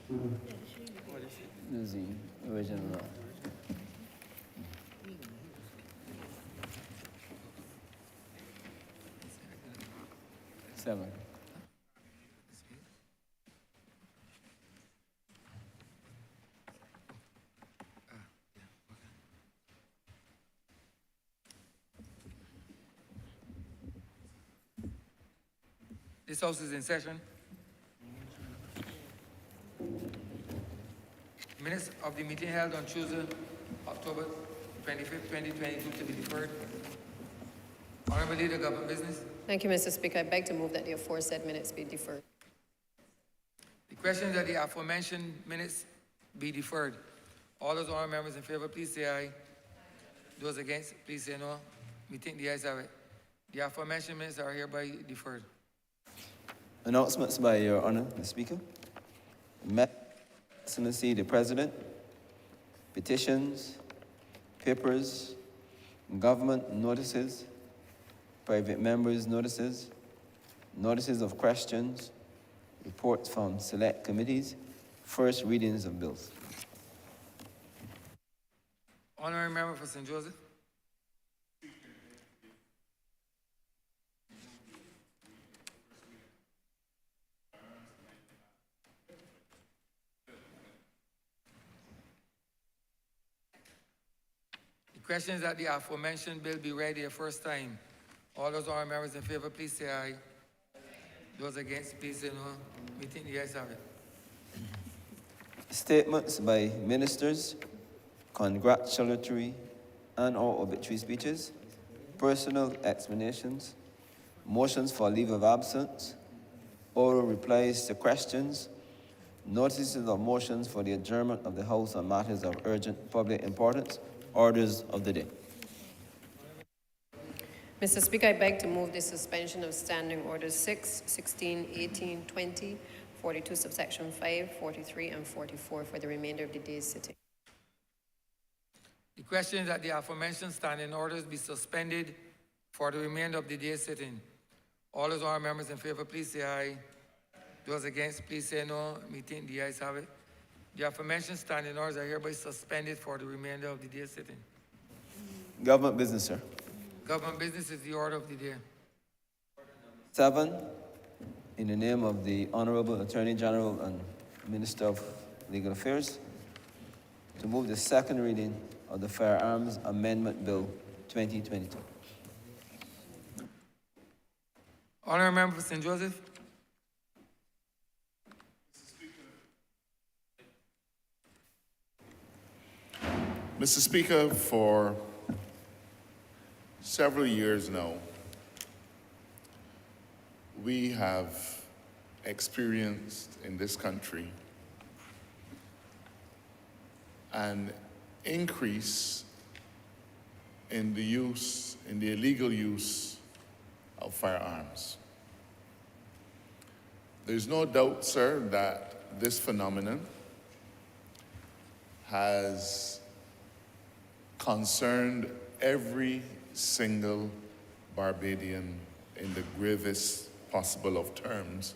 This is the original law. 7. This House is in session. Minutes of the meeting held on Tuesday, October 25th, 2022 to be deferred. Honourable Leader, Government Business. Thank you, Mr. Speaker. I beg to move that the aforesaid minutes be deferred. The question that the aforementioned minutes be deferred. All those honourable members in favour, please say aye. Those against, please say no. We think the ayes have it. The aforementioned minutes are hereby deferred. Announcements by Your Honour, the Speaker. Excellency, the President. Petitions, papers, government notices, private members' notices, notices of questions, reports from select committees, first readings of bills. Honourable Member for St. Joseph. The question is that the aforementioned bill be read the first time. All those honourable members in favour, please say aye. Those against, please say no. We think the ayes have it. Statements by ministers, congratulatory and/or obituary speeches, personal explanations, motions for leave of absence, oral replies to questions, notices of motions for the adjournment of the House on matters of urgent public importance, orders of the day. Mr. Speaker, I beg to move the suspension of Standing Orders 6, 16, 18, 20, 42, subsection 5, 43, and 44 for the remainder of the day's sitting. The question is that the aforementioned standing orders be suspended for the remainder of the day's sitting. All those honourable members in favour, please say aye. Those against, please say no. We think the ayes have it. The aforementioned standing orders are hereby suspended for the remainder of the day's sitting. Government business, sir. Government business is the order of the day. 7, in the name of the Honourable Attorney General and Minister of Legal Affairs, to move the second reading of the Firearms Amendment Bill 2022. Honourable Member for St. Joseph. Mr. Speaker, for several years now, we have experienced in this country an increase in the illegal use of firearms. There's no doubt, sir, that this phenomenon has concerned every single Barbadian in the gravest possible of terms,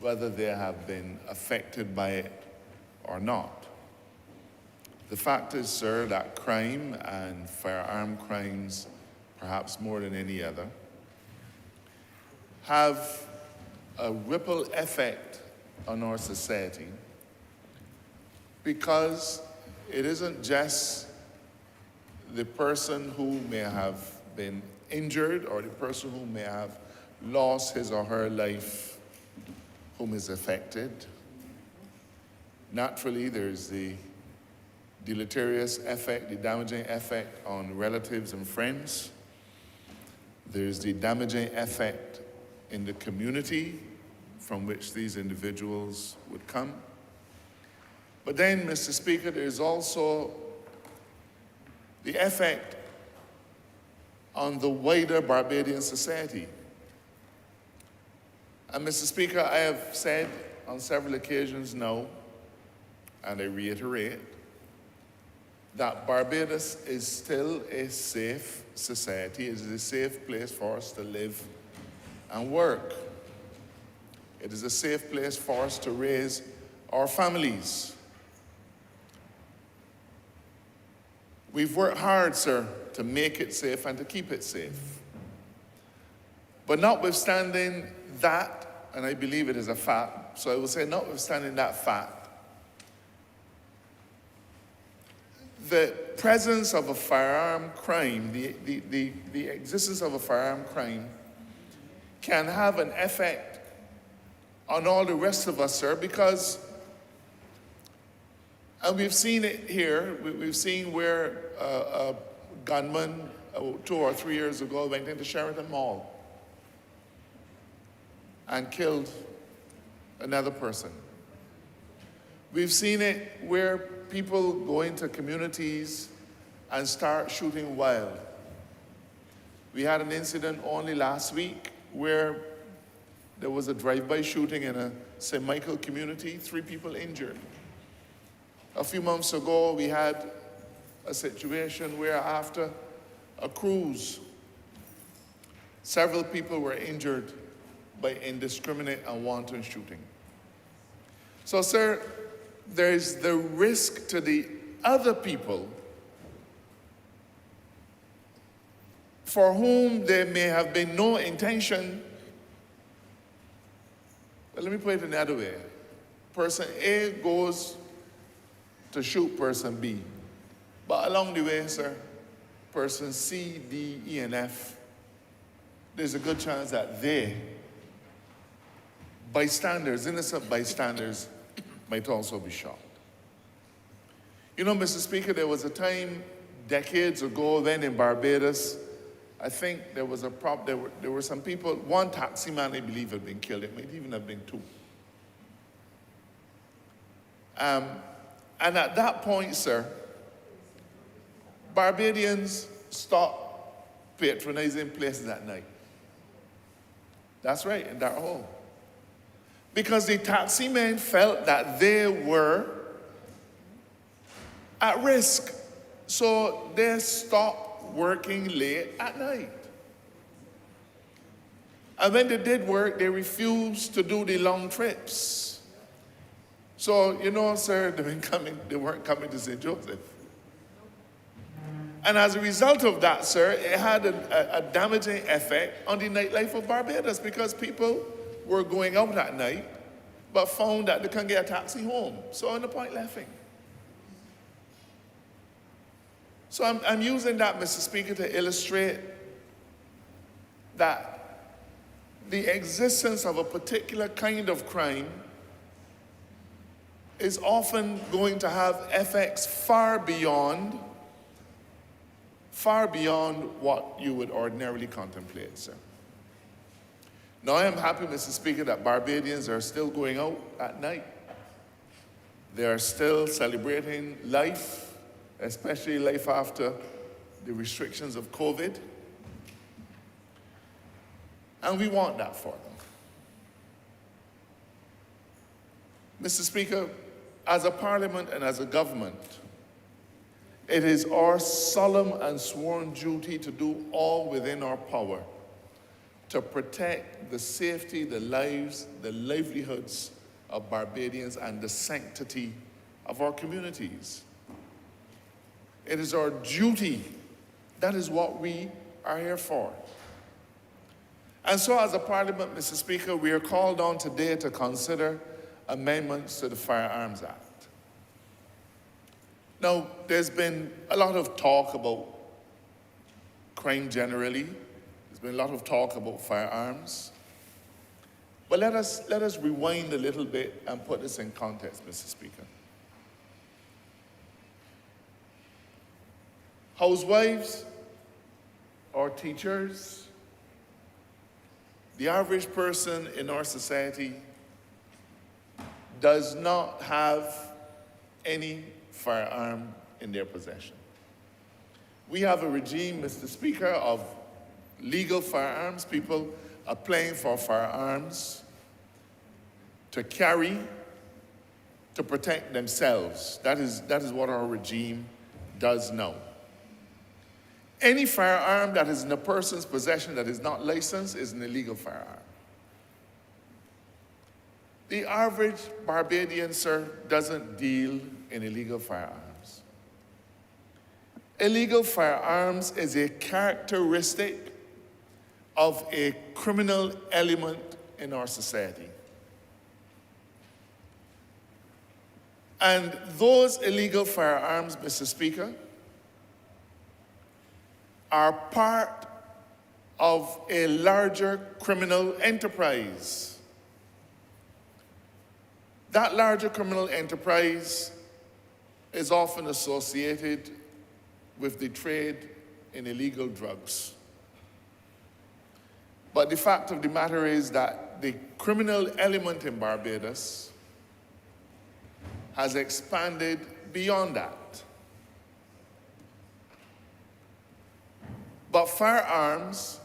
whether they have been affected by it or not. The fact is, sir, that crime and firearm crimes, perhaps more than any other, have a ripple effect on our society because it isn't just the person who may have been injured or the person who may have lost his or her life whom is affected. Naturally, there's the deleterious effect, the damaging effect on relatives and friends. There's the damaging effect in the community from which these individuals would come. But then, Mr. Speaker, there's also the effect on the wider Barbadian society. And Mr. Speaker, I have said on several occasions now, and I reiterate, that Barbados is still a safe society. It is a safe place for us to live and work. It is a safe place for us to raise our families. We've worked hard, sir, to make it safe and to keep it safe. But notwithstanding that, and I believe it is a fact, so I will say notwithstanding that fact, the presence of a firearm crime, the existence of a firearm crime can have an effect on all the rest of us, sir, because, and we've seen it here, we've seen where a gunman 2 or 3 years ago went into Sheraton Mall and killed another person. We've seen it where people go into communities and start shooting wild. We had an incident only last week where there was a drive-by shooting in a St. Michael community, 3 people injured. A few months ago, we had a situation where after a cruise, several people were injured by indiscriminate and wanton shooting. So, sir, there's the risk to the other people for whom there may have been no intention. But let me put it another way. Person A goes to shoot person B. But along the way, sir, person C, D, E, and F, there's a good chance that they, bystanders, innocent bystanders, might also be shot. You know, Mr. Speaker, there was a time decades ago then in Barbados, I think there was there were some people, one taxi man I believe had been killed, it might even have been 2. And at that point, sir, Barbadians stopped patronizing places at night. That's right, in that hole. Because the taxi men felt that they were at risk. So they stopped working late at night. And when they did work, they refused to do the long trips. So, you know, sir, they weren't coming to St. Joseph. And as a result of that, sir, it had a damaging effect on the nightlife of Barbados because people were going out at night but found that they couldn't get a taxi home. So no point laughing. So I'm using that, Mr. Speaker, to illustrate that the existence of a particular kind of crime is often going to have effects far beyond what you would ordinarily contemplate, sir. Now, I am happy, Mr. Speaker, that Barbadians are still going out at night. They are still celebrating life, especially life after the restrictions of COVID. And we want that for them. Mr. Speaker, as a parliament and as a government, it is our solemn and sworn duty to do all within our power to protect the safety, the lives, the livelihoods of Barbadians and the sanctity of our communities. It is our duty. That is what we are here for. And so as a parliament, Mr. Speaker, we are called on today to consider amendments to the Firearms Act. Now, there's been a lot of talk about crime generally. There's been a lot of talk about firearms. But let us rewind a little bit and put this in context, Mr. Speaker. Housewives or teachers, the average person in our society does not have any firearm in their possession. We have a regime, Mr. Speaker, of legal firearms, people applying for firearms to carry, to protect themselves. That is what our regime does now. Any firearm that is in a person's possession that is not licensed is an illegal firearm. The average Barbadian, sir, doesn't deal in illegal firearms. Illegal firearms is a characteristic of a criminal element in our society. And those illegal firearms, Mr. Speaker, are part of a larger criminal enterprise. That larger criminal enterprise is often associated with the trade in illegal drugs. But the fact of the matter is that the criminal element in Barbados has expanded beyond that. But firearms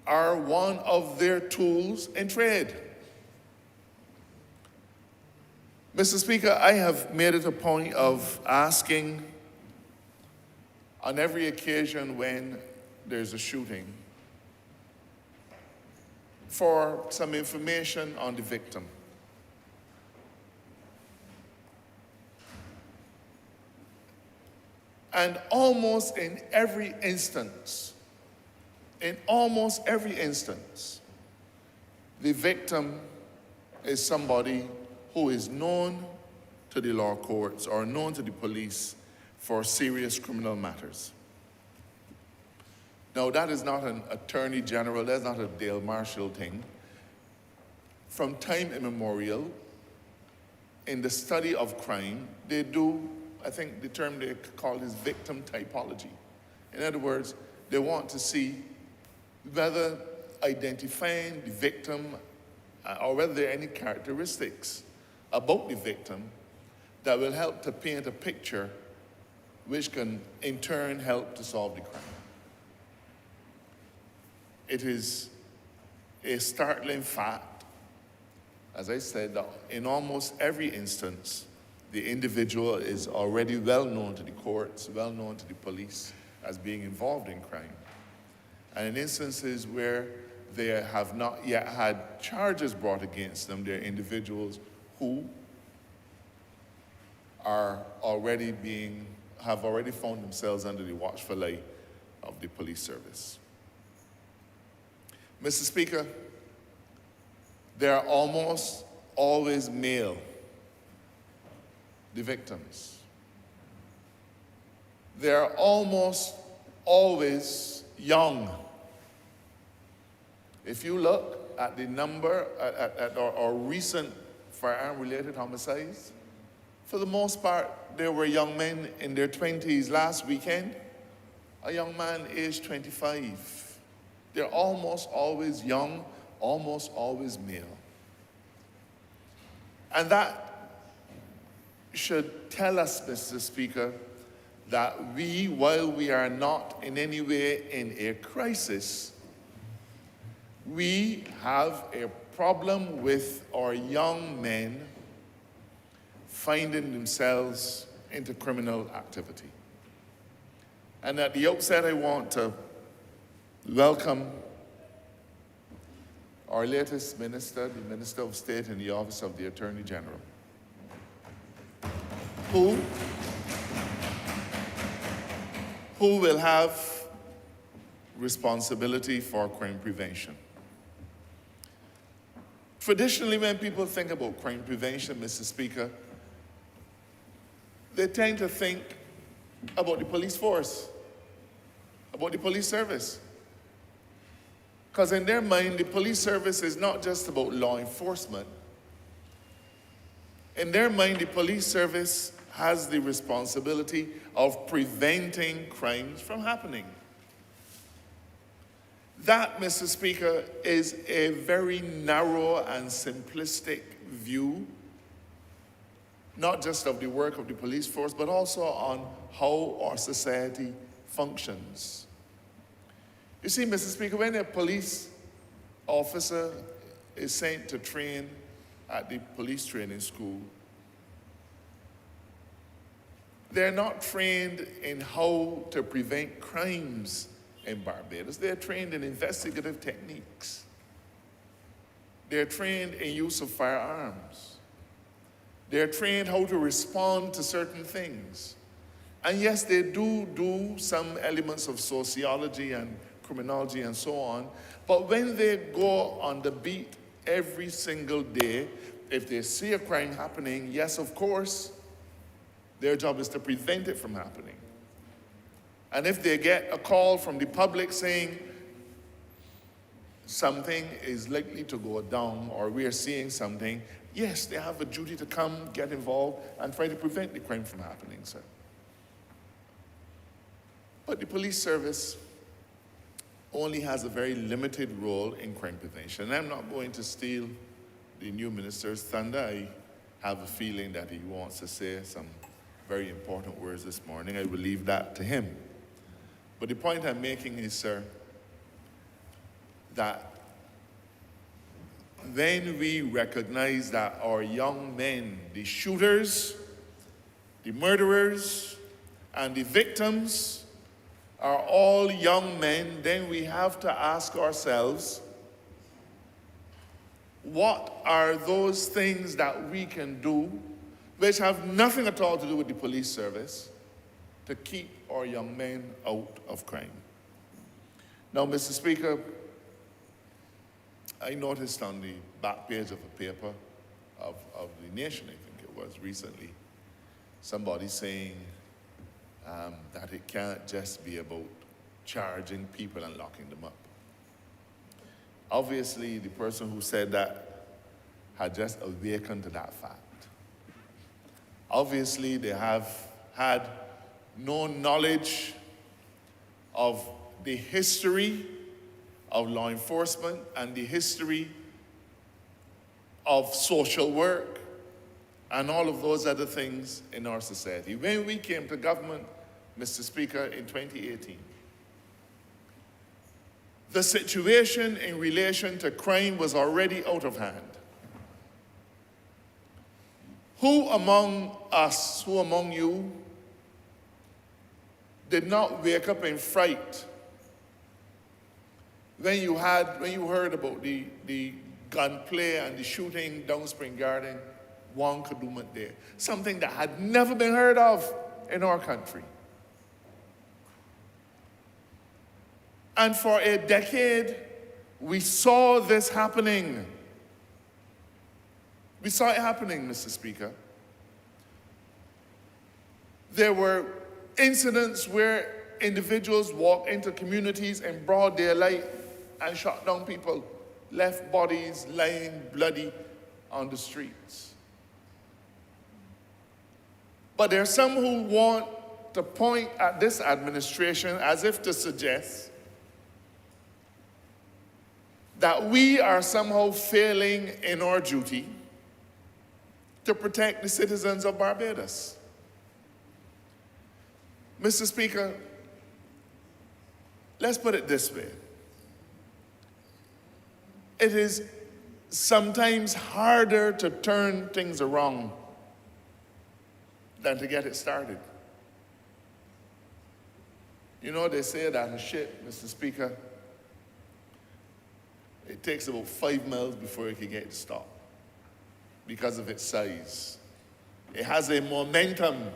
are one of their tools in trade. Mr. Speaker, I have made it a point of asking on every occasion when there's a shooting for some information on the victim. And almost in every instance, the victim is somebody who is known to the law courts or known to the police for serious criminal matters. Now, that is not an attorney general, that's not a Dale Marshall thing. From time immemorial, in the study of crime, they do, I think the term they call is victim typology. In other words, they want to see whether identifying the victim or whether there are any characteristics about the victim that will help to paint a picture which can in turn help to solve the crime. It is a startling fact, as I said, that in almost every instance, the individual is already well known to the courts, well known to the police as being involved in crime. And in instances where they have not yet had charges brought against them, they're individuals who have already found themselves under the watchful eye of the police service. Mr. Speaker, they are almost always male, the victims. They are almost always young. If you look at the number, at our recent firearm-related homicides, for the most part, there were young men in their 20s last weekend, a young man aged 25. They're almost always young, almost always male. And that should tell us, Mr. Speaker, that we, while we are not in any way in a crisis, we have a problem with our young men finding themselves into criminal activity. And at the outset, I want to welcome our latest minister, the Minister of State in the Office of the Attorney General, who will have responsibility for crime prevention. Traditionally, when people think about crime prevention, Mr. Speaker, they tend to think about the police force, about the police service. Because in their mind, the police service is not just about law enforcement. In their mind, the police service has the responsibility of preventing crimes from happening. That, Mr. Speaker, is a very narrow and simplistic view, not just of the work of the police force, but also on how our society functions. You see, Mr. Speaker, when a police officer is sent to train at the police training school, they're not trained in how to prevent crimes in Barbados. They're trained in investigative techniques. They're trained in use of firearms. They're trained how to respond to certain things. And yes, they do some elements of sociology and criminology and so on, but when they go on the beat every single day, if they see a crime happening, yes, of course, their job is to prevent it from happening. And if they get a call from the public saying something is likely to go down or we are seeing something, yes, they have a duty to come, get involved, and try to prevent the crime from happening, sir. But the police service only has a very limited role in crime prevention. And I'm not going to steal the new minister's thunder. I have a feeling that he wants to say some very important words this morning. I will leave that to him. But the point I'm making is, sir, that when we recognize that our young men, the shooters, the murderers, and the victims are all young men, then we have to ask ourselves, what are those things that we can do which have nothing at all to do with the police service to keep our young men out of crime? Now, Mr. Speaker, I noticed on the back page of a paper of The Nation, I think it was recently, somebody saying that it can't just be about charging people and locking them up. Obviously, the person who said that had just awakened to that fact. Obviously, they have had no knowledge of the history of law enforcement and the history of social work and all of those other things in our society. When we came to government, Mr. Speaker, in 2018, the situation in relation to crime was already out of hand. Who among us, who among you, did not wake up in fright when you heard about the gunplay and the shooting down Spring Garden one Kadooment Day, something that had never been heard of in our country? And for a decade, we saw this happening. We saw it happening, Mr. Speaker. There were incidents where individuals walked into communities in broad daylight and shot down people, left bodies lying bloody on the streets. But there are some who want to point at this administration as if to suggest that we are somehow failing in our duty to protect the citizens of Barbados. Mr. Speaker, let's put it this way. It is sometimes harder to turn things around than to get it started. You know, they say that a ship, Mr. Speaker, it takes about 5 miles before it can get to stop because of its size. It has a momentum,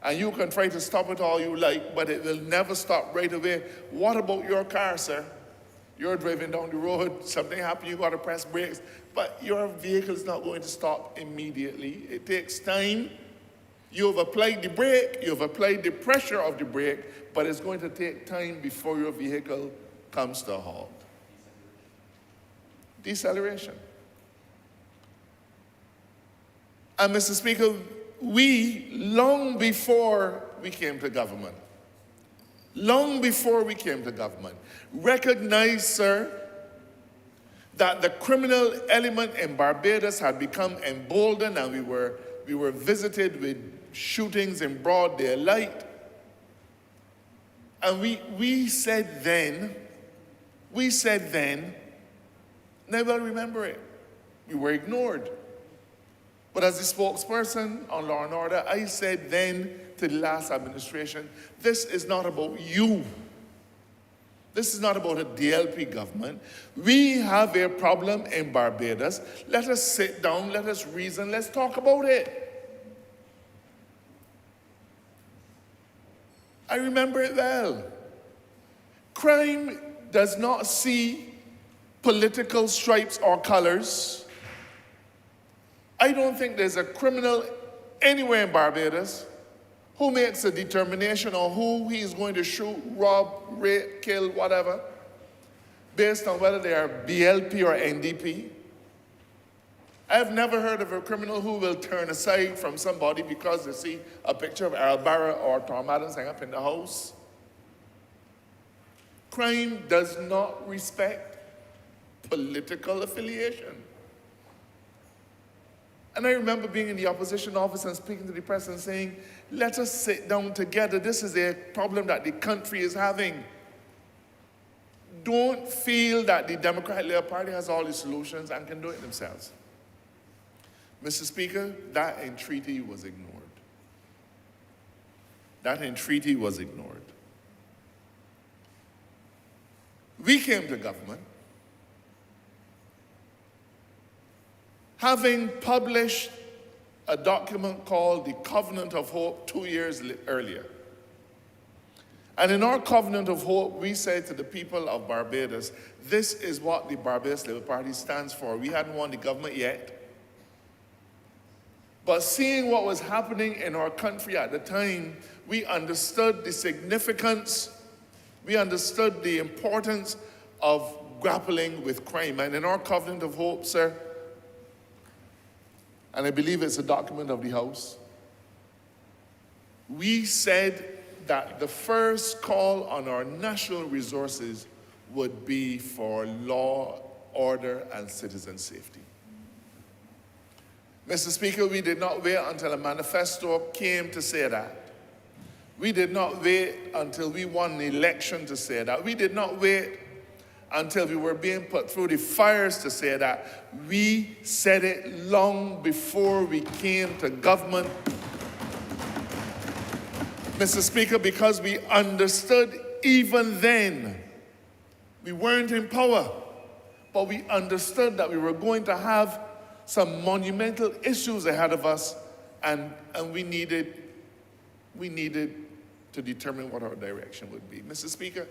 and you can try to stop it all you like, but it will never stop right away. What about your car, sir? You're driving down the road, something happens, you gotta press brakes, but your vehicle's not going to stop immediately. It takes time. You've applied the brake, you've applied the pressure of the brake, but it's going to take time before your vehicle comes to a halt. Deceleration. And Mr. Speaker, we, long before we came to government, recognized, sir, that the criminal element in Barbados had become emboldened, and we were visited with shootings in broad daylight. And we said then, never remember it. We were ignored. But as the spokesperson on law and order, I said then to the last administration, this is not about you. This is not about a DLP government. We have a problem in Barbados. Let us sit down, let us reason, let's talk about it. I remember it well. Crime does not see political stripes or colors. I don't think there's a criminal anywhere in Barbados who makes a determination on who he is going to shoot, rob, rape, kill, whatever, based on whether they are BLP or NDP. I've never heard of a criminal who will turn aside from somebody because they see a picture of Al Barra or Tom Adams hang up in the house. Crime does not respect political affiliation. And I remember being in the opposition office and speaking to the press and saying, let us sit down together. This is a problem that the country is having. Don't feel that the Democratic Labour Party has all the solutions and can do it themselves. Mr. Speaker, that entreaty was ignored. That entreaty was ignored. We came to government having published a document called the Covenant of Hope 2 years earlier. And in our Covenant of Hope, we said to the people of Barbados, this is what the Barbados Labour Party stands for. We hadn't won the government yet. But seeing what was happening in our country at the time, we understood the significance, we understood the importance of grappling with crime. And in our Covenant of Hope, sir, and I believe it's a document of the House, we said that the first call on our national resources would be for law, order, and citizen safety. Mr. Speaker, we did not wait until a manifesto came to say that. We did not wait until we won the election to say that. We did not wait until we were being put through the fires to say that. We said it long before we came to government, Mr. Speaker, because we understood even then, we weren't in power, but we understood that we were going to have some monumental issues ahead of us, and we needed to determine what our direction would be. Mr. Speaker,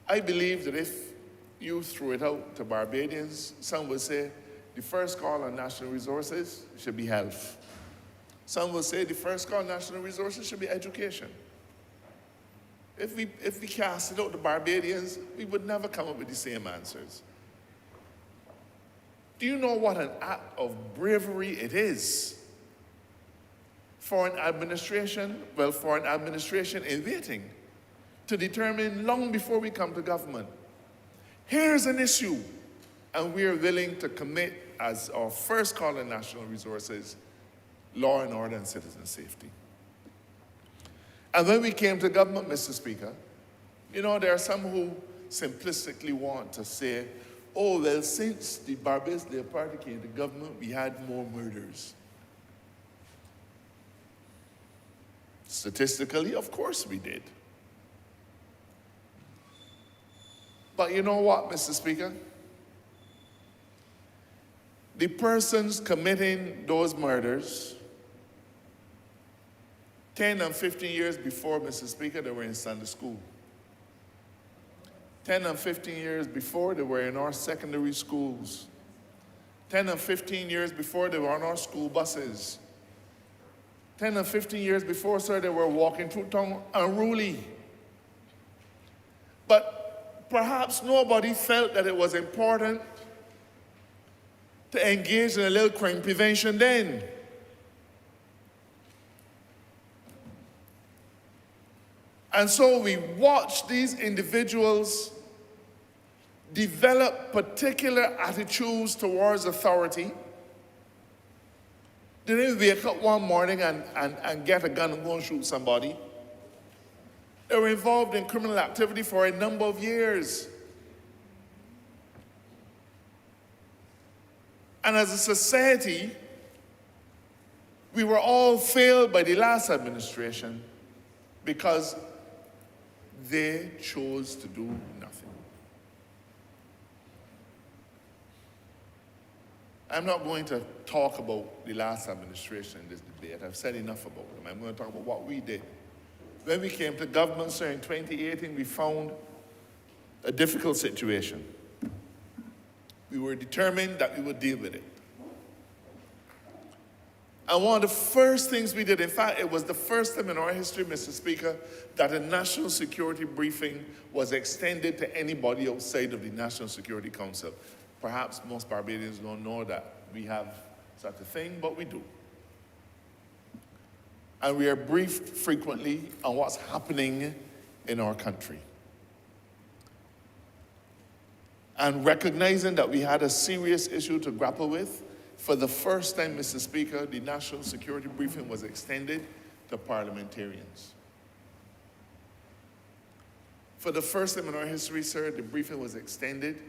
I believe that if you threw it out to Barbadians, some would say the first call on national resources should be health. Some will say the first call on national resources should be education. If we cast it out to Barbadians, we would never come up with the same answers. Do you know what an act of bravery it is for an administration, for an administration in waiting, to determine long before we come to government, here's an issue, and we're willing to commit as our first call on national resources, law and order and citizen safety. And when we came to government, Mr. Speaker, you know, there are some who simplistically want to say, oh, well, since the Barbados Labour Party came to government, we had more murders. Statistically, of course we did. But you know what, Mr. Speaker? The persons committing those murders, 10 and 15 years before, Mr. Speaker, they were in Sunday school. 10 and 15 years before, they were in our secondary schools. 10 and 15 years before, they were on our school buses. 10 and 15 years before, sir, they were walking through town unruly. But perhaps nobody felt that it was important to engage in a little crime prevention then. And so we watched these individuals develop particular attitudes towards authority. They didn't wake up one morning and get a gun and go and shoot somebody. They were involved in criminal activity for a number of years. And as a society, we were all failed by the last administration because They chose to do nothing. I'm not going to talk about the last administration in this debate. I've said enough about them. I'm going to talk about what we did. When we came to government, sir, in 2018, we found a difficult situation. We were determined that we would deal with it. And one of the first things we did, in fact, it was the first time in our history, Mr. Speaker, that a national security briefing was extended to anybody outside of the National Security Council. Perhaps most Barbadians don't know that we have such a thing, but we do. And we are briefed frequently on what's happening in our country. And recognizing that we had a serious issue to grapple with, for the first time, Mr. Speaker, the national security briefing was extended to parliamentarians. For the first time in our history, sir, the briefing was extended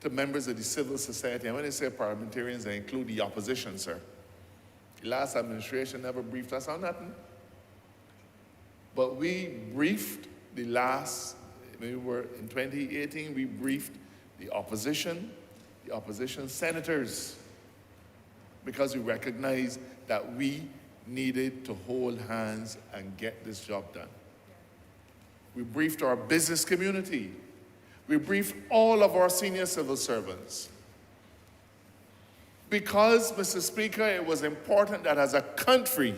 to members of the civil society. And when I say parliamentarians, I include the opposition, sir. The last administration never briefed us on nothing. But we briefed the last, we were in 2018, we briefed the opposition senators, because we recognized that we needed to hold hands and get this job done. We briefed our business community. We briefed all of our senior civil servants. Because, Mr. Speaker, it was important that as a country,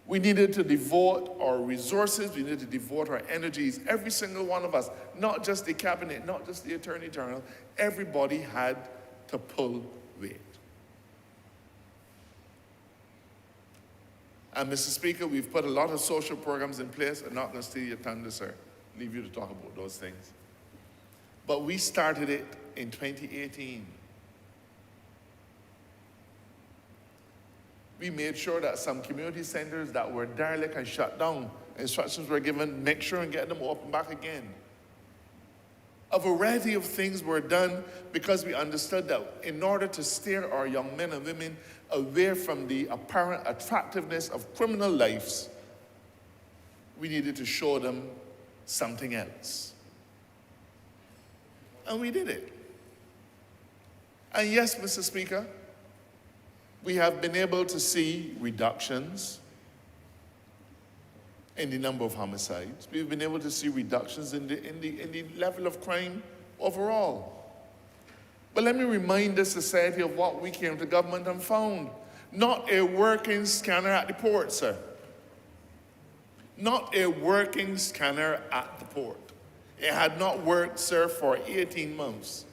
we needed to devote our resources, we needed to devote our energies, every single one of us, not just the cabinet, not just the Attorney General, everybody had to pull weight. And Mr. Speaker, we've put a lot of social programs in place. I'm not going to steal your thunder, sir. Leave you to talk about those things. But we started it in 2018. We made sure that some community centers that were derelict and shut down, instructions were given, make sure and get them open back again. A variety of things were done because we understood that in order to steer our young men and women away from the apparent attractiveness of criminal lives, we needed to show them something else. And we did it. And yes, Mr. Speaker, we have been able to see reductions in the number of homicides. We've been able to see reductions in the level of crime overall. But let me remind the society of what we came to government and found. Not a working scanner at the port, sir. Not a working scanner at the port. It had not worked, sir, for 18 months.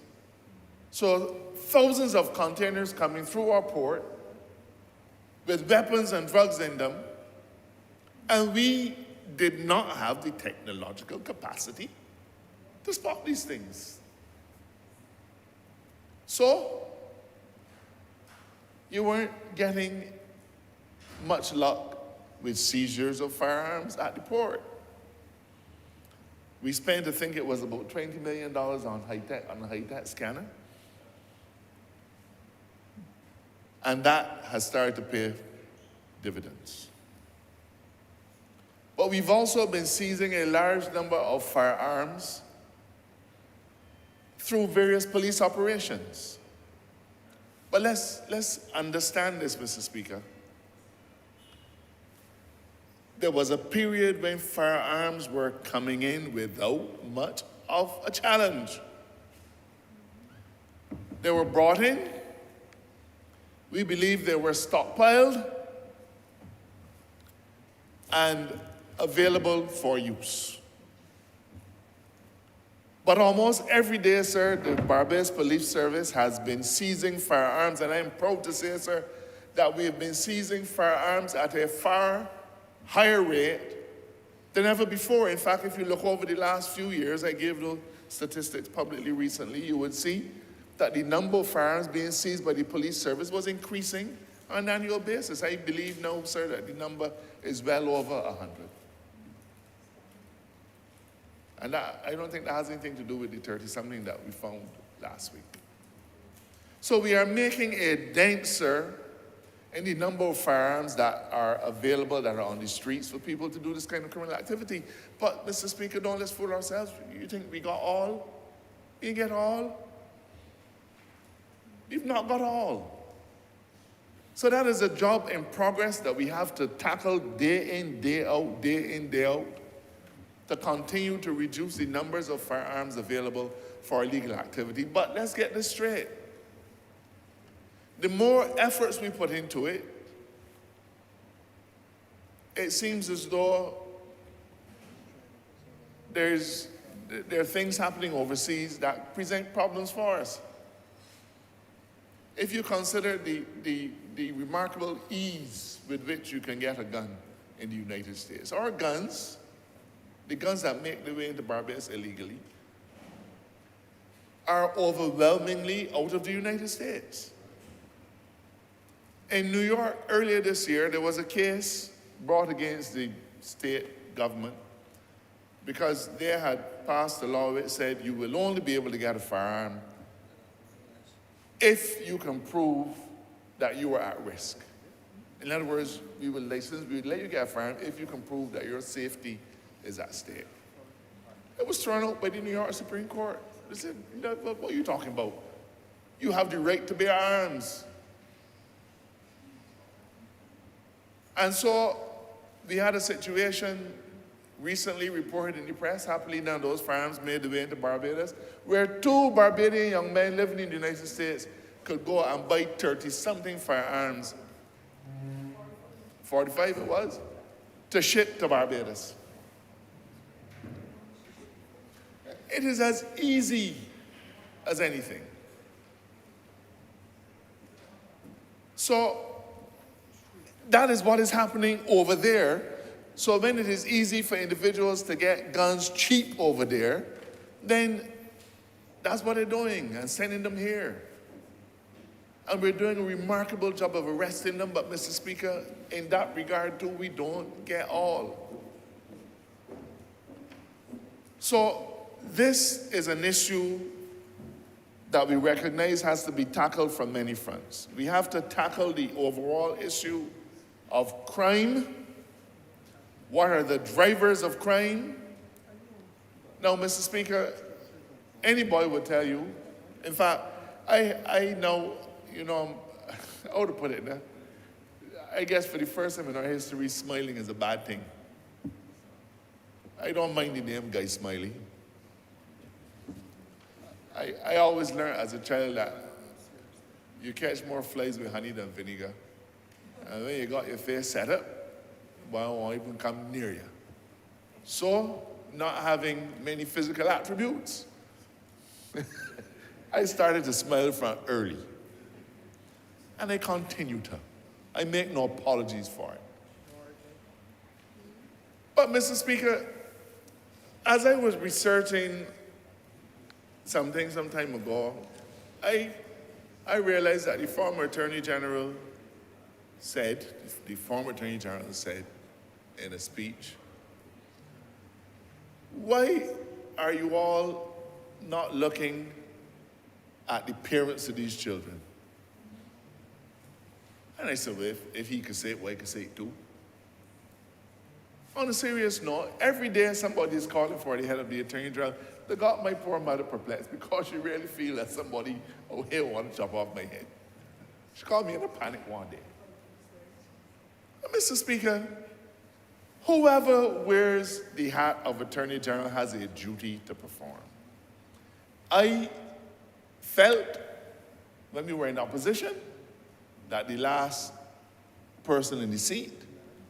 So thousands of containers coming through our port with weapons and drugs in them, and we did not have the technological capacity to spot these things. So, you weren't getting much luck with seizures of firearms at the port. We spent, I think it was about $20 million on a high-tech scanner. And that has started to pay dividends. But we've also been seizing a large number of firearms through various police operations. But let's understand this, Mr. Speaker. There was a period when firearms were coming in without much of a challenge. They were brought in. We believe they were stockpiled and available for use. But almost every day, sir, the Barbados Police Service has been seizing firearms, and I'm proud to say, sir, that we have been seizing firearms at a far higher rate than ever before. In fact, if you look over the last few years, I gave those statistics publicly recently, you would see that the number of firearms being seized by the police service was increasing on an annual basis. I believe now, sir, that the number is well over 100. And that, I don't think that has anything to do with the 30-something that we found last week. So we are making a dent, sir, and the number of firearms that are available, that are on the streets for people to do this kind of criminal activity. But, Mr. Speaker, don't let's fool ourselves. You think we got all? You get all? We've not got all. So that is a job in progress that we have to tackle day in, day out, to continue to reduce the numbers of firearms available for illegal activity. But let's get this straight. The more efforts we put into it, it seems as though there are things happening overseas that present problems for us. If you consider the remarkable ease with which you can get a gun in the United States, or guns, the guns that make their way into Barbados illegally, are overwhelmingly out of the United States. In New York, earlier this year, there was a case brought against the state government because they had passed a law which said you will only be able to get a firearm if you can prove that you are at risk. In other words, we will let you get a firearm if you can prove that your safety is at stake. It was thrown out by the New York Supreme Court. They said, what are you talking about? You have the right to bear arms. And so we had a situation recently reported in the press, happily now those firearms made their way into Barbados, where 2 Barbadian young men living in the United States could go and buy 30-something firearms, 45 it was, to ship to Barbados. It is as easy as anything. So that is what is happening over there. So when it is easy for individuals to get guns cheap over there, then that's what they're doing and sending them here. And we're doing a remarkable job of arresting them, but Mr. Speaker, in that regard too, we don't get all. So this is an issue that we recognize has to be tackled from many fronts. We have to tackle the overall issue of crime. What are the drivers of crime? Now, Mr. Speaker, anybody would tell you, in fact, I know, how to put it now? I guess for the first time in our history, smiling is a bad thing. I don't mind the name Guy Smiley. I always learned as a child that you catch more flies with honey than vinegar. And when you got your face set up, one won't even come near you. So, not having many physical attributes, I started to smile from early. And I continue to. I make no apologies for it. But, Mr. Speaker, as I was researching something some time ago, I realized that the former Attorney General said in a speech, why are you all not looking at the parents of these children? And I said, well, if he could say it, well, I could say it too. On a serious note, every day somebody is calling for the head of the Attorney General. They got my poor mother perplexed because she really feels that somebody over here want to chop off my head. She called me in a panic one day. Mr. Speaker, whoever wears the hat of Attorney General has a duty to perform. I felt when we were in opposition that the last person in the seat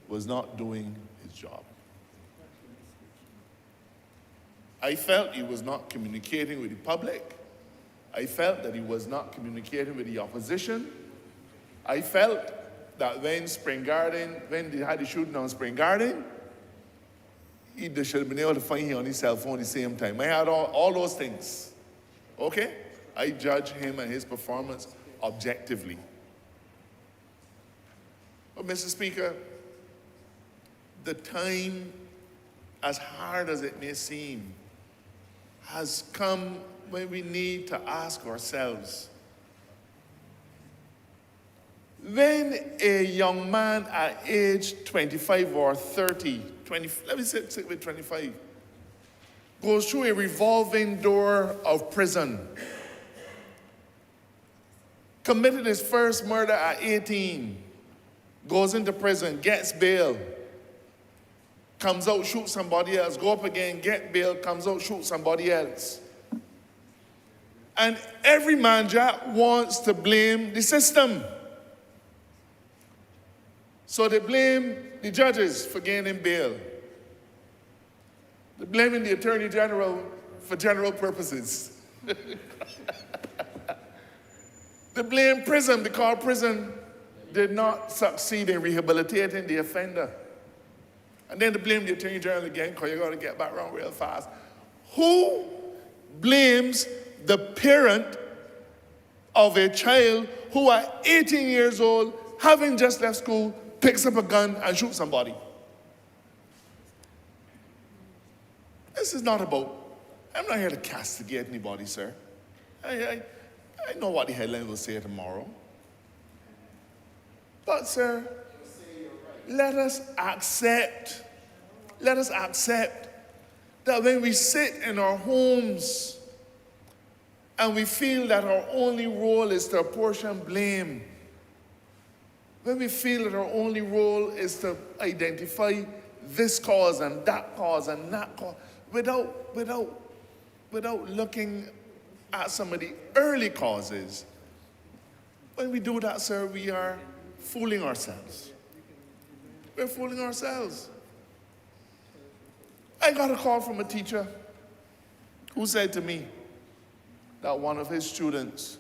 was not doing his job. I felt he was not communicating with the public. I felt that he was not communicating with the opposition. I felt that when they had the shooting on Spring Garden, he should have been able to find him on his cell phone at the same time. I had all those things, okay? I judge him and his performance objectively. But Mr. Speaker, the time, as hard as it may seem, has come when we need to ask ourselves, When a young man at age 25 or 30, let me sit with 25, goes through a revolving door of prison, committed his first murder at 18, goes into prison, gets bail, comes out, shoots somebody else, go up again, get bail, comes out, shoots somebody else. And every man, Jack, wants to blame the system. So they blame the judges for gaining bail. They're blaming the Attorney General for general purposes. They blame prison because prison did not succeed in rehabilitating the offender. And then they blame the Attorney General again because you got to get back around real fast. Who blames the parent of a child who at 18 years old, having just left school, picks up a gun and shoots somebody? This is not about, I'm not here to castigate anybody, sir. I know what the headline will say tomorrow. But, sir, let us accept that when we sit in our homes and we feel that our only role is to apportion blame, when we feel that our only role is to identify this cause and that cause and that cause, without looking at some of the early causes, when we do that, sir, we are fooling ourselves. We're fooling ourselves. I got a call from a teacher who said to me that one of his students,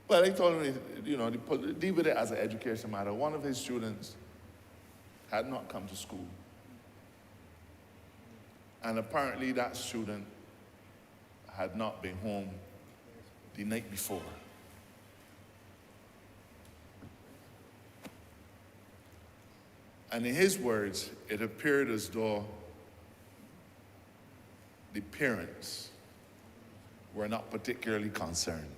well, he told me, deal with it as an education matter. One of his students had not come to school. And apparently that student had not been home the night before. And in his words, it appeared as though the parents were not particularly concerned.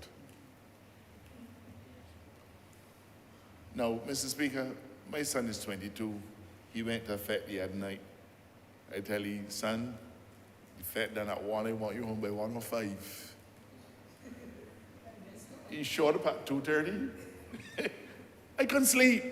Now, Mr. Speaker, my son is 22. He went to a fete the other night. I tell you, son, the fete done at 1, I want you home by 1:05. He showed up at 2:30. I couldn't sleep.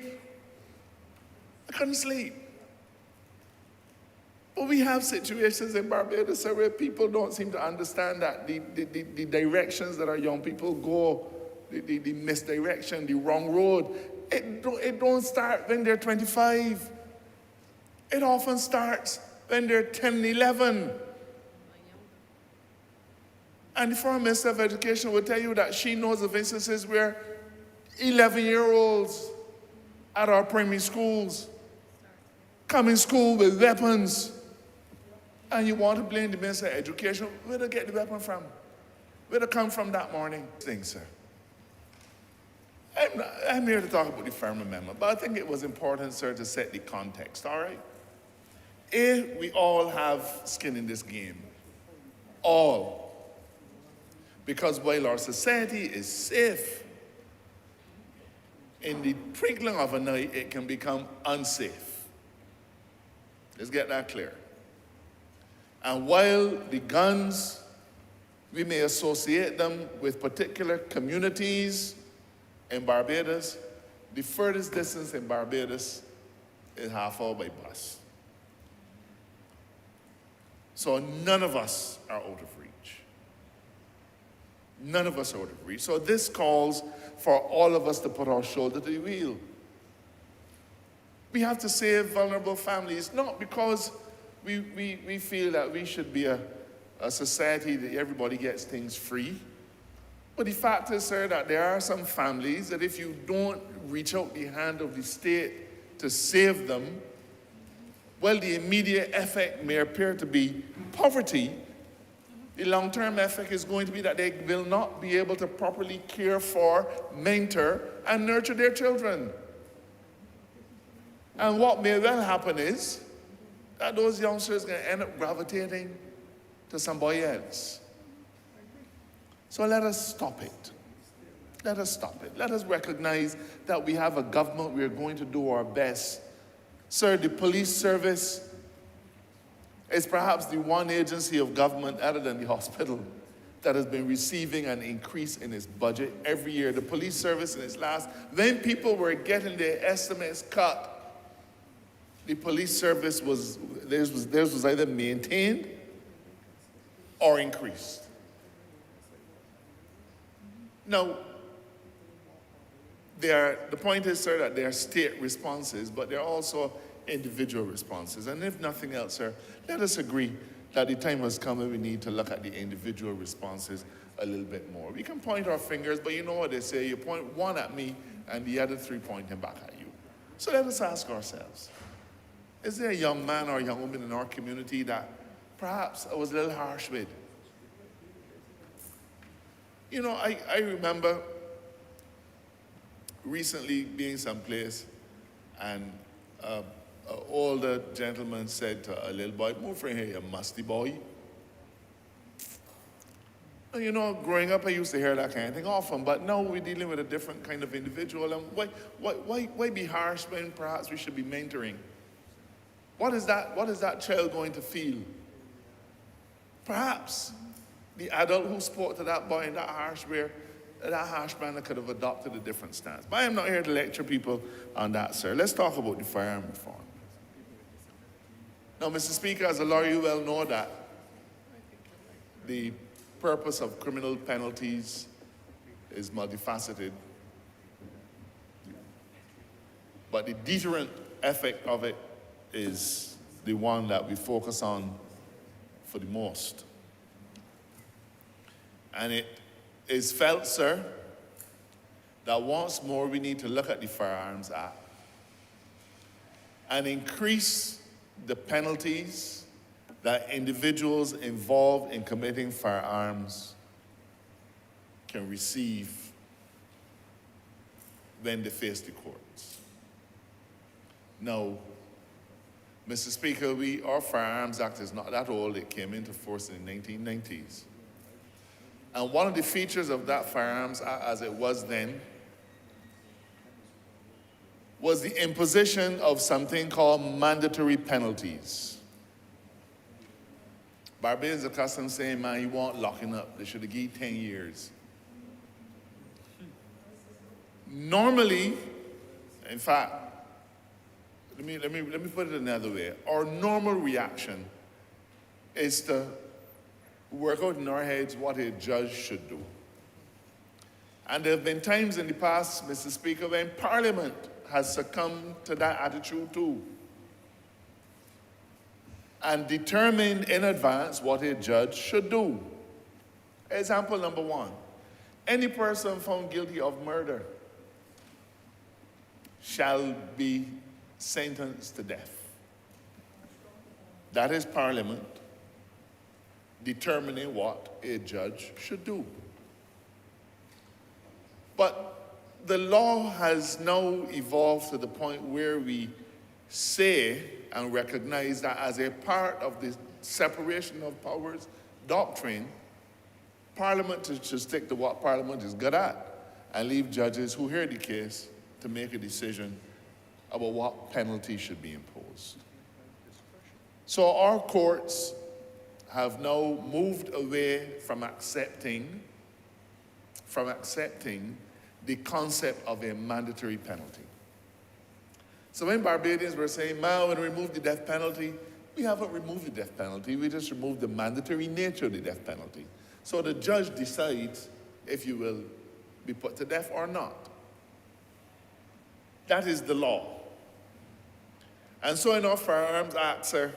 But we have situations in Barbados where people don't seem to understand that the directions that our young people go, the misdirection, the wrong road, it don't start when they're 25. It often starts when they're 10 and 11. And the former Minister of Education will tell you that she knows of instances where 11-year-olds at our primary schools come in school with weapons, and you want to blame the Minister of Education. Where did they get the weapon from? Where did it come from that morning? Things, sir. I'm here to talk about the firm amendment, but I think it was important, sir, to set the context, all right? We all have skin in this game. All. Because while our society is safe, in the twinkling of an eye, it can become unsafe. Let's get that clear. And while the guns, we may associate them with particular communities in Barbados, the furthest distance in Barbados is half hour by bus. So none of us are out of reach. None of us are out of reach. So this calls for all of us to put our shoulder to the wheel. We have to save vulnerable families, not because we feel that we should be a society that everybody gets things free. But the fact is, sir, that there are some families that if you don't reach out the hand of the state to save them, well, the immediate effect may appear to be poverty. The long-term effect is going to be that they will not be able to properly care for, mentor, and nurture their children. And what may well happen is that those youngsters are going to end up gravitating to somebody else. So let us stop it. Let us stop it. Let us recognize that we have a government. We are going to do our best. Sir, the police service is perhaps the one agency of government other than the hospital that has been receiving an increase in its budget every year. The police service in its last, when people were getting their estimates cut, the police service theirs was either maintained or increased. Now, the point is, sir, that there are state responses, but there are also individual responses. And if nothing else, sir, let us agree that the time has come when we need to look at the individual responses a little bit more. We can point our fingers, but you know what they say, you point one at me and the other three pointing back at you. So let us ask ourselves, is there a young man or a young woman in our community that perhaps I was a little harsh with? You know, I remember recently being someplace and an older gentleman said to a little boy, "Move from here, you musty boy." And you know, growing up I used to hear that kind of thing often, but now we're dealing with a different kind of individual. And why be harsh when perhaps we should be mentoring? What is that child going to feel? Perhaps the adult who spoke to that boy in that harsh manner could have adopted a different stance. But I am not here to lecture people on that, sir. Let's talk about the firearm reform. Now, Mr. Speaker, as a lawyer, you well know that the purpose of criminal penalties is multifaceted. But the deterrent effect of it is the one that we focus on for the most. And it is felt, sir, that once more we need to look at the Firearms Act and increase the penalties that individuals involved in committing firearms can receive when they face the courts. Now, Mr. Speaker, our Firearms Act is not that old. It came into force in the 1990s. And one of the features of that Firearms Act, as it was then, was the imposition of something called mandatory penalties. Barbados is accustomed to saying, man, you want locking up. They should have given 10 years. Normally, in fact, let me put it another way. Our normal reaction is to work out in our heads what a judge should do. And there have been times in the past, Mr. Speaker, when Parliament has succumbed to that attitude too and determined in advance what a judge should do. Example number one, any person found guilty of murder shall be sentenced to death. That is Parliament determining what a judge should do. But the law has now evolved to the point where we say and recognize that as a part of the separation of powers doctrine, Parliament should stick to what Parliament is good at and leave judges who hear the case to make a decision about what penalty should be imposed. So our courts have now moved away from accepting the concept of a mandatory penalty. So when Barbadians were saying, man, we're going to remove the death penalty, we haven't removed the death penalty, we just removed the mandatory nature of the death penalty. So the judge decides if you will be put to death or not. That is the law. And so in our Firearms Act, sir,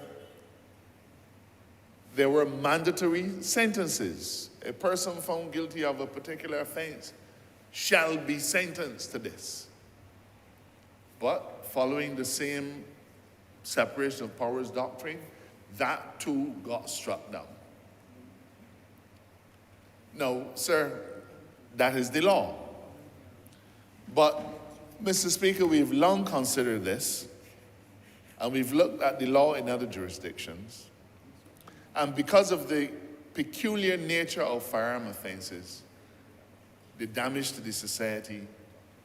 there were mandatory sentences. A person found guilty of a particular offense shall be sentenced to this. But following the same separation of powers doctrine, that too got struck down. No, sir, that is the law. But, Mr. Speaker, we've long considered this, and we've looked at the law in other jurisdictions. And because of the peculiar nature of firearm offenses, the damage to the society,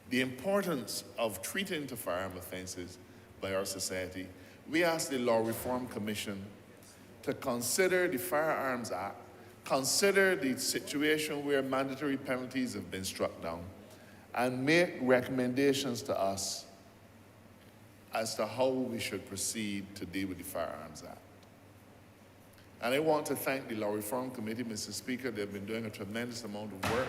the importance of treating to firearm offenses by our society, we asked the Law Reform Commission to consider the Firearms Act, consider the situation where mandatory penalties have been struck down, and make recommendations to us as to how we should proceed to deal with the Firearms Act. And I want to thank the Law Reform Committee, Mr. Speaker. They've been doing a tremendous amount of work.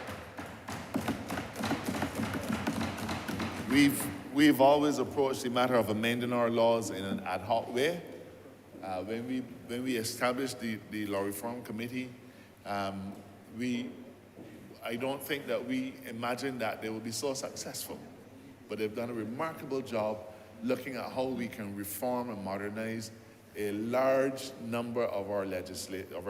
We've always approached the matter of amending our laws in an ad hoc way. When we established the Law Reform Committee, I don't think that we imagined that they would be so successful. But they've done a remarkable job looking at how we can reform and modernize a large number of our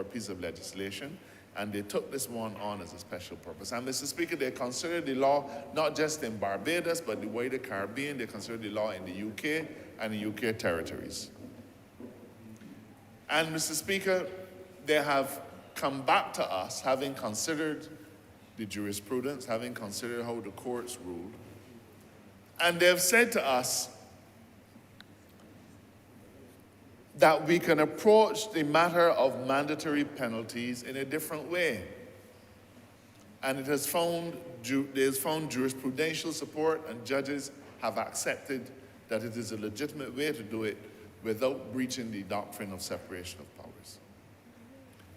piece of legislation, and they took this one on as a special purpose. And Mr. Speaker, they considered the law not just in Barbados, but the wider Caribbean. They considered the law in the UK and the UK territories. And Mr. Speaker, they have come back to us, having considered the jurisprudence, having considered how the courts ruled, and they've said to us that we can approach the matter of mandatory penalties in a different way. And it has found jurisprudential support, and judges have accepted that it is a legitimate way to do it without breaching the doctrine of separation of powers.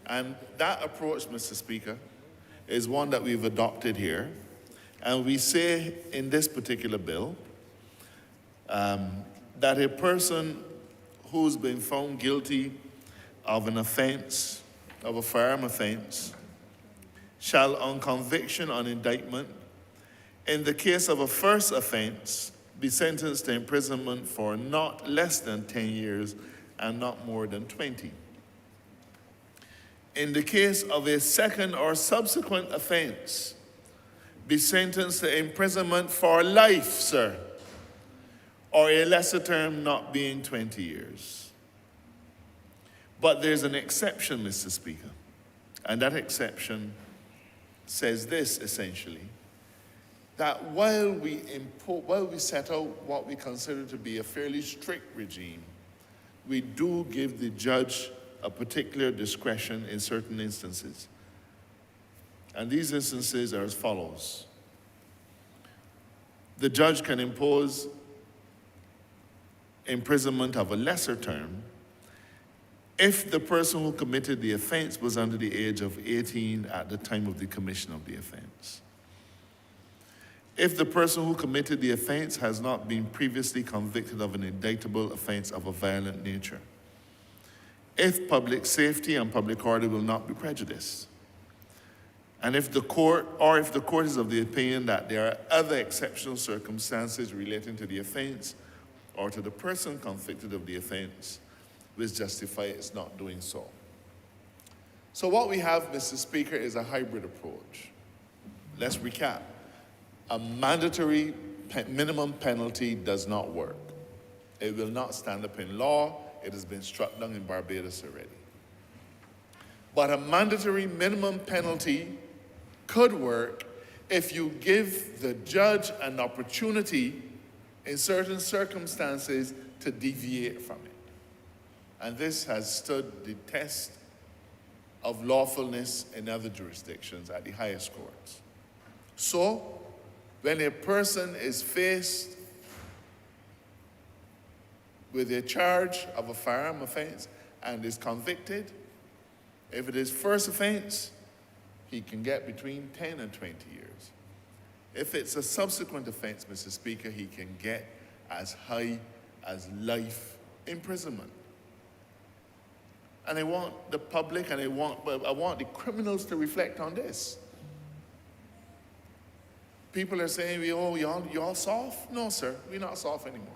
And that approach, Mr. Speaker, is one that we've adopted here. And we say in this particular bill that a person who's been found guilty of an offense, of a firearm offense, shall, on conviction on indictment, in the case of a first offense, be sentenced to imprisonment for not less than 10 years and not more than 20. In the case of a second or subsequent offense, be sentenced to imprisonment for life, sir, or a lesser term not being 20 years. But there's an exception, Mr. Speaker, and that exception says this, essentially, that while we set out what we consider to be a fairly strict regime, we do give the judge a particular discretion in certain instances. And these instances are as follows. The judge can impose imprisonment of a lesser term if the person who committed the offense was under the age of 18 at the time of the commission of the offense. If the person who committed the offense has not been previously convicted of an indictable offense of a violent nature. If public safety and public order will not be prejudiced. And if the court is of the opinion that there are other exceptional circumstances relating to the offense or to the person convicted of the offense which justify its not doing so. So what we have, Mr. Speaker, is a hybrid approach. Let's recap. A mandatory minimum penalty does not work. It will not stand up in law. It has been struck down in Barbados already. But a mandatory minimum penalty could work if you give the judge an opportunity in certain circumstances to deviate from it. And this has stood the test of lawfulness in other jurisdictions at the highest courts. So, when a person is faced with a charge of a firearm offense and is convicted, if it is first offense, he can get between 10 and 20 years. If it's a subsequent offense, Mr. Speaker, he can get as high as life imprisonment. And I want the public and I want the criminals to reflect on this. People are saying, y'all soft? No, sir, we're not soft anymore.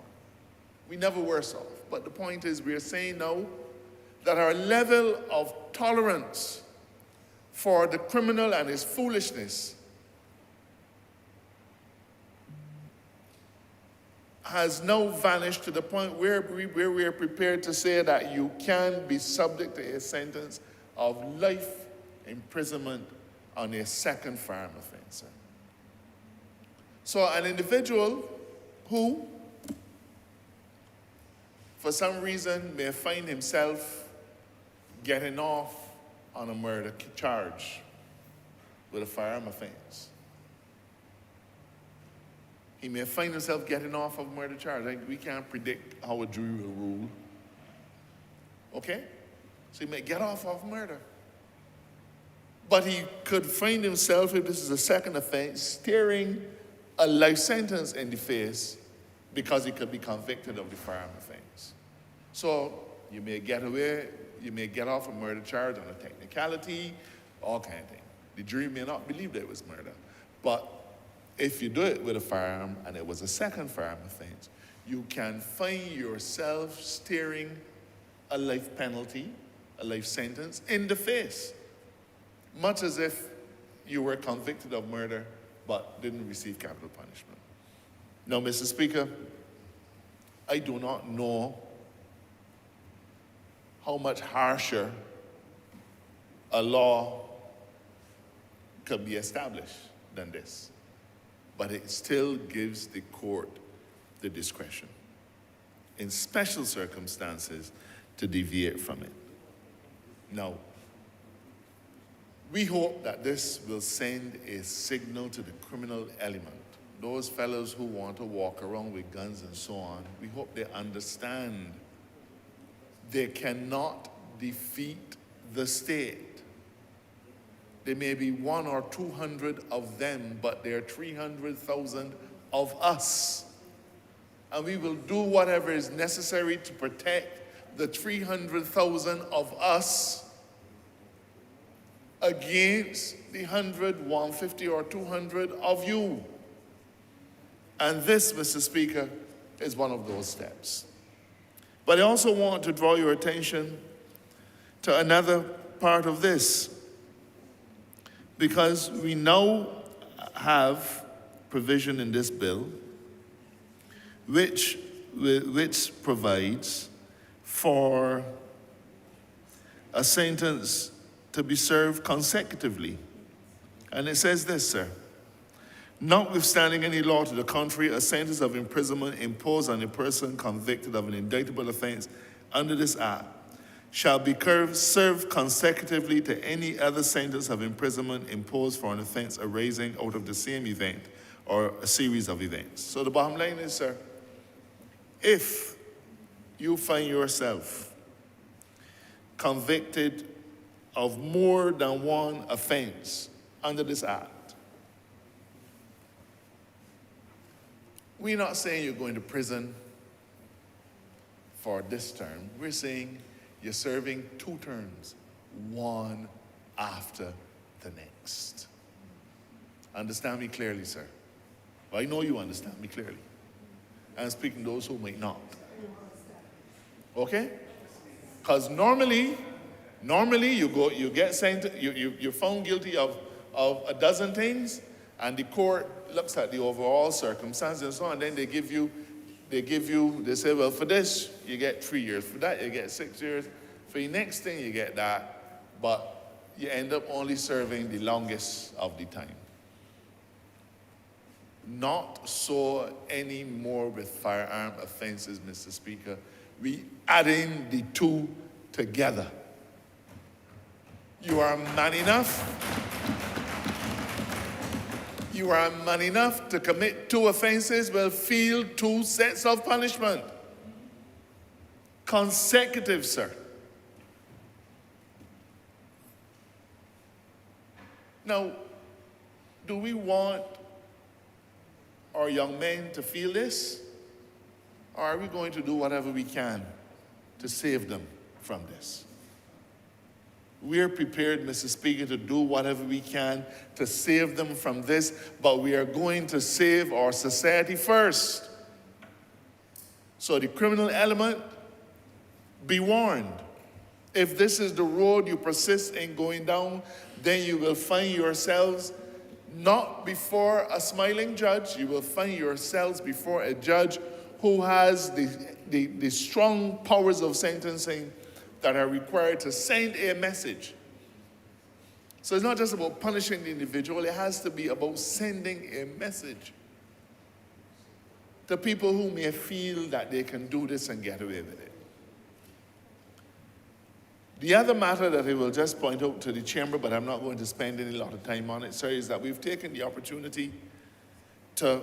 We never were soft. But the point is, we're saying now that our level of tolerance for the criminal and his foolishness has now vanished to the point where we are prepared to say that you can be subject to a sentence of life imprisonment on a second firearm offense. So an individual who, for some reason, may find himself getting off on a murder charge with a firearm offense. He may find himself getting off of a murder charge. Like, we can't predict how a jury will rule. Okay? So he may get off of murder. But he could find himself, if this is a second offense, staring a life sentence in the face because he could be convicted of the firearm offense. So you may get away, you may get off a murder charge on a technicality, all kind of things. The jury may not believe that it was murder. But if you do it with a firearm and it was a second firearm offense, you can find yourself staring a life penalty, a life sentence in the face, much as if you were convicted of murder but didn't receive capital punishment. Now, Mr. Speaker, I do not know how much harsher a law could be established than this, but it still gives the court the discretion in special circumstances to deviate from it. Now, we hope that this will send a signal to the criminal element. Those fellows who want to walk around with guns and so on, we hope they understand they cannot defeat the state. There may be 100 or 200 of them, but there are 300,000 of us. And we will do whatever is necessary to protect the 300,000 of us against the 100, 150, or 200 of you. And this, Mr. Speaker, is one of those steps. But I also want to draw your attention to another part of this, because we now have provision in this bill which provides for a sentence to be served consecutively. And it says this, sir: notwithstanding any law to the contrary, a sentence of imprisonment imposed on a person convicted of an indictable offense under this act shall be served consecutively to any other sentence of imprisonment imposed for an offense arising out of the same event or a series of events. So the bottom line is, sir, if you find yourself convicted of more than one offense under this act, we're not saying you're going to prison for this term. We're saying you're serving 2 terms, one after the next. Understand me clearly, sir. Well, I know you understand me clearly. I'm speaking to those who might not. Okay? Because normally you get sent, you're found guilty of a dozen things, and the court looks at the overall circumstances and so on, and then they say, well, for this, you get 3 years. For that, you get 6 years. For the next thing, you get that. But you end up only serving the longest of the time. Not so anymore with firearm offenses, Mr. Speaker. We adding the 2 together. You are man enough to commit 2 offenses, will feel 2 sets of punishment. Consecutive, sir. Now, do we want our young men to feel this? Or are we going to do whatever we can to save them from this? We're prepared, Mr. Speaker, to do whatever we can to save them from this, but we are going to save our society first. So the criminal element, be warned. If this is the road you persist in going down, then you will find yourselves not before a smiling judge. You will find yourselves before a judge who has the strong powers of sentencing that are required to send a message. So it's not just about punishing the individual, it has to be about sending a message to people who may feel that they can do this and get away with it. The other matter that I will just point out to the chamber, but I'm not going to spend any lot of time on it, sir, is that we've taken the opportunity to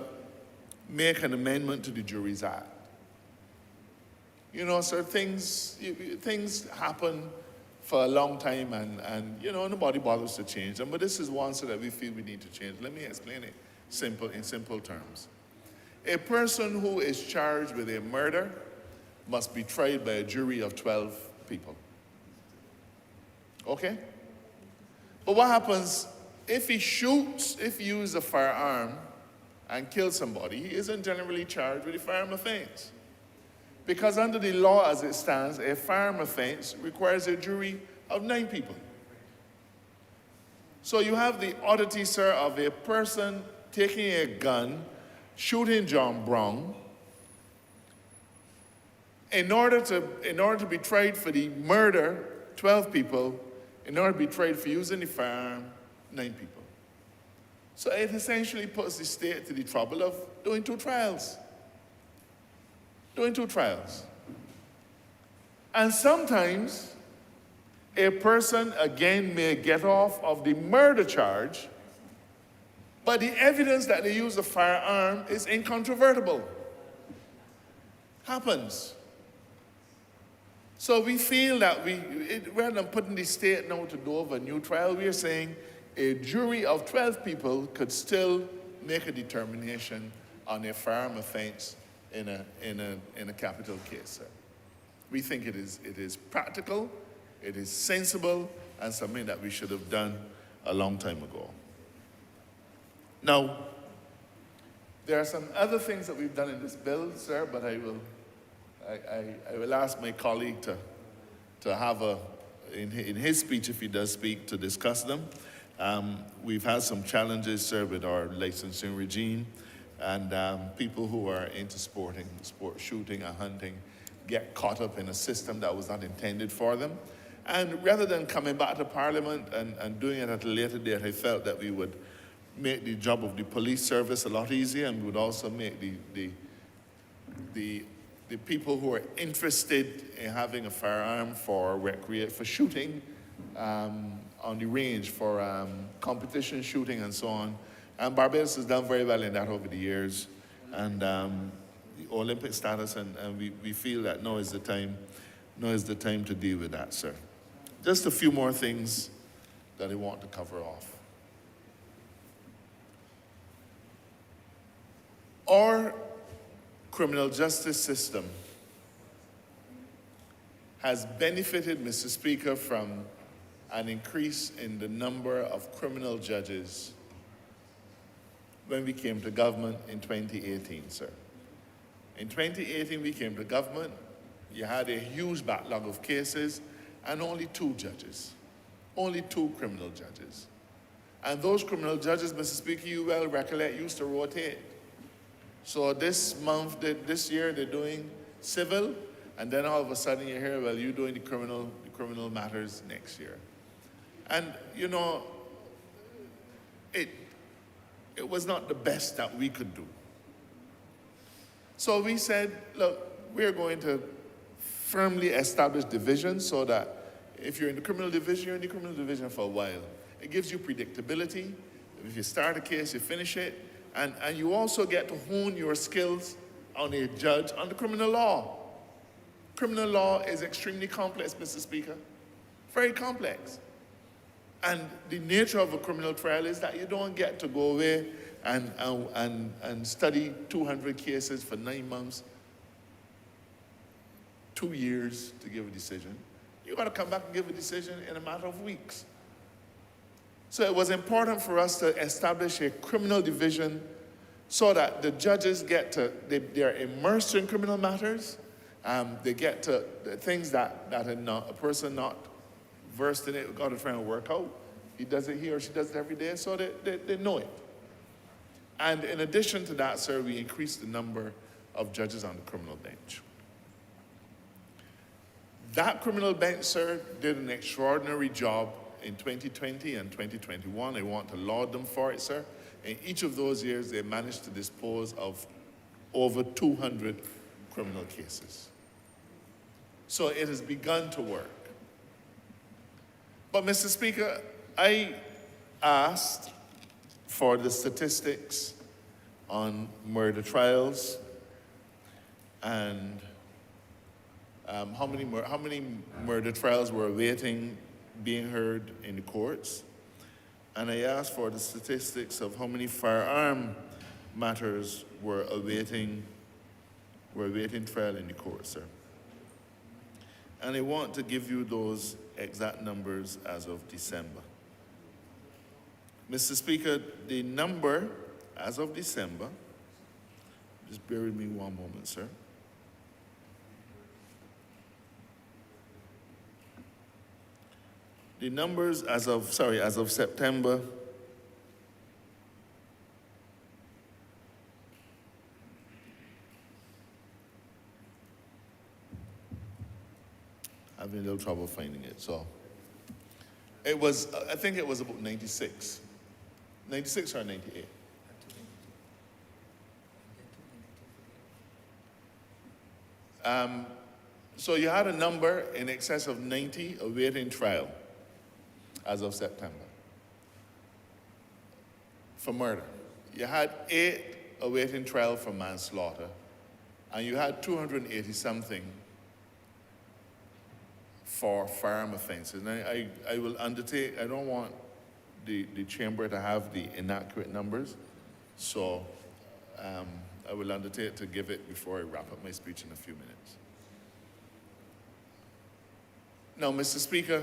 make an amendment to the Juries Act. You know, sir, things happen for a long time and you know, nobody bothers to change them, but this is one so that we feel we need to change. Let me explain it in simple terms. A person who is charged with a murder must be tried by a jury of 12 people. Okay? But what happens if he uses a firearm and kills somebody? He isn't generally charged with a firearm offense. Because under the law as it stands, a firearm offense requires a jury of 9 people. So you have the oddity, sir, of a person taking a gun, shooting John Brown, in order to be tried for the murder, 12 people, in order to be tried for using the firearm, 9 people. So it essentially puts the state to the trouble of doing 2 trials. And sometimes a person, again, may get off of the murder charge, but the evidence that they use a firearm is incontrovertible. Happens. So we feel that rather than putting the state now to do over a new trial, we are saying a jury of 12 people could still make a determination on a firearm offense in a capital case, sir. We think it is practical, it is sensible, and something that we should have done a long time ago. Now, there are some other things that we've done in this bill, sir, but I will ask my colleague to have in his speech, if he does speak, to discuss them. We've had some challenges, sir, with our licensing regime, and people who are into sport shooting and hunting get caught up in a system that was not intended for them. And rather than coming back to Parliament and doing it at a later date, I felt that we would make the job of the police service a lot easier, and we would also make the people who are interested in having a firearm for shooting on the range, for competition shooting and so on. And Barbados has done very well in that over the years. And the Olympic status, and we feel that now is the time to deal with that, sir. Just a few more things that I want to cover off. Our criminal justice system has benefited, Mr. Speaker, from an increase in the number of criminal judges when we came to government in 2018, sir. In 2018, we came to government, you had a huge backlog of cases and only 2 judges, only 2 criminal judges. And those criminal judges, Mr. Speaker, you well recollect, used to rotate. So this year, they're doing civil, and then all of a sudden you hear, well, you're doing the criminal matters next year. And, you know, it was not the best that we could do. So we said, look, we're going to firmly establish divisions so that if you're in the criminal division, you're in the criminal division for a while. It gives you predictability. If you start a case, you finish it. And you also get to hone your skills on a judge on the criminal law. Criminal law is extremely complex, Mr. Speaker. Very complex. And the nature of a criminal trial is that you don't get to go away and study 200 cases for 9 months, 2 years to give a decision. You got to come back and give a decision in a matter of weeks. So it was important for us to establish a criminal division so that the judges they're immersed in criminal matters. They get to the things that a person not versed in it got to try and work out. He or she does it every day, so they know it. And in addition to that, sir, we increased the number of judges on the criminal bench. That criminal bench, sir, did an extraordinary job in 2020 and 2021. I want to laud them for it, sir. In each of those years, they managed to dispose of over 200 criminal cases. So it has begun to work. But, Mr. Speaker, I asked for the statistics on murder trials and how many murder trials were awaiting being heard in the courts. And I asked for the statistics of how many firearm matters were awaiting trial in the court, sir. And I want to give you those exact numbers as of December. Mr. Speaker, the number as of December, just bear with me one moment, sir. The numbers as of September, I'm having a little trouble finding it, so. It was, I think it was about 96. 96 or 98? So you had a number in excess of 90 awaiting trial as of September for murder. You had 8 awaiting trial for manslaughter, and you had 280-something for firearm offenses. And I will undertake, I don't want the chamber to have the inaccurate numbers, so I will undertake to give it before I wrap up my speech in a few minutes. Now, Mr. Speaker,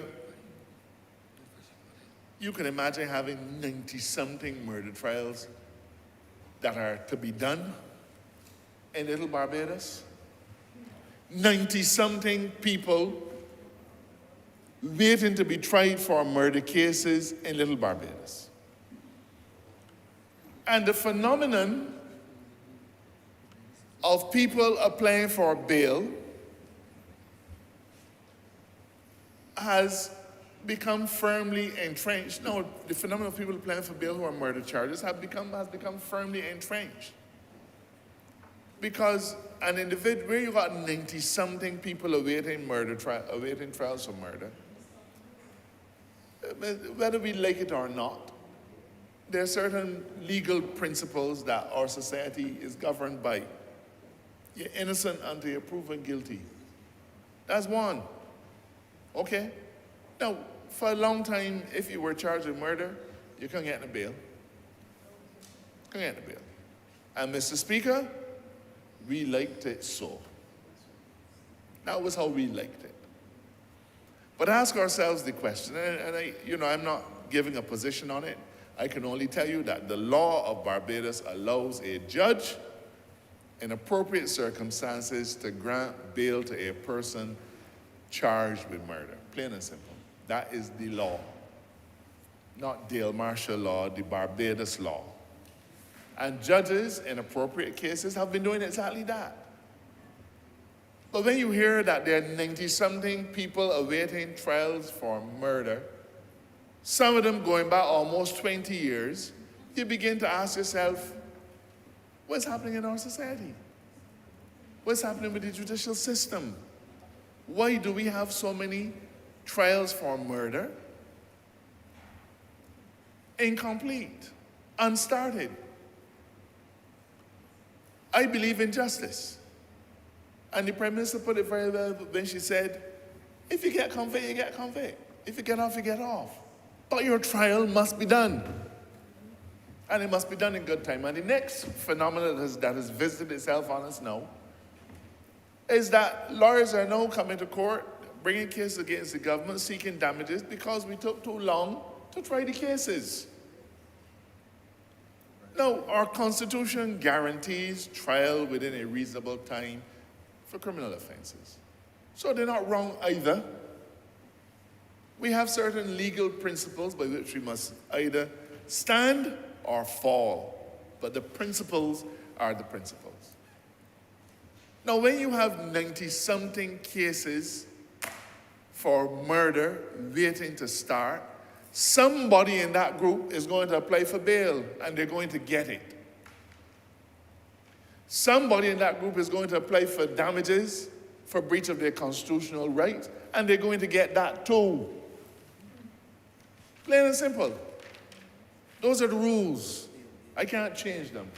you can imagine having 90-something murder trials that are to be done in Little Barbados. 90-something people waiting to be tried for murder cases in Little Barbados. And the phenomenon of people applying for bail has become firmly entrenched. No, the phenomenon of people applying for bail who are murder charges has become firmly entrenched. Because an individual, where you got 90-something people awaiting trials for murder, whether we like it or not, there are certain legal principles that our society is governed by. You're innocent until you're proven guilty. That's one. Okay? Now, for a long time, if you were charged with murder, you couldn't get a bail. Couldn't get a bail. And Mr. Speaker, we liked it so. That was how we liked it. But ask ourselves the question, and I'm not giving a position on it. I can only tell you that the law of Barbados allows a judge, in appropriate circumstances, to grant bail to a person charged with murder. Plain and simple. That is the law. Not Dale Marshall law, the Barbados law. And judges, in appropriate cases, have been doing exactly that. But when you hear that there are 90-something people awaiting trials for murder, some of them going back almost 20 years, you begin to ask yourself, what's happening in our society? What's happening with the judicial system? Why do we have so many trials for murder incomplete, unstarted? I believe in justice. And the Prime Minister put it very well when she said, if you get convicted, you get convicted. If you get off, you get off. But your trial must be done. And it must be done in good time. And the next phenomenon that has visited itself on us now is that lawyers are now coming to court, bringing cases against the government, seeking damages because we took too long to try the cases. Now, our Constitution guarantees trial within a reasonable time for criminal offenses. So they're not wrong either. We have certain legal principles by which we must either stand or fall, but the principles are the principles. Now, when you have 90-something cases for murder waiting to start, somebody in that group is going to apply for bail, and they're going to get it. Somebody in that group is going to apply for damages for breach of their constitutional rights, and they're going to get that too. Plain and simple. Those are the rules. I can't change them.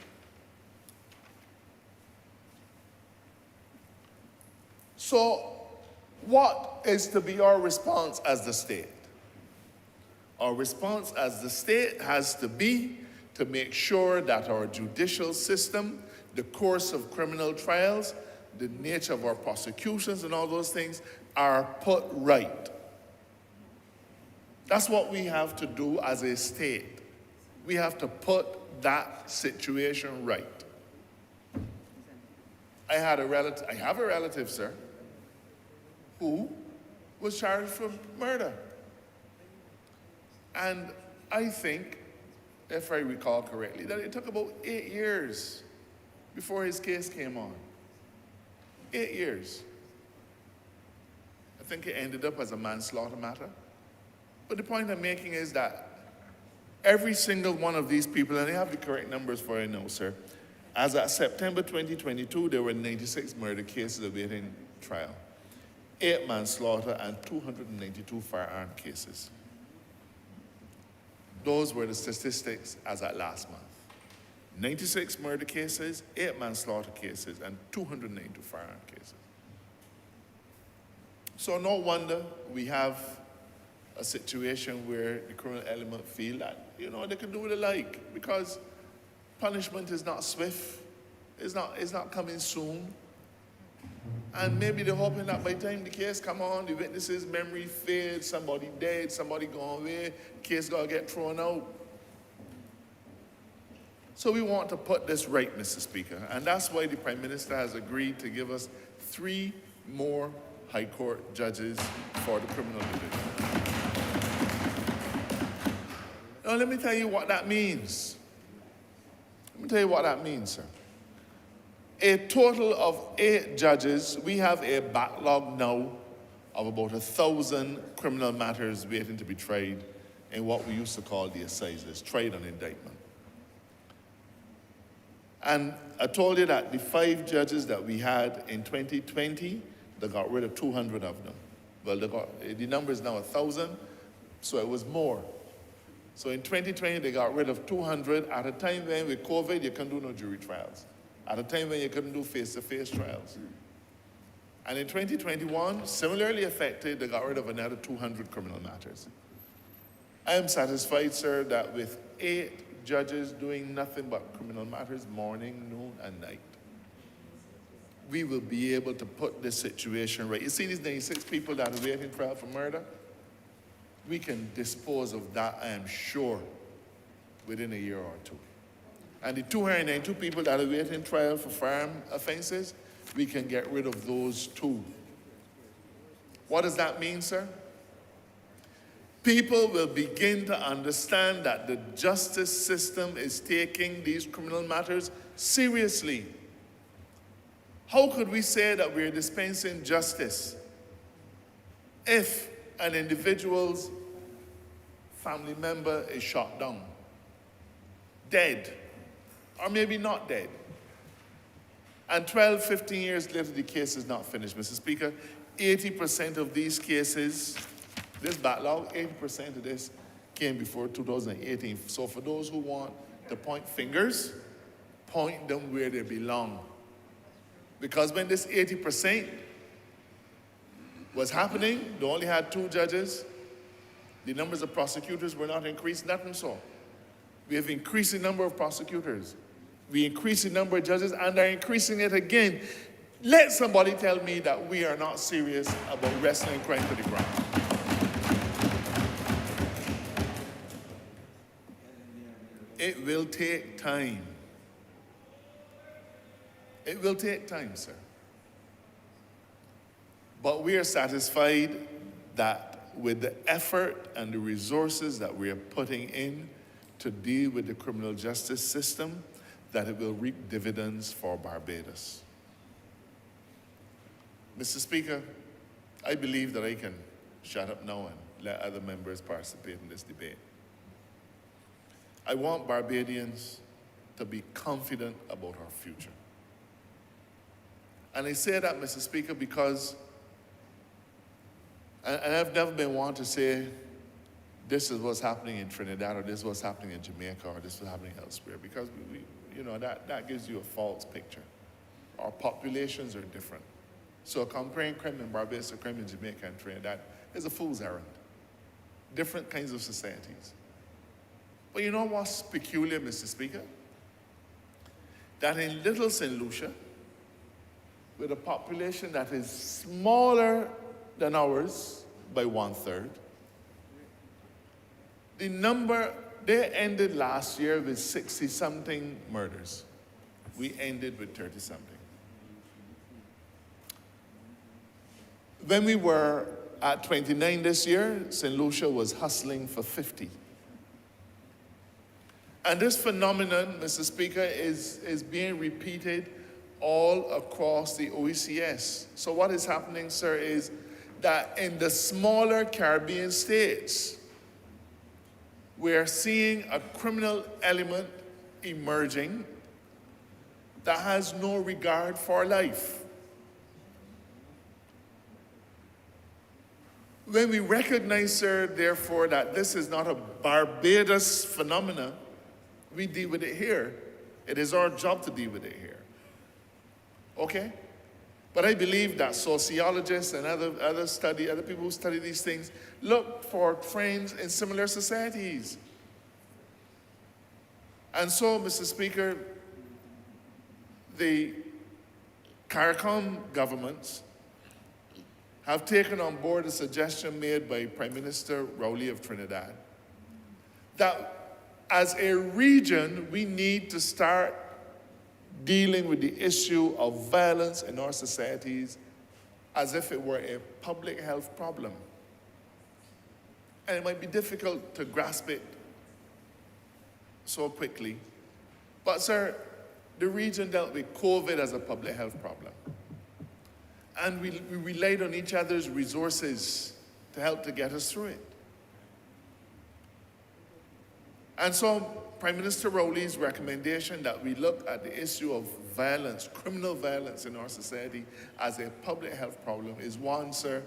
So, what is to be our response as the state? Our response as the state has to be to make sure that our judicial system, the course of criminal trials, the nature of our prosecutions and all those things are put right. That's what we have to do as a state. We have to put that situation right. I have a relative, sir, who was charged for murder. And I think, if I recall correctly, that it took about 8 years before his case came on. 8 years. I think it ended up as a manslaughter matter. But the point I'm making is that every single one of these people, and I have the correct numbers for you now, sir, as at September 2022, there were 96 murder cases awaiting trial, 8 manslaughter, and 292 firearm cases. Those were the statistics as at last month. 96 murder cases, 8 manslaughter cases, and 292 firearm cases. So no wonder we have a situation where the criminal element feel that, they can do what they like, because punishment is not swift, it's not coming soon. And maybe they're hoping that by the time the case come on, the witnesses' memory fades, somebody dead, somebody gone away, case gotta get thrown out. So we want to put this right, Mr. Speaker, and that's why the Prime Minister has agreed to give us 3 more High Court judges for the criminal division. Now let me tell you what that means. Sir. A total of 8 judges. We have a backlog now of about 1,000 criminal matters waiting to be tried in what we used to call the assizes, tried on indictment. And I told you that the 5 judges that we had in 2020, they got rid of 200 of them. Well, the number is now 1,000, so it was more. So in 2020, they got rid of 200 at a time when with COVID, you couldn't do no jury trials. At a time when you couldn't do face-to-face trials. And in 2021, similarly affected, they got rid of another 200 criminal matters. I am satisfied, sir, that with 8 judges doing nothing but criminal matters, morning, noon, and night, we will be able to put this situation right. You see these 96 people that are waiting trial for murder? We can dispose of that, I am sure, within a year or 2. And the 292 people that are waiting trial for firearm offenses, we can get rid of those too. What does that mean, sir? People will begin to understand that the justice system is taking these criminal matters seriously. How could we say that we're dispensing justice if an individual's family member is shot down, dead, or maybe not dead? And 12, 15 years later, the case is not finished. Mr. Speaker, 80% of these cases, this backlog, 80% of this came before 2018. So for those who want to point fingers, point them where they belong. Because when this 80% was happening, they only had 2 judges. The numbers of prosecutors were not increased, nothing so. We have increased the number of prosecutors. We increased the number of judges and are increasing it again. Let somebody tell me that we are not serious about wrestling crime to the ground. It will take time. It will take time, sir. But we are satisfied that with the effort and the resources that we are putting in to deal with the criminal justice system, that it will reap dividends for Barbados. Mr. Speaker, I believe that I can shut up now and let other members participate in this debate. I want Barbadians to be confident about our future. And I say that, Mr. Speaker, because, and I've never been one to say, this is what's happening in Trinidad, or this is what's happening in Jamaica, or this is what's happening elsewhere, because that gives you a false picture. Our populations are different. So comparing crime in Barbados to crime in Jamaica and Trinidad is a fool's errand. Different kinds of societies. But you know what's peculiar, Mr. Speaker? That in Little St. Lucia, with a population that is smaller than ours by 1/3, the number, they ended last year with 60-something murders. We ended with 30-something. When we were at 29 this year, St. Lucia was hustling for 50. And this phenomenon, Mr. Speaker, is being repeated all across the OECS. So what is happening, sir, is that in the smaller Caribbean states, we're seeing a criminal element emerging that has no regard for life. When we recognize, sir, therefore, that this is not a Barbados phenomenon, we deal with it here. It is our job to deal with it here. Okay? But I believe that sociologists and other people who study these things look for trends in similar societies. And so, Mr. Speaker, the CARICOM governments have taken on board a suggestion made by Prime Minister Rowley of Trinidad that as a region, we need to start dealing with the issue of violence in our societies as if it were a public health problem. And it might be difficult to grasp it so quickly. But, sir, the region dealt with COVID as a public health problem. And we relied on each other's resources to help to get us through it. And so Prime Minister Rowley's recommendation that we look at the issue of violence, criminal violence in our society as a public health problem is one, sir,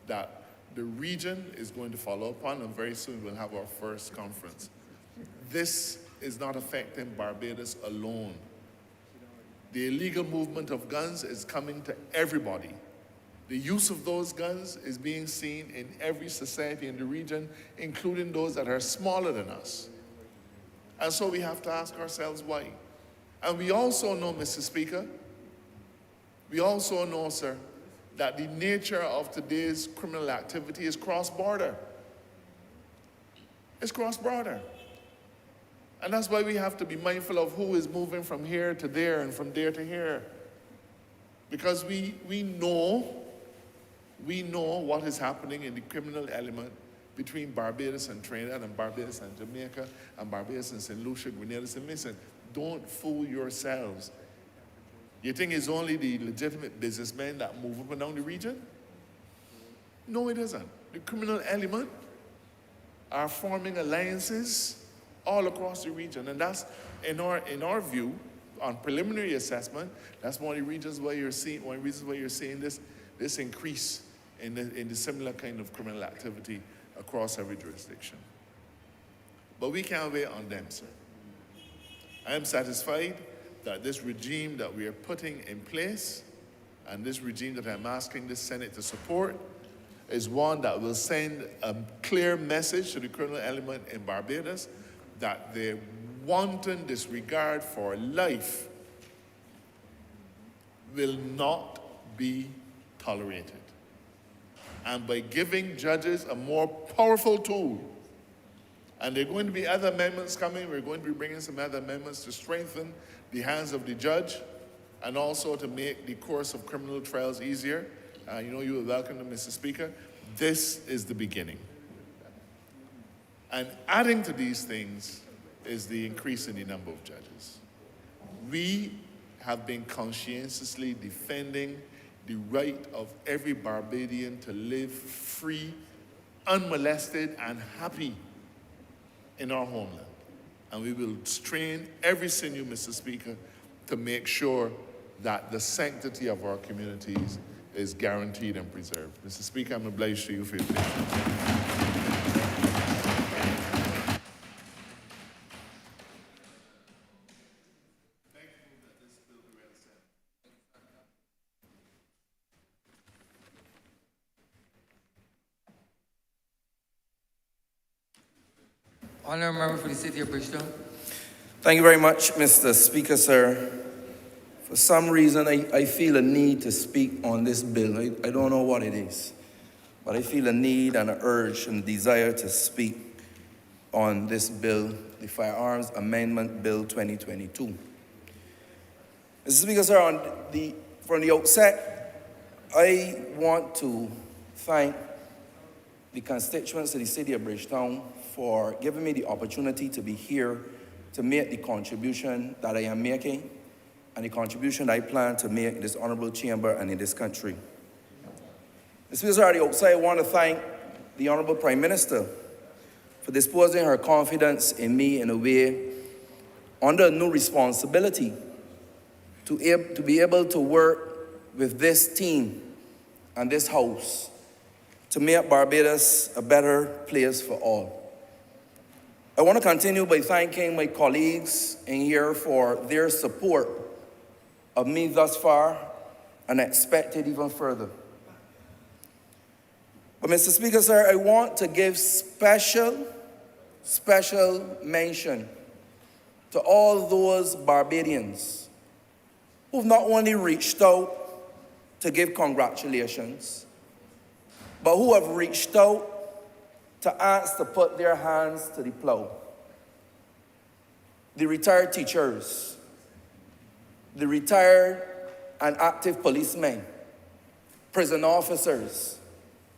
that the region is going to follow upon, and very soon we'll have our first conference. This is not affecting Barbados alone. The illegal movement of guns is coming to everybody. The use of those guns is being seen in every society in the region, including those that are smaller than us. And so we have to ask ourselves why. And we also know, Mr. Speaker, we also know, sir, that the nature of today's criminal activity is cross-border. It's cross-border. And that's why we have to be mindful of who is moving from here to there and from there to here. Because we know what is happening in the criminal element between Barbados and Trinidad and Barbados and Jamaica and Barbados and St. Lucia, Grenada, St. Vincent. Don't fool yourselves. You think it's only the legitimate businessmen that move up and down the region? No, it isn't. The criminal element are forming alliances all across the region. And that's, in our view, on preliminary assessment, that's one of the reasons why you're seeing this increase in the similar kind of criminal activity across every jurisdiction. But we can't wait on them, sir. I am satisfied that this regime that we are putting in place and this regime that I'm asking the Senate to support is one that will send a clear message to the criminal element in Barbados that their wanton disregard for life will not be tolerated. And by giving judges a more powerful tool, and there are going to be other amendments coming, we're going to be bringing some other amendments to strengthen the hands of the judge and also to make the course of criminal trials easier. You are welcome to Mr. Speaker. This is the beginning. And adding to these things is the increase in the number of judges. We have been conscientiously defending the right of every Barbadian to live free, unmolested, and happy in our homeland. And we will strain every sinew, Mr. Speaker, to make sure that the sanctity of our communities is guaranteed and preserved. Mr. Speaker, I'm obliged to you for your patience. Honourable Member for the City of Bridgetown. Thank you very much, Mr. Speaker, sir. For some reason, I feel a need to speak on this bill. I don't know what it is, but I feel a need and an urge and desire to speak on this bill, the Firearms Amendment Bill 2022. Mr. Speaker, sir, from the outset, I want to thank the constituents of the City of Bridgetown for giving me the opportunity to be here to make the contribution that I am making and the contribution I plan to make in this honorable chamber and in this country. Mr. Speaker, sir, at the outset, I want to thank the Honourable Prime Minister for disposing her confidence in me in a way under a new responsibility to be able to work with this team and this House to make Barbados a better place for all. I want to continue by thanking my colleagues in here for their support of me thus far and expect it even further. But Mr. Speaker, sir, I want to give special mention to all those Barbadians who've not only reached out to give congratulations, but who have reached out to ask to put their hands to the plow. The retired teachers, the retired and active policemen, prison officers,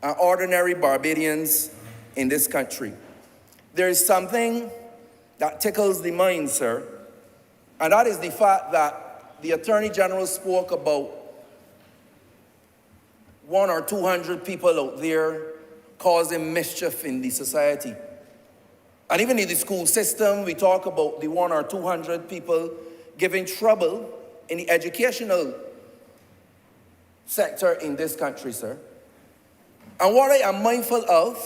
and ordinary Barbadians in this country. There is something that tickles the mind, sir, and that is the fact that the Attorney General spoke about 100 or 200 people out there causing mischief in the society. And even in the school system, we talk about the 100 or 200 people giving trouble in the educational sector in this country, sir. And what I am mindful of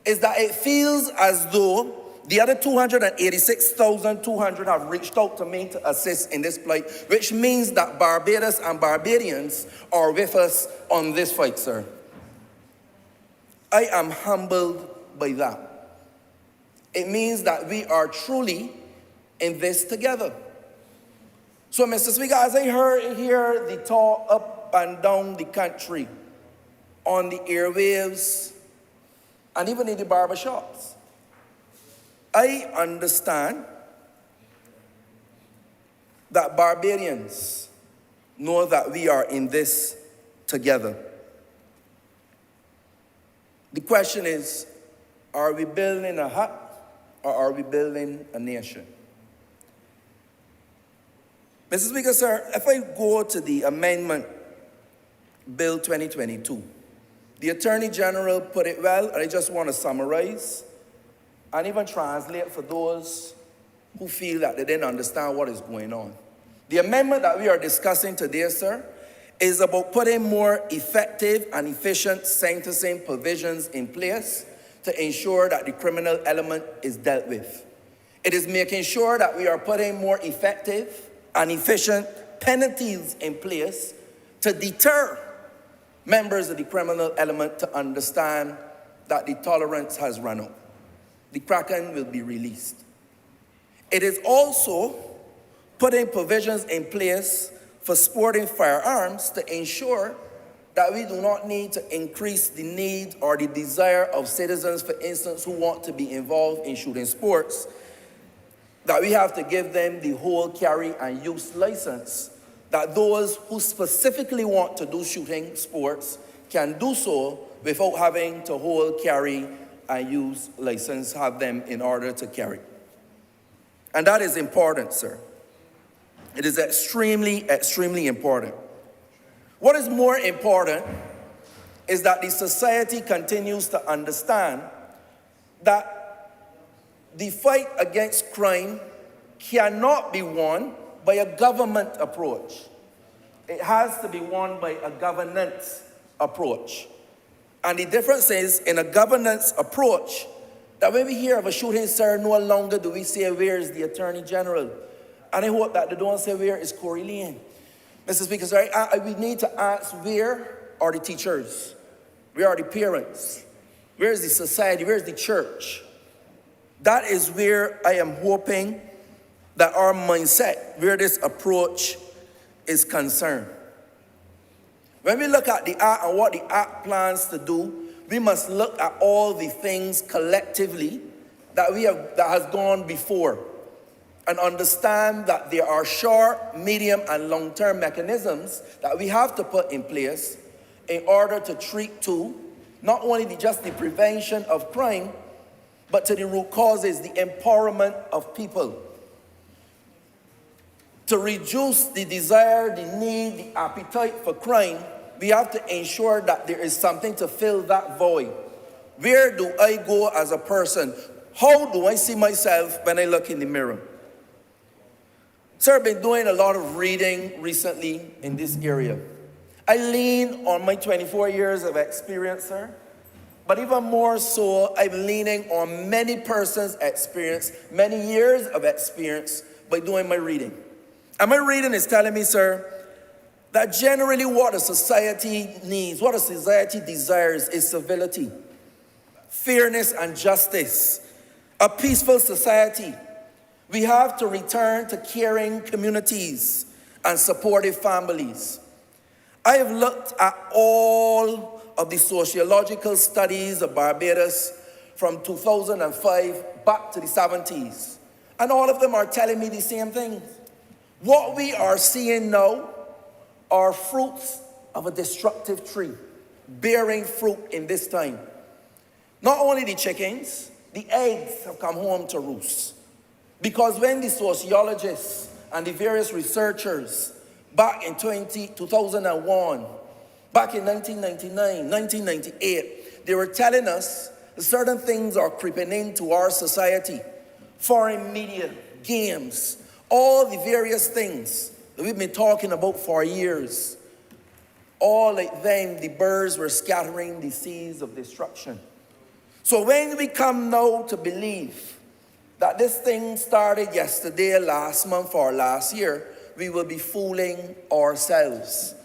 is that it feels as though the other 286,200 have reached out to me to assist in this plight, which means that Barbados and Barbadians are with us on this fight, sir. I am humbled by that. It means that we are truly in this together. So, Mr. Speaker, as I hear the talk up and down the country, on the airwaves, and even in the barbershops, I understand that Barbadians know that we are in this together. The question is, are we building a hut or are we building a nation? Mr. Speaker, sir, if I go to the Amendment Bill 2022, the Attorney General put it well, and I just want to summarize and even translate for those who feel that they didn't understand what is going on. The amendment that we are discussing today, sir, is about putting more effective and efficient sentencing provisions in place to ensure that the criminal element is dealt with. It is making sure that we are putting more effective and efficient penalties in place to deter members of the criminal element to understand that the tolerance has run out. The Kraken will be released. It is also putting provisions in place for sporting firearms to ensure that we do not need to increase the need or the desire of citizens, for instance, who want to be involved in shooting sports, that we have to give them the hold, carry, and use license, that those who specifically want to do shooting sports can do so without having to hold, carry, and use license, have them in order to carry. And that is important, sir. It is extremely, extremely important. What is more important is that the society continues to understand that the fight against crime cannot be won by a government approach. It has to be won by a governance approach. And the difference is, in a governance approach, that when we hear of a shooting, sir, no longer do we say, where is the Attorney General? And I hope that they don't say, where is Corey Lane? Mr. Speaker, sir, we need to ask, where are the teachers? Where are the parents? Where is the society? Where is the church? That is where I am hoping that our mindset, where this approach is concerned. When we look at the Act and what the Act plans to do, we must look at all the things collectively that has gone before, and understand that there are short, medium, and long-term mechanisms that we have to put in place in order to treat to not only just the prevention of crime, but to the root causes, the empowerment of people. To reduce the desire, the need, the appetite for crime, we have to ensure that there is something to fill that void. Where do I go as a person? How do I see myself when I look in the mirror? Sir, I've been doing a lot of reading recently in this area. I lean on my 24 years of experience, sir. But even more so, I'm leaning on many persons' experience, many years of experience by doing my reading. And my reading is telling me, sir, that generally what a society needs, what a society desires is civility, fairness and justice, a peaceful society. We have to return to caring communities and supportive families. I have looked at all of the sociological studies of Barbados from 2005 back to the 70s. And all of them are telling me the same thing. What we are seeing now are fruits of a destructive tree, bearing fruit in this time. Not only the chickens, the eggs have come home to roost. Because when the sociologists and the various researchers back in 2001, back in 1999, 1998, they were telling us that certain things are creeping into our society. Foreign media, games, all the various things that we've been talking about for years. All like them, the birds were scattering the seeds of destruction. So when we come now to believe that this thing started yesterday, last month, or last year, we will be fooling ourselves.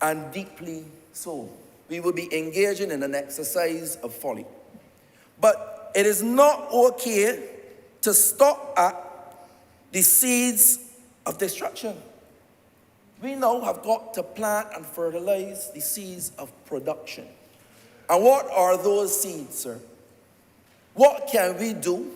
And deeply so. We will be engaging in an exercise of folly. But it is not okay to stop at the seeds of destruction. We now have got to plant and fertilize the seeds of production. And what are those seeds, sir? What can we do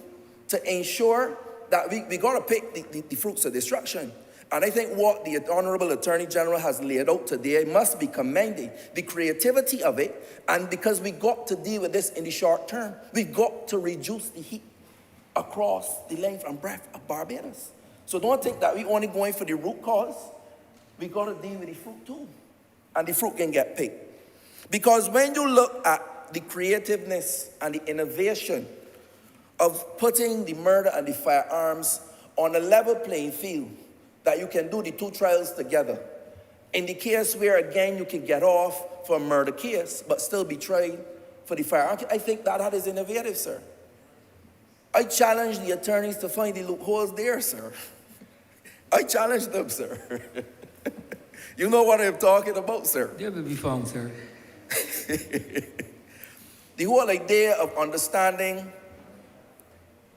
to ensure that we got to pick the fruits of destruction? And I think what the Honourable Attorney General has laid out today must be commended. The creativity of it, and because we got to deal with this in the short term, we got to reduce the heat across the length and breadth of Barbados. So don't think that we only going for the root cause. We got to deal with the fruit too. And the fruit can get picked. Because when you look at the creativeness and the innovation of putting the murder and the firearms on a level playing field, that you can do the two trials together. In the case where, again, you can get off for a murder case, but still be tried for the firearm, I think that is innovative, sir. I challenge the attorneys to find the loopholes there, sir. I challenge them, sir. You know what I'm talking about, sir. They will be found, sir. The whole idea of understanding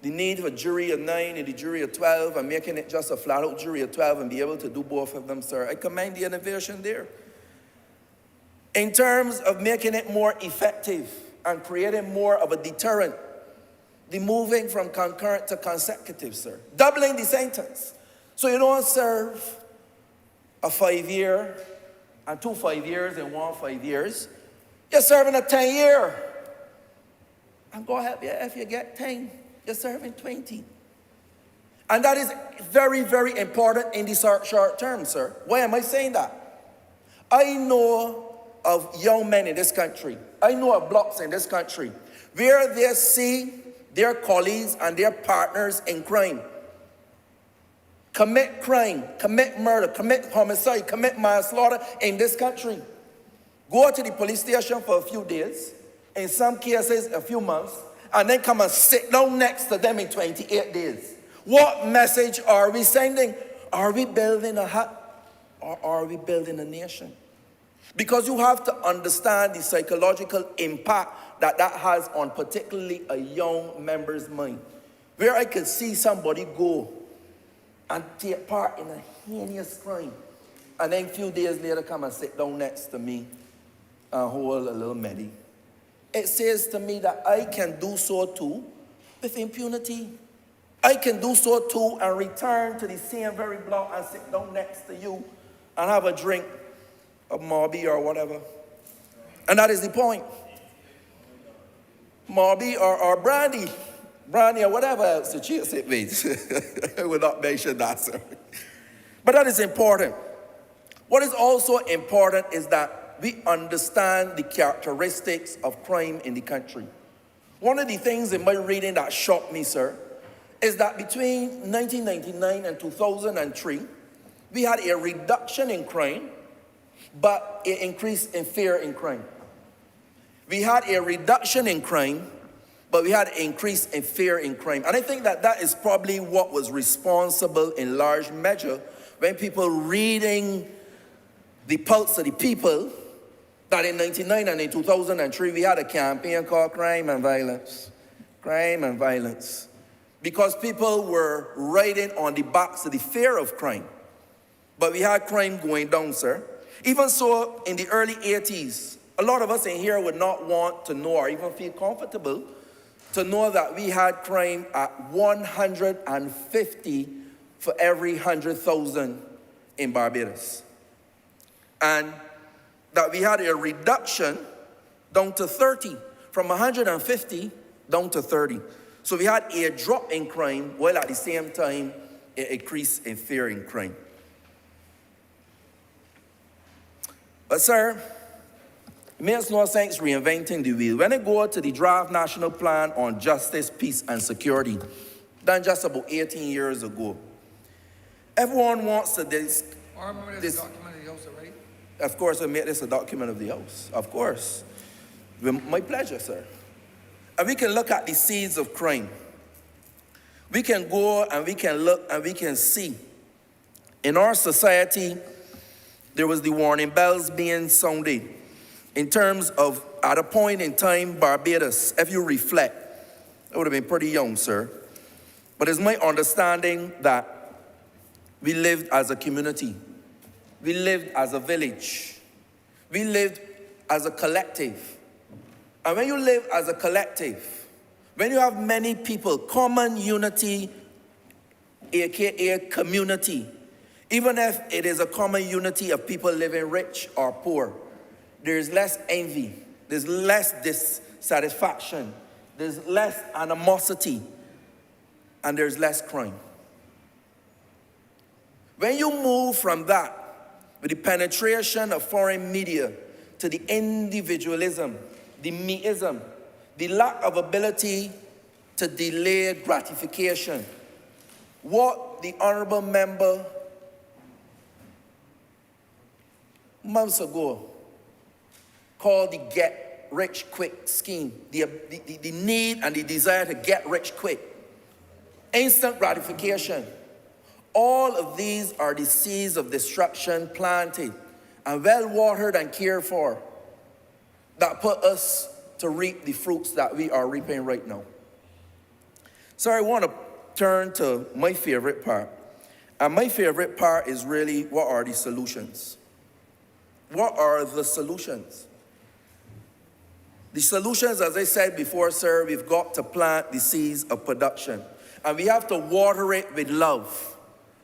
the need for a jury of 9 and the jury of 12 and making it just a flat-out jury of 12 and be able to do both of them, sir. I commend the innovation there. In terms of making it more effective and creating more of a deterrent, the moving from concurrent to consecutive, sir. Doubling the sentence. So you don't serve a 5-year and 2 5 years and 1 5 years. You're serving a 10-year. I'm going to help you if you get 10. You're serving 20. And that is very, very important in the short term, sir. Why am I saying that? I know of young men in this country. I know of blocks in this country where they see their colleagues and their partners in crime. commit crime, commit murder, commit homicide, commit manslaughter in this country, go to the police station for a few days, in some cases a few months, and then come and sit down next to them in 28 days. What message are we sending? Are we building a hut or are we building a nation? Because you have to understand the psychological impact that has on particularly a young member's mind. Where I could see somebody go and take part in a heinous crime, and then a few days later come and sit down next to me and hold a little meddy. It says to me that I can do so too with impunity. I can do so too and return to the same very block and sit down next to you and have a drink of Marby or whatever. And that is the point. Marby or brandy or whatever else you chase it with. I will not mention that, sir. But that is important. What is also important is that we understand the characteristics of crime in the country. One of the things in my reading that shocked me, sir, is that between 1999 and 2003, we had a reduction in crime, but an increase in fear in crime. We had a reduction in crime, but we had an increase in fear in crime. And I think that is probably what was responsible in large measure when people reading the pulse of the people, that in 1999 and in 2003, we had a campaign called Crime and Violence. Crime and Violence. Because people were riding on the backs of the fear of crime. But we had crime going down, sir. Even so, in the early 80s, a lot of us in here would not want to know or even feel comfortable to know that we had crime at 150 for every 100,000 in Barbados. And that we had a reduction down to 30, from 150 down to 30. So we had a drop in crime, while at the same time, an increase in fear in crime. But sir, it makes no sense reinventing the wheel. When I go to the draft national plan on justice, peace, and security, done just about 18 years ago, everyone wants to Remember this document of the House already? Of course, I made this a document of the House. Of course. With my pleasure, sir. And we can look at the seeds of crime. We can go and we can look and we can see. In our society, there was the warning bells being sounded. In terms of, at a point in time, Barbados, if you reflect, it would have been pretty young, sir. But it's my understanding that we lived as a community. We lived as a village. We lived as a collective. And when you live as a collective, when you have many people, common unity, aka community, even if it is a common unity of people living rich or poor, there's less envy, there's less dissatisfaction, there's less animosity, and there's less crime. When you move from that, with the penetration of foreign media, to the individualism, the meism, the lack of ability to delay gratification, what the Honourable Member months ago called the get-rich-quick scheme, the need and the desire to get rich quick, instant gratification. All of these are the seeds of destruction planted and well-watered and cared for that put us to reap the fruits that we are reaping right now. So I want to turn to my favorite part. And my favorite part is really, what are the solutions? What are the solutions? The solutions, as I said before, sir, we've got to plant the seeds of production. And we have to water it with love.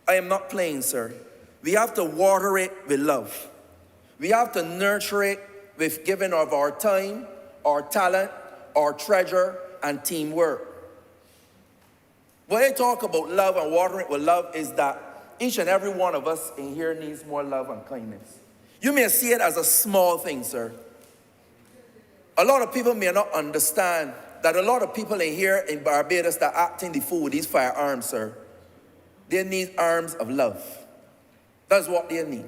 I am not playing, sir. We have to water it with love. We have to nurture it with giving of our time, our talent, our treasure, and teamwork. When I talk about love and watering it with love is that each and every one of us in here needs more love and kindness. You may see it as a small thing, sir. A lot of people may not understand that a lot of people in here in Barbados that are acting the fool with these firearms, sir. They need arms of love. That's what they need.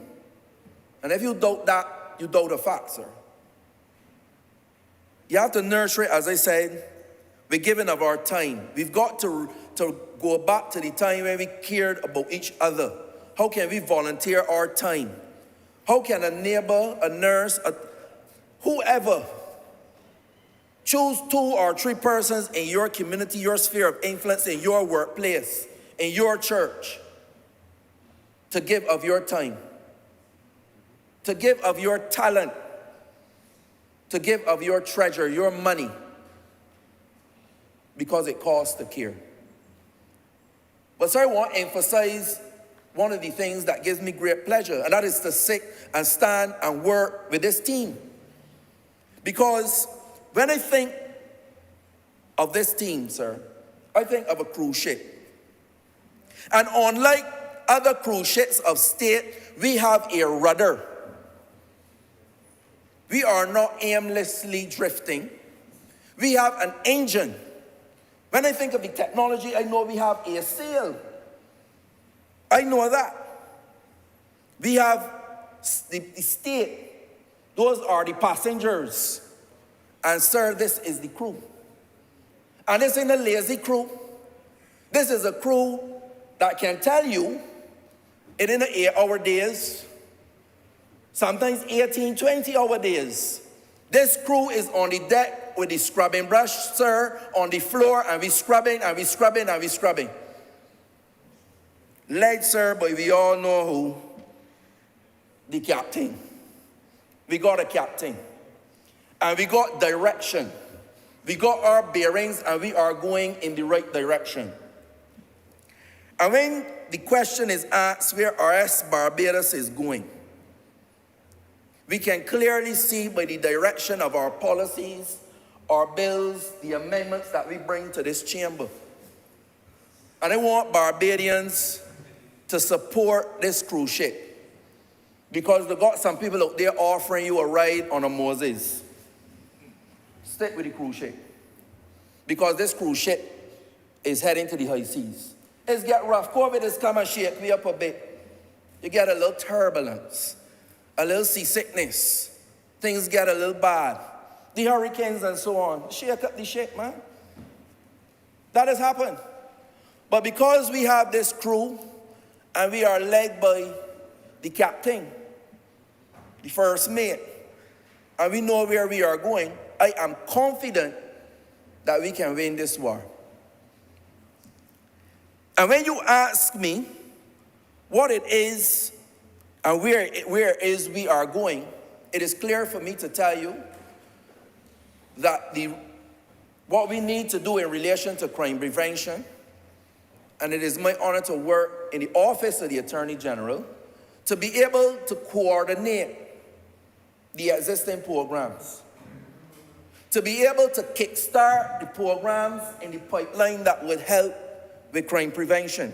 And if you doubt that, you doubt the fact, sir. You have to nurture it, as I said, we're giving of our time. We've got to go back to the time when we cared about each other. How can we volunteer our time? How can a neighbor, a nurse, whoever, choose 2 or 3 persons in your community, your sphere of influence, in your workplace, in your church, to give of your time, to give of your talent, to give of your treasure, your money, because it costs to care. But sir, I want to emphasize one of the things that gives me great pleasure, and that is to sit and stand and work with this team. Because when I think of this team, sir, I think of a cruise ship. And unlike other cruise ships of state, we have a rudder. We are not aimlessly drifting. We have an engine. When I think of the technology, I know we have a sail. I know that. We have the state. Those are the passengers. And sir, this is the crew. And this ain't a lazy crew. This is a crew that can tell you it in the 8-hour days, sometimes 18, 20-hour days. This crew is on the deck with the scrubbing brush, sir, on the floor, and we scrubbing, and we scrubbing, and we scrubbing. Led, sir, but we all know who? The captain. We got a captain. And we got direction. We got our bearings, and we are going in the right direction. And when the question is asked where RS Barbados is going, we can clearly see by the direction of our policies, our bills, the amendments that we bring to this chamber. And I want Barbadians to support this cruise ship, because they got some people out there offering you a ride on a Moses. Stick with the cruise ship, because this cruise ship is heading to the high seas. It's get rough. COVID has come and shake me up a bit. You get a little turbulence, a little seasickness. Things get a little bad. The hurricanes and so on. Shake up the ship, man. That has happened. But because we have this crew, and we are led by the captain, the first mate, and we know where we are going, I am confident that we can win this war. And when you ask me what it is and where is we are going, it is clear for me to tell you that what we need to do in relation to crime prevention, and it is my honor to work in the office of the Attorney General, to be able to coordinate the existing programs, to be able to kickstart the programs in the pipeline that would help with crime prevention,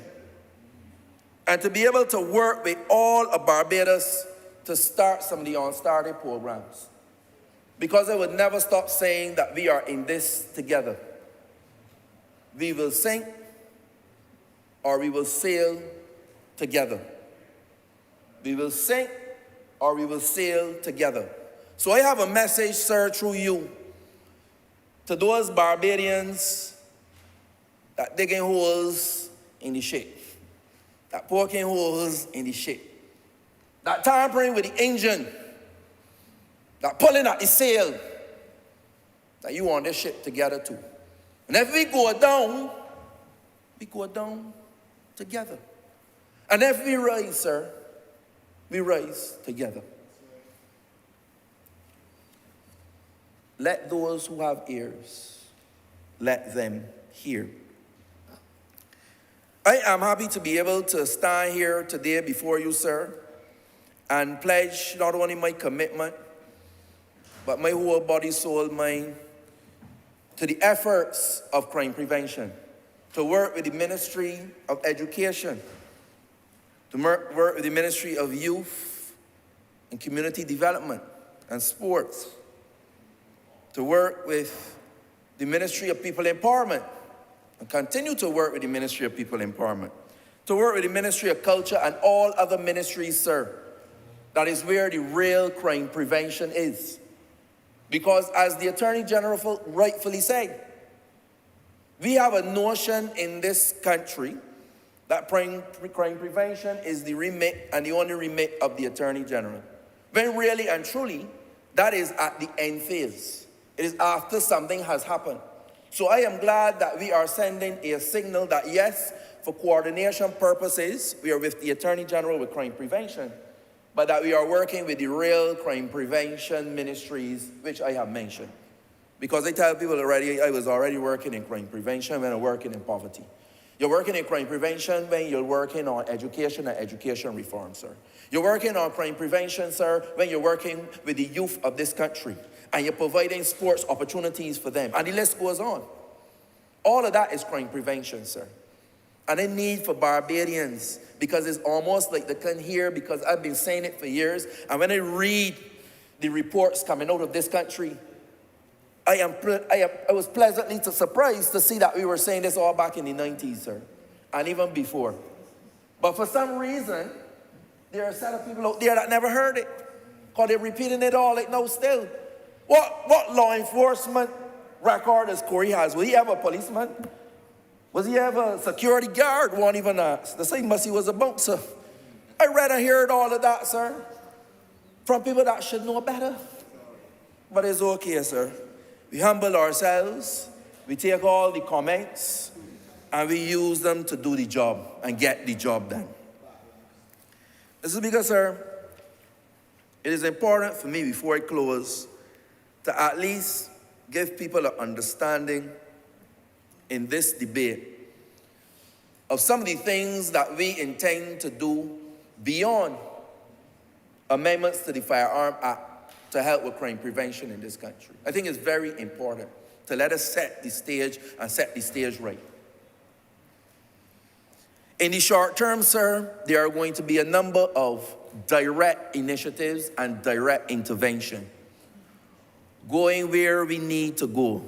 and to be able to work with all of Barbados to start some of the unstarted programs. Because I would never stop saying that we are in this together. We will sink or we will sail together. We will sink or we will sail together. So I have a message, sir, through you, to those Barbadians that digging holes in the ship, that poking holes in the ship, that tampering with the engine, that pulling at the sail, that you want this ship together too. And if we go down together. And if we rise, sir, we rise together. Let those who have ears, let them hear. I am happy to be able to stand here today before you, sir, and pledge not only my commitment, but my whole body, soul, mind, to the efforts of crime prevention, to work with the Ministry of Education, to work with the Ministry of Youth and Community Development and Sports, to work with the Ministry of People Empowerment, and continue to work with the Ministry of People Empowerment, to work with the Ministry of Culture and all other ministries, sir. That is where the real crime prevention is. Because as the Attorney General rightfully said, we have a notion in this country that crime prevention is the remit and the only remit of the Attorney General. When really and truly, that is at the end phase. It is after something has happened. So I am glad that we are sending a signal that yes, for coordination purposes, we are with the Attorney General with crime prevention, but that we are working with the real crime prevention ministries, which I have mentioned. Because I tell people already, I was already working in crime prevention when I'm working in poverty. You're working in crime prevention when you're working on education and education reform, sir. You're working on crime prevention, sir, when you're working with the youth of this country and you're providing sports opportunities for them. And the list goes on. All of that is crime prevention, sir. And a need for Barbadians, because it's almost like they can't hear, because I've been saying it for years. And when I read the reports coming out of this country, I was pleasantly surprised to see that we were saying this all back in the 90s, sir, and even before. But for some reason, there are a set of people out there that never heard it, because they're repeating it all like no still. What law enforcement record does Corey has? Was he ever a policeman? Was he ever a security guard? Won't even ask. The same must he was a bouncer. I read and heard all of that, sir, from people that should know better. But it's okay, sir. We humble ourselves, we take all the comments, and we use them to do the job and get the job done. This is because, sir, it is important for me before I close to at least give people an understanding in this debate of some of the things that we intend to do beyond amendments to the Firearms Act to help with crime prevention in this country. I think it's very important to let us set the stage and set the stage right. In the short term, sir, there are going to be a number of direct initiatives and direct intervention, going where we need to go.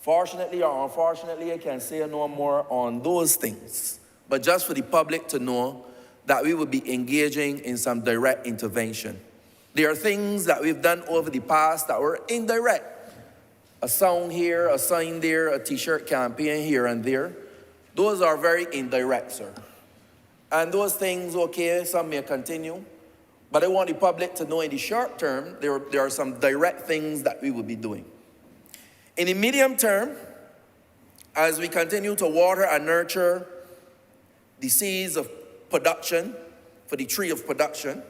Fortunately or unfortunately, I can say no more on those things, but just for the public to know that we will be engaging in some direct intervention. There are things that we've done over the past that were indirect. A song here, a sign there, a t-shirt campaign here and there. Those are very indirect, sir. And those things, okay, some may continue. But I want the public to know in the short term, there are some direct things that we will be doing. In the medium term, as we continue to water and nurture the seeds of production, for the tree of production,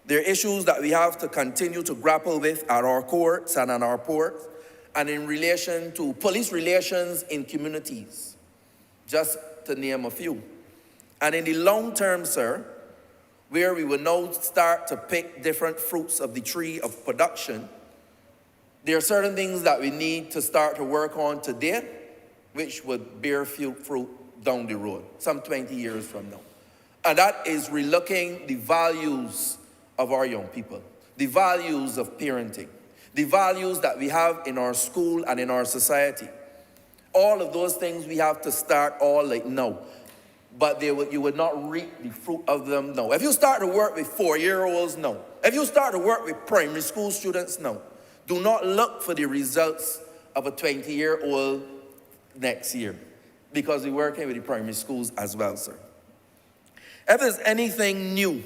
there are issues that we have to continue to grapple with at our courts and on our ports, and in relation to police relations in communities, just to name a few. And in the long term, sir, where we will now start to pick different fruits of the tree of production, there are certain things that we need to start to work on today, which would bear fruit down the road, some 20 years from now. And that is relooking the values of our young people, the values of parenting, the values that we have in our school and in our society. All of those things we have to start all like now, but you would not reap the fruit of them now. If you start to work with 4-year-olds now, if you start to work with primary school students now, do not look for the results of a 20-year-old next year, because we're working with the primary schools as well, sir. If there's anything new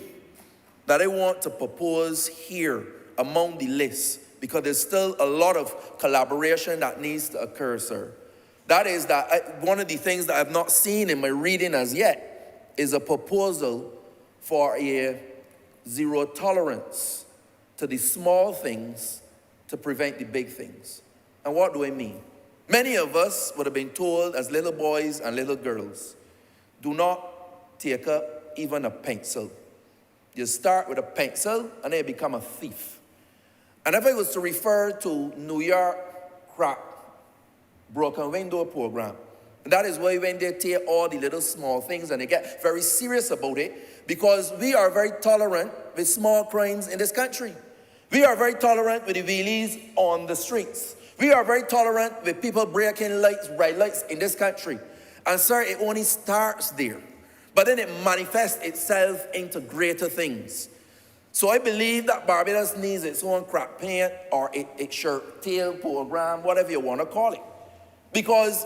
that I want to propose here among the list, because there's still a lot of collaboration that needs to occur, sir, that is that one of the things that I've not seen in my reading as yet is a proposal for a zero tolerance to the small things to prevent the big things. And what do I mean? Many of us would have been told as little boys and little girls, do not take up even a pencil. You start with a pencil and then you become a thief. And if I was to refer to New York crack broken window program, that is why when they take all the little small things and they get very serious about it, because we are very tolerant with small crimes in this country. We are very tolerant with the wheelies on the streets. We are very tolerant with people breaking lights, red lights in this country. And sir, it only starts there. But then it manifests itself into greater things. So I believe that Barbados needs its own crack paint or its shirt tail program, whatever you want to call it. Because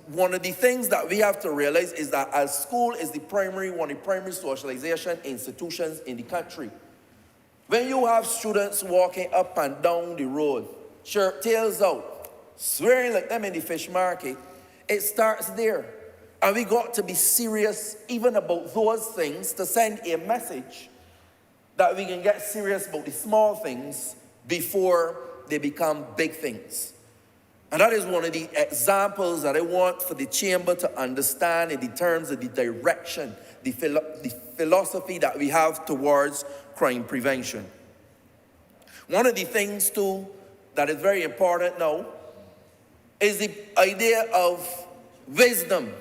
one of the things that we have to realize is that as school is one of the primary socialization institutions in the country. When you have students walking up and down the road, shirt tails out, swearing like them in the fish market, it starts there. And we got to be serious even about those things to send a message that we can get serious about the small things before they become big things. And that is one of the examples that I want for the chamber to understand in the terms of the direction, the philosophy that we have towards crime prevention. One of the things too that is very important now is the idea of wisdom.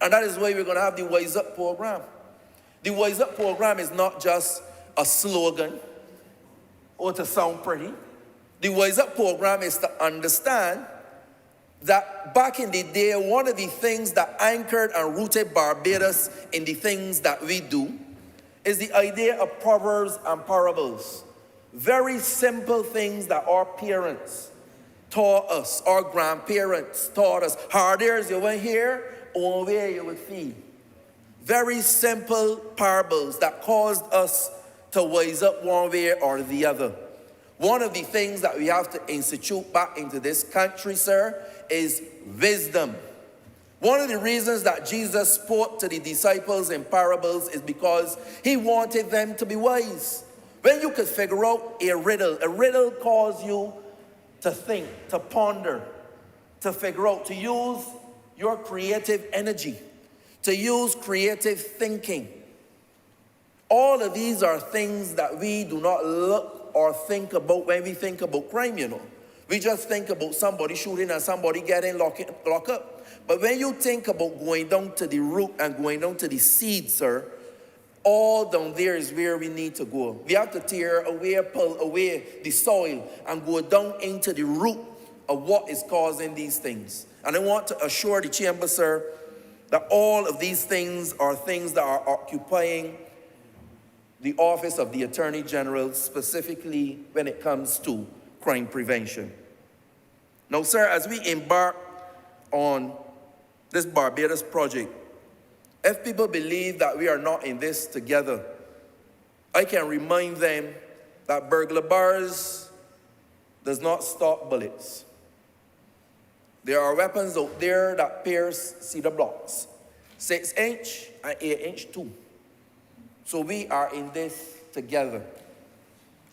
And that is why we're going to have the Wise Up program. The Wise Up program is not just a slogan or to sound pretty. The Wise Up program is to understand that back in the day, one of the things that anchored and rooted Barbados in the things that we do is the idea of proverbs and parables. Very simple things that our parents taught us, our grandparents taught us. Harder as you went here, or where you would feel. Very simple parables that caused us to wise up one way or the other. One of the things that we have to institute back into this country, sir, is wisdom. One of the reasons that Jesus spoke to the disciples in parables is because he wanted them to be wise. When you could figure out a riddle calls you to think, to ponder, to figure out, to use your creative energy, to use creative thinking. All of these are things that we do not look or think about when we think about crime, you know. We just think about somebody shooting and somebody getting locked up. But when you think about going down to the root and going down to the seed, sir, all down there is where we need to go. We have to tear away, pull away the soil and go down into the root of what is causing these things. And I want to assure the chamber, sir, that all of these things are things that are occupying the office of the Attorney General, specifically when it comes to crime prevention. Now, sir, as we embark on this Barbados project, if people believe that we are not in this together, I can remind them that burglar bars does not stop bullets. There are weapons out there that pierce cedar blocks, 6-inch and 8-inch too. So we are in this together.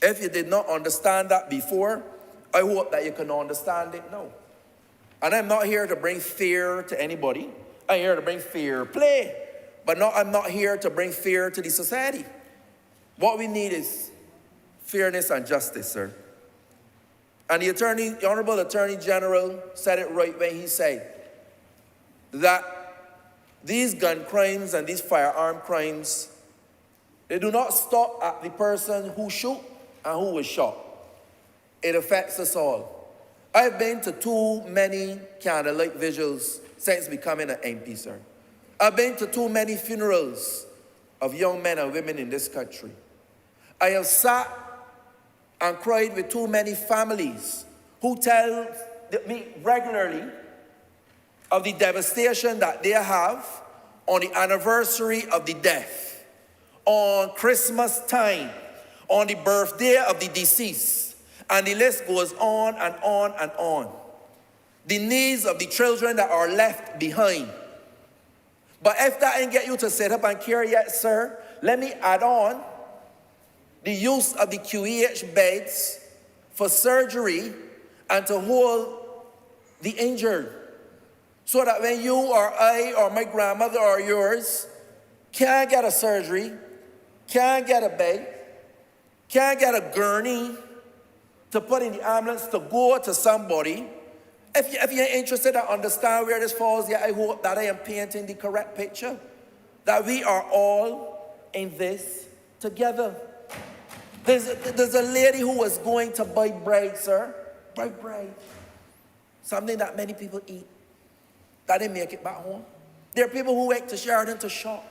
If you did not understand that before, I hope that you can understand it now. And I'm not here to bring fear to anybody. I'm here to bring fair play. But I'm not here to bring fear to the society. What we need is fairness and justice, sir. And the Honourable Attorney General said it right when he said that these gun crimes and these firearm crimes, they do not stop at the person who shoot and who was shot. It affects us all. I've been to too many candlelight vigils since becoming an MP, sir. I've been to too many funerals of young men and women in this country. I have sat and cried with too many families who tell me regularly of the devastation that they have on the anniversary of the death, on Christmas time, on the birthday of the deceased, and the list goes on and on and on. The needs of the children that are left behind. But if that ain't get you to sit up and care yet, sir, let me add on the use of the QEH beds for surgery and to hold the injured. So that when you or I or my grandmother or yours can't get a surgery, can't get a bed, can't get a gurney to put in the ambulance to go to somebody, if you're interested to understand where this falls, yeah, I hope that I am painting the correct picture. That we are all in this together. There's a lady who was going to buy bread, sir. Buy bread. Something that many people eat. That didn't make it back home. There are people who went to Sheridan to shop.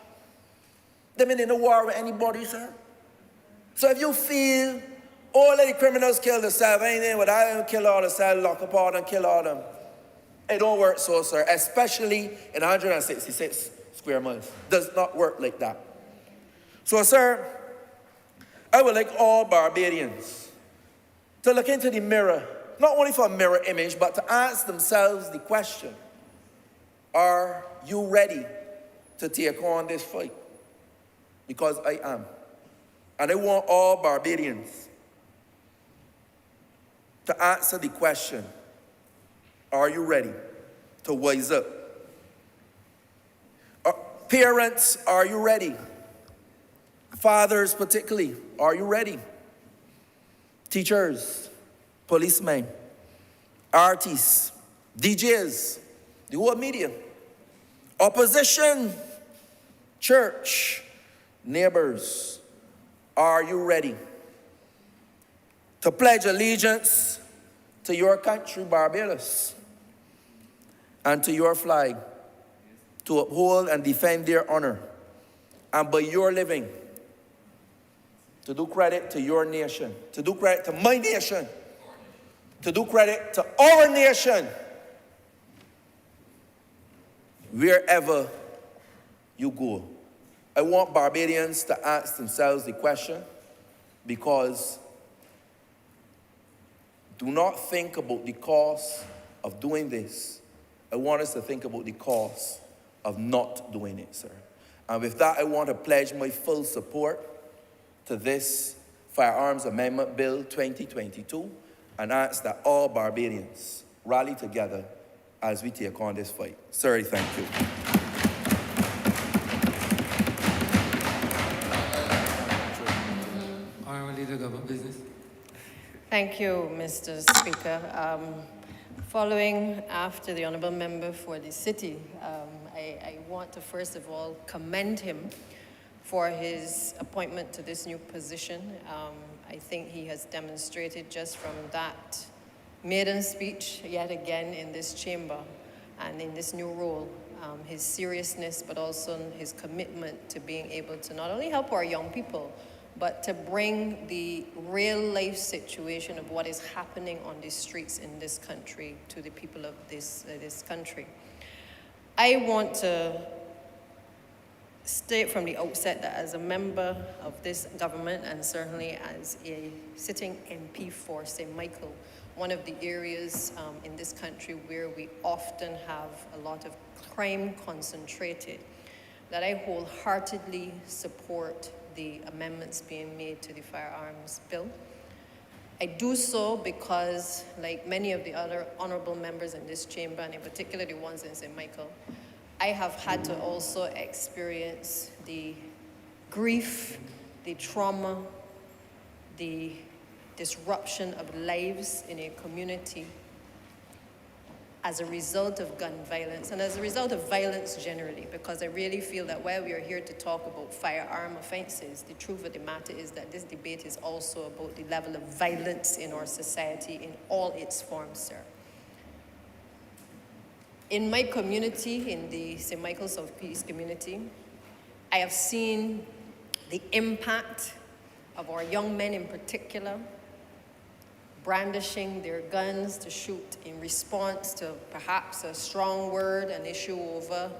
They've been in a war with anybody, sir. So if you feel all of the criminals kill themselves, ain't but I don't kill all themselves, lock up all and kill all them. It don't work so, sir, especially in 166 square miles. Does not work like that. So, sir, I would like all Barbadians to look into the mirror, not only for a mirror image, but to ask themselves the question, are you ready to take on this fight? Because I am. And I want all Barbadians to answer the question, are you ready to wise up? Parents, are you ready? Fathers particularly, are you ready? Teachers, policemen, artists, DJs, the whole media, opposition, church, neighbors, are you ready to pledge allegiance to your country, Barbados, and to your flag, to uphold and defend their honor, and by your living, to do credit to your nation, to do credit to my nation, to do credit to our nation, wherever you go? I want Barbadians to ask themselves the question, because do not think about the cost of doing this. I want us to think about the cost of not doing it, sir. And with that, I want to pledge my full support to this Firearms Amendment Bill 2022 and ask that all Barbadians rally together as we take on this fight. Sir, thank you. Honourable Leader of Government Business. Thank you, Mr. Speaker. Following after the Honourable Member for the City, I want to first of all commend him for his appointment to this new position. I think he has demonstrated just from that maiden speech yet again in this chamber and in this new role, his seriousness, but also his commitment to being able to not only help our young people, but to bring the real life situation of what is happening on the streets in this country to the people of this country. I want to state from the outset that as a member of this government and certainly as a sitting MP for St. Michael, one of the areas in this country where we often have a lot of crime concentrated, that I wholeheartedly support the amendments being made to the Firearms Bill. I do so because, like many of the other honourable members in this chamber, and in particular the ones in St. Michael, I have had to also experience the grief, the trauma, the disruption of lives in a community as a result of gun violence and as a result of violence generally, because I really feel that while we are here to talk about firearm offenses, the truth of the matter is that this debate is also about the level of violence in our society in all its forms, sir. In my community, in the St. Michael's of Peace community, I have seen the impact of our young men in particular brandishing their guns to shoot in response to perhaps a strong word, an issue over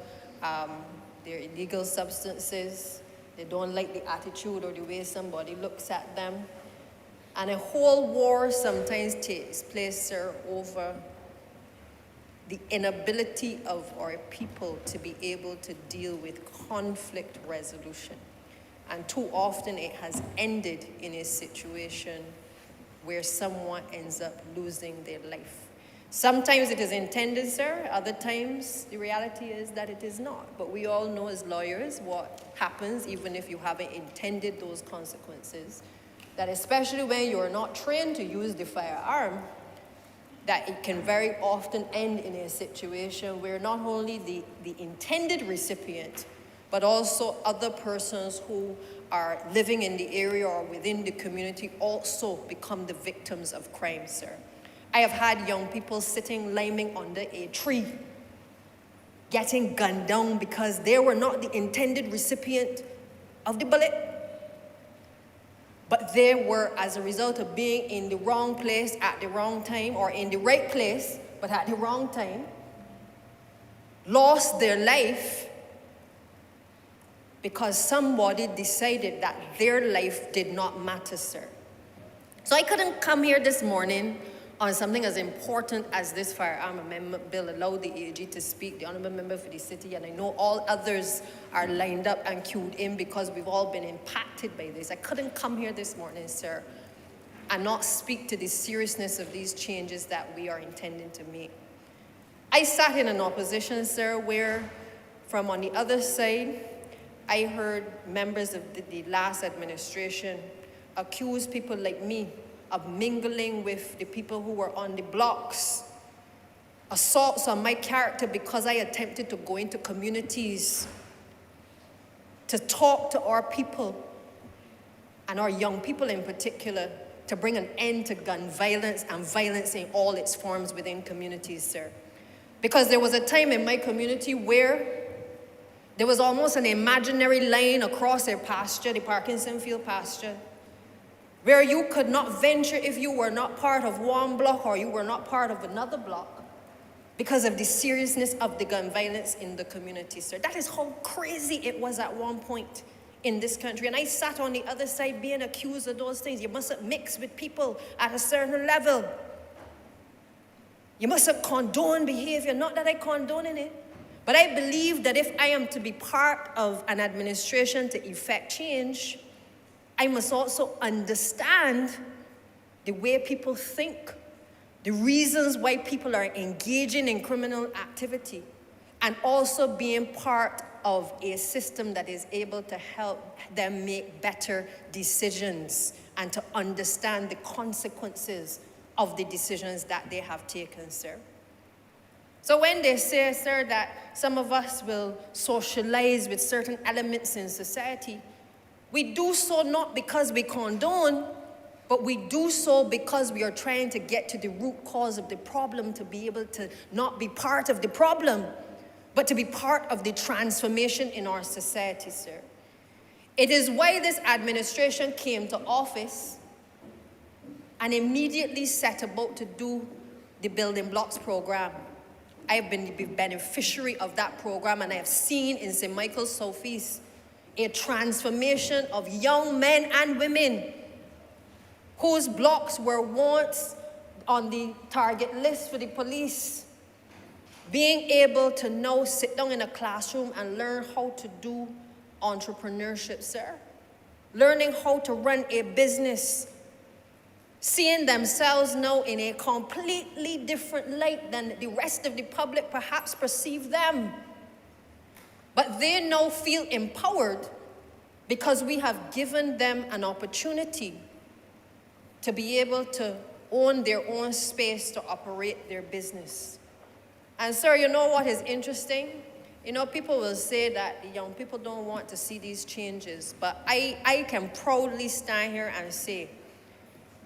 their illegal substances. They don't like the attitude or the way somebody looks at them. And a whole war sometimes takes place, sir, over the inability of our people to be able to deal with conflict resolution. And too often it has ended in a situation where someone ends up losing their life. Sometimes it is intended, sir. Other times, the reality is that it is not. But we all know as lawyers what happens even if you haven't intended those consequences, that especially when you're not trained to use the firearm, that it can very often end in a situation where not only the intended recipient, but also other persons who are living in the area or within the community also become the victims of crime, sir. I have had young people sitting liming under a tree getting gunned down because they were not the intended recipient of the bullet, but they were, as a result of being in the wrong place at the wrong time, or in the right place but at the wrong time, lost their life because somebody decided that their life did not matter, sir. So I couldn't come here this morning on something as important as this firearm amendment bill, allow the AG to speak, the honourable member for the city, and I know all others are lined up and queued in because we've all been impacted by this. I couldn't come here this morning, sir, and not speak to the seriousness of these changes that we are intending to make. I sat in an opposition, sir, where from on the other side, I heard members of the last administration accuse people like me of mingling with the people who were on the blocks, assaults on my character because I attempted to go into communities to talk to our people, and our young people in particular, to bring an end to gun violence and violence in all its forms within communities, sir. Because there was a time in my community where there was almost an imaginary line across their pasture, the Parkinson Field pasture, where you could not venture if you were not part of one block or you were not part of another block because of the seriousness of the gun violence in the community, sir. That is how crazy it was at one point in this country. And I sat on the other side being accused of those things. You mustn't mix with people at a certain level. You mustn't condone behavior. Not that I condoning it, but I believe that if I am to be part of an administration to effect change, I must also understand the way people think, the reasons why people are engaging in criminal activity, and also being part of a system that is able to help them make better decisions and to understand the consequences of the decisions that they have taken, sir. So when they say, sir, that some of us will socialize with certain elements in society, we do so not because we condone, but we do so because we are trying to get to the root cause of the problem, to be able to not be part of the problem, but to be part of the transformation in our society, sir. It is why this administration came to office and immediately set about to do the Building Blocks program. I have been the beneficiary of that program, and I have seen in St. Michael's Southeast a transformation of young men and women whose blocks were once on the target list for the police, being able to now sit down in a classroom and learn how to do entrepreneurship, sir. Learning how to run a business, seeing themselves now in a completely different light than the rest of the public perhaps perceive them. But they now feel empowered because we have given them an opportunity to be able to own their own space to operate their business. And sir, you know what is interesting? You know, people will say that the young people don't want to see these changes, but I can proudly stand here and say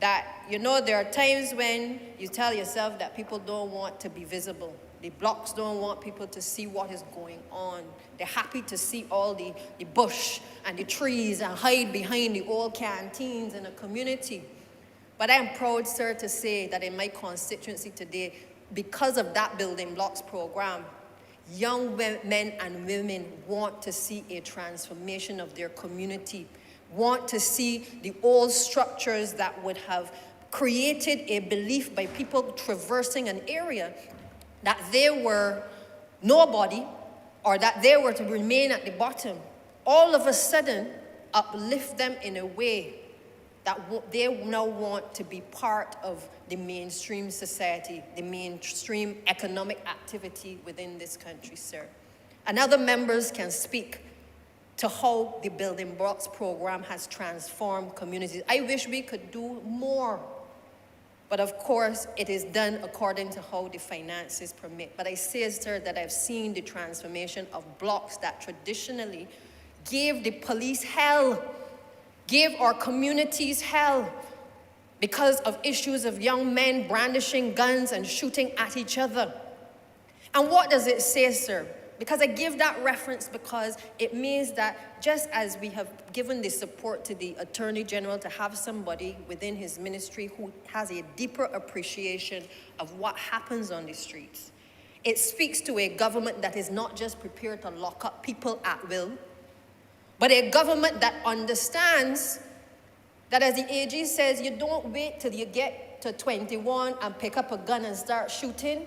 that, you know, there are times when you tell yourself that people don't want to be visible. The blocks don't want people to see what is going on. They're happy to see all the bush and the trees and hide behind the old canteens in a community. But I am proud, sir, to say that in my constituency today, because of that Building Blocks program, young men and women want to see a transformation of their community, want to see the old structures that would have created a belief by people traversing an area that they were nobody or that they were to remain at the bottom, all of a sudden uplift them in a way that they now want to be part of the mainstream society, the mainstream economic activity within this country, sir. And other members can speak to how the Building Blocks program has transformed communities. I wish we could do more. But of course, it is done according to how the finances permit. But I say, sir, that I've seen the transformation of blocks that traditionally gave the police hell, gave our communities hell because of issues of young men brandishing guns and shooting at each other. And what does it say, sir? Because I give that reference because it means that just as we have given the support to the Attorney General to have somebody within his ministry who has a deeper appreciation of what happens on the streets, it speaks to a government that is not just prepared to lock up people at will, but a government that understands that, as the AG says, you don't wait till you get to 21 and pick up a gun and start shooting.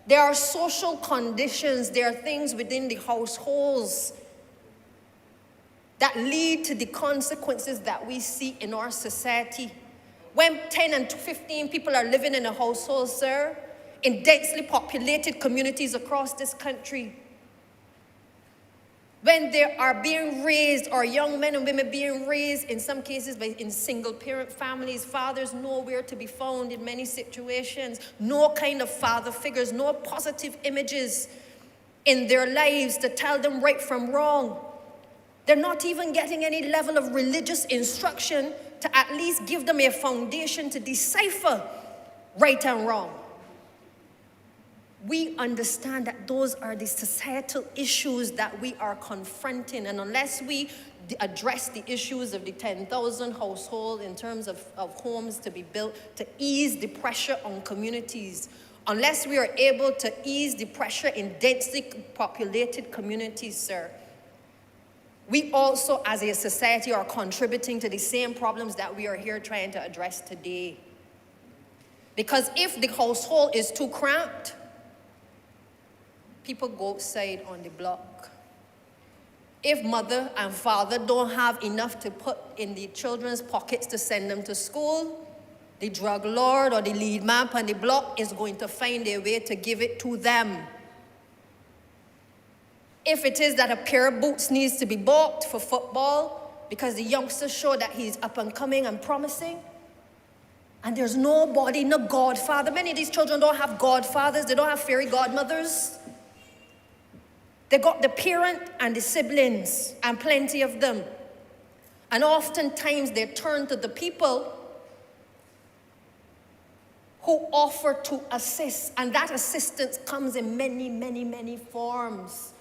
There are social conditions, there are things within the households that lead to the consequences that we see in our society. When 10 and 15 people are living in a household, sir, in densely populated communities across this country, when they are being raised, or young men and women being raised, in some cases in single-parent families, fathers nowhere to be found in many situations, no kind of father figures, no positive images in their lives to tell them right from wrong. They're not even getting any level of religious instruction to at least give them a foundation to decipher right and wrong. We understand that those are the societal issues that we are confronting, and unless we address the issues of the 10,000 households in terms of homes to be built to ease the pressure on communities, unless we are able to ease the pressure in densely populated communities, sir, we also as a society are contributing to the same problems that we are here trying to address today. Because if the household is too cramped, people go outside on the block. If mother and father don't have enough to put in the children's pockets to send them to school, the drug lord or the lead man on the block is going to find a way to give it to them. If it is that a pair of boots needs to be bought for football because the youngsters show that he's up and coming and promising, and there's nobody, no godfather. Many of these children don't have godfathers, they don't have fairy godmothers. They got the parent and the siblings, and plenty of them. And oftentimes they turn to the people who offer to assist. And that assistance comes in many, many, many forms.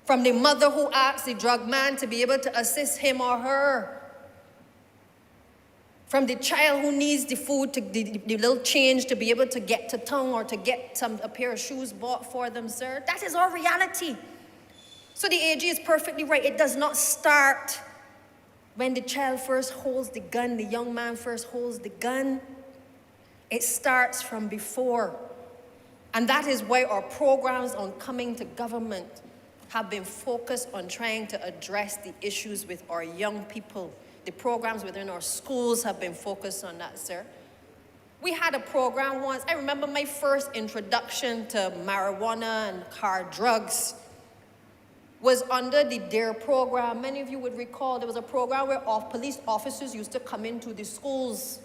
From the mother who asks the drug man to be able to assist him or her. From the child who needs the food, the little change to be able to get to town or to get a pair of shoes bought for them, sir. That is our reality. So the AG is perfectly right. It does not start when the child first holds the gun, the young man first holds the gun. It starts from before. And that is why our programs on coming to government have been focused on trying to address the issues with our young people. The programs within our schools have been focused on that, sir. We had a program once. I remember my first introduction to marijuana and hard drugs was under the DARE program. Many of you would recall there was a program where police officers used to come into the schools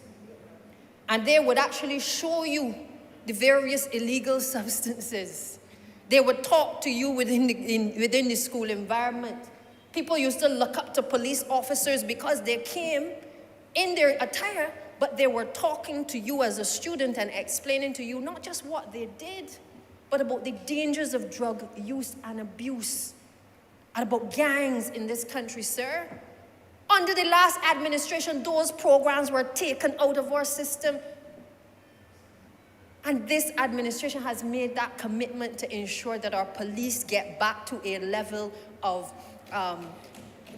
and they would actually show you the various illegal substances. They would talk to you within the school environment. People used to look up to police officers because they came in their attire, but they were talking to you as a student and explaining to you not just what they did, but about the dangers of drug use and abuse, and about gangs in this country, sir. Under the last administration, those programs were taken out of our system. And this administration has made that commitment to ensure that our police get back to a level of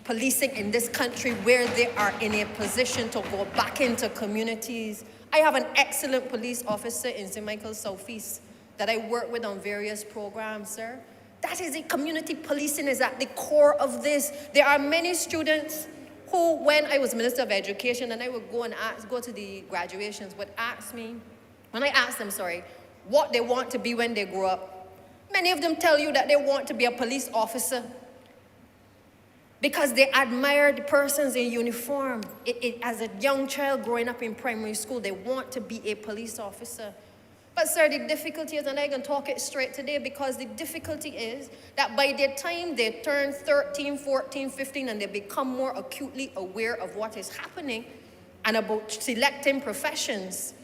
policing in this country where they are in a position to go back into communities. I have an excellent police officer in St. Michael's Southeast that I work with on various programs, sir. That is it. Community policing is at the core of this. There are many students who, when I was Minister of Education and I would go to the graduations, would ask me, when I asked them, what they want to be when they grow up. Many of them tell you that they want to be a police officer because they admire the persons in uniform. As a young child growing up in primary school, they want to be a police officer. But sir, the difficulty is, and I can talk it straight today, because the difficulty is that by the time they turn 13, 14, 15, and they become more acutely aware of what is happening and about selecting professions,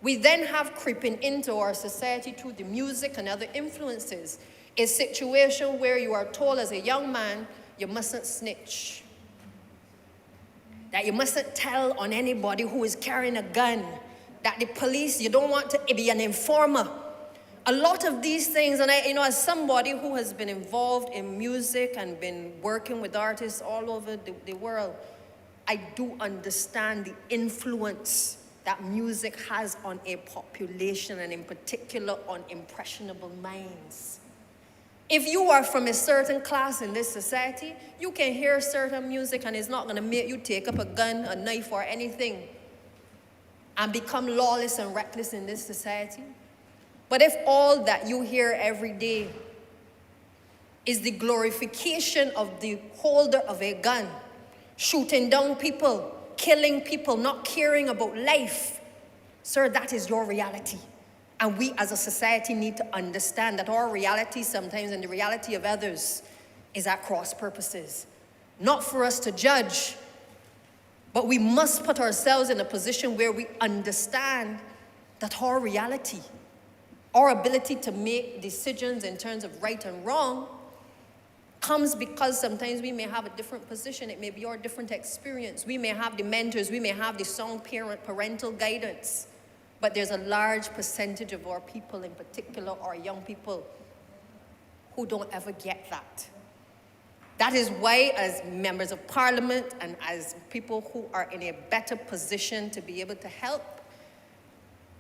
we then have creeping into our society through the music and other influences, A situation where you are told as a young man, you mustn't snitch. That you mustn't tell on anybody who is carrying a gun. That the police, you don't want to be an informer. A lot of these things, and as somebody who has been involved in music and been working with artists all over the world, I do understand the influence that music has on a population, and in particular on impressionable minds. If you are from a certain class in this society, you can hear certain music and it's not going to make you take up a gun, a knife, or anything and become lawless and reckless in this society. But if all that you hear every day is the glorification of the holder of a gun, shooting down people, killing people, not caring about life, sir, that is your reality. And we as a society need to understand that our reality sometimes and the reality of others is at cross purposes. Not for us to judge, but we must put ourselves in a position where we understand that our reality, our ability to make decisions in terms of right and wrong, comes because sometimes we may have a different position. It may be our different experience. We may have the mentors, we may have the sound parental guidance. But there's a large percentage of our people, in particular our young people, who don't ever get that. That is why, as members of parliament and as people who are in a better position to be able to help,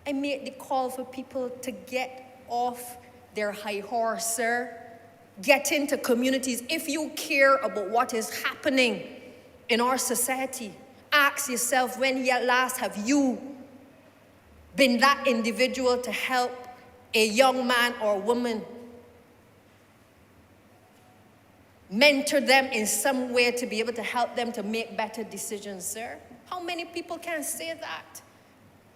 I make the call for people to get off their high horse, sir. Get into communities. If you care about what is happening in our society, ask yourself, when last have you been that individual to help a young man or woman, mentor them in some way to be able to help them to make better decisions, sir? How many people can say that?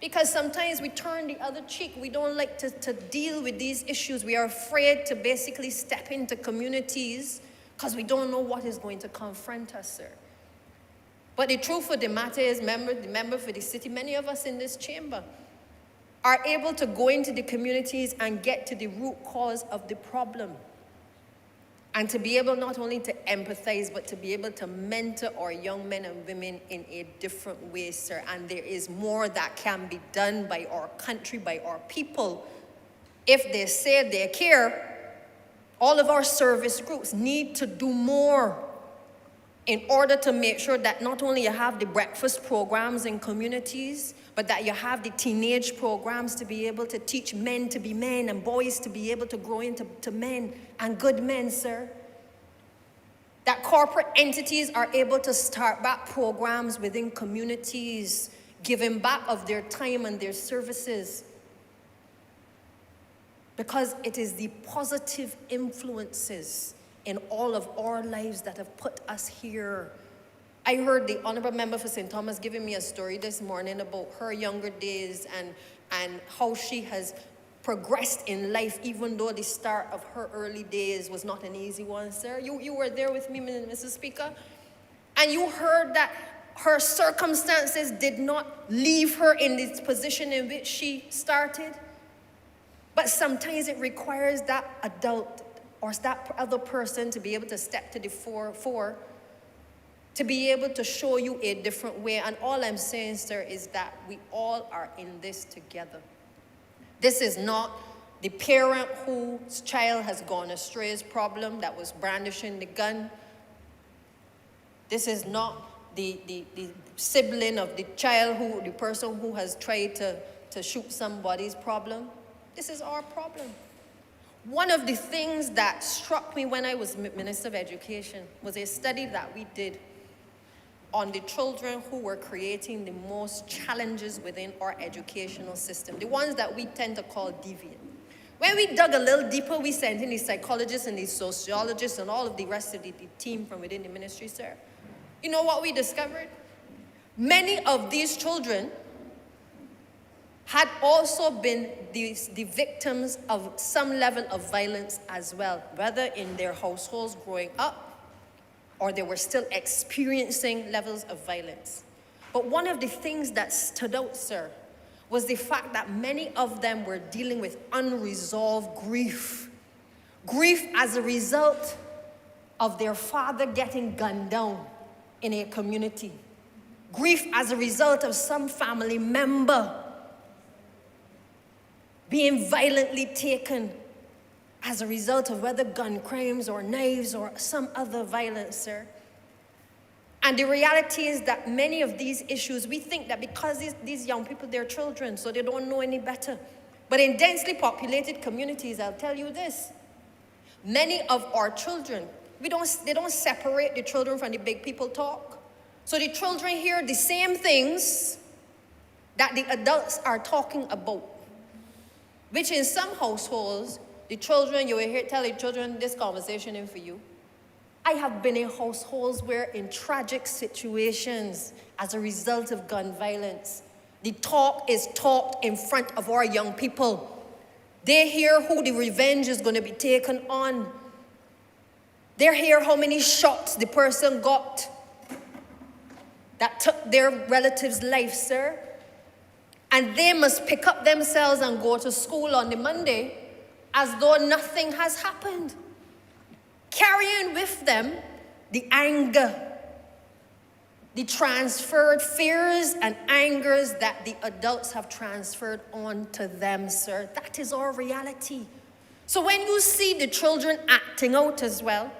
Because sometimes we turn the other cheek. We don't like to deal with these issues. We are afraid to basically step into communities because we don't know what is going to confront us, sir. But the truth of the matter is, the member for the city, many of us in this chamber are able to go into the communities and get to the root cause of the problem. And to be able not only to empathize, but to be able to mentor our young men and women in a different way, sir. And there is more that can be done by our country, by our people. If they say they care, all of our service groups need to do more in order to make sure that not only you have the breakfast programs in communities, but that you have the teenage programs to be able to teach men to be men and boys to be able to grow into men and good men, sir. That corporate entities are able to start back programs within communities, giving back of their time and their services. Because it is the positive influences in all of our lives that have put us here. I heard the Honourable Member for St. Thomas giving me a story this morning about her younger days and how she has progressed in life, even though the start of her early days was not an easy one, sir. You were there with me, Mrs. Speaker, and you heard that her circumstances did not leave her in this position in which she started. But sometimes it requires that adult or that other person to be able to step to the fore to be able to show you a different way. And all I'm saying, sir, is that we all are in this together. This is not the parent whose child has gone astray's problem that was brandishing the gun. This is not the sibling of the child, the person who has tried to shoot somebody's problem. This is our problem. One of the things that struck me when I was Minister of Education was a study that we did on the children who were creating the most challenges within our educational system, the ones that we tend to call deviant. When we dug a little deeper, we sent in the psychologists and the sociologists and all of the rest of the team from within the ministry, sir. You know what we discovered? Many of these children had also been the victims of some level of violence as well, whether in their households growing up, or they were still experiencing levels of violence. But one of the things that stood out, sir, was the fact that many of them were dealing with unresolved grief, Grief as a result of their father getting gunned down in a community. Grief as a result of some family member being violently taken as a result of whether gun crimes or knives or some other violence, sir. And the reality is that many of these issues, we think that because these young people, they're children, so they don't know any better. But in densely populated communities, I'll tell you this, many of our children, they don't separate the children from the big people talk. So the children hear the same things that the adults are talking about, which in some households, the children, you will hear tell the children, this conversation ain't for you. I have been in households where in tragic situations as a result of gun violence, the talk is talked in front of our young people. They hear who the revenge is going to be taken on. They hear how many shots the person got that took their relative's life, sir. And they must pick up themselves and go to school on the Monday as though nothing has happened. Carrying with them the anger, the transferred fears and angers that the adults have transferred on to them, sir. That is our reality. So when you see the children acting out as well,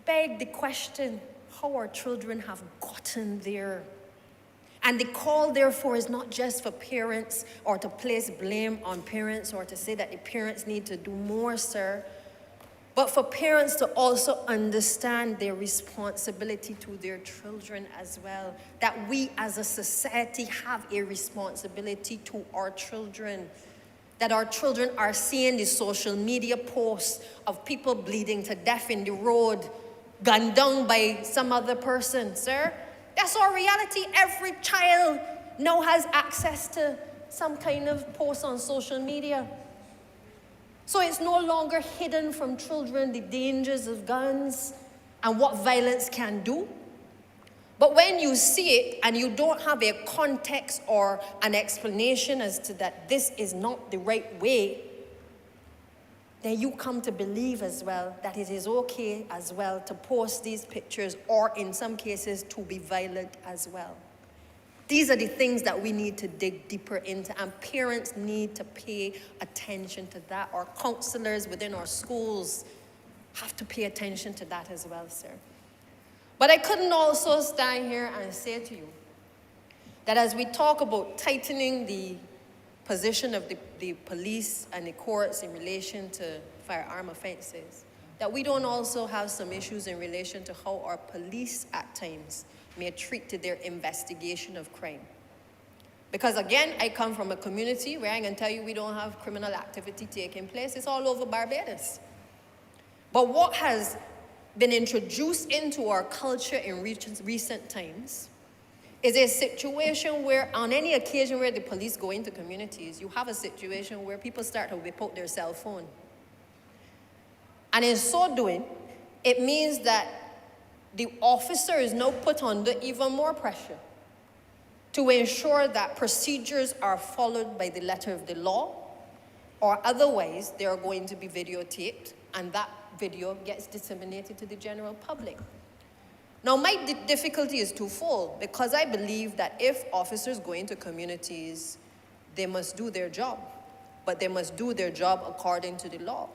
beg the question, how our children have gotten there. And the call, therefore, is not just for parents or to place blame on parents or to say that the parents need to do more, sir, but for parents to also understand their responsibility to their children as well. That we as a society have a responsibility to our children. That our children are seeing the social media posts of people bleeding to death in the road, gunned down by some other person, sir. That's our reality. Every child now has access to some kind of post on social media. So it's no longer hidden from children the dangers of guns and what violence can do. But when you see it and you don't have a context or an explanation as to that this is not the right way, then you come to believe as well that it is okay as well to post these pictures or in some cases to be violent as well. These are the things that we need to dig deeper into, and parents need to pay attention to that. Our counselors within our schools have to pay attention to that as well, sir. But I couldn't also stand here and say to you that as we talk about tightening the position of the police and the courts in relation to firearm offenses, that we don't also have some issues in relation to how our police at times may treat to their investigation of crime. Because again, I come from a community where I can tell you we don't have criminal activity taking place. It's all over Barbados. But what has been introduced into our culture in recent times is a situation where on any occasion where the police go into communities, you have a situation where people start to whip out their cell phone. And in so doing, it means that the officer is now put under even more pressure to ensure that procedures are followed by the letter of the law, or otherwise they are going to be videotaped and that video gets disseminated to the general public. Now, my difficulty is twofold, because I believe that if officers go into communities, they must do their job, but they must do their job according to the law.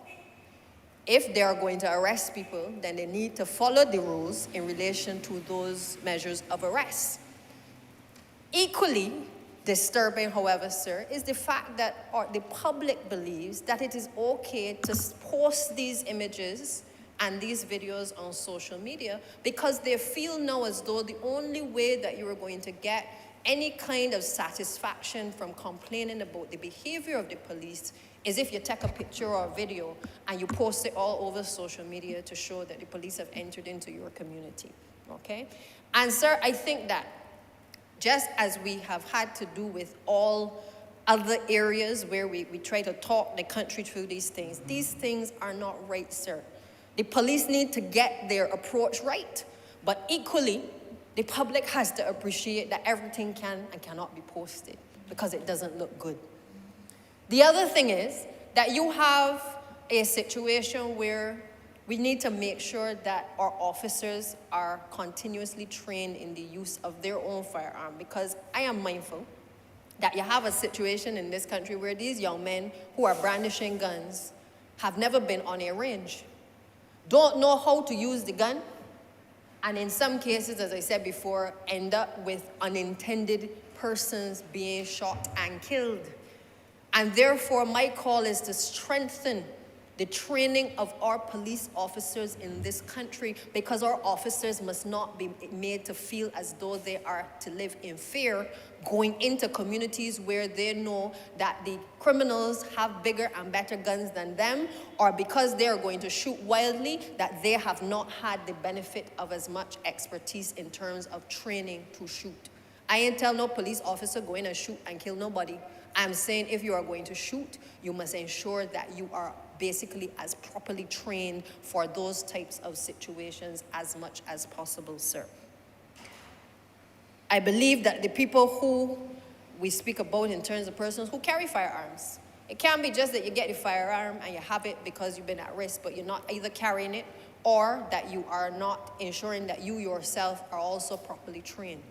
If they are going to arrest people, then they need to follow the rules in relation to those measures of arrest. Equally disturbing, however, sir, is the fact that the public believes that it is okay to post these images and these videos on social media because they feel now as though the only way that you are going to get any kind of satisfaction from complaining about the behavior of the police is if you take a picture or a video and you post it all over social media to show that the police have entered into your community, okay? And sir, I think that just as we have had to do with all other areas where we try to talk the country through these things are not right, sir. The police need to get their approach right, but equally, the public has to appreciate that everything can and cannot be posted because it doesn't look good. The other thing is that you have a situation where we need to make sure that our officers are continuously trained in the use of their own firearm, because I am mindful that you have a situation in this country where these young men who are brandishing guns have never been on a range, don't know how to use the gun, and in some cases, as I said before, end up with unintended persons being shot and killed. And therefore, my call is to strengthen the training of our police officers in this country, because our officers must not be made to feel as though they are to live in fear going into communities where they know that the criminals have bigger and better guns than them, or because they are going to shoot wildly, that they have not had the benefit of as much expertise in terms of training to shoot. I ain't tell no police officer go in and shoot and kill nobody. I'm saying if you are going to shoot, you must ensure that you are basically as properly trained for those types of situations as much as possible, sir. I believe that the people who we speak about in terms of persons who carry firearms, it can't be just that you get the firearm and you have it because you've been at risk, but you're not either carrying it or that you are not ensuring that you yourself are also properly trained.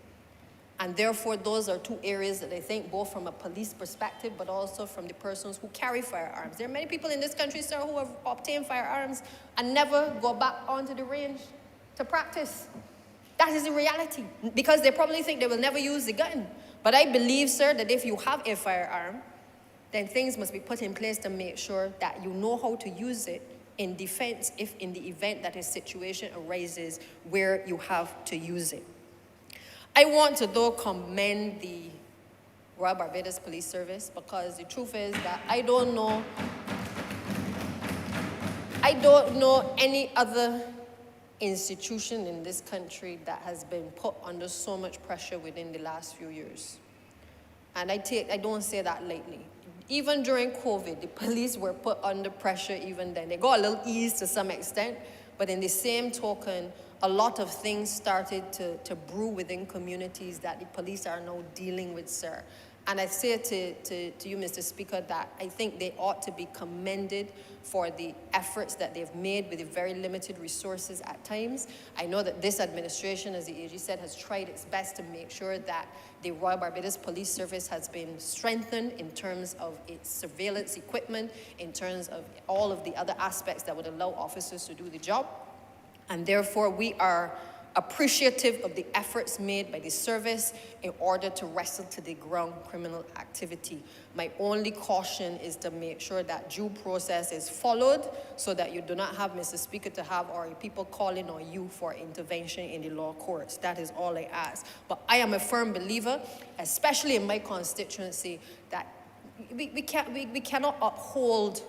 And therefore, those are two areas that I think, both from a police perspective, but also from the persons who carry firearms. There are many people in this country, sir, who have obtained firearms and never go back onto the range to practice. That is the reality, because they probably think they will never use the gun. But I believe, sir, that if you have a firearm, then things must be put in place to make sure that you know how to use it in defense if in the event that a situation arises where you have to use it. I want to, though, commend the Royal Barbados Police Service, because the truth is that I don't know any other institution in this country that has been put under so much pressure within the last few years. And I don't say that lightly. Even during COVID, the police were put under pressure even then. They got a little ease to some extent, but in the same token, a lot of things started to brew within communities that the police are now dealing with, sir. And I say to you, Mr. Speaker, that I think they ought to be commended for the efforts that they've made with the very limited resources at times. I know that this administration, as the AG said, has tried its best to make sure that the Royal Barbados Police Service has been strengthened in terms of its surveillance equipment, in terms of all of the other aspects that would allow officers to do the job. And therefore, we are appreciative of the efforts made by the service in order to wrestle to the ground criminal activity. My only caution is to make sure that due process is followed so that you do not have, Mr. Speaker, to have our people calling on you for intervention in the law courts. That is all I ask. But I am a firm believer, especially in my constituency, that we cannot uphold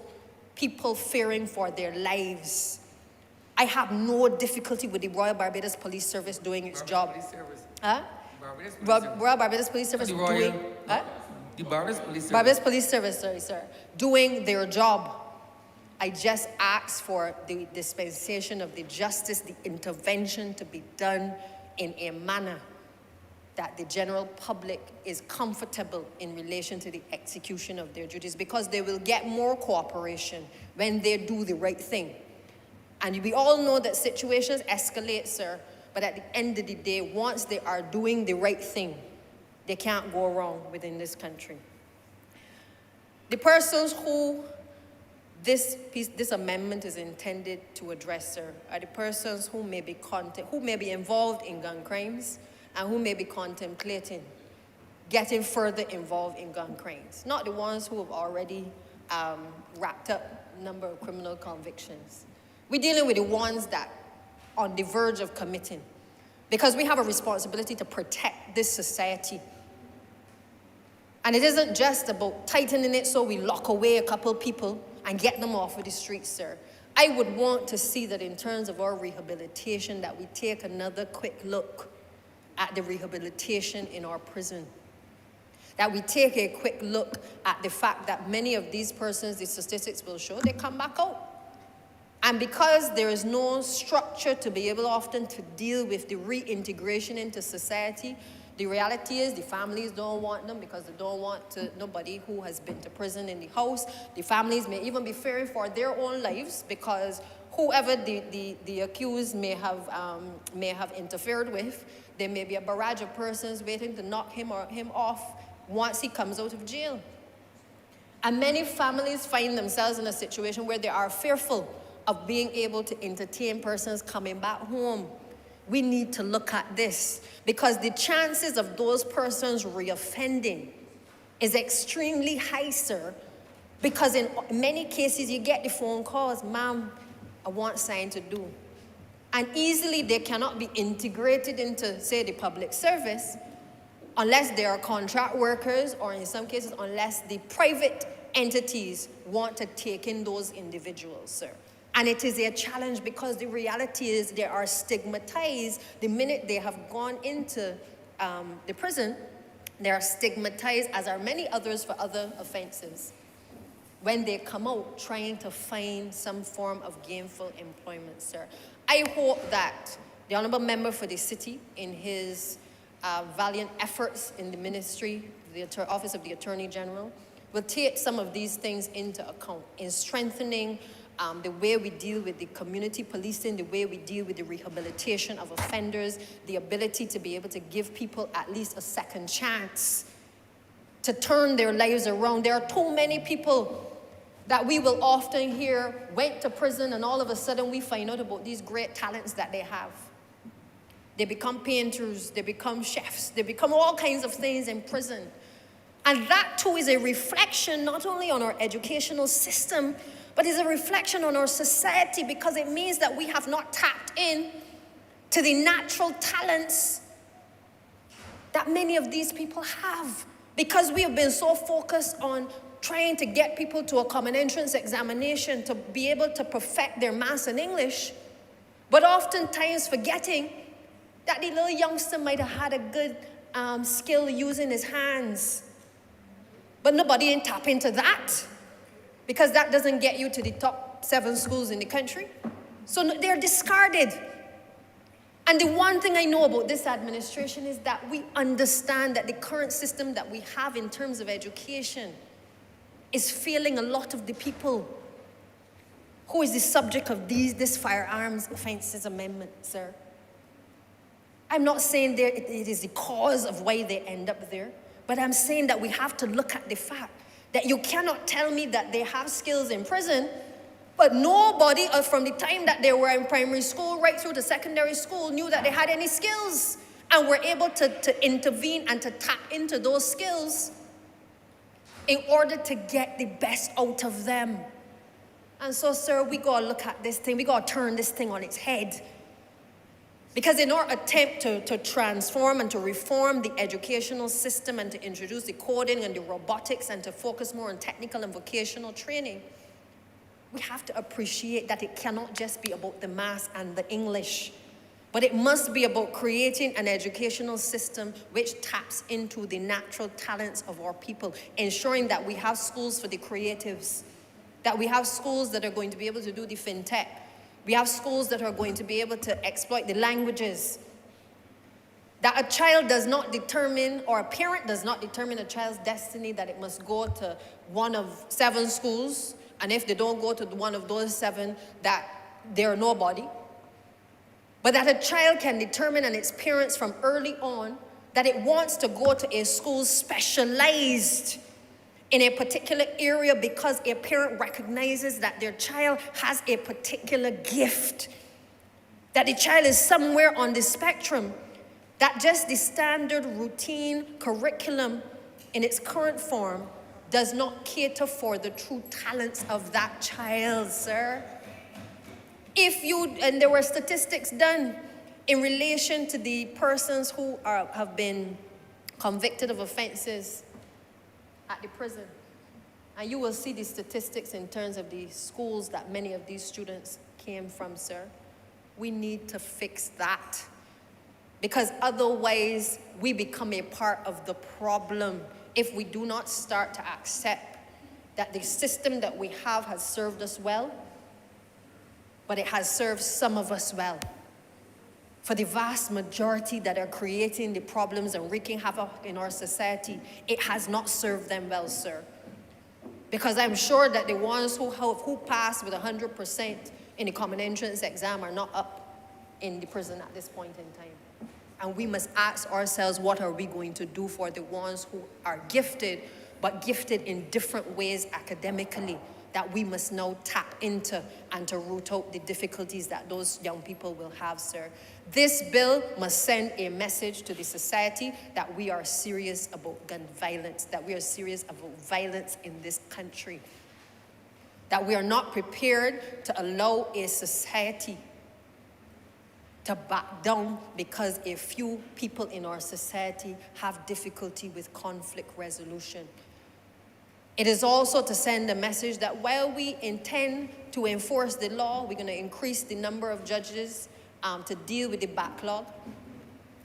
people fearing for their lives. I have no difficulty with the Royal Barbados Police Service doing its job. Huh? Royal Barbados Police Service doing... Huh? The Barbados Police Service. Barbados Police Service, sorry, sir. Doing their job. I just ask for the dispensation of the justice, the intervention to be done in a manner that the general public is comfortable in relation to the execution of their duties, because they will get more cooperation when they do the right thing. And we all know that situations escalate, sir, but at the end of the day, once they are doing the right thing, they can't go wrong within this country. The persons who this amendment is intended to address, sir, are the persons who may be involved in gun crimes and who may be contemplating getting further involved in gun crimes, not the ones who have already racked up a number of criminal convictions. We're dealing with the ones that are on the verge of committing, because we have a responsibility to protect this society. And it isn't just about tightening it so we lock away a couple people and get them off of the streets, sir. I would want to see that in terms of our rehabilitation, that we take another quick look at the rehabilitation in our prison. That we take a quick look at the fact that many of these persons, the statistics will show, they come back out. And because there is no structure to be able often to deal with the reintegration into society, The reality is the families don't want them because they don't want nobody who has been to prison in the house. The families may even be fearing for their own lives because whoever the accused may have interfered with, there may be a barrage of persons waiting to knock him off once he comes out of jail. And many families find themselves in a situation where they are fearful of being able to entertain persons coming back home. We need to look at this because the chances of those persons reoffending is extremely high, sir, because in many cases you get the phone calls, ma'am, I want something to do. And easily they cannot be integrated into, say, the public service unless they are contract workers or in some cases unless the private entities want to take in those individuals, sir. And it is a challenge because the reality is they are stigmatized. The minute they have gone into the prison, they are stigmatized, as are many others for other offenses, when they come out trying to find some form of gainful employment, sir. I hope that the Honourable Member for the City, in his valiant efforts in the ministry, the Office of the Attorney General, will take some of these things into account in strengthening the way we deal with the community policing, the way we deal with the rehabilitation of offenders, the ability to be able to give people at least a second chance to turn their lives around. There are too many people that we will often hear went to prison and all of a sudden we find out about these great talents that they have. They become painters, they become chefs, they become all kinds of things in prison. And that too is a reflection not only on our educational system, but is a reflection on our society because it means that we have not tapped in to the natural talents that many of these people have because we have been so focused on trying to get people to a common entrance examination to be able to perfect their maths and English, but oftentimes forgetting that the little youngster might have had a good skill using his hands, but nobody ain't tap into that. Because that doesn't get you to the top 7 schools in the country. So they're discarded. And the one thing I know about this administration is that we understand that the current system that we have in terms of education is failing a lot of the people who is the subject of this Firearms Offences Amendment, sir. I'm not saying it is the cause of why they end up there, but I'm saying that we have to look at the fact that you cannot tell me that they have skills in prison, but nobody from the time that they were in primary school right through to secondary school knew that they had any skills and were able to intervene and to tap into those skills in order to get the best out of them. And so, sir, we gotta look at this thing. We gotta turn this thing on its head. Because in our attempt to transform and to reform the educational system and to introduce the coding and the robotics and to focus more on technical and vocational training, we have to appreciate that it cannot just be about the maths and the English, but it must be about creating an educational system which taps into the natural talents of our people, ensuring that we have schools for the creatives, that we have schools that are going to be able to do the fintech, we have schools that are going to be able to exploit the languages. That a child does not determine, or a parent does not determine a child's destiny, that it must go to one of 7 schools, and if they don't go to one of those 7, that they're nobody. But that a child can determine, and its parents from early on, that it wants to go to a school specialized in a particular area because a parent recognizes that their child has a particular gift, that the child is somewhere on the spectrum, that just the standard routine curriculum in its current form does not cater for the true talents of that child, sir. And there were statistics done in relation to the persons who have been convicted of offenses at the prison. And you will see the statistics in terms of the schools that many of these students came from, sir. We need to fix that. Because otherwise, we become a part of the problem if we do not start to accept that the system that we have has served us well, but it has served some of us well. for the vast majority that are creating the problems and wreaking havoc in our society, it has not served them well, sir. Because I'm sure that the ones who passed with 100% in the common entrance exam are not up in the prison at this point in time. And we must ask ourselves, what are we going to do for the ones who are gifted, but gifted in different ways academically, that we must now tap into and to root out the difficulties that those young people will have, sir. This bill must send a message to the society that we are serious about gun violence, that we are serious about violence in this country, that we are not prepared to allow a society to back down because a few people in our society have difficulty with conflict resolution. It is also to send a message that while we intend to enforce the law, we're going to increase the number of judges to deal with the backlog,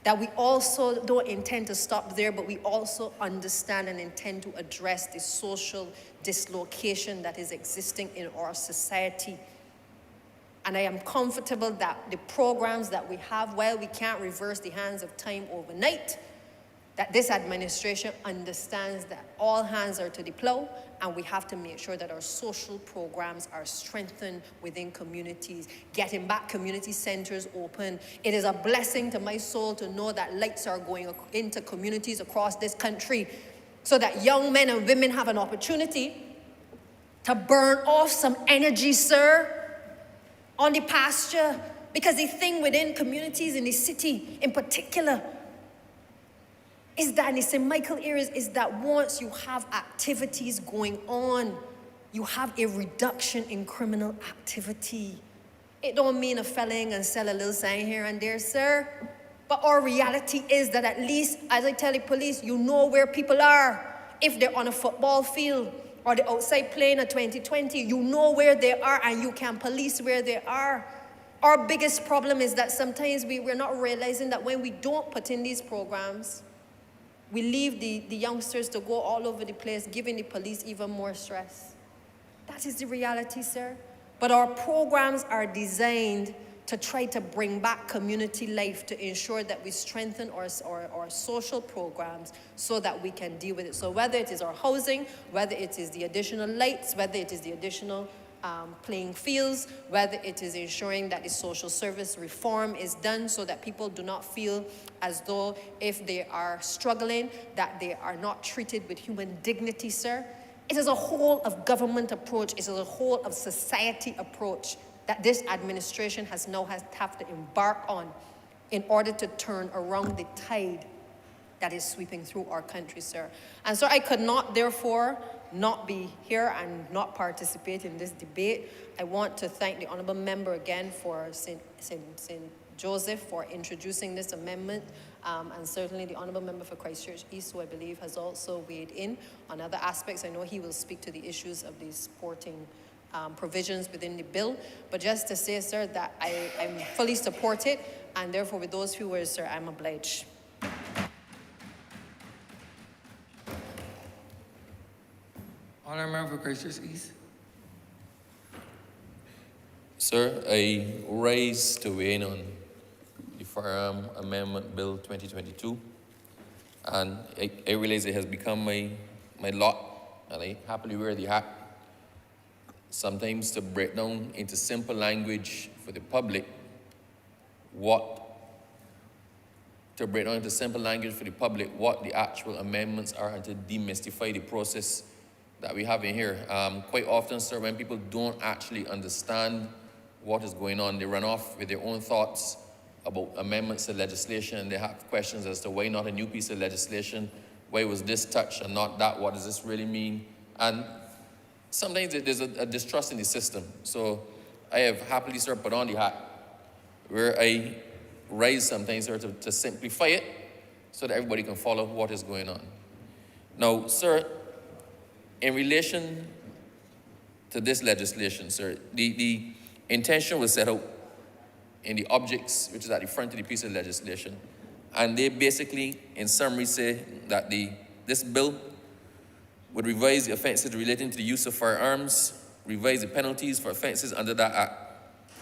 that we also don't intend to stop there, but we also understand and intend to address the social dislocation that is existing in our society. And I am comfortable that the programs that we have, while we can't reverse the hands of time overnight, that this administration understands that all hands are to the plow, and we have to make sure that our social programs are strengthened within communities, getting back community centers open. It is a blessing to my soul to know that lights are going into communities across this country so that young men and women have an opportunity to burn off some energy, sir, on the pasture. Because the thing within communities in the city in particular is that in the St. Michael areas is that once you have activities going on, you have a reduction in criminal activity. It don't mean a fella ain't gonna sell a little sign here and there, sir. But our reality is that at least, as I tell the police, you know where people are. If they're on a football field or they're outside playing a 2020, you know where they are and you can police where they are. Our biggest problem is that sometimes we're not realizing that when we don't put in these programs, we leave the youngsters to go all over the place, giving the police even more stress. That is the reality, sir. But our programs are designed to try to bring back community life, to ensure that we strengthen our social programs so that we can deal with it. So whether it is our housing, whether it is the additional lights, whether it is the additional playing fields, whether it is ensuring that the social service reform is done so that people do not feel as though if they are struggling, that they are not treated with human dignity, sir. It is a whole of government approach, it is a whole of society approach that this administration has have to embark on in order to turn around the tide that is sweeping through our country, sir. And so I could not, therefore, not be here and not participate in this debate. I want to thank the Honourable Member again for St. Joseph for introducing this amendment, and certainly the Honourable Member for Christchurch East, who I believe has also weighed in on other aspects. I know he will speak to the issues of the sporting provisions within the bill. But just to say, sir, that I'm fully support it, and therefore with those few words, sir, I'm obliged. Honourable Member for Christchurch East. Sir, I rise to weigh in on the Firearm Amendment Bill 2022, and I realize it has become my lot, and I happily wear the hat, sometimes to break down into simple language for the public what the actual amendments are, and to demystify the process that we have in here. Quite often, sir, when people don't actually understand what is going on, they run off with their own thoughts about amendments to legislation, and they have questions as to why not a new piece of legislation, why was this touched and not that, what does this really mean? And sometimes there's a distrust in the system. So I have happily, sir, put on the hat where I rise sometimes, sir, to simplify it so that everybody can follow what is going on. Now, sir, in relation to this legislation, sir, the intention was set out in the objects, which is at the front of the piece of legislation. And they basically, in summary, say that this bill would revise the offenses relating to the use of firearms, revise the penalties for offenses under that act,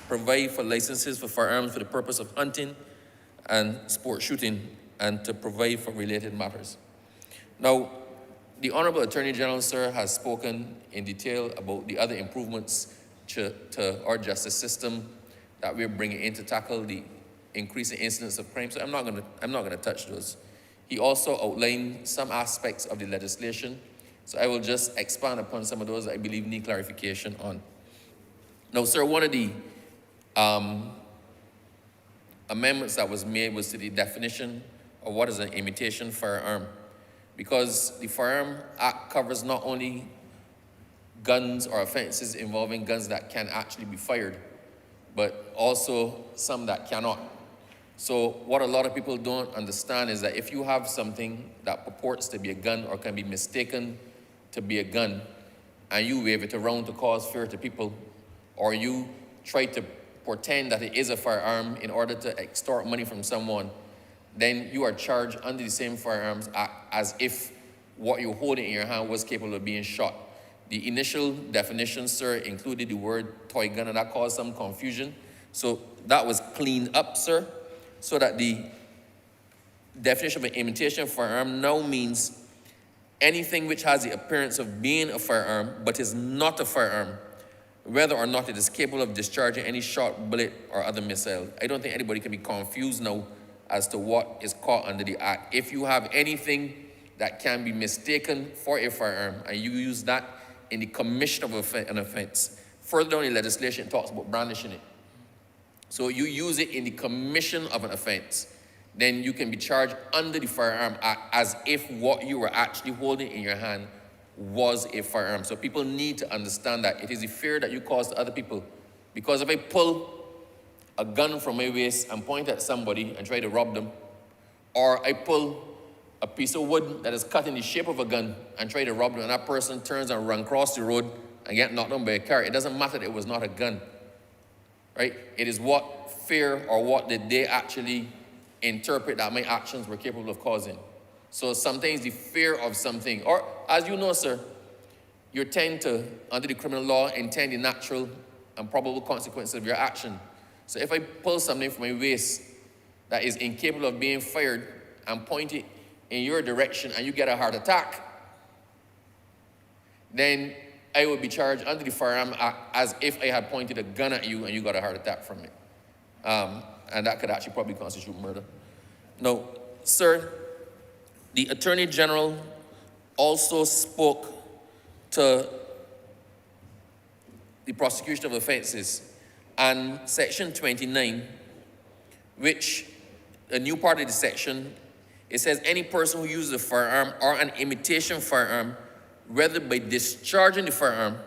provide for licenses for firearms for the purpose of hunting, and sport shooting, and to provide for related matters. Now, the Honourable Attorney General, sir, has spoken in detail about the other improvements to our justice system that we're bringing in to tackle the increasing incidence of crime. So I'm not going to touch those. He also outlined some aspects of the legislation. So I will just expand upon some of those that I believe need clarification on. Now, sir, one of the amendments that was made was to the definition of what is an imitation firearm. Because the Firearm Act covers not only guns or offenses involving guns that can actually be fired, but also some that cannot. So what a lot of people don't understand is that if you have something that purports to be a gun or can be mistaken to be a gun, and you wave it around to cause fear to people, or you try to pretend that it is a firearm in order to extort money from someone, then you are charged under the same Firearms Act as if what you're holding in your hand was capable of being shot. The initial definition, sir, included the word toy gun, and that caused some confusion. So that was cleaned up, sir, so that the definition of an imitation firearm now means anything which has the appearance of being a firearm but is not a firearm, whether or not it is capable of discharging any shot, bullet, or other missile. I don't think anybody can be confused now as to what is caught under the Act. If you have anything that can be mistaken for a firearm and you use that in the commission of an offense, further down in legislation it talks about brandishing it. So you use it in the commission of an offense, then you can be charged under the Firearm Act as if what you were actually holding in your hand was a firearm. So people need to understand that it is the fear that you cause to other people. Because if I pull a gun from my waist and point at somebody and try to rob them, or I pull a piece of wood that is cut in the shape of a gun and try to rob them, and that person turns and runs across the road and get knocked down by a car, it doesn't matter that it was not a gun, right? It is what fear or what did they actually interpret that my actions were capable of causing. So sometimes the fear of something, or as you know, sir, you tend to, under the criminal law, intend the natural and probable consequences of your action. So if I pull something from my waist that is incapable of being fired and point it in your direction and you get a heart attack, then I would be charged under the Firearm Act as if I had pointed a gun at you and you got a heart attack from it. And that could actually probably constitute murder. Now, sir, the Attorney General also spoke to the prosecution of offenses. And Section 29, which a new part of the section, it says any person who uses a firearm or an imitation firearm, whether by discharging the firearm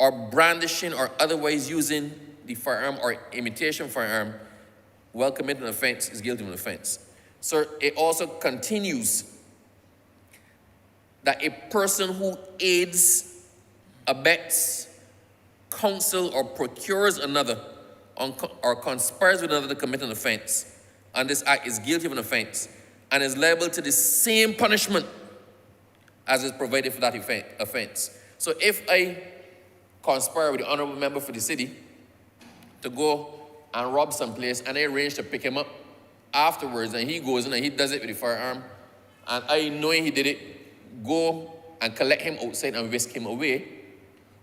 or brandishing or otherwise using the firearm or imitation firearm, while committing an offense, is guilty of an offense. So it also continues that a person who aids, abets, counsel, or procures another or conspires with another to commit an offense, and this act is guilty of an offense and is liable to the same punishment as is provided for that offense. So if I conspire with the honourable member for the city to go and rob someplace, and I arrange to pick him up afterwards, and he goes in and he does it with the firearm, and I, knowing he did it, go and collect him outside and whisk him away,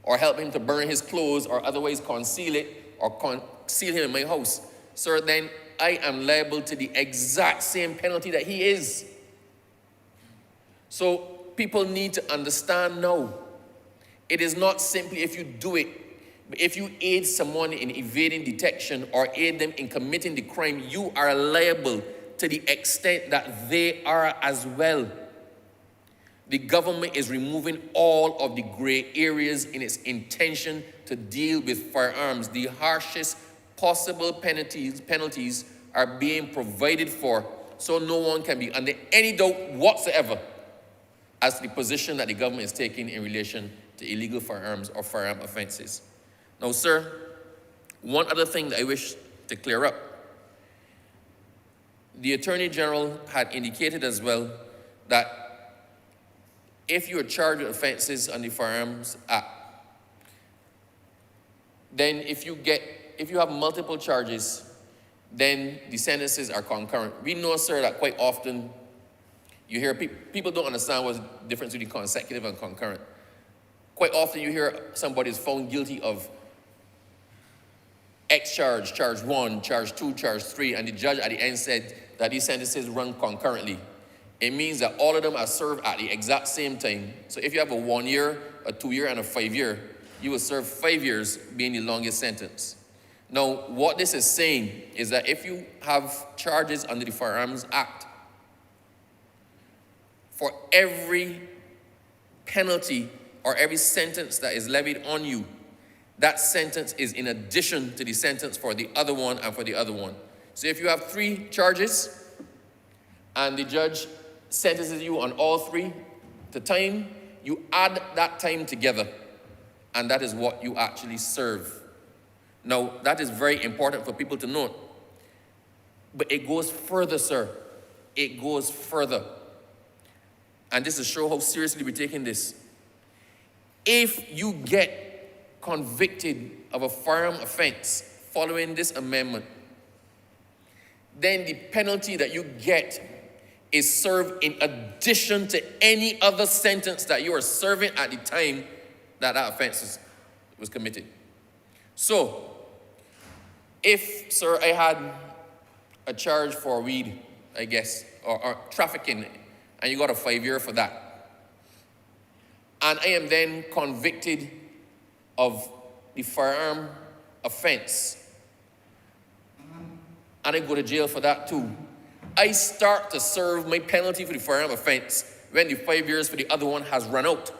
or help him to burn his clothes, or otherwise conceal it, or conceal him in my house, sir, then I am liable to the exact same penalty that he is. So people need to understand now, it is not simply if you do it, but if you aid someone in evading detection or aid them in committing the crime, you are liable to the extent that they are as well. The government is removing all of the gray areas in its intention to deal with firearms. The harshest possible penalties are being provided for, so no one can be under any doubt whatsoever as to the position that the government is taking in relation to illegal firearms or firearm offenses. Now, sir, one other thing that I wish to clear up. The Attorney General had indicated as well that if you are charged with offenses under the Firearms Act, then if you have multiple charges, then the sentences are concurrent. We know, sir, that quite often you hear people don't understand what's the difference between consecutive and concurrent. Quite often you hear somebody is found guilty of X charge, charge 1, charge 2, charge 3, and the judge at the end said that these sentences run concurrently. It means that all of them are served at the exact same time. So if you have a 1 year, a 2 year, and a 5 year, you will serve 5 years being the longest sentence. Now, what this is saying is that if you have charges under the Firearms Act, for every penalty or every sentence that is levied on you, that sentence is in addition to the sentence for the other one and for the other one. So if you have 3 charges and the judge sentences you on all 3 to time, you add that time together, and that is what you actually serve. Now, that is very important for people to note. But it goes further, sir. It goes further. And this is to show how seriously we're taking this. If you get convicted of a firearm offense following this amendment, then the penalty that you get is served in addition to any other sentence that you are serving at the time that that offense was committed. So, if, sir, I had a charge for weed, I guess, or trafficking, and you got a 5 year for that, and I am then convicted of the firearm offense, and I go to jail for that too, I start to serve my penalty for the firearm offense when the 5 years for the other one has run out.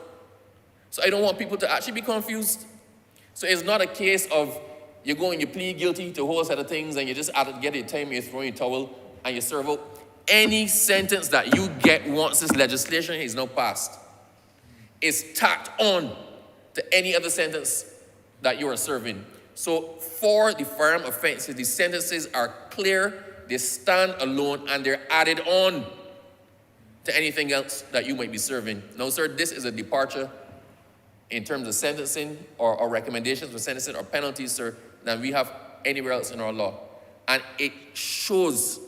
So I don't want people to actually be confused. So it's not a case of you go and you plead guilty to a whole set of things and you just get it time, you throw in your towel and you serve out. Any sentence that you get once this legislation is now passed is tacked on to any other sentence that you are serving. So for the firearm offenses, the sentences are clear, they stand alone, and they're added on to anything else that you might be serving. Now, sir, this is a departure in terms of sentencing or recommendations for sentencing or penalties, sir, than we have anywhere else in our law. And it shows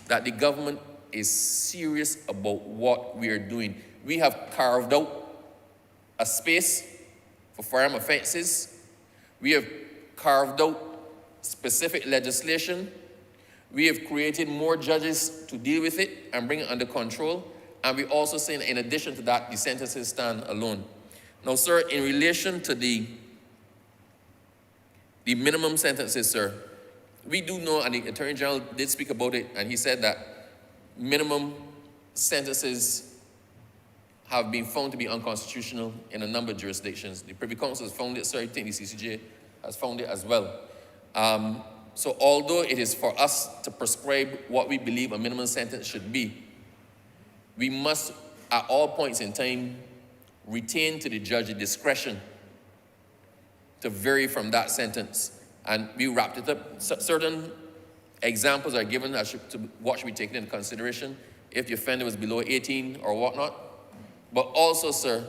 that the government is serious about what we are doing. We have carved out a space for firearm offenses. We have carved out specific legislation. We have created more judges to deal with it and bring it under control. And we also say, in addition to that, the sentences stand alone. Now, sir, in relation to the minimum sentences, sir, we do know, and the Attorney General did speak about it, and he said that minimum sentences have been found to be unconstitutional in a number of jurisdictions. The Privy Council has found it, sir. I think the CCJ has found it as well. So although it is for us to prescribe what we believe a minimum sentence should be, we must, at all points in time, retain to the judge the discretion to vary from that sentence. And we wrapped it up. Certain examples are given as to what should be taken into consideration if the offender was below 18 or whatnot. But also, sir,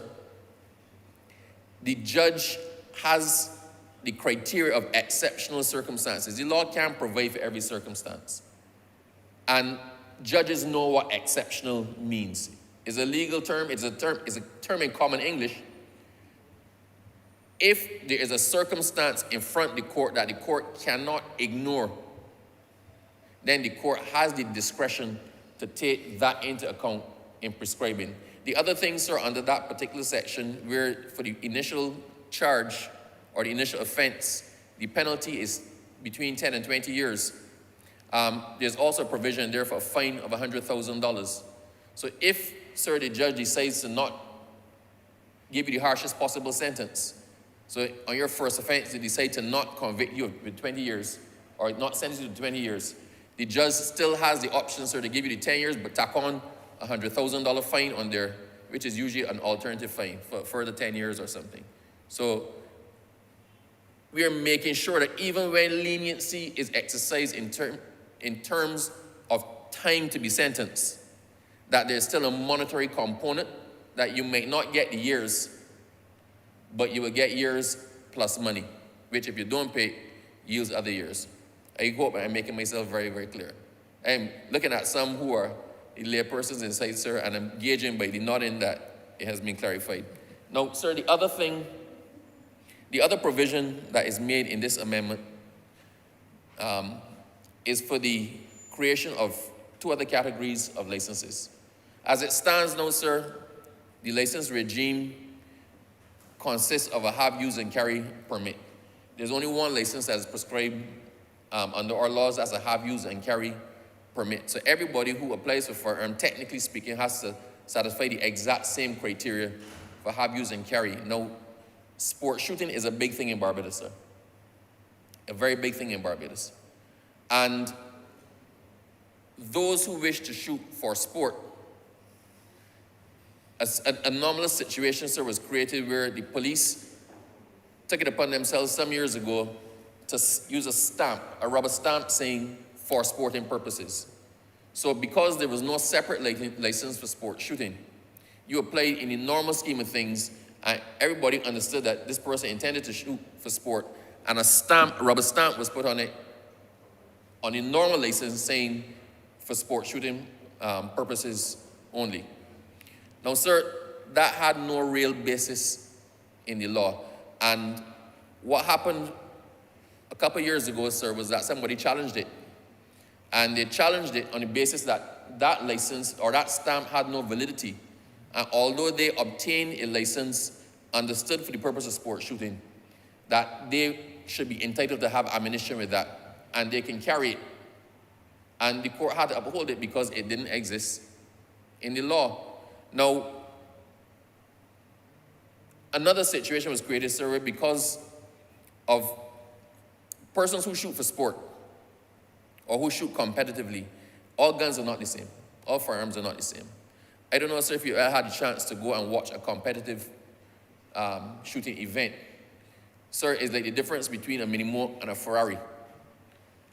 the judge has the criteria of exceptional circumstances. The law can't provide for every circumstance. And judges know what exceptional means. It's a legal term, it's a term in common English. If there is a circumstance in front of the court that the court cannot ignore, then the court has the discretion to take that into account in prescribing. The other things, sir, under that particular section, where for the initial charge or the initial offense, the penalty is between 10 and 20 years. There's also a provision there for a fine of $100,000. So if, sir, the judge decides to not give you the harshest possible sentence, so on your first offense, they decide to not convict you with 20 years or not sentence you to 20 years, the judge still has the option, sir, to give you the 10 years, but tack on a $100,000 fine on there, which is usually an alternative fine for further 10 years or something. So we are making sure that even when leniency is exercised in terms of time to be sentenced, that there's still a monetary component, that you may not get the years, but you will get years plus money, which if you don't pay, yields other years. I hope I'm making myself very, very clear. I'm looking at some who are the laypersons inside, sir, and I'm gauging by the nodding that it has been clarified. Now, sir, the other provision that is made in this amendment is for the creation of 2 other categories of licenses. As it stands now, sir, the license regime consists of a have, use, and carry permit. There's only one license that is prescribed under our laws as a have, use, and carry permit. So everybody who applies for firearm, technically speaking, has to satisfy the exact same criteria for have, use, and carry. Now, sport shooting is a big thing in Barbados, sir. A very big thing in Barbados. And those who wish to shoot for sport, an anomalous situation, sir, was created where the police took it upon themselves some years ago to use a stamp, a rubber stamp saying for sporting purposes. So because there was no separate license for sport shooting, you applied in the normal scheme of things, and everybody understood that this person intended to shoot for sport, and a rubber stamp was put on it, on the normal license saying for sport shooting purposes only. Now, sir, that had no real basis in the law. And what happened a couple years ago, sir, was that somebody challenged it. And they challenged it on the basis that that license or that stamp had no validity. And although they obtained a license understood for the purpose of sport shooting, that they should be entitled to have ammunition with that, and they can carry it. And the court had to uphold it because it didn't exist in the law. Now, another situation was created, sir, because of persons who shoot for sport or who shoot competitively. All guns are not the same. All firearms are not the same. I don't know, sir, if you ever had a chance to go and watch a competitive shooting event. Sir, it's like the difference between a Minimo and a Ferrari.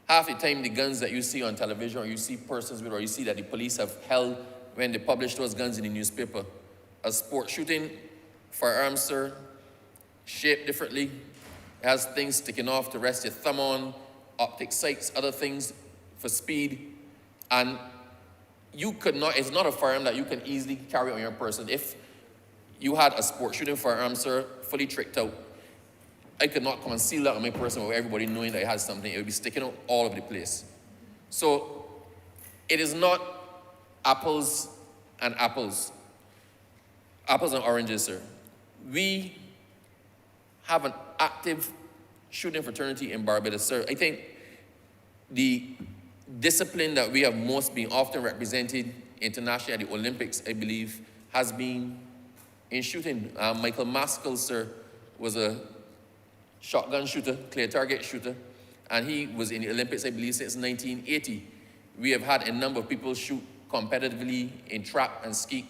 Half the time, the guns that you see on television or you see persons with, or you see that the police have held when they publish those guns in the newspaper, a sport shooting firearm, sir, shaped differently, has things sticking off to rest your thumb on, optic sights, other things for speed, and you could not, it's not a firearm that you can easily carry on your person. If you had a sport shooting firearm, sir, fully tricked out, I could not conceal that on my person without everybody knowing that I had something. It would be sticking out all over the place. So it is not apples and apples. Apples and oranges, sir. We have an active shooting fraternity in Barbados, sir. I think the discipline that we have most been often represented internationally at the Olympics, I believe, has been in shooting. Michael Maskell, sir, was a shotgun shooter, clear target shooter, and he was in the Olympics, I believe, since 1980. We have had a number of people shoot competitively in trap and skeet,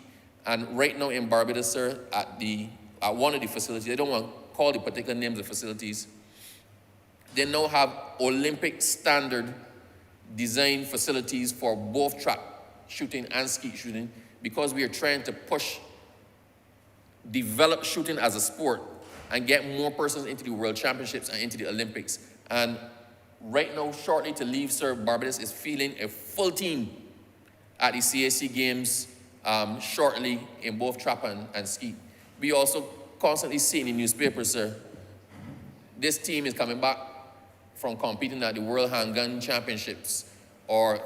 and right now in Barbados, sir, at one of the facilities, I don't want to call the particular names of facilities, they now have Olympic standard design facilities for both trap shooting and skeet shooting, because we are trying to develop shooting as a sport and get more persons into the World Championships and into the Olympics. And right now, shortly to leave, sir, Barbados is fielding a full team at the CAC Games shortly in both trap and skeet. We also constantly see in the newspapers, sir, this team is coming back from competing at the World Handgun Championships, or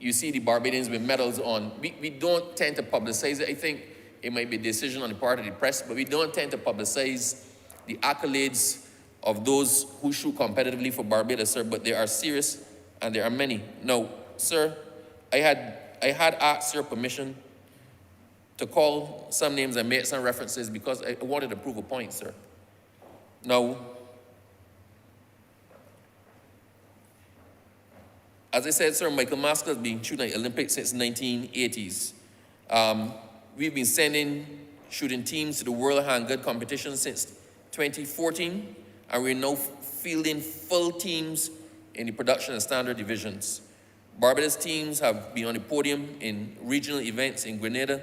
you see the Barbadians with medals on. We don't tend to publicize it. I think it might be a decision on the part of the press, but we don't tend to publicize the accolades of those who shoot competitively for Barbados, sir, but they are serious and there are many. Now, sir, I had asked your permission to call some names and make some references because I wanted to prove a point, sir. Now, as I said, sir, Michael Maskell has been shooting at the Olympics since 1980s. We've been sending shooting teams to the World Handgun competition since 2014, and we're now fielding full teams in the production and standard divisions. Barbados teams have been on the podium in regional events in Grenada,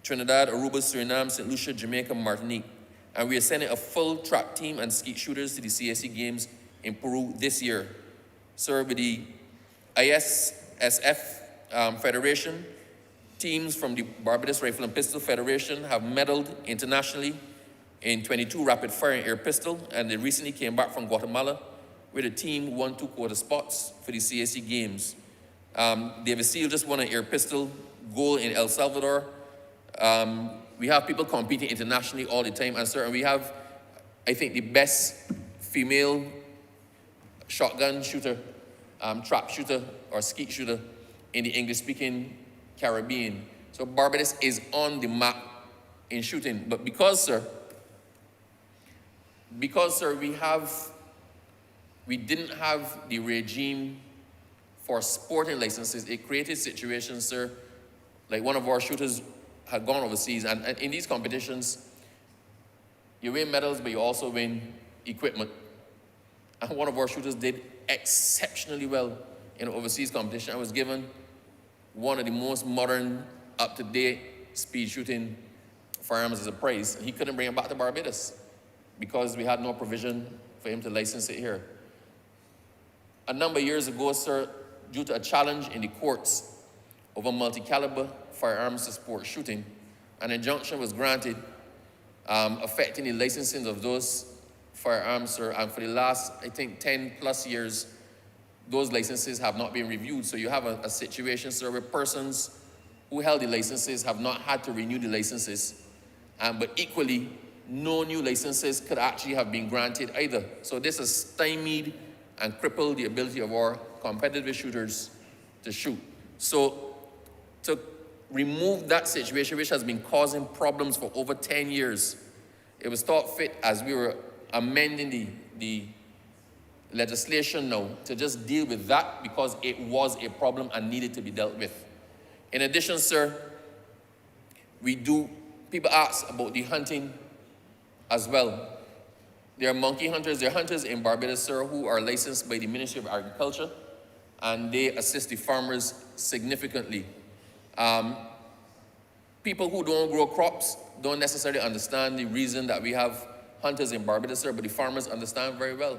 Trinidad, Aruba, Suriname, St. Lucia, Jamaica, Martinique. And we are sending a full track team and skeet shooters to the CAC Games in Peru this year. Sir, with the ISSF Federation, teams from the Barbados Rifle and Pistol Federation have medaled internationally in 22 rapid firing air pistol, and they recently came back from Guatemala where the team won 2 quarter spots for the CAC Games. David Seal just won an air pistol gold in El Salvador. We have people competing internationally all the time, and sir, we have, I think, the best female shotgun shooter, trap shooter, or skeet shooter in the English-speaking Caribbean. So Barbados is on the map in shooting. But because, sir, we didn't have the regime for sporting licenses, it created situations, sir, like one of our shooters had gone overseas, and in these competitions, you win medals, but you also win equipment. And one of our shooters did exceptionally well in an overseas competition. I was given one of the most modern, up-to-date speed shooting firearms as a prize. He couldn't bring it back to Barbados because we had no provision for him to license it here. A number of years ago, sir, due to a challenge in the courts over multi-caliber firearms to support shooting, an injunction was granted affecting the licensing of those firearms, sir, and for the last, I think, 10 plus years, those licenses have not been reviewed. So you have a situation, sir, where persons who held the licenses have not had to renew the licenses, but equally, no new licenses could actually have been granted either. So this has stymied and crippled the ability of our competitive shooters to shoot. So to remove that situation, which has been causing problems for over 10 years, it was thought fit, as we were amending the legislation now, to just deal with that because it was a problem and needed to be dealt with. In addition, sir, people ask about the hunting as well. There are monkey hunters, there are hunters in Barbados, sir, who are licensed by the Ministry of Agriculture, and they assist the farmers significantly. People who don't grow crops don't necessarily understand the reason that we have hunters in Barbados, sir, but the farmers understand very well.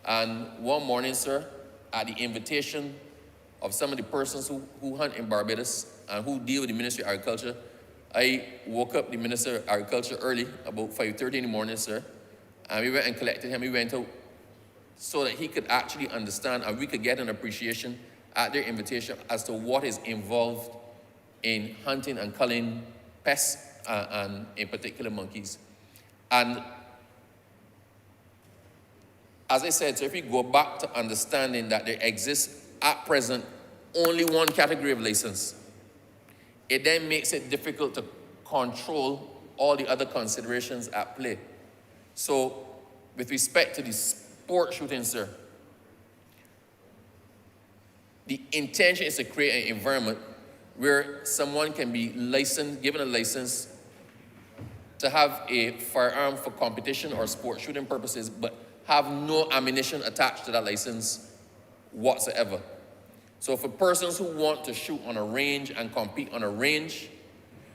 And one morning, sir, at the invitation of some of the persons who hunt in Barbados and who deal with the Ministry of Agriculture, I woke up the Minister of Agriculture early, about 5:30 in the morning, sir, and we went and collected him. We went out so that he could actually understand and we could get an appreciation at their invitation as to what is involved in hunting and culling pests and in particular monkeys. And as I said, so if we go back to understanding that there exists at present only one category of license, it then makes it difficult to control all the other considerations at play. So with respect to the sport shooting, sir, the intention is to create an environment where someone can be licensed, given a license to have a firearm for competition or sport shooting purposes, but have no ammunition attached to that license whatsoever. So for persons who want to shoot on a range and compete on a range,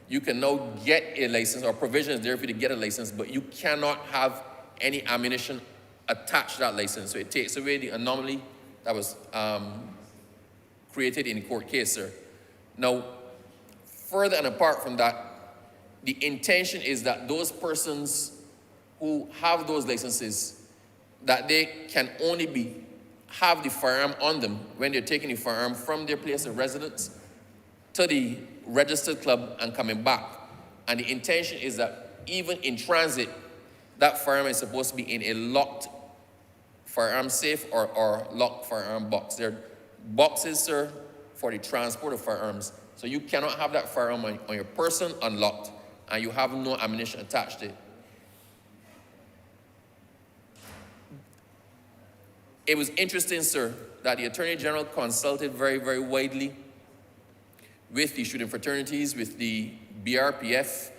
you can now get a license, or provision is there for you to get a license, but you cannot have any ammunition attached to that license. So it takes away the anomaly that was created in the court case, sir. Now, further and apart from that, the intention is that those persons who have those licenses, that they can only have the firearm on them when they're taking the firearm from their place of residence to the registered club and coming back. And the intention is that even in transit, that firearm is supposed to be in a locked firearm safe or locked firearm box. There are boxes, sir, for the transport of firearms. So you cannot have that firearm on your person unlocked and you have no ammunition attached to it. It was interesting, sir, that the Attorney General consulted very, very widely with the shooting fraternities, with the BRPF,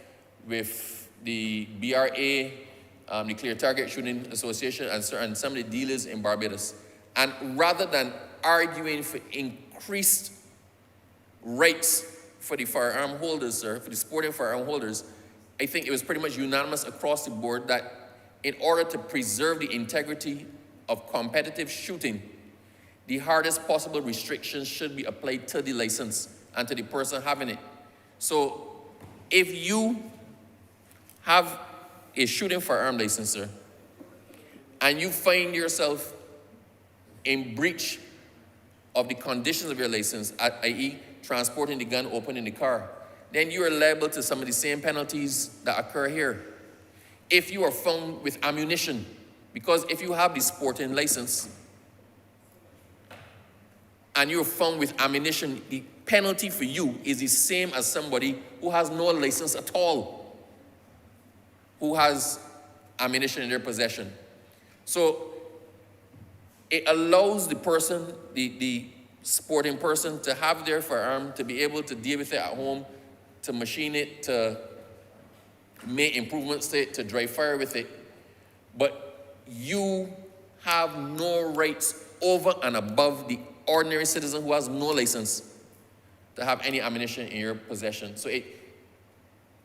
with the BRA, the Clear Target Shooting Association, and some of the dealers in Barbados. And rather than arguing for increased rights for the firearm holders, sir, for the sporting firearm holders, I think it was pretty much unanimous across the board that in order to preserve the integrity of competitive shooting, the hardest possible restrictions should be applied to the license and to the person having it. So if you have a shooting firearm license, sir, and you find yourself in breach of the conditions of your license, i.e. transporting the gun open in the car, then you are liable to some of the same penalties that occur here. If you are found with ammunition, because if you have the sporting license and you're found with ammunition, the penalty for you is the same as somebody who has no license at all, who has ammunition in their possession. So it allows the person, the sporting person, to have their firearm, to be able to deal with it at home, to machine it, to make improvements to it, to dry fire with it. But you have no rights over and above the ordinary citizen who has no license to have any ammunition in your possession. So it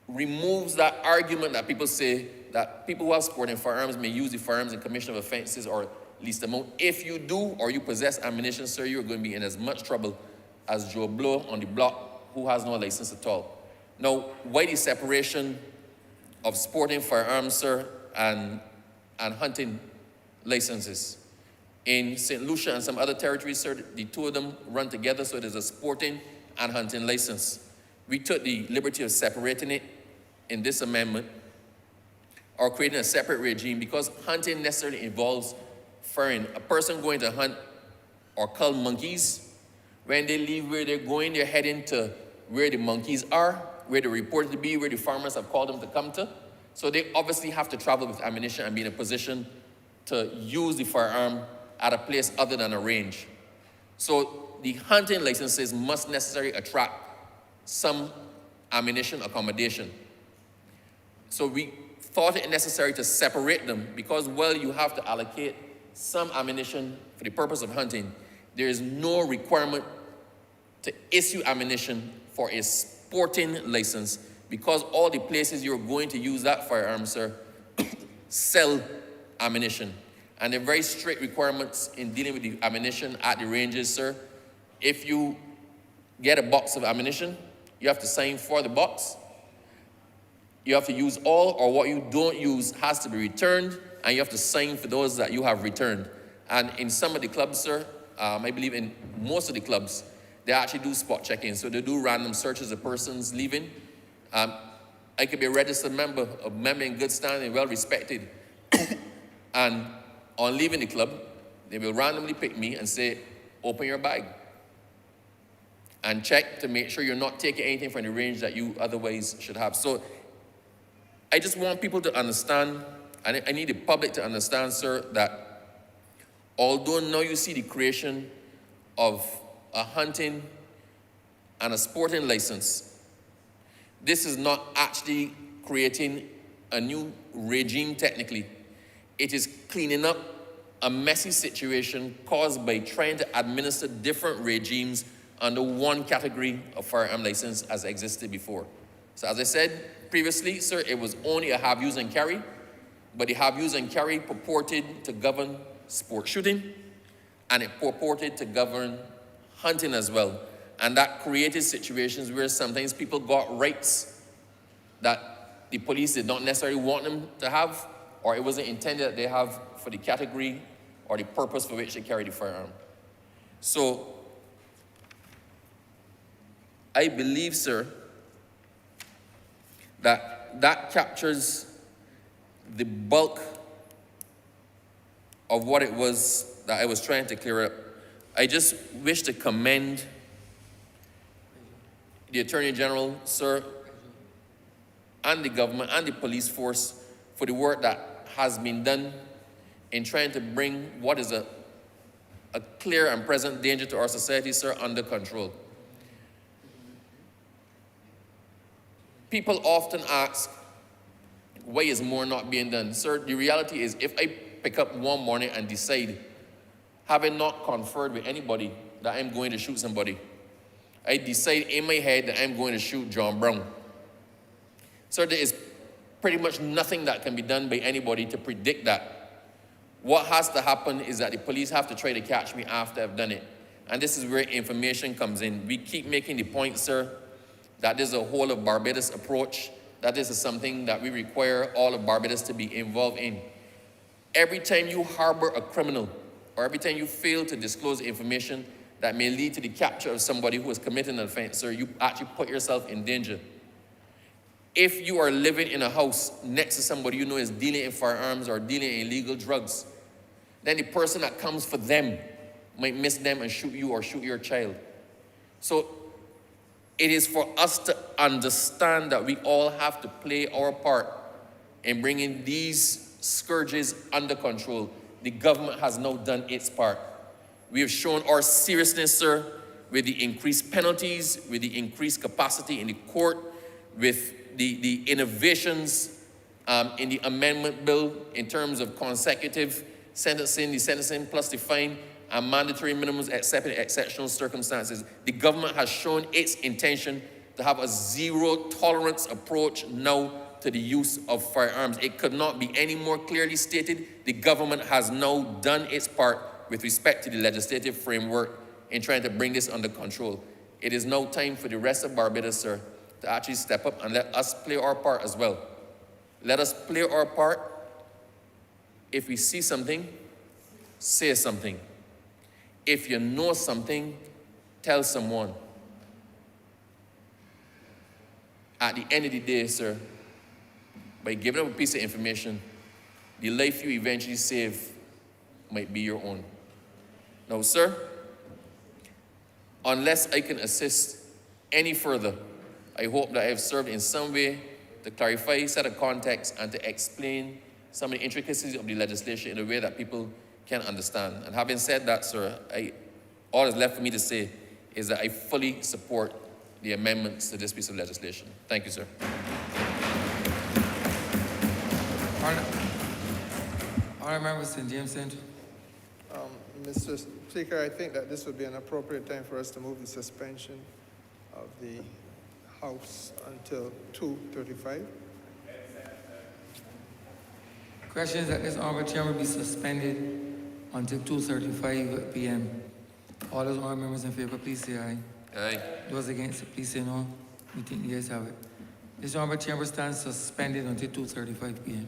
removes that argument that people say that people who have sporting firearms may use the firearms in commission of offenses or least amount. If you do or you possess ammunition, sir, you're going to be in as much trouble as Joe Blow on the block who has no license at all. Now, why the separation of sporting firearms, sir, and hunting licenses? In St. Lucia and some other territories, sir, the two of them run together, so there's a sporting and hunting license. We took the liberty of separating it in this amendment, or creating a separate regime, because hunting necessarily involves firing. A person going to hunt or cull monkeys, when they leave where they're going, they're heading to where the monkeys are, where they're reported to be, where the farmers have called them to come to. So they obviously have to travel with ammunition and be in a position to use the firearm at a place other than a range. So the hunting licenses must necessarily attract some ammunition accommodation. So we thought it necessary to separate them because while you have to allocate some ammunition for the purpose of hunting, there is no requirement to issue ammunition for a sporting license because all the places you're going to use that firearm, sir, sell ammunition. And there are very strict requirements in dealing with the ammunition at the ranges, sir. If you get a box of ammunition, you have to sign for the box. You have to use all, or what you don't use has to be returned, and you have to sign for those that you have returned. And in some of the clubs, sir, I believe in most of the clubs, they actually do spot checking. So they do random searches of persons leaving. I could be a registered member, a member in good standing, well respected. And on leaving the club, they will randomly pick me and say, open your bag. And check to make sure you're not taking anything from the range that you otherwise should have. So I just want people to understand, and I need the public to understand, sir, that although now you see the creation of a hunting and a sporting license, this is not actually creating a new regime technically. It is cleaning up a messy situation caused by trying to administer different regimes under one category of firearm license as existed before. So as I said previously, sir, it was only a have, use, and carry, but the have, use, and carry purported to govern sport shooting, and it purported to govern hunting as well. And that created situations where sometimes people got rights that the police did not necessarily want them to have, or it wasn't intended that they have for the category or the purpose for which they carry the firearm. So I believe, sir, that captures the bulk of what it was that I was trying to clear up. I just wish to commend the Attorney General, sir, and the government and the police force for the work that has been done in trying to bring what is a clear and present danger to our society, sir, under control. People often ask, why is more not being done? Sir, the reality is if I pick up one morning and decide, having not conferred with anybody, that I'm going to shoot somebody, I decide in my head that I'm going to shoot John Brown. Sir, there is pretty much nothing that can be done by anybody to predict that. What has to happen is that the police have to try to catch me after I've done it. And this is where information comes in. We keep making the point, sir, that there's a whole of Barbados approach, that this is something that we require all of Barbados to be involved in. Every time you harbor a criminal, or every time you fail to disclose information that may lead to the capture of somebody who has committed an offense, sir, you actually put yourself in danger. If you are living in a house next to somebody you know is dealing in firearms or dealing in illegal drugs, then the person that comes for them might miss them and shoot you or shoot your child. So it is for us to understand that we all have to play our part in bringing these scourges under control. The government has now done its part. We have shown our seriousness, sir, with the increased penalties, with the increased capacity in the court, with the innovations in the amendment bill in terms of consecutive sentencing, the sentencing plus the fine, and mandatory minimums except in exceptional circumstances. The government has shown its intention to have a zero-tolerance approach now to the use of firearms. It could not be any more clearly stated. The government has now done its part with respect to the legislative framework in trying to bring this under control. It is now time for the rest of Barbados, sir, to actually step up and let us play our part as well. Let us play our part. If we see something, say something. If you know something, tell someone. At the end of the day, sir, by giving up a piece of information, the life you eventually save might be your own. Now, sir, unless I can assist any further, I hope that I have served in some way to clarify, set a context, and to explain some of the intricacies of the legislation in a way that people can understand. And having said that, sir, all that's left for me to say is that I fully support the amendments to this piece of legislation. Thank you, sir. Honourable Member St. James Central. Mr. Speaker, I think that this would be an appropriate time for us to move the suspension of the House until 2:35. Question is that this honourable chamber be suspended until 2:35 p.m. All those honourable members in favour, please say aye. Aye. Those against, please say no. We think the ayes have it. This honourable chamber stands suspended until 2:35 p.m.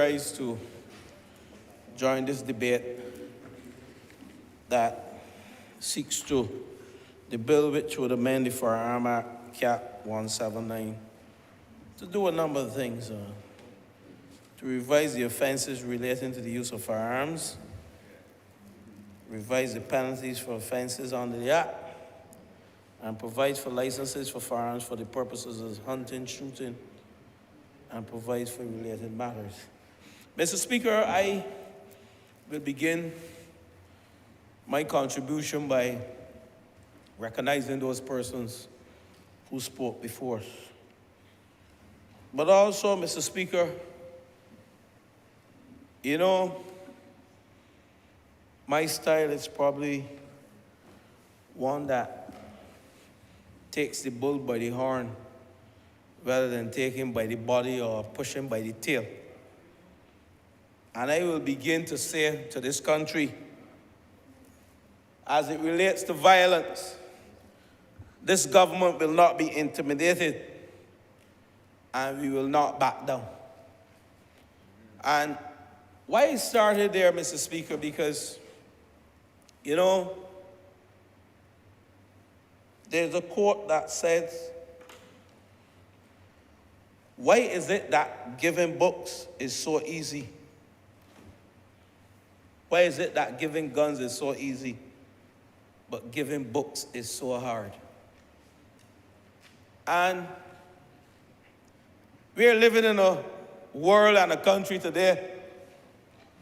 rise to join this debate that seeks to, the bill which would amend the Firearms Act, Cap 179, to do a number of things. To revise the offenses relating to the use of firearms, revise the penalties for offenses under the Act, and provides for licenses for firearms for the purposes of hunting, shooting, and provides for related matters. Mr. Speaker, I will begin my contribution by recognizing those persons who spoke before us. But also, Mr. Speaker, you know, my style is probably one that takes the bull by the horn rather than taking by the body or pushing by the tail. And I will begin to say to this country, as it relates to violence, this government will not be intimidated and we will not back down. And why I started there, Mr. Speaker, because, you know, there's a quote that says, why is it that giving books is so easy? Why is it that giving guns is so easy, but giving books is so hard? And we're living in a world and a country today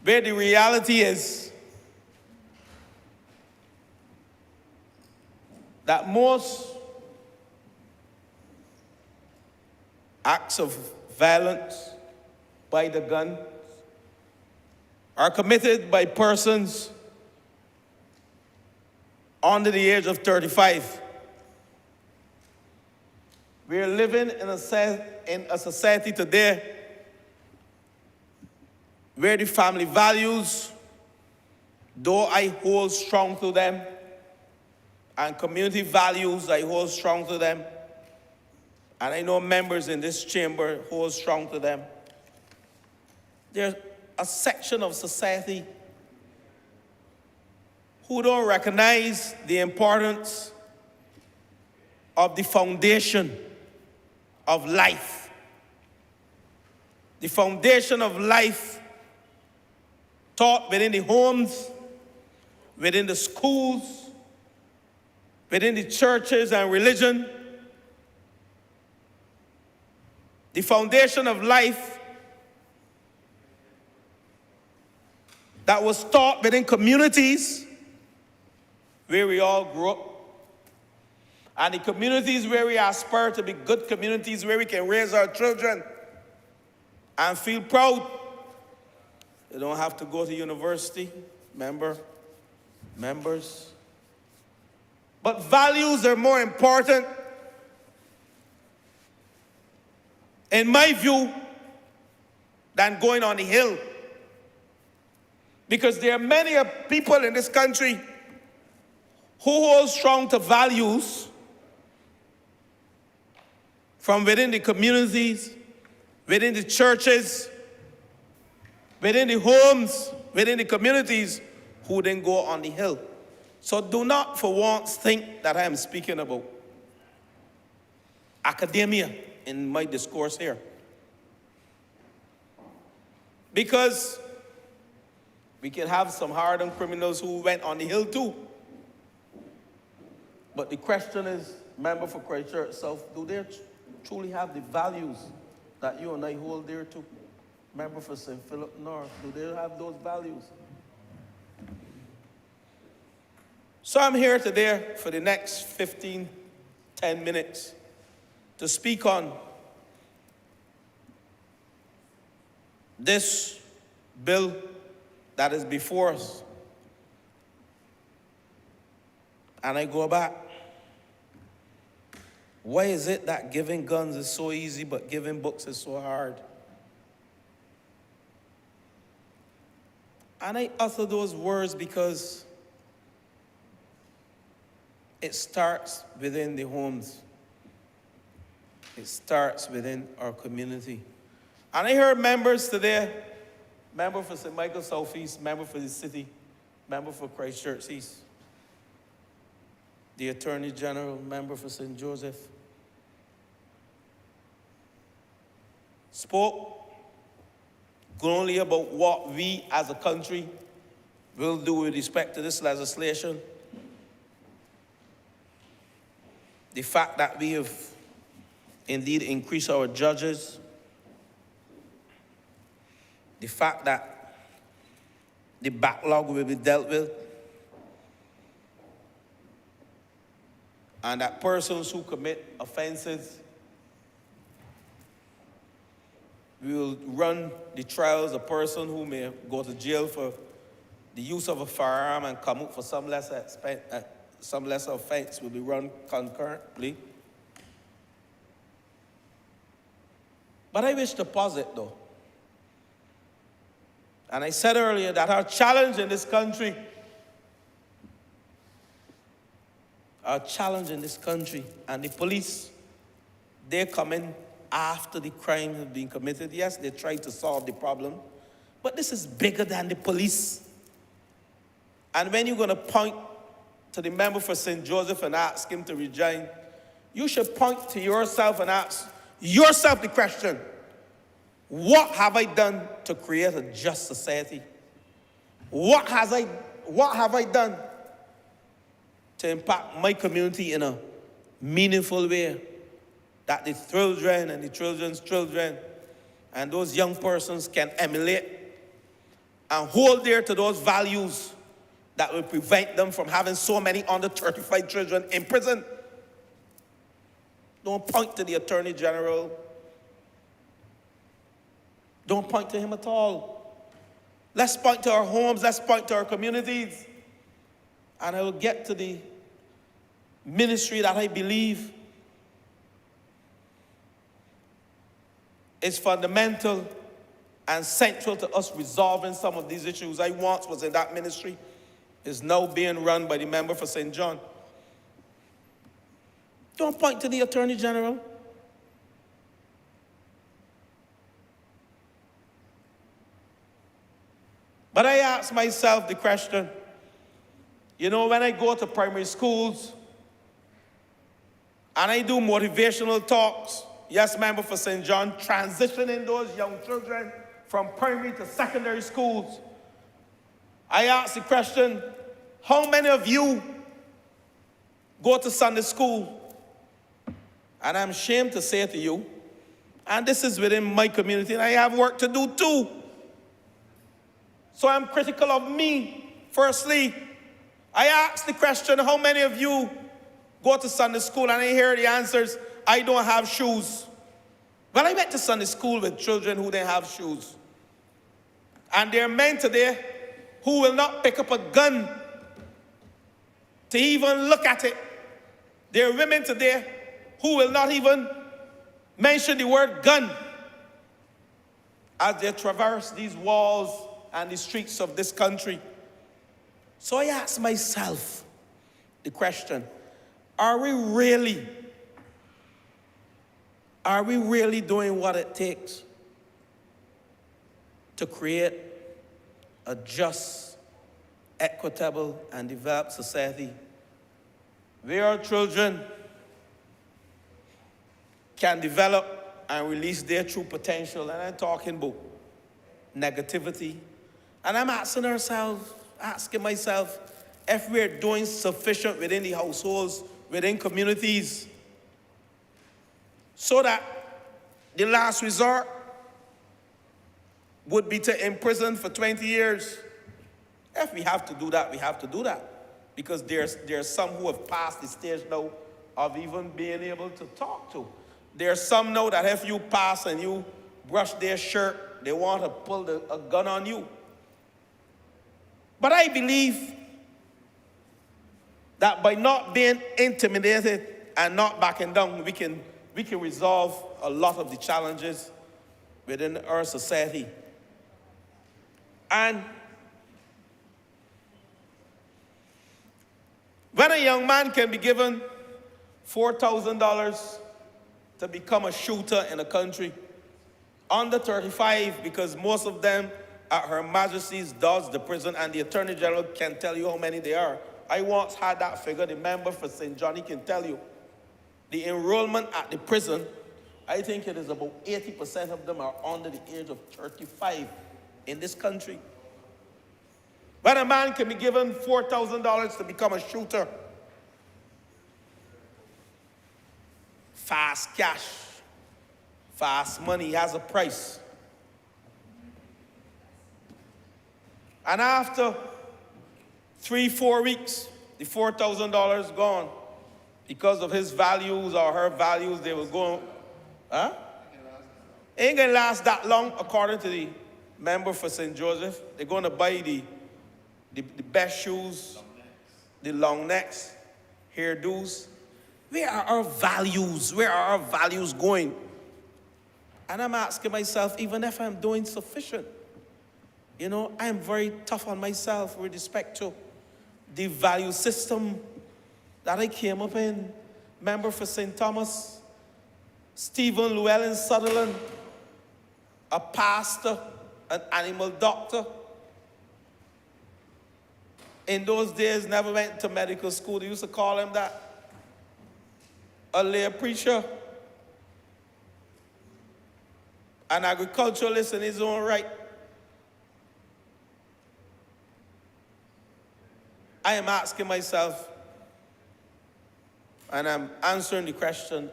where the reality is that most acts of violence by the gun are committed by persons under the age of 35. We are living in a society today where the family values, though I hold strong to them, and community values, I hold strong to them, and I know members in this chamber hold strong to them. There's a section of society who don't recognize the importance of the foundation of life. The foundation of life taught within the homes, within the schools, within the churches and religion. The foundation of life that was taught within communities where we all grew up. And the communities where we aspire to be good communities where we can raise our children and feel proud. They don't have to go to university, members. But values are more important, in my view, than going on the hill. Because there are many people in this country who hold strong to values from within the communities, within the churches, within the homes, within the communities, who then go on the hill. So do not for once think that I am speaking about academia in my discourse here. Because we can have some hardened criminals who went on the hill too. But the question is, member for Christchurch South, do they truly have the values that you and I hold dear to? Member for St. Philip North, do they have those values? So I'm here today for the next 10 minutes to speak on this bill that is before us. And I go back. Why is it that giving guns is so easy, but giving books is so hard? And I utter those words because it starts within the homes. It starts within our community. And I heard members today member for St. Michael Southeast, member for the city, member for Christchurch East. The Attorney General, member for St. Joseph, spoke glowingly about what we as a country will do with respect to this legislation. The fact that we have indeed increased our judges, the fact that the backlog will be dealt with, and that persons who commit offenses, we will run the trials. A person who may go to jail for the use of a firearm and come out for some lesser offense will be run concurrently. But I wish to posit, though, and I said earlier that our challenge in this country, and the police, they come in after the crime has been committed. Yes, they try to solve the problem, but this is bigger than the police. And when you're going to point to the member for St. Joseph and ask him to resign, you should point to yourself and ask yourself the question, what have I done to create a just society? What have I done to impact my community in a meaningful way that the children and the children's children and those young persons can emulate and hold dear to those values that will prevent them from having so many under 35 children in prison? Don't point to the Attorney General. Don't point to him at all. Let's point to our homes. Let's point to our communities. And I will get to the ministry that I believe is fundamental and central to us resolving some of these issues. I once was in that ministry. Is now being run by the member for St. John. Don't point to the Attorney General. But I ask myself the question, you know, when I go to primary schools and I do motivational talks, yes, member for St. John, transitioning those young children from primary to secondary schools, I ask the question, how many of you go to Sunday school? And I'm ashamed to say to you, and this is within my community, and I have work to do too. So I'm critical of me. Firstly, I ask the question, how many of you go to Sunday school? And I hear the answers, I don't have shoes. Well, I went to Sunday school with children who didn't have shoes. And there are men today who will not pick up a gun to even look at it. There are women today who will not even mention the word gun as they traverse these walls and the streets of this country. So I ask myself the question, are we really doing what it takes to create a just, equitable, and developed society where our children can develop and release their true potential? And I'm talking about negativity. And I'm asking myself, if we're doing sufficient within the households, within communities, so that the last resort would be to imprison for 20 years. If we have to do that, we have to do that. Because there's some who have passed the stage now of even being able to talk to. There's some now that if you pass and you brush their shirt, they want to pull a gun on you. But I believe that by not being intimidated and not backing down, we can resolve a lot of the challenges within our society. And when a young man can be given $4,000 to become a shooter in a country, under 35, because most of them at Her Majesty's does the prison, and the Attorney General can tell you how many there are. I once had that figure. The member for St. Johnny can tell you. The enrollment at the prison, I think it is about 80% of them are under the age of 35 in this country. But a man can be given $4,000 to become a shooter. Fast cash, fast money has a price. And after 3-4 weeks, the $4,000 gone. Because of his values or her values, they will go, huh? Ain't gonna last that long, according to the member for St. Joseph. They're gonna buy the best shoes, the long necks, hairdos. Where are our values? Where are our values going? And I'm asking myself, even if I'm doing sufficient, you know, I'm very tough on myself with respect to the value system that I came up in. Member for St. Thomas, Stephen Llewellyn Sutherland, a pastor, an animal doctor. In those days, never went to medical school. They used to call him that. A lay preacher. An agriculturalist in his own right. I am asking myself, and I'm answering the question,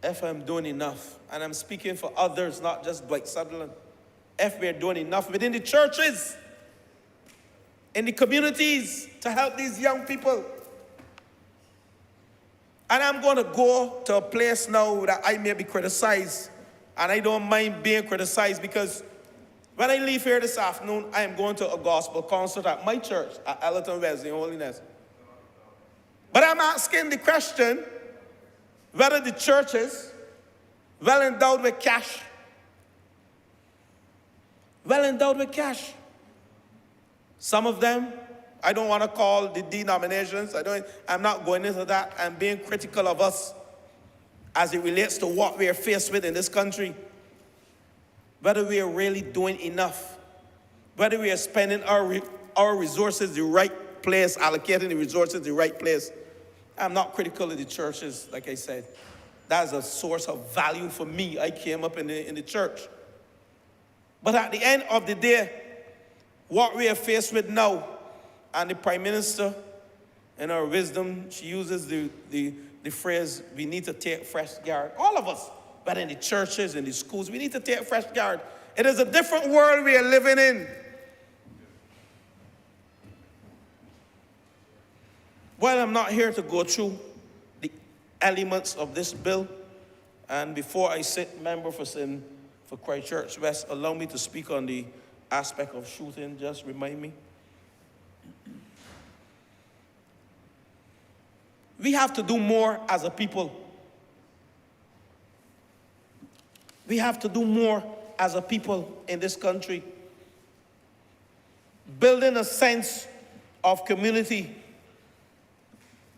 if I'm doing enough, and I'm speaking for others, not just Dwight Sutherland, if we're doing enough within the churches, in the communities, to help these young people. And I'm going to go to a place now that I may be criticized, and I don't mind being criticized, because when I leave here this afternoon, I am going to a gospel concert at my church, at Ellerton Wesley Holiness. But I'm asking the question whether the churches, well endowed with cash, some of them, I don't want to call the denominations, I'm not going into that. I'm being critical of us as it relates to what we are faced with in this country. Whether we are really doing enough, whether we are spending our resources the right place, allocating the resources the right place. I'm not critical of the churches, like I said. That's a source of value for me. I came up in the church. But at the end of the day, what we are faced with now, and the Prime Minister, in her wisdom, she uses the phrase, we need to take fresh guard. All of us, but in the churches, in the schools, we need to take fresh guard. It is a different world we are living in. Well, I'm not here to go through the elements of this bill. And before I sit member for Christchurch West, allow me to speak on the aspect of shooting. Just remind me. We have to do more as a people. We have to do more as a people in this country. Building a sense of community,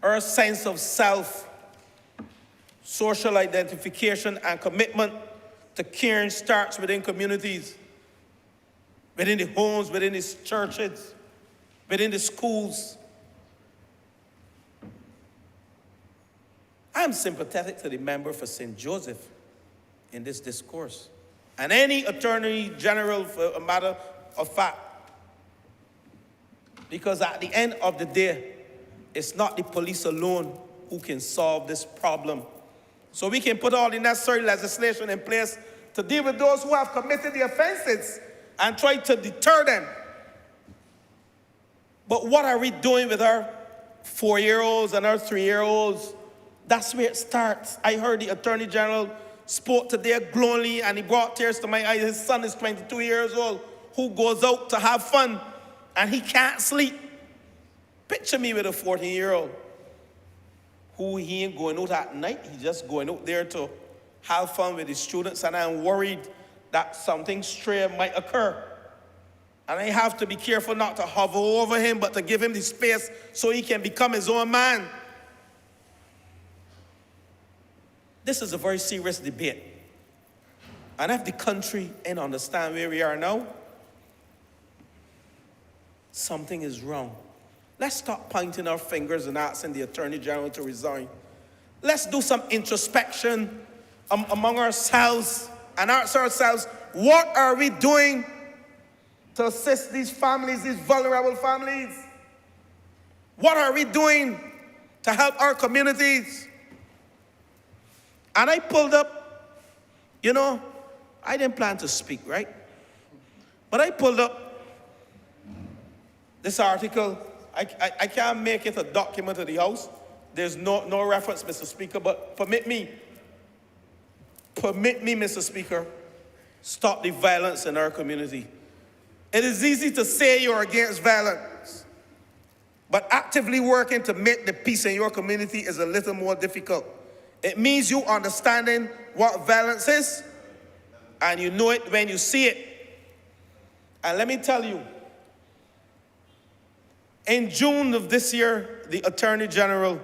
or a sense of self, social identification, and commitment to caring starts within communities, within the homes, within the churches, within the schools. I'm sympathetic to the member for St. Joseph in this discourse, and any Attorney General for a matter of fact, because at the end of the day, it's not the police alone who can solve this problem. So we can put all the necessary legislation in place to deal with those who have committed the offenses and try to deter them. But what are we doing with our 4-year-olds and our 3-year-olds? That's where it starts. I heard the Attorney General spoke today glowingly, and he brought tears to my eyes. His son is 22 years old, who goes out to have fun, and he can't sleep. Picture me with a 14-year-old who he ain't going out at night. He's just going out there to have fun with his students, and I'm worried that something stray might occur. And I have to be careful not to hover over him, but to give him the space so he can become his own man. This is a very serious debate. And if the country ain't understand where we are now, something is wrong. Let's stop pointing our fingers and asking the Attorney General to resign. Let's do some introspection among ourselves and ask ourselves, what are we doing to assist these families, these vulnerable families? What are we doing to help our communities? And I pulled up, you know, I didn't plan to speak, right? But I pulled up this article. I can't make it a document of the House. There's no reference, Mr. Speaker, but permit me, Mr. Speaker, stop the violence in our community. It is easy to say you're against violence, but actively working to make the peace in your community is a little more difficult. It means you understanding what violence is, and you know it when you see it. And let me tell you, in June of this year, the Attorney General,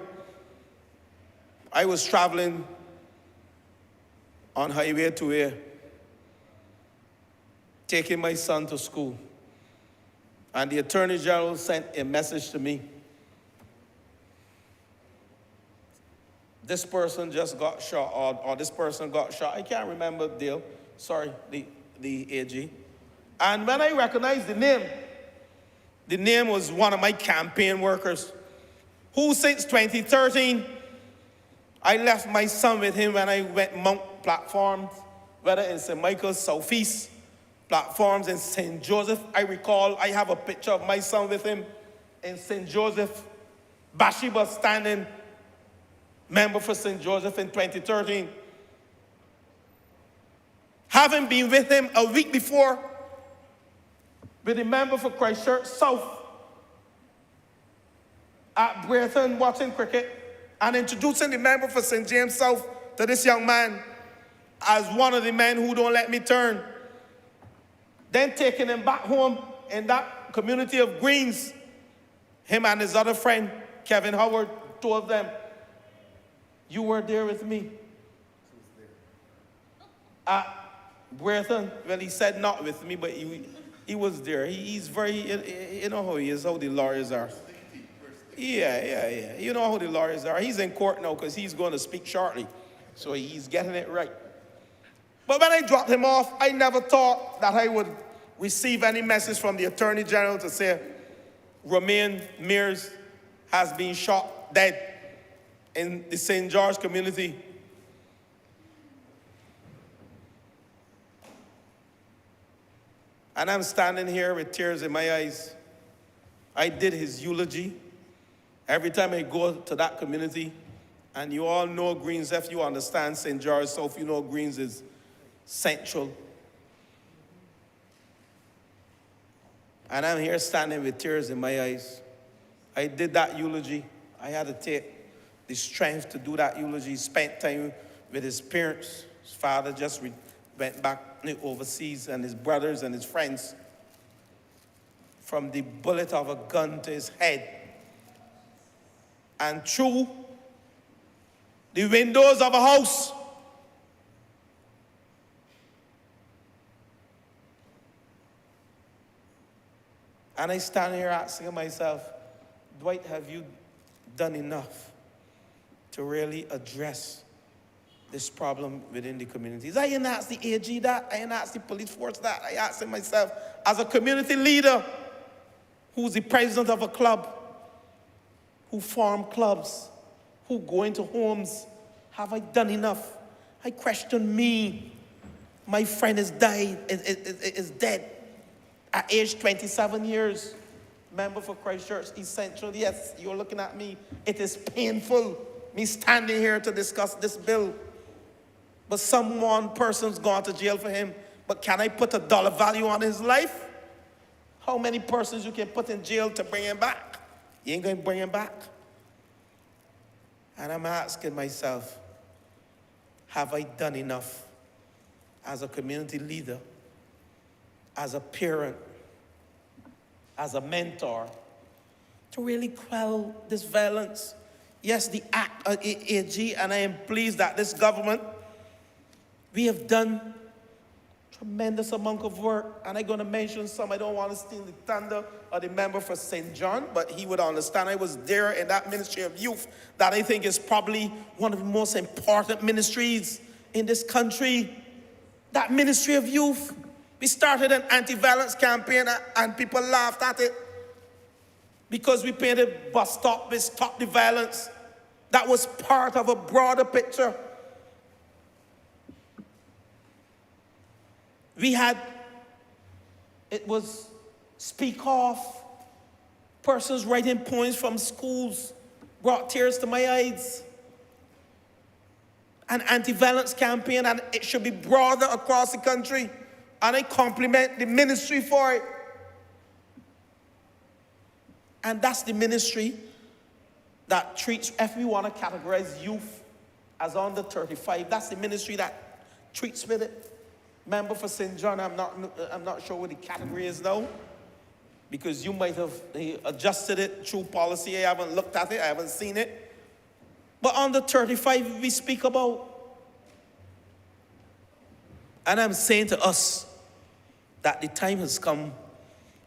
I was traveling on Highway 2A, taking my son to school. And the Attorney General sent a message to me. This person just got shot, or this person got shot. I can't remember Dale. Sorry, the AG. And when I recognized the name was one of my campaign workers, who since 2013, I left my son with him when I went Mount platforms, whether in St. Michael's, Southeast, platforms in St. Joseph. I recall I have a picture of my son with him in St. Joseph. Bathsheba standing, member for St. Joseph in 2013. Having been with him a week before, with the member for Christchurch South at Brayton watching cricket, and introducing the member for St. James South to this young man as one of the men who don't let me turn. Then taking him back home in that community of Greens, him and his other friend, Kevin Howard, two of them. You were there with me. At Brayton, well, he said not with me, but he was there. He's very, you know how he is, how the lawyers are. Yeah. You know how the lawyers are. He's in court now because he's going to speak shortly. So he's getting it right. But when I dropped him off, I never thought that I would receive any message from the Attorney General to say Romain Mears has been shot dead in the St. George community. And I'm standing here with tears in my eyes. I did his eulogy. Every time I go to that community, and you all know Greens, if you understand St. George South, you know Greens is central. And I'm here standing with tears in my eyes. I did that eulogy. I had to take the strength to do that eulogy. Spent time with his parents. His father just went back overseas, and his brothers and his friends. From the bullet of a gun to his head. And through the windows of a house. And I stand here asking myself, Dwight, have you done enough to really address this problem within the communities? I didn't ask the AG that. I didn't ask the police force that. I asked myself, as a community leader, who's the president of a club, who form clubs, who go into homes, have I done enough? I question me. My friend is dead at age 27 years. Member for Christchurch East Central. Yes, you're looking at me. It is painful, me standing here to discuss this bill. But one person's gone to jail for him. But can I put a dollar value on his life? How many persons you can put in jail to bring him back? You ain't going to bring him back. And I'm asking myself, have I done enough as a community leader, as a parent, as a mentor, to really quell this violence? Yes, the act of AG, and I am pleased that this government, we have done Tremendous amount of work. And I'm going to mention some. I don't want to steal the thunder of the member for St. John, but he would understand. I was there in that Ministry of Youth that I think is probably one of the most important ministries in this country. That Ministry of Youth. We started an anti-violence campaign and people laughed at it because we painted bus stop with Stop the Violence. That was part of a broader picture. It was Speak Off, persons writing poems from schools brought tears to my eyes. An anti-violence campaign, and it should be broader across the country. And I compliment the ministry for it. And that's the ministry that treats, if we want to categorize youth as under 35, that's the ministry that treats with it. Member for St. John, I'm not sure what the category is now, because you might have adjusted it through policy. I haven't looked at it, I haven't seen it. But under 35, we speak about. And I'm saying to us that the time has come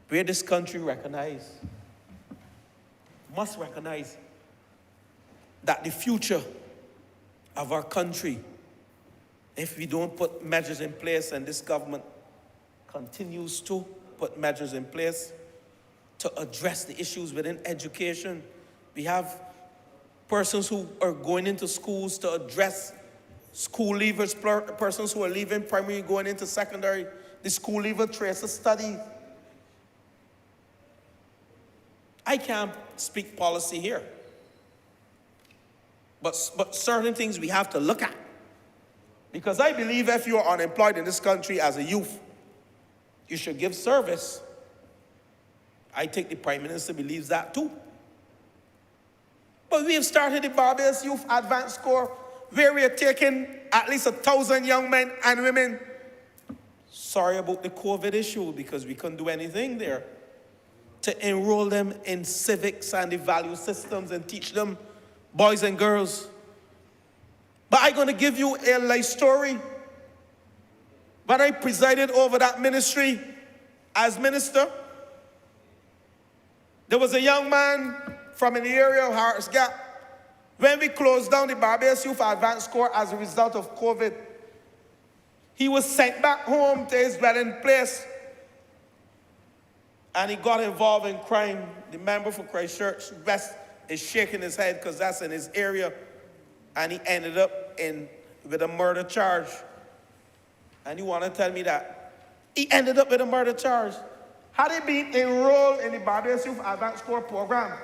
where this country must recognize that the future of our country, if we don't put measures in place, and this government continues to put measures in place to address the issues within education. We have persons who are going into schools to address school leavers, persons who are leaving primary, going into secondary, the school leaver trace of study. I can't speak policy here, but certain things we have to look at. Because I believe if you are unemployed in this country as a youth, you should give service. I think the Prime Minister believes that too. But we have started the Barbados Youth Advanced Corps, where we are taking at least 1,000 young men and women. Sorry about the COVID issue, because we couldn't do anything there, to enroll them in civics and the value systems and teach them, boys and girls. But I'm going to give you a life story. When I presided over that ministry as minister, there was a young man from in the area of Harris Gap. When we closed down the Barbados Youth Advanced Corps as a result of COVID, he was sent back home to his dwelling place, and he got involved in crime. The member for Christchurch West is shaking his head because that's in his area, and he ended up with a murder charge. And you want to tell me that he ended up with a murder charge? Had he been enrolled in the Barbados Youth Advanced Corps program,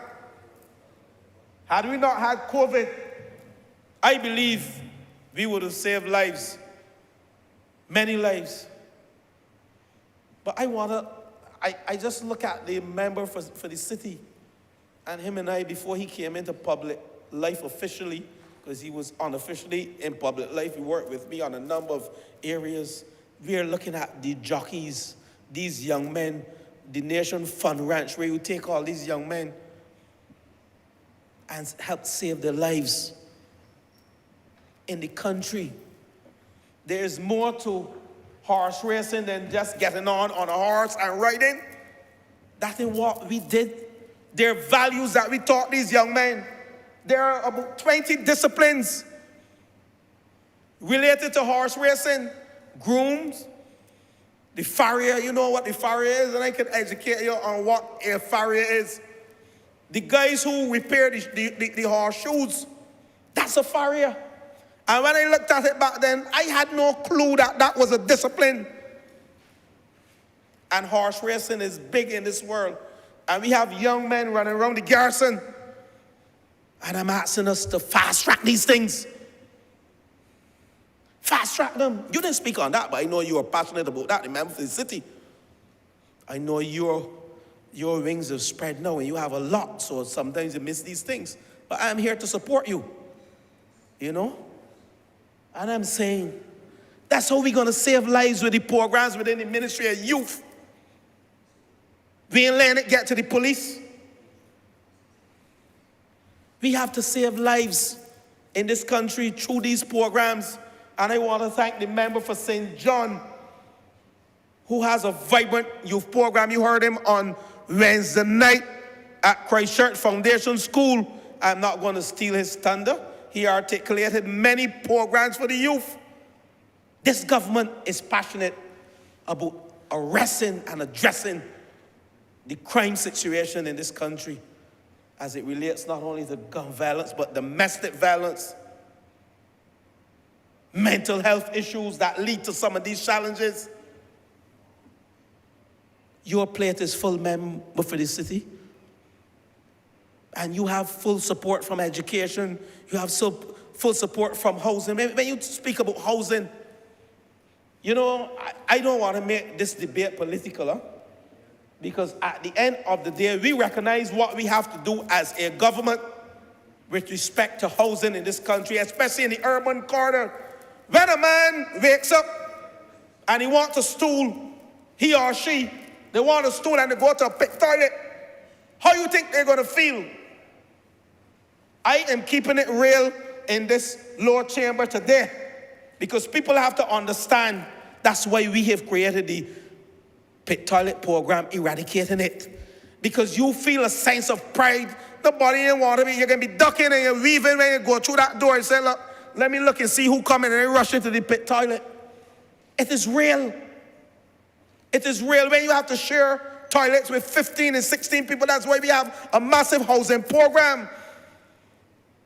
had we not had COVID, I believe we would have saved lives, many lives. But I just look at the member for the city, and him and I, before he came into public life officially, because he was unofficially in public life, he worked with me on a number of areas. We are looking at the jockeys, these young men, the Nation Fund Ranch, where you take all these young men and help save their lives. In the country, there's more to horse racing than just getting on a horse and riding. That is what we did. There are values that we taught these young men. There are about 20 disciplines related to horse racing. Grooms, the farrier, you know what the farrier is, and I can educate you on what a farrier is. The guys who repair the horseshoes, that's a farrier. And when I looked at it back then, I had no clue that that was a discipline. And horse racing is big in this world. And we have young men running around the garrison. And I'm asking us to fast track these things. Fast track them. You didn't speak on that, but I know you are passionate about that. Remember, for the city, I know your wings have spread now and you have a lot, so sometimes you miss these things. But I'm here to support you, you know? And I'm saying, that's how we're going to save lives with the programs within the Ministry of Youth. We ain't letting it get to the police. We have to save lives in this country through these programs. And I want to thank the member for St. John who has a vibrant youth program. You heard him on Wednesday night at Christchurch Foundation School. I'm not going to steal his thunder. He articulated many programs for the youth. This government is passionate about arresting and addressing the crime situation in this country as it relates not only to gun violence, but domestic violence, mental health issues that lead to some of these challenges. Your plate is full, member for the city. And you have full support from education. You have full support from housing. When you speak about housing, you know, I don't want to make this debate political, huh? Because at the end of the day, we recognize what we have to do as a government with respect to housing in this country, especially in the urban corridor. When a man wakes up and he wants a stool, he or she, they want a stool and they go to a pit toilet, how you think they're going to feel? I am keeping it real in this lower chamber today because people have to understand that's why we have created the pit toilet program, eradicating it. Because you feel a sense of pride. Nobody ain't want to be. You're going to be ducking and you're weaving when you go through that door and say, look, let me look and see who coming, and they rush into the pit toilet. It is real. It is real when you have to share toilets with 15 and 16 people. That's why we have a massive housing program.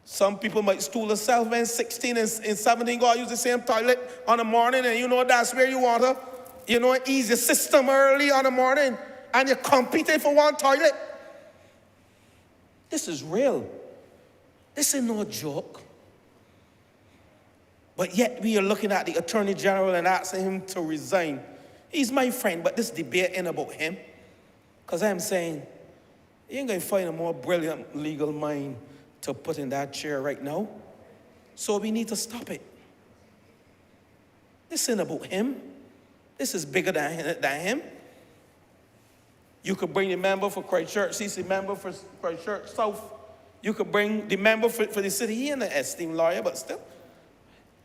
Some people might stool themselves when 16 and 17 go use the same toilet on the morning, and you know that's where you want to, you know, ease your system early on the morning, and you're competing for one toilet. This is real. This is no joke. But yet we are looking at the Attorney General and asking him to resign. He's my friend, but this debate ain't about him. Because I'm saying, you ain't going to find a more brilliant legal mind to put in that chair right now. So we need to stop it. This ain't about him. This is bigger than him. You could bring the member for Christchurch, CC member for Christchurch South. You could bring the member for the city. He ain't an esteemed lawyer, but still.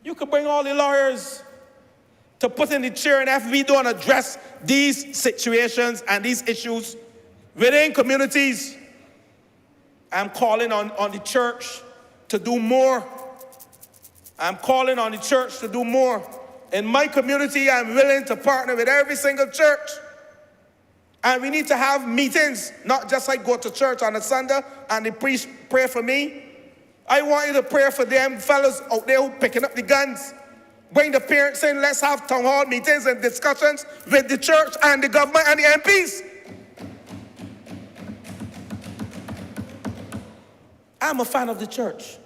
You could bring all the lawyers to put in the chair, and if we don't address these situations and these issues within communities, I'm calling on the church to do more. I'm calling on the church to do more. In my community, I'm willing to partner with every single church. And we need to have meetings, not just like go to church on a Sunday and the priest pray for me. I want you to pray for them fellas out there who picking up the guns. Bring the parents in, let's have town hall meetings and discussions with the church and the government and the MPs. I'm a fan of the church.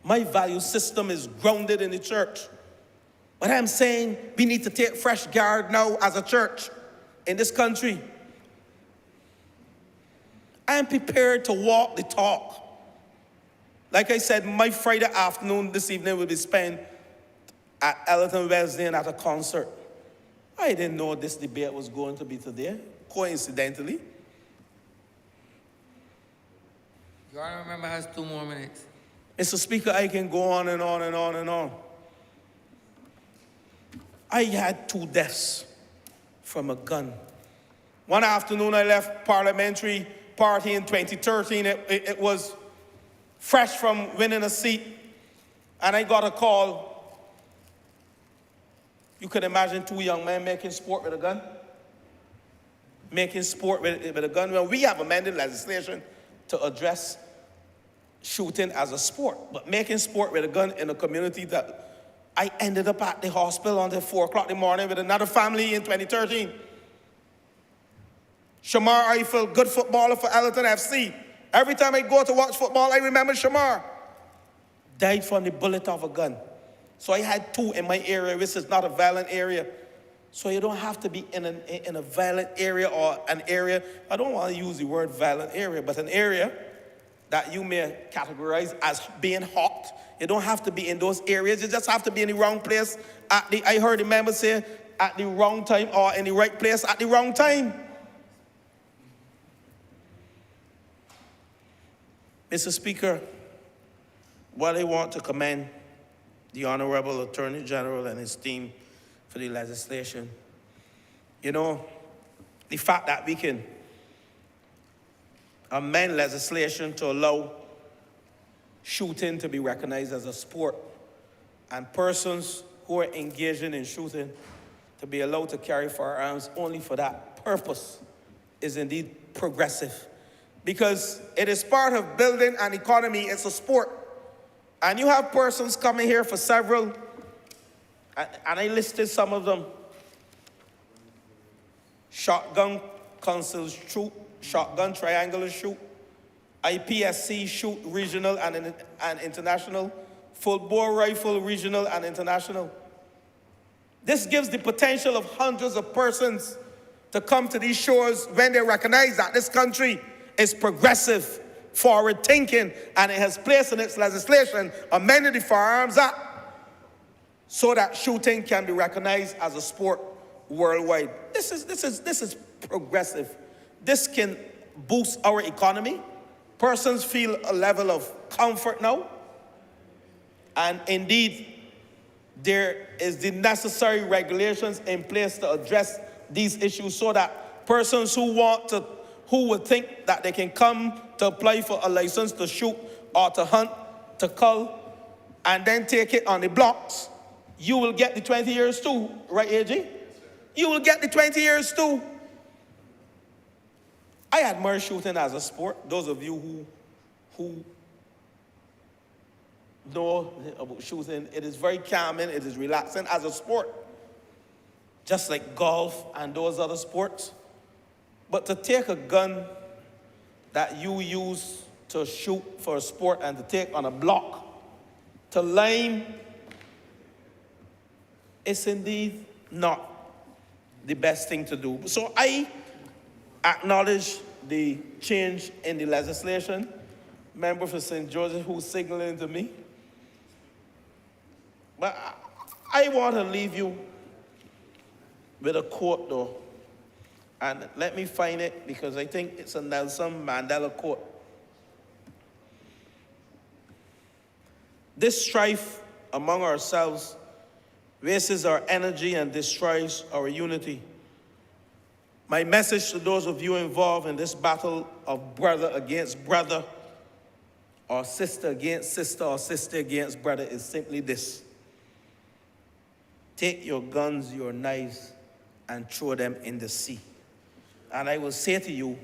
My value system is grounded in the church. But I'm saying we need to take fresh guard now as a church in this country. I'm prepared to walk the talk. Like I said, my Friday afternoon this evening will be spent at Elton Wesleyan at a concert. I didn't know this debate was going to be today, coincidentally. Your Honourable Member has 2 more minutes. Mr. Speaker, I can go on and on and on and on. I had 2 deaths from a gun. One afternoon I left parliamentary party in 2013. It was fresh from winning a seat, and I got a call. You could imagine 2 young men making sport with a gun. Making sport with a gun. Well, we have amended legislation to address shooting as a sport, but making sport with a gun in a community that I ended up at the hospital until 4 o'clock in the morning with another family in 2013. Shamar Eiffel, good footballer for Elton FC. Every time I go to watch football, I remember Shamar. Died from the bullet of a gun. So I had 2 in my area, which is not a violent area. So you don't have to be in a violent area or an area, I don't want to use the word violent area, but an area that you may categorize as being hot. You don't have to be in those areas. You just have to be in the wrong place. I heard the member say, at the wrong time or in the right place at the wrong time. Mr. Speaker, while I want to commend the Honourable Attorney General and his team for the legislation, the fact that we can amend legislation to allow shooting to be recognized as a sport, and persons who are engaging in shooting to be allowed to carry firearms only for that purpose is indeed progressive. Because it is part of building an economy, it's a sport. And you have persons coming here for several, and I listed some of them. Shotgun council shoot, shotgun triangular shoot, IPSC shoot regional and international, full bore rifle regional and international. This gives the potential of hundreds of persons to come to these shores when they recognize that this country is progressive, forward thinking, and it has placed in its legislation amended the Firearms Act so that shooting can be recognized as a sport worldwide. This is progressive. This can boost our economy. Persons feel a level of comfort now. And indeed, there is the necessary regulations in place to address these issues so that persons who would think that they can come to apply for a license to shoot or to hunt, to cull, and then take it on the blocks, you will get the 20 years too, right, AG? You will get the 20 years too. I admire shooting as a sport. Those of you who know about shooting, it is very calming, it is relaxing as a sport. Just like golf and those other sports. But to take a gun that you use to shoot for a sport and to take on a block, to line, it's indeed not the best thing to do. So I acknowledge the change in the legislation. Member for St. Joseph who's signaling to me. But I want to leave you with a quote though. And let me find it because I think it's a Nelson Mandela quote. This strife among ourselves wastes our energy and destroys our unity. My message to those of you involved in this battle of brother against brother, or sister against sister, or sister against brother is simply this. Take your guns, your knives, and throw them in the sea. And I will say to you,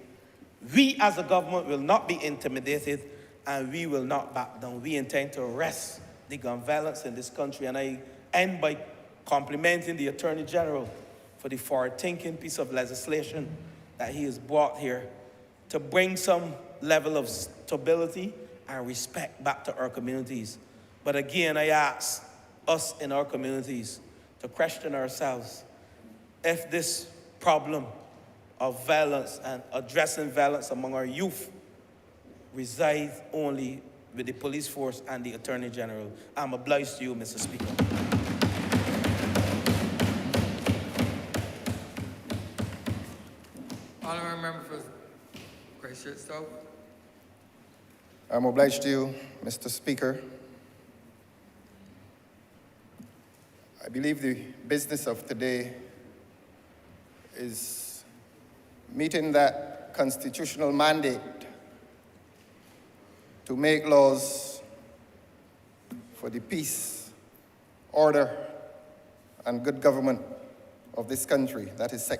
we as a government will not be intimidated and we will not back down. We intend to arrest the gun violence in this country. And I end by complimenting the Attorney General for the forward-thinking piece of legislation that he has brought here to bring some level of stability and respect back to our communities. But again, I ask us in our communities to question ourselves if this problem of violence and addressing violence among our youth resides only with the police force and the Attorney General. I'm obliged to you, Mr. Speaker. Honourable Member for Christchurch South. I'm obliged to you, Mr. Speaker. I believe the business of today is meeting that constitutional mandate to make laws for the peace, order, and good government of this country. That is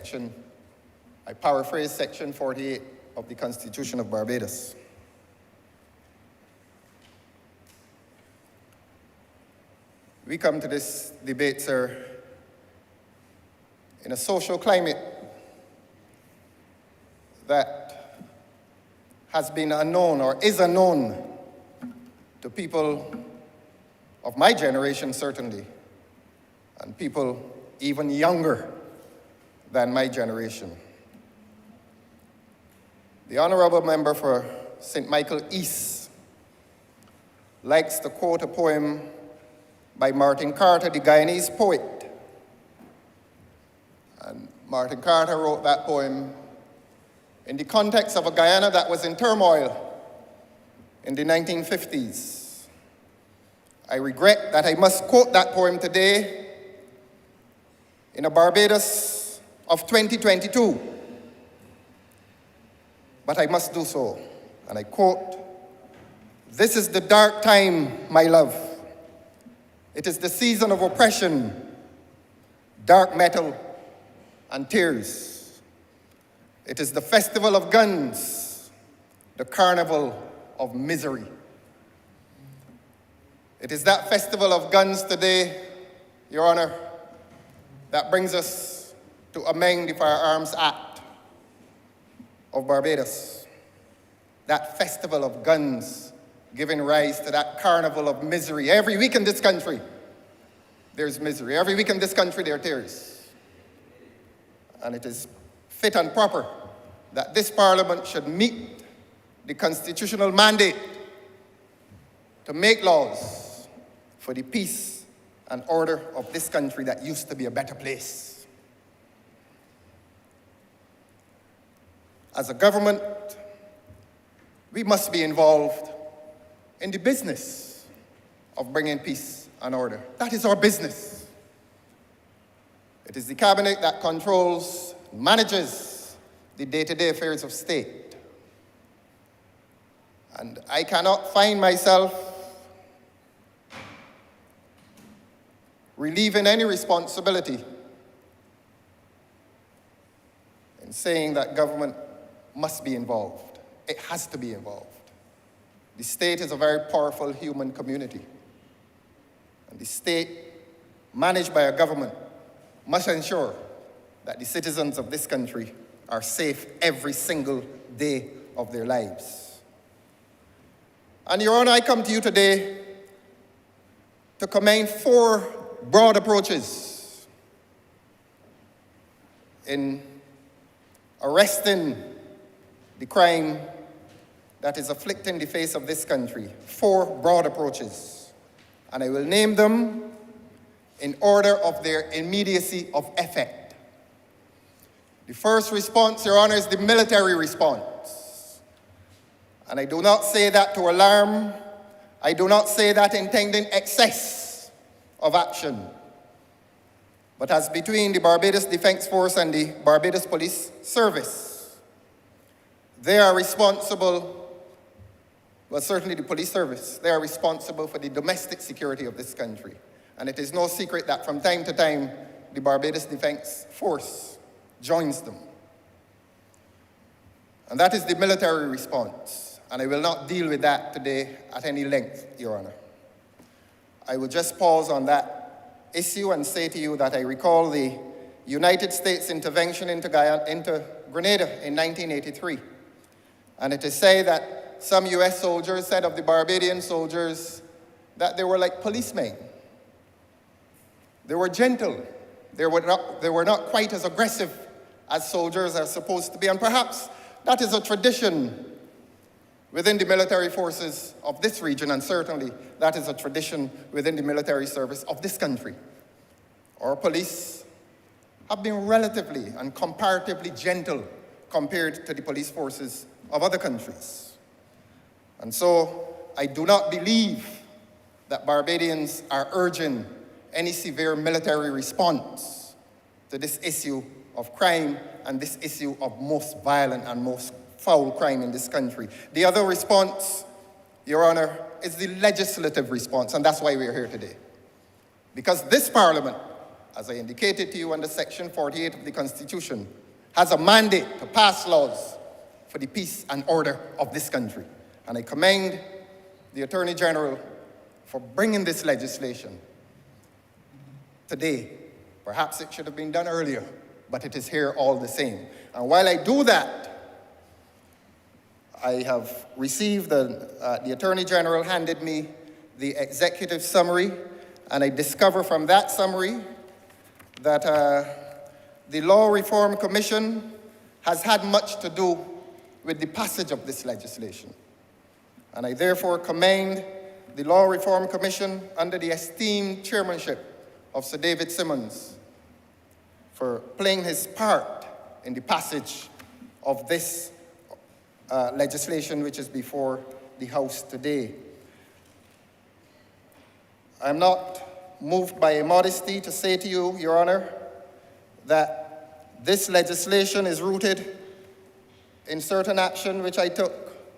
I paraphrase Section 48 of the Constitution of Barbados. We come to this debate, sir, in a social climate that has been unknown or is unknown to people of my generation, certainly, and people even younger than my generation. The Honourable Member for St. Michael East likes to quote a poem by Martin Carter, the Guyanese poet. And Martin Carter wrote that poem in the context of a Guyana that was in turmoil in the 1950s. I regret that I must quote that poem today in a Barbados of 2022. But I must do so, and I quote, "This is the dark time, my love. It is the season of oppression, dark metal, and tears. It is the festival of guns, the carnival of misery." It is that festival of guns today, Your Honor, that brings us to amend the Firearms Act of Barbados. That festival of guns giving rise to that carnival of misery. Every week in this country, there's misery. Every week in this country, there are tears. And it is fit and proper that this Parliament should meet the constitutional mandate to make laws for the peace and order of this country that used to be a better place. As a government, we must be involved in the business of bringing peace and order. That is our business. It is the cabinet that controls, manages the day-to-day affairs of state. And I cannot find myself relieving any responsibility in saying that government must be involved. It has to be involved. The state is a very powerful human community. And the state, managed by a government, must ensure that the citizens of this country are safe every single day of their lives. And Your Honor, I come to you today to commend 4 broad approaches in arresting the crime that is afflicting the face of this country. 4 broad approaches. And I will name them in order of their immediacy of effect. The first response, Your Honor, is the military response. And I do not say that to alarm. I do not say that intending excess of action. But as between the Barbados Defense Force and the Barbados Police Service, they are responsible, well, certainly the police service, they are responsible for the domestic security of this country. And it is no secret that from time to time, the Barbados Defense Force joins them. And that is the military response. And I will not deal with that today at any length, Your Honor. I will just pause on that issue and say to you that I recall the United States intervention into Grenada in 1983. And it is said that some US soldiers said of the Barbadian soldiers that they were like policemen. They were gentle. They were not quite as aggressive as soldiers are supposed to be. And perhaps that is a tradition within the military forces of this region, and certainly that is a tradition within the military service of this country. Our police have been relatively and comparatively gentle compared to the police forces of other countries. And so I do not believe that Barbadians are urging any severe military response to this issue of crime and this issue of most violent and most foul crime in this country. The other response, Your Honor, is the legislative response, and that's why we're here today. Because this Parliament, as I indicated to you under Section 48 of the Constitution, has a mandate to pass laws for the peace and order of this country. And I commend the Attorney General for bringing this legislation today. Perhaps it should have been done earlier, but it is here all the same. And while I do that, I have received, the Attorney General handed me the executive summary, and I discover from that summary that the Law Reform Commission has had much to do with the passage of this legislation. And I therefore commend the Law Reform Commission under the esteemed chairmanship of Sir David Simmons for playing his part in the passage of this legislation which is before the House today. I'm not moved by modesty to say to you, Your Honor, that this legislation is rooted in certain action which I took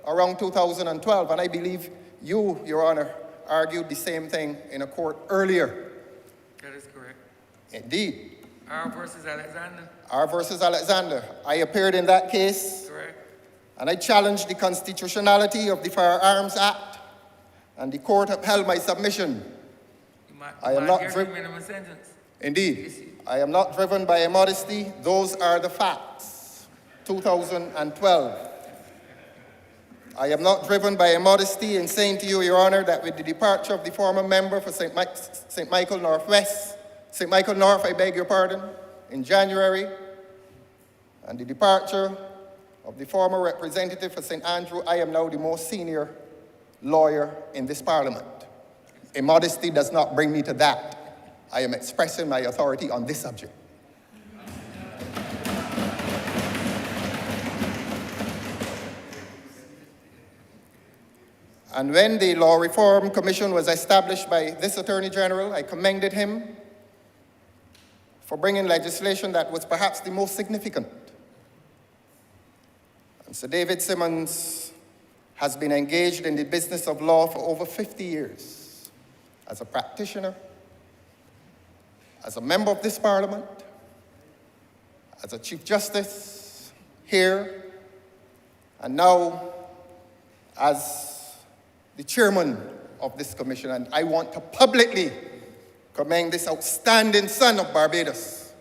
around 2012, and I believe you, Your Honor, argued the same thing in a court earlier. That is correct. Indeed. R versus Alexander. R versus Alexander. I appeared in that case, Correct. and I challenged the constitutionality of the Firearms Act, and the court upheld my submission. I am not driven. Minimum sentence. Indeed, I am not driven by immodesty. Those are the facts. 2012. I am not driven by immodesty in saying to you, Your Honor, that with the departure of the former member for St. Michael North, I beg your pardon, in January, and the departure of the former representative for St. Andrew, I am now the most senior lawyer in this parliament. Immodesty does not bring me to that. I am expressing my authority on this subject. And when the Law Reform Commission was established by this Attorney General, I commended him for bringing legislation that was perhaps the most significant. And Sir David Simmons has been engaged in the business of law for over 50 years as a practitioner, as a member of this parliament, as a Chief Justice here, and now as the chairman of this commission. And I want to publicly commend this outstanding son of Barbados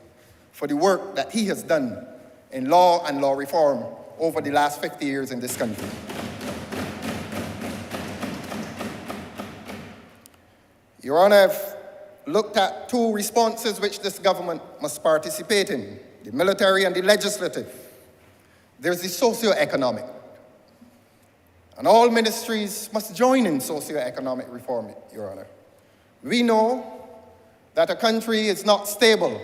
for the work that he has done in law and law reform over the last 50 years in this country. Your Honor, I've looked at two responses which this government must participate in, the military and the legislative. There's the socio-economic. And all ministries must join in socio-economic reform, Your Honor. We know that a country is not stable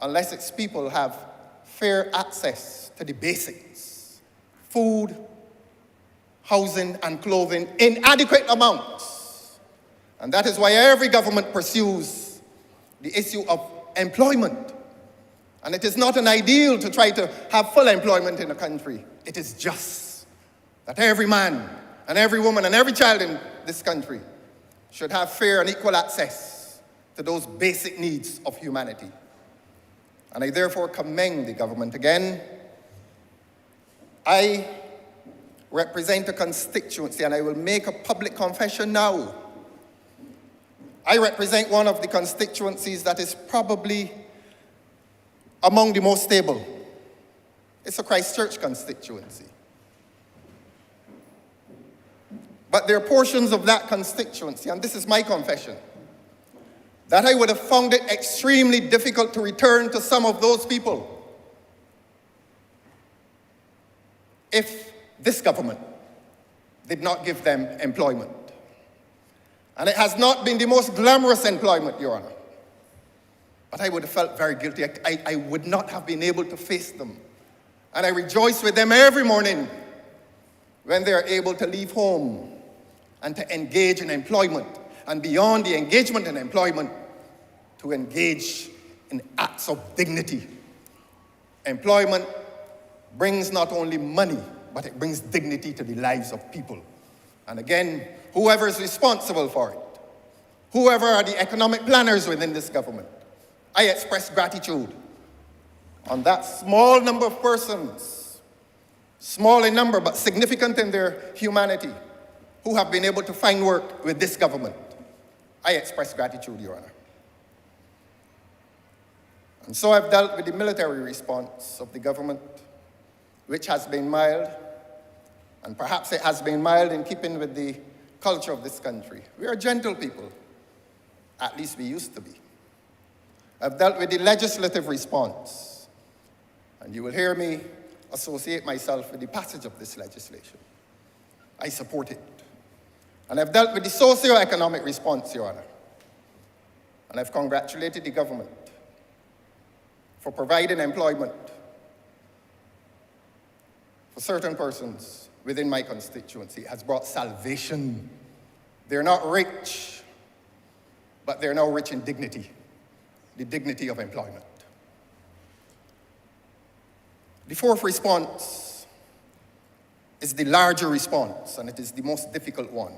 unless its people have fair access to the basics: food, housing, and clothing in adequate amounts. And that is why every government pursues the issue of employment. And it is not an ideal to try to have full employment in a country. It is just that every man and every woman and every child in this country should have fair and equal access to those basic needs of humanity. And I therefore commend the government again. I represent a constituency, and I will make a public confession now. I represent one of the constituencies that is probably among the most stable. It's a Christchurch constituency. But there are portions of that constituency, and this is my confession, that I would have found it extremely difficult to return to some of those people if this government did not give them employment. And it has not been the most glamorous employment, Your Honor. But I would have felt very guilty. I would not have been able to face them. And I rejoice with them every morning when they are able to leave home and to engage in employment, and beyond the engagement in employment, to engage in acts of dignity. Employment brings not only money, but it brings dignity to the lives of people. And again, whoever is responsible for it, whoever are the economic planners within this government, I express gratitude on that small number of persons, small in number but significant in their humanity, who have been able to find work with this government. I express gratitude, Your Honor. And so I've dealt with the military response of the government, which has been mild, and perhaps it has been mild in keeping with the culture of this country. We are gentle people, at least we used to be. I've dealt with the legislative response, and you will hear me associate myself with the passage of this legislation. I support it. And I've dealt with the socio-economic response, Your Honor. And I've congratulated the government for providing employment for certain persons within my constituency. It has brought salvation. They're not rich, but they're now rich in dignity, the dignity of employment. The fourth response is the larger response, and it is the most difficult one.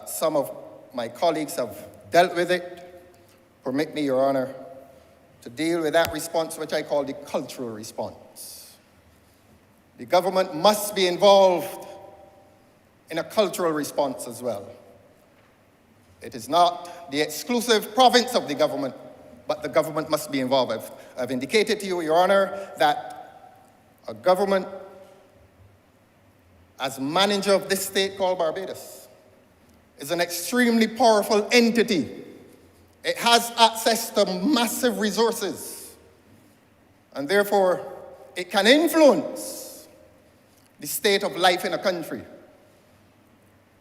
Some of my colleagues have dealt with it. Permit me, Your Honor, to deal with that response, which I call the cultural response. The government must be involved in a cultural response as well. It is not the exclusive province of the government, but the government must be involved. I've indicated to you, Your Honor, that a government as manager of this state called Barbados is an extremely powerful entity. It has access to massive resources, and therefore it can influence the state of life in a country.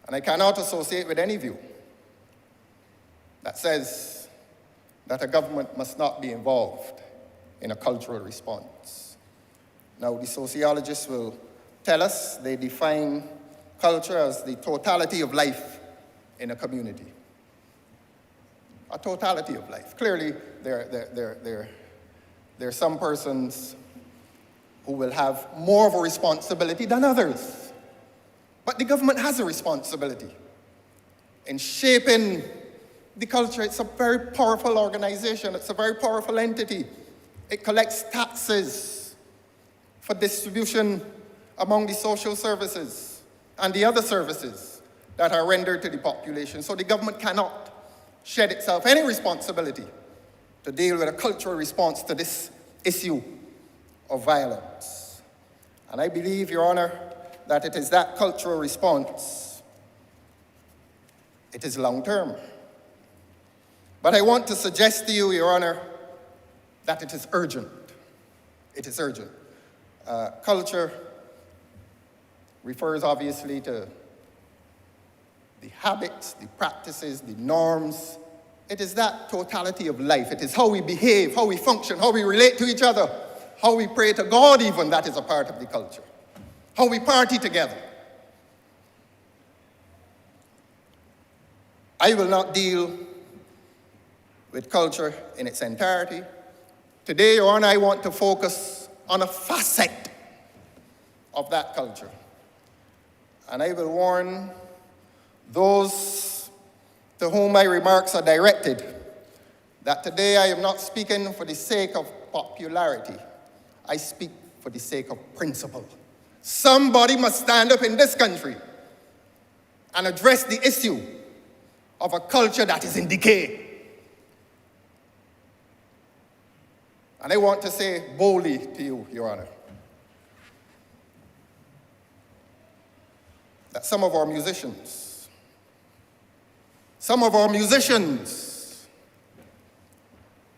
And I cannot associate with any view that says that a government must not be involved in a cultural response. Now, the sociologists will tell us they define culture as the totality of life in a community. A totality of life. Clearly, there are some persons who will have more of a responsibility than others. But the government has a responsibility in shaping the culture. It's a very powerful organization. It's a very powerful entity. It collects taxes for distribution among the social services and the other services that are rendered to the population. So the government cannot shed itself any responsibility to deal with a cultural response to this issue of violence. And I believe, Your Honor, that it is that cultural response. It is long-term. But I want to suggest to you, Your Honor, that it is urgent. It is urgent. Culture refers obviously to the habits, the practices, the norms. It is that totality of life. It is how we behave, how we function, how we relate to each other, how we pray to God even, that is a part of the culture. How we party together. I will not deal with culture in its entirety. Today, Your Honor, I want to focus on a facet of that culture. And I will warn those to whom my remarks are directed that today I am not speaking for the sake of popularity. I speak for the sake of principle. Somebody must stand up in this country and address the issue of a culture that is in decay. And I want to say boldly to you, Your Honor, that some of our musicians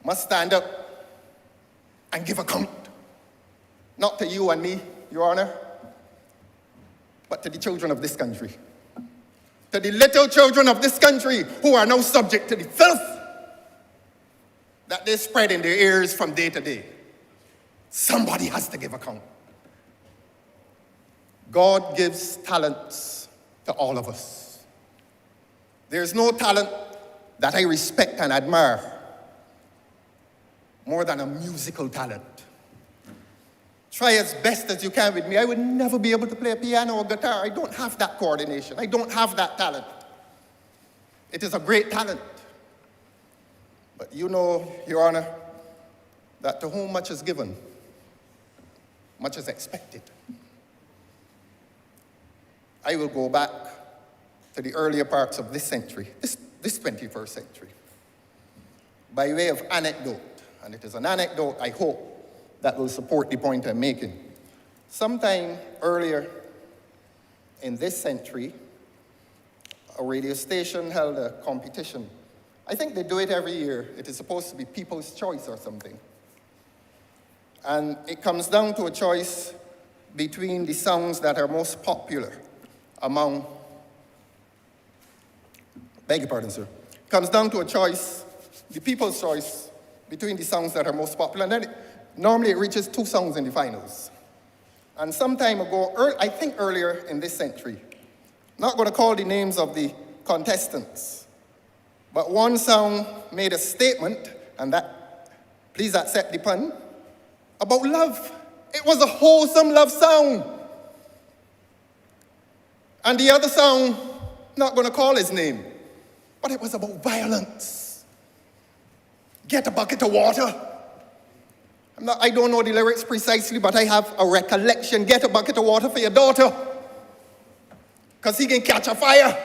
must stand up and give account, not to you and me, Your Honor, but to the children of this country, to the little children of this country who are now subject to the filth that they spread in their ears from day to day. Somebody has to give account. God gives talents to all of us. There's no talent that I respect and admire more than a musical talent. Try as best as you can with me. I would never be able to play a piano or guitar. I don't have that coordination. I don't have that talent. It is a great talent. But you know, Your Honor, that to whom much is given, much is expected. I will go back to the earlier parts of this century, this 21st century, by way of anecdote. And it is an anecdote, I hope, that will support the point I'm making. Sometime earlier in this century, a radio station held a competition. I think they do it every year. It is supposed to be People's Choice or something. And it comes down to a choice between the songs that are most popular among, beg your pardon, sir. It comes down to a choice, the people's choice, between the songs that are most popular. And then normally it reaches 2 songs in the finals. And some time ago, I think earlier in this century, I'm not going to call the names of the contestants, but one song made a statement, and that, please accept the pun, about love. It was a wholesome love song. And the other song, not going to call his name, but it was about violence. Get a bucket of water. I don't know the lyrics precisely, but I have a recollection. Get a bucket of water for your daughter, because he can catch a fire.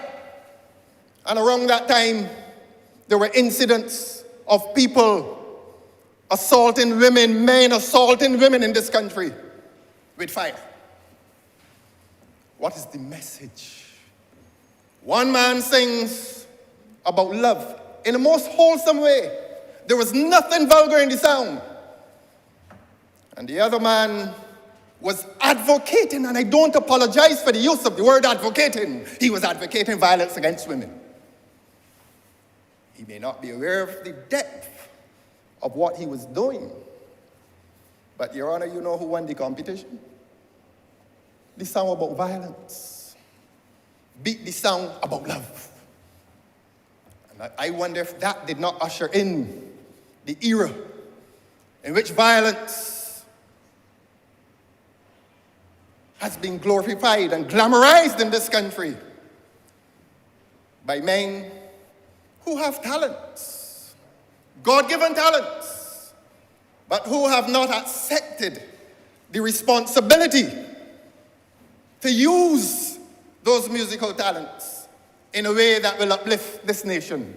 And around that time, there were incidents of people assaulting women, men assaulting women in this country with fire. What is the message? One man sings about love in the most wholesome way. There was nothing vulgar in the sound. And the other man was advocating, and I don't apologize for the use of the word advocating. He was advocating violence against women. He may not be aware of the depth of what he was doing. But, Your Honor, you know who won the competition? The song about violence beat the song about love. And I wonder if that did not usher in the era in which violence has been glorified and glamorized in this country by men who have talents, God-given talents, but who have not accepted the responsibility to use those musical talents in a way that will uplift this nation.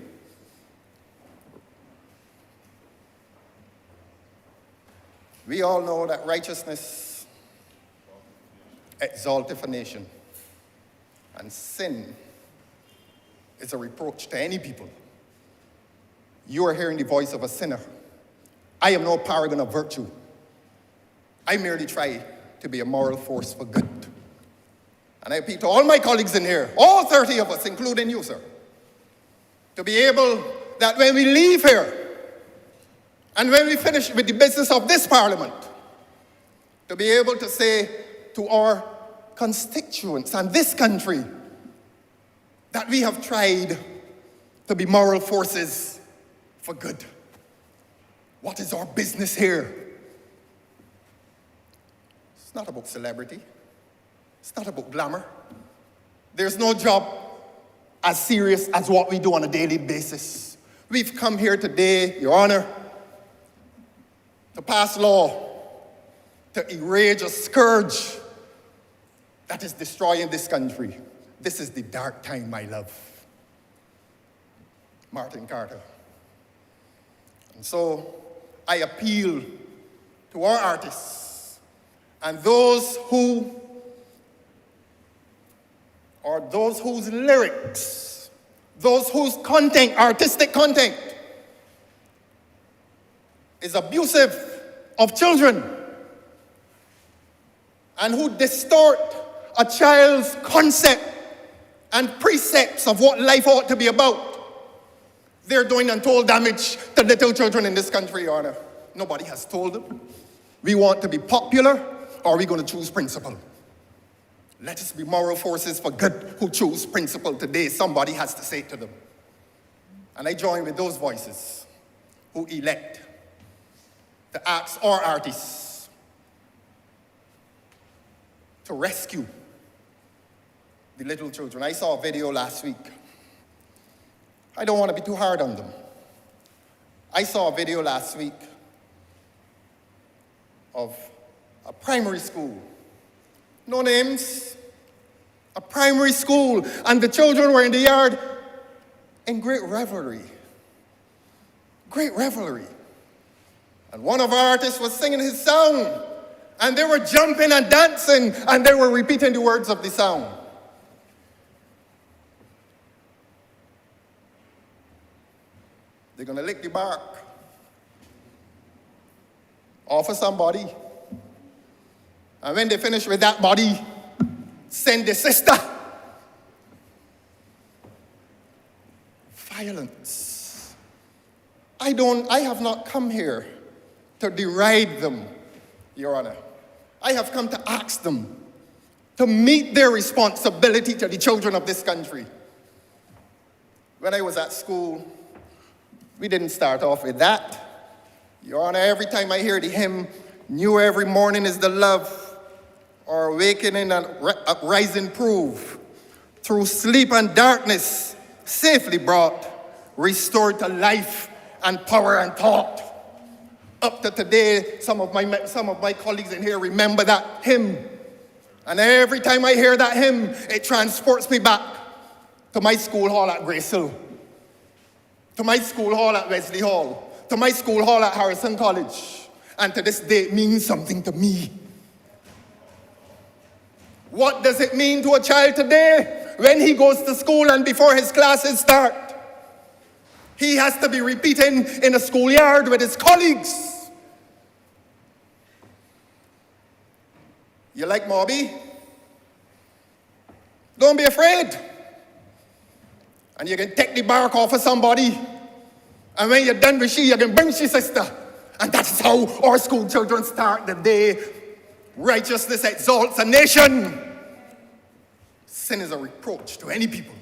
We all know that righteousness exalteth a nation, and sin is a reproach to any people. You are hearing the voice of a sinner. I am no paragon of virtue. I merely try to be a moral force for good. And I appeal to all my colleagues in here, all 30 of us, including you, sir, to be able that when we leave here, and when we finish with the business of this parliament, to be able to say to our constituents and this country that we have tried to be moral forces for good. What is our business here? It's not about celebrity. It's not about glamour. There's no job as serious as what we do on a daily basis. We've come here today, Your Honor, to pass law, to erase a scourge that is destroying this country. This is the dark time, my love. Martin Carter. And so I appeal to our artists and those whose lyrics, those whose content, artistic content, is abusive of children and who distort a child's concept and precepts of what life ought to be about. They're doing untold damage to little children in this country, Your Honor. Nobody has told them. We want to be popular, or are we going to choose principle? Let us be moral forces for good who choose principle today. Somebody has to say it to them. And I join with those voices who elect to ask our artists to rescue the little children. I saw a video last week. I don't want to be too hard on them. I saw a video last week of a primary school. No names. A primary school. And the children were in the yard in great revelry. Great revelry. And one of our artists was singing his song. And they were jumping and dancing. And they were repeating the words of the song. They're going to lick the bark off of somebody. And when they finish with that body, send the sister. Violence. I have not come here to deride them, Your Honor. I have come to ask them to meet their responsibility to the children of this country. When I was at school, we didn't start off with that. Your Honor, every time I hear the hymn, New every morning is the love, our awakening and uprising prove. Through sleep and darkness, safely brought, restored to life and power and thought. Up to today, some of my colleagues in here remember that hymn. And every time I hear that hymn, it transports me back to my school hall at Grace Hill, to my school hall at Wesley Hall, to my school hall at Harrison College. And to this day, it means something to me. What does it mean to a child today when he goes to school and before his classes start, he has to be repeating in a schoolyard with his colleagues? You like Mobby? Don't be afraid. And you can take the bark off of somebody. And when you're done with she, you can bring she sister. And that's how our school children start the day. Righteousness exalts a nation. Sin is a reproach to any people.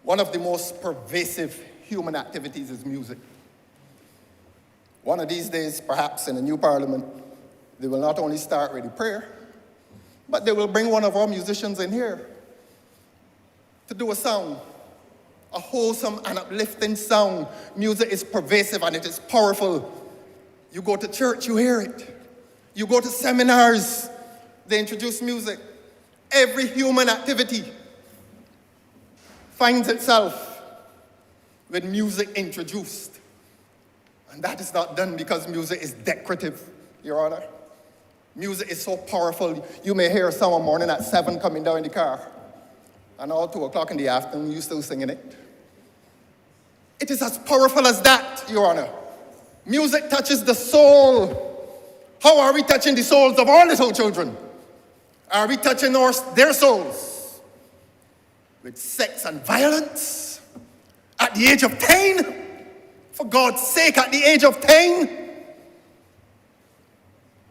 One of the most pervasive human activities is music. One of these days, perhaps in a new parliament, they will not only start with the prayer, but they will bring one of our musicians in here to do a song, a wholesome and uplifting song. Music is pervasive and it is powerful. You go to church, you hear it. You go to seminars, they introduce music. Every human activity finds itself with music introduced. And that is not done because music is decorative, Your Honor. Music is so powerful. You may hear someone morning at 7 coming down in the car, and all 2 o'clock in the afternoon, you still singing it. It is as powerful as that, Your Honor. Music touches the soul. How are we touching the souls of our little children? Are we touching their souls with sex and violence at the age of 10? For God's sake, at the age of 10?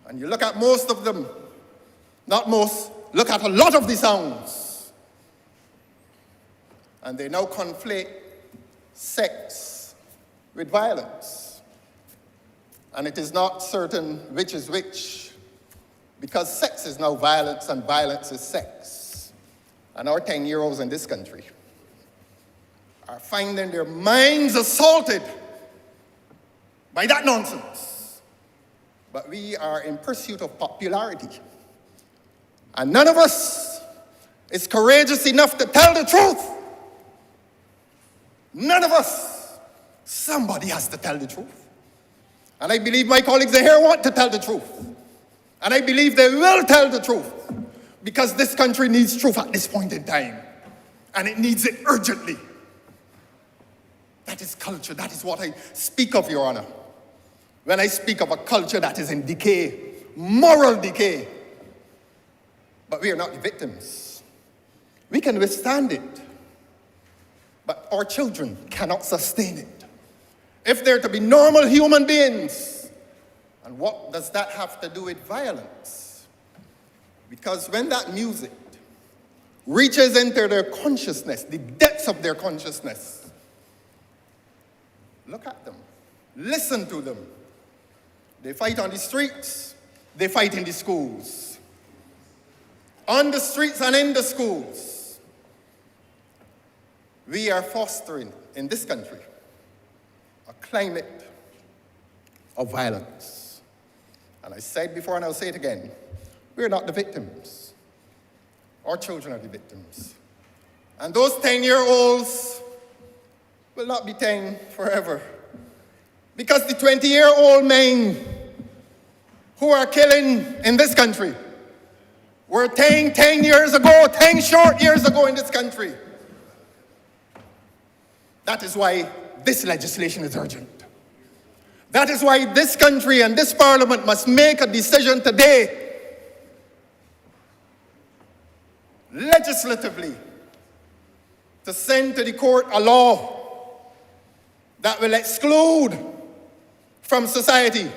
And you look at most of them, not most, look at a lot of the songs, and they now conflate sex with violence. And it is not certain which is which, because sex is now violence and violence is sex. And our 10-year-olds in this country are finding their minds assaulted by that nonsense. But we are in pursuit of popularity. And none of us is courageous enough to tell the truth. None of us. Somebody has to tell the truth. And I believe my colleagues in here want to tell the truth. And I believe they will tell the truth. Because this country needs truth at this point in time. And it needs it urgently. That is culture. That is what I speak of, Your Honor. When I speak of a culture that is in decay, moral decay. But we are not the victims. We can withstand it. But our children cannot sustain it. If they're to be normal human beings, and what does that have to do with violence? Because when that music reaches into their consciousness, the depths of their consciousness, look at them, listen to them. They fight on the streets, they fight in the schools. On the streets and in the schools, we are fostering in this country a climate of violence. And I said before and I'll say it again, we're not the victims. Our children are the victims. And those 10-year-olds will not be 10 forever. Because the 20-year-old men who are killing in this country were 10 years ago, 10 short years ago in this country. That is why this legislation is urgent. That is why this country and this parliament must make a decision today, legislatively, to send to the court a law that will exclude from society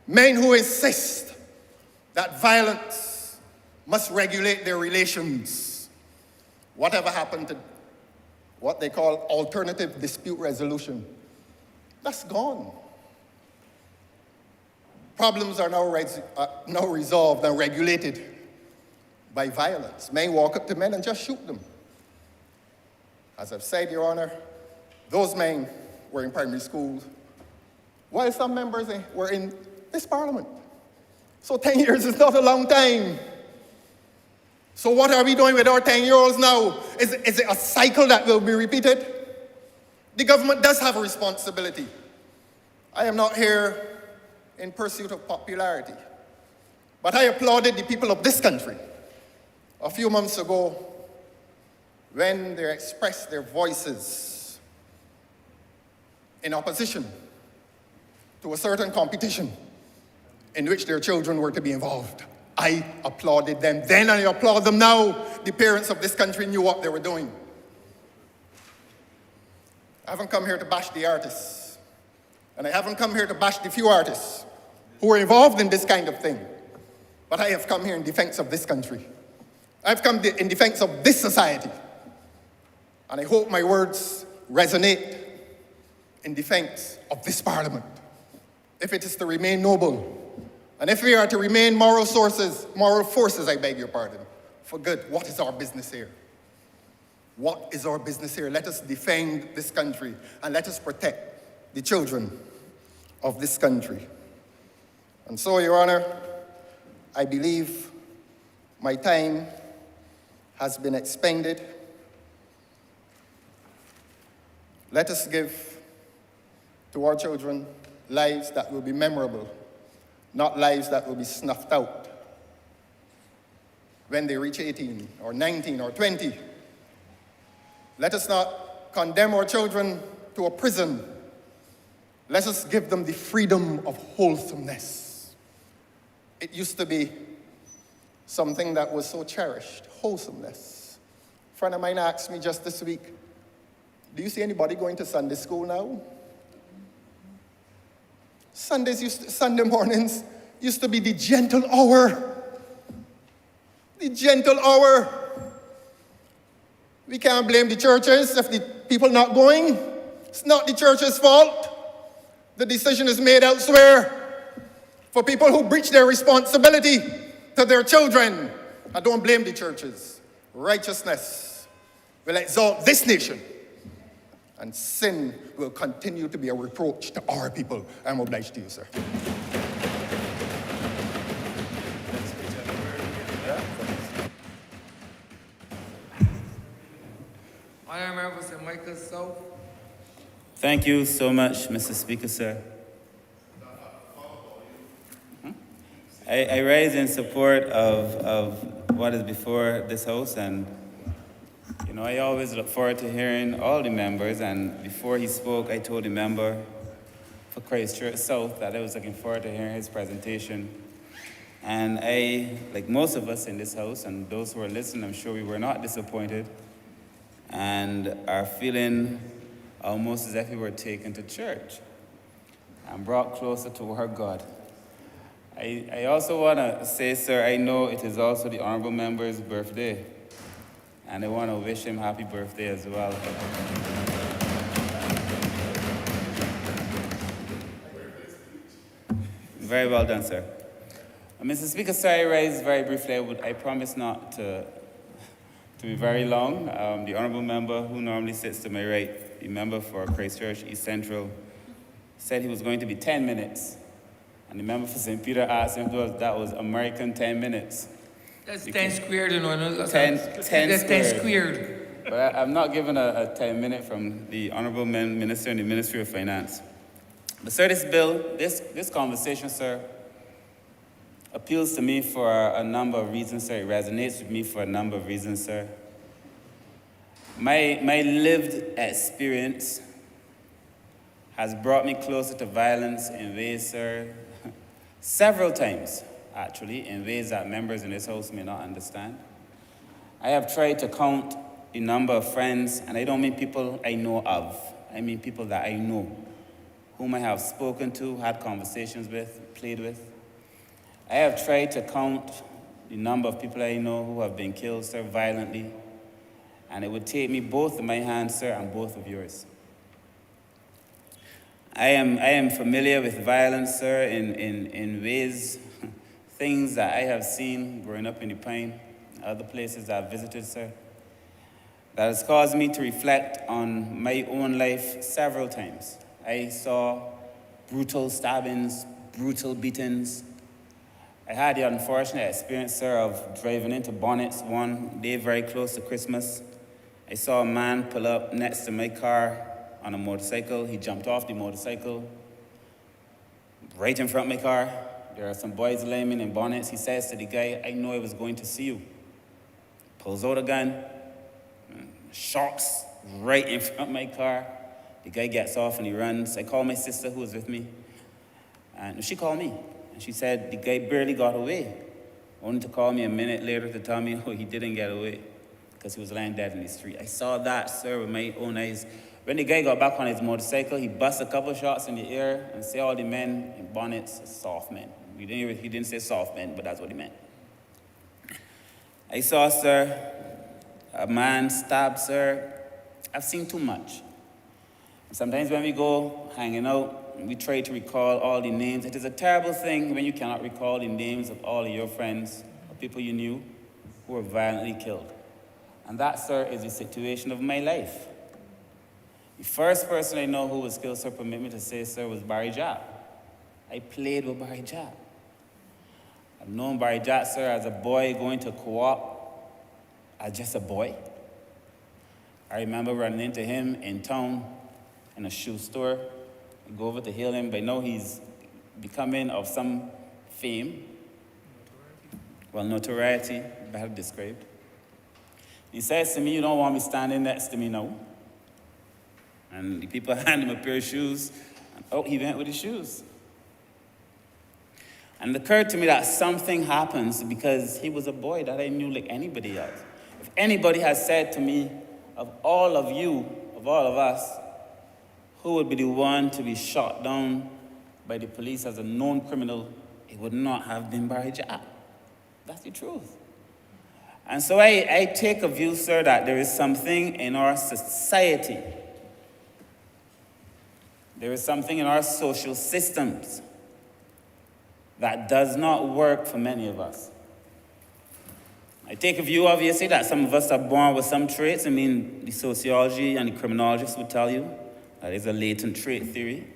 men who insist that violence must regulate their relations. Whatever happened to what they call alternative dispute resolution. That's gone. Problems are now resolved and regulated by violence. Men walk up to men and just shoot them. As I've said, Your Honor, those men were in primary schools, while some members were in this parliament. So 10 years is not a long time. So what are we doing with our 10-year-olds now? Is it a cycle that will be repeated? The government does have a responsibility. I am not here in pursuit of popularity, but I applauded the people of this country a few months ago when they expressed their voices in opposition to a certain competition in which their children were to be involved. I applauded them then, and I applaud them now. The parents of this country knew what they were doing. I haven't come here to bash the artists, and I haven't come here to bash the few artists who were involved in this kind of thing, but I have come here in defense of this country. I've come in defense of this society, and I hope my words resonate in defense of this parliament. If it is to remain noble, and if we are to remain moral forces, I beg your pardon, for good, what is our business here? What is our business here? Let us defend this country, and let us protect the children of this country. And so, Your Honor, I believe my time has been expended. Let us give to our children lives that will be memorable, not lives that will be snuffed out when they reach 18 or 19 or 20. Let us not condemn our children to a prison. Let us give them the freedom of wholesomeness. It used to be something that was so cherished, wholesomeness. A friend of mine asked me just this week, do you see anybody going to Sunday school now? Sunday mornings used to be the gentle hour. The gentle hour. We can't blame the churches if the people not going. It's not the church's fault. The decision is made elsewhere for people who breach their responsibility to their children. I don't blame the churches. Righteousness will exalt this nation, and sin will continue to be a reproach to our people. I'm obliged to you, sir. Honourable Sir Michael South. Thank you so much, Mr. Speaker, sir. I rise in support of what is before this House, and you know, I always look forward to hearing all the members, and before he spoke, I told the member for Christchurch South that I was looking forward to hearing his presentation. And I, like most of us in this House, and those who are listening, I'm sure we were not disappointed, and are feeling almost as if we were taken to church and brought closer to our God. I also want to say, sir, I know it is also the Honourable Member's birthday, and I want to wish him happy birthday as well. Very well done, sir. Mr. Speaker, sir, I rise very briefly. I promise not to be very long. The Honourable Member who normally sits to my right, the member for Christchurch East Central, said he was going to be 10 minutes. And the member for St. Peter asked him if that was American 10 minutes. That's 10 squared, you know. That's 10 squared. But I'm not given a 10-minute from the Honourable Minister in the Ministry of Finance. But sir, this bill, this conversation, sir, appeals to me for a number of reasons, sir. It resonates with me for a number of reasons, sir. My lived experience has brought me closer to violence in ways, sir, several times, actually, in ways that members in this House may not understand. I have tried to count the number of friends, and I don't mean people I know of. I mean people that I know, whom I have spoken to, had conversations with, played with. I have tried to count the number of people I know who have been killed, sir, violently. and it would take me both of my hands, sir, and both of yours. I am familiar with violence, sir, in ways, things that I have seen growing up in the Pine, other places I've visited, sir, that has caused me to reflect on my own life several times. I saw brutal stabbings, brutal beatings. I had the unfortunate experience, sir, of driving into Bonnets one day very close to Christmas. I saw a man pull up next to my car on a motorcycle. He jumped off the motorcycle right in front of my car. There are some boys laying in Bonnets. He says to the guy, "I know I was going to see you." Pulls out a gun, shots right in front of my car. The guy gets off and he runs. I call my sister who was with me, and she called me. And she said the guy barely got away, only to call me a minute later to tell me, oh, he didn't get away because he was lying dead in the street. I saw that, sir, with my own eyes. When the guy got back on his motorcycle, he bust a couple shots in the air and said all the men in Bonnets, soft men. He didn't say soft men, but that's what he meant. I saw, sir, a man stabbed, sir. I've seen too much. Sometimes when we go hanging out, we try to recall all the names. It is a terrible thing when you cannot recall the names of all of your friends or people you knew who were violently killed. And that, sir, is the situation of my life. The first person I know who was killed, sir, permit me to say, sir, was Barry Jack. I played with Barry Jack. I've known Barry Jack, sir, as a boy going to co-op, as just a boy. I remember running into him in town in a shoe store. I go over to hail him, but I know he's becoming of some fame. Well, notoriety, better described. He says to me, "You don't want me standing next to me now." And the people hand him a pair of shoes, and out he went with his shoes. And it occurred to me that something happens because he was a boy that I knew like anybody else. If anybody has said to me, of all of you, of all of us, who would be the one to be shot down by the police as a known criminal, it would not have been Barry Jack. That's the truth. And so I take a view, sir, that there is something in our society, there is something in our social systems that does not work for many of us. I take a view, obviously, that some of us are born with some traits. I mean, the sociology and the criminologists would tell you that is a latent trait theory.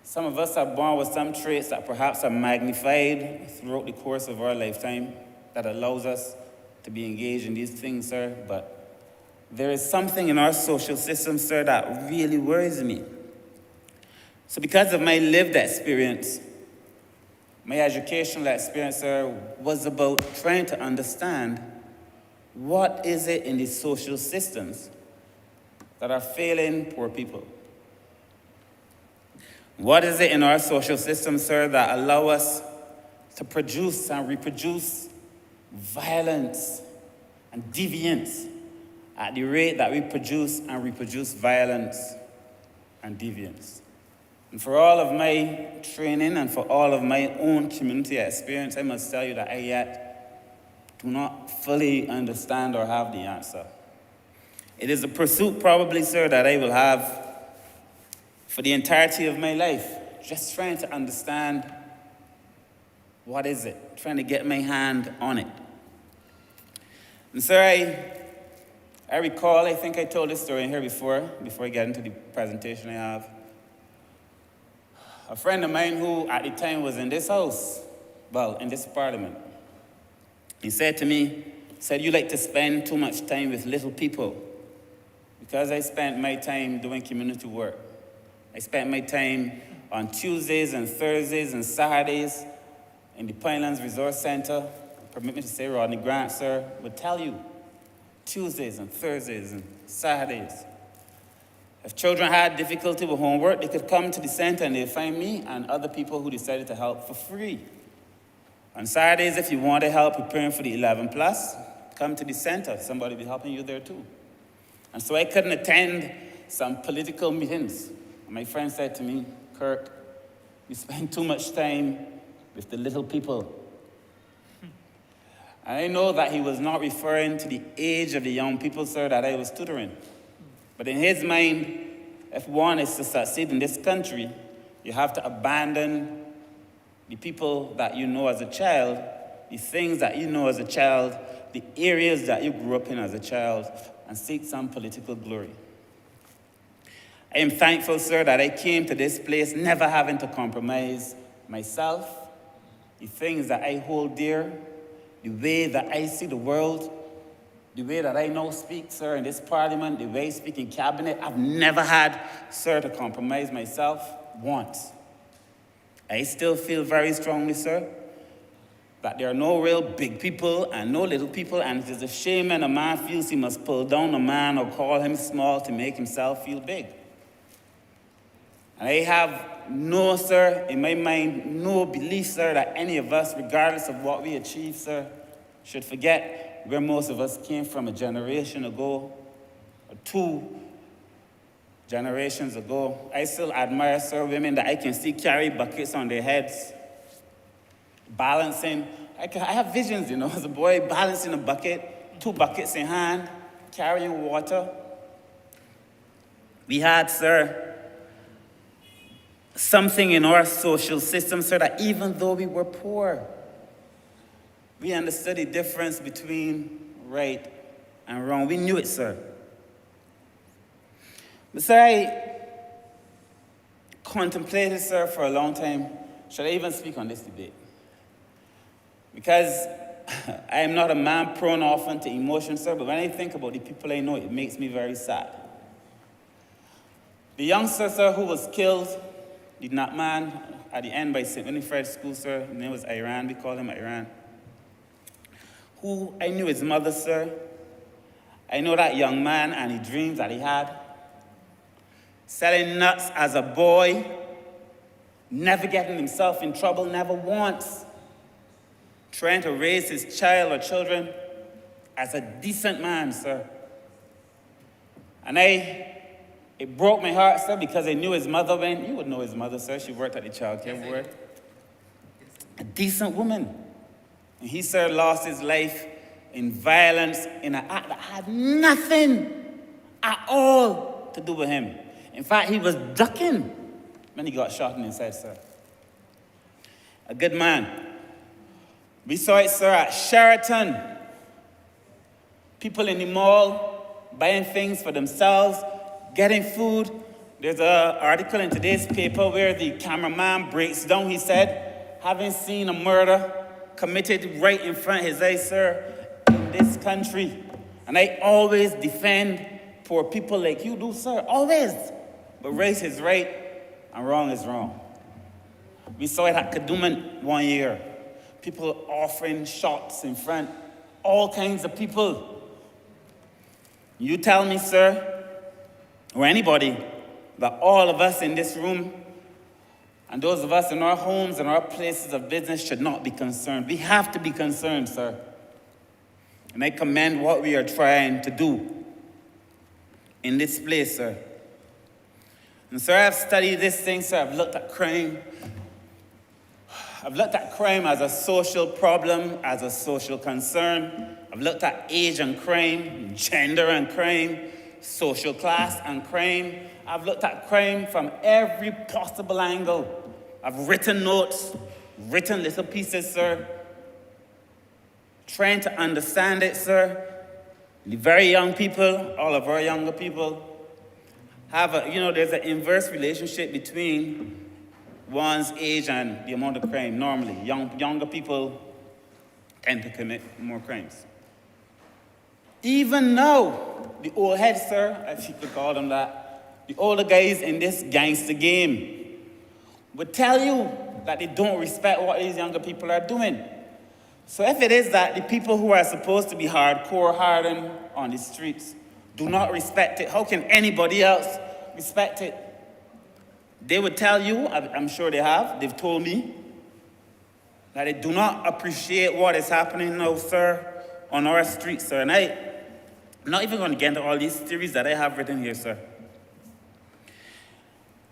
Some of us are born with some traits that perhaps are magnified throughout the course of our lifetime that allows us to be engaged in these things, sir. But there is something in our social system, sir, that really worries me. So because of my lived experience, my educational experience, sir, was about trying to understand what is it in these social systems that are failing poor people. What is it in our social system, sir, that allow us to produce and reproduce violence and deviance at the rate that we produce and reproduce violence and deviance? And for all of my training and for all of my own community experience, I must tell you that I yet do not fully understand or have the answer. It is a pursuit probably, sir, that I will have for the entirety of my life, just trying to understand what is it, trying to get my hand on it. And sir, I recall, I think I told this story here before I get into the presentation I have. A friend of mine who at the time was in this house, well, in this parliament, he said to me, "You like to spend too much time with little people." Because I spent my time doing community work. I spent my time on Tuesdays and Thursdays and Saturdays in the Pinelands Resource Center. Permit me to say, Rodney Grant, sir, would tell you, Tuesdays and Thursdays and Saturdays. If children had difficulty with homework, they could come to the center and they'd find me and other people who decided to help for free. On Saturdays, if you wanted help preparing for the 11 plus, come to the center. Somebody will be helping you there too. And so I couldn't attend some political meetings. My friend said to me, "Kirk, you spend too much time with the little people." And I know that he was not referring to the age of the young people, sir, that I was tutoring. But in his mind, if one is to succeed in this country, you have to abandon the people that you know as a child, the things that you know as a child, the areas that you grew up in as a child, and seek some political glory. I am thankful, sir, that I came to this place never having to compromise myself, the things that I hold dear, the way that I see the world, the way that I now speak, sir, in this parliament, the way I speak in cabinet. I've never had, sir, to compromise myself once. I still feel very strongly, sir, that there are no real big people and no little people, and it is a shame when a man feels he must pull down a man or call him small to make himself feel big. And I have no, sir, in my mind, no belief, sir, that any of us, regardless of what we achieve, sir, should forget where most of us came from a generation ago, or 2 generations ago. I still admire, sir, women that I can see carry buckets on their heads, balancing. I have visions, you know, as a boy, balancing a bucket, 2 buckets in hand, carrying water. We had, sir, something in our social system, sir, that even though we were poor, we understood the difference between right and wrong. We knew it, sir. But, sir, I contemplated, sir, for a long time, should I even speak on this debate? Because I am not a man prone often to emotion, sir, but when I think about the people I know, it makes me very sad. The youngster, sir, who was killed, the not man at the end by St. Winifred School, sir, his name was Iran, we call him Iran, who I knew his mother, sir. I know that young man and the dreams that he had. Selling nuts as a boy, never getting himself in trouble, never once. Trying to raise his child or children as a decent man, sir. And it broke my heart, sir, because I knew his mother when, you would know his mother, sir, she worked at the child care ward. A decent woman. And he, sir, lost his life in violence in an act that had nothing at all to do with him. In fact, he was ducking when he got shot in his head, sir. A good man. We saw it, sir, at Sheraton. People in the mall buying things for themselves, getting food. There's an article in today's paper where the cameraman breaks down, he said, having seen a murder committed right in front of his eyes, sir, in this country. And I always defend poor people like you do, sir, always. But right is right and wrong is wrong. We saw it at Kadooment one year. People offering shots in front, all kinds of people. You tell me, sir, or anybody, that all of us in this room and those of us in our homes and our places of business should not be concerned. We have to be concerned, sir. And I commend what we are trying to do in this place, sir. And sir, I've studied this thing, sir. I've looked at crime. I've looked at crime as a social problem, as a social concern. I've looked at age and crime, gender and crime, social class and crime. I've looked at crime from every possible angle. I've written notes, written little pieces, sir, trying to understand it, sir. The very young people, all of our younger people, have there's an inverse relationship between one's age and the amount of crime. Normally, younger people tend to commit more crimes. Even now, the old heads, sir, if you could call them that, the older guys in this gangster game would tell you that they don't respect what these younger people are doing. So if it is that the people who are supposed to be hardcore, hardened on the streets do not respect it, how can anybody else respect it? They would tell you, I'm sure they have, they've told me, that they do not appreciate what is happening now, sir, on our streets, sir. And I'm not even going to get into all these theories that I have written here, sir.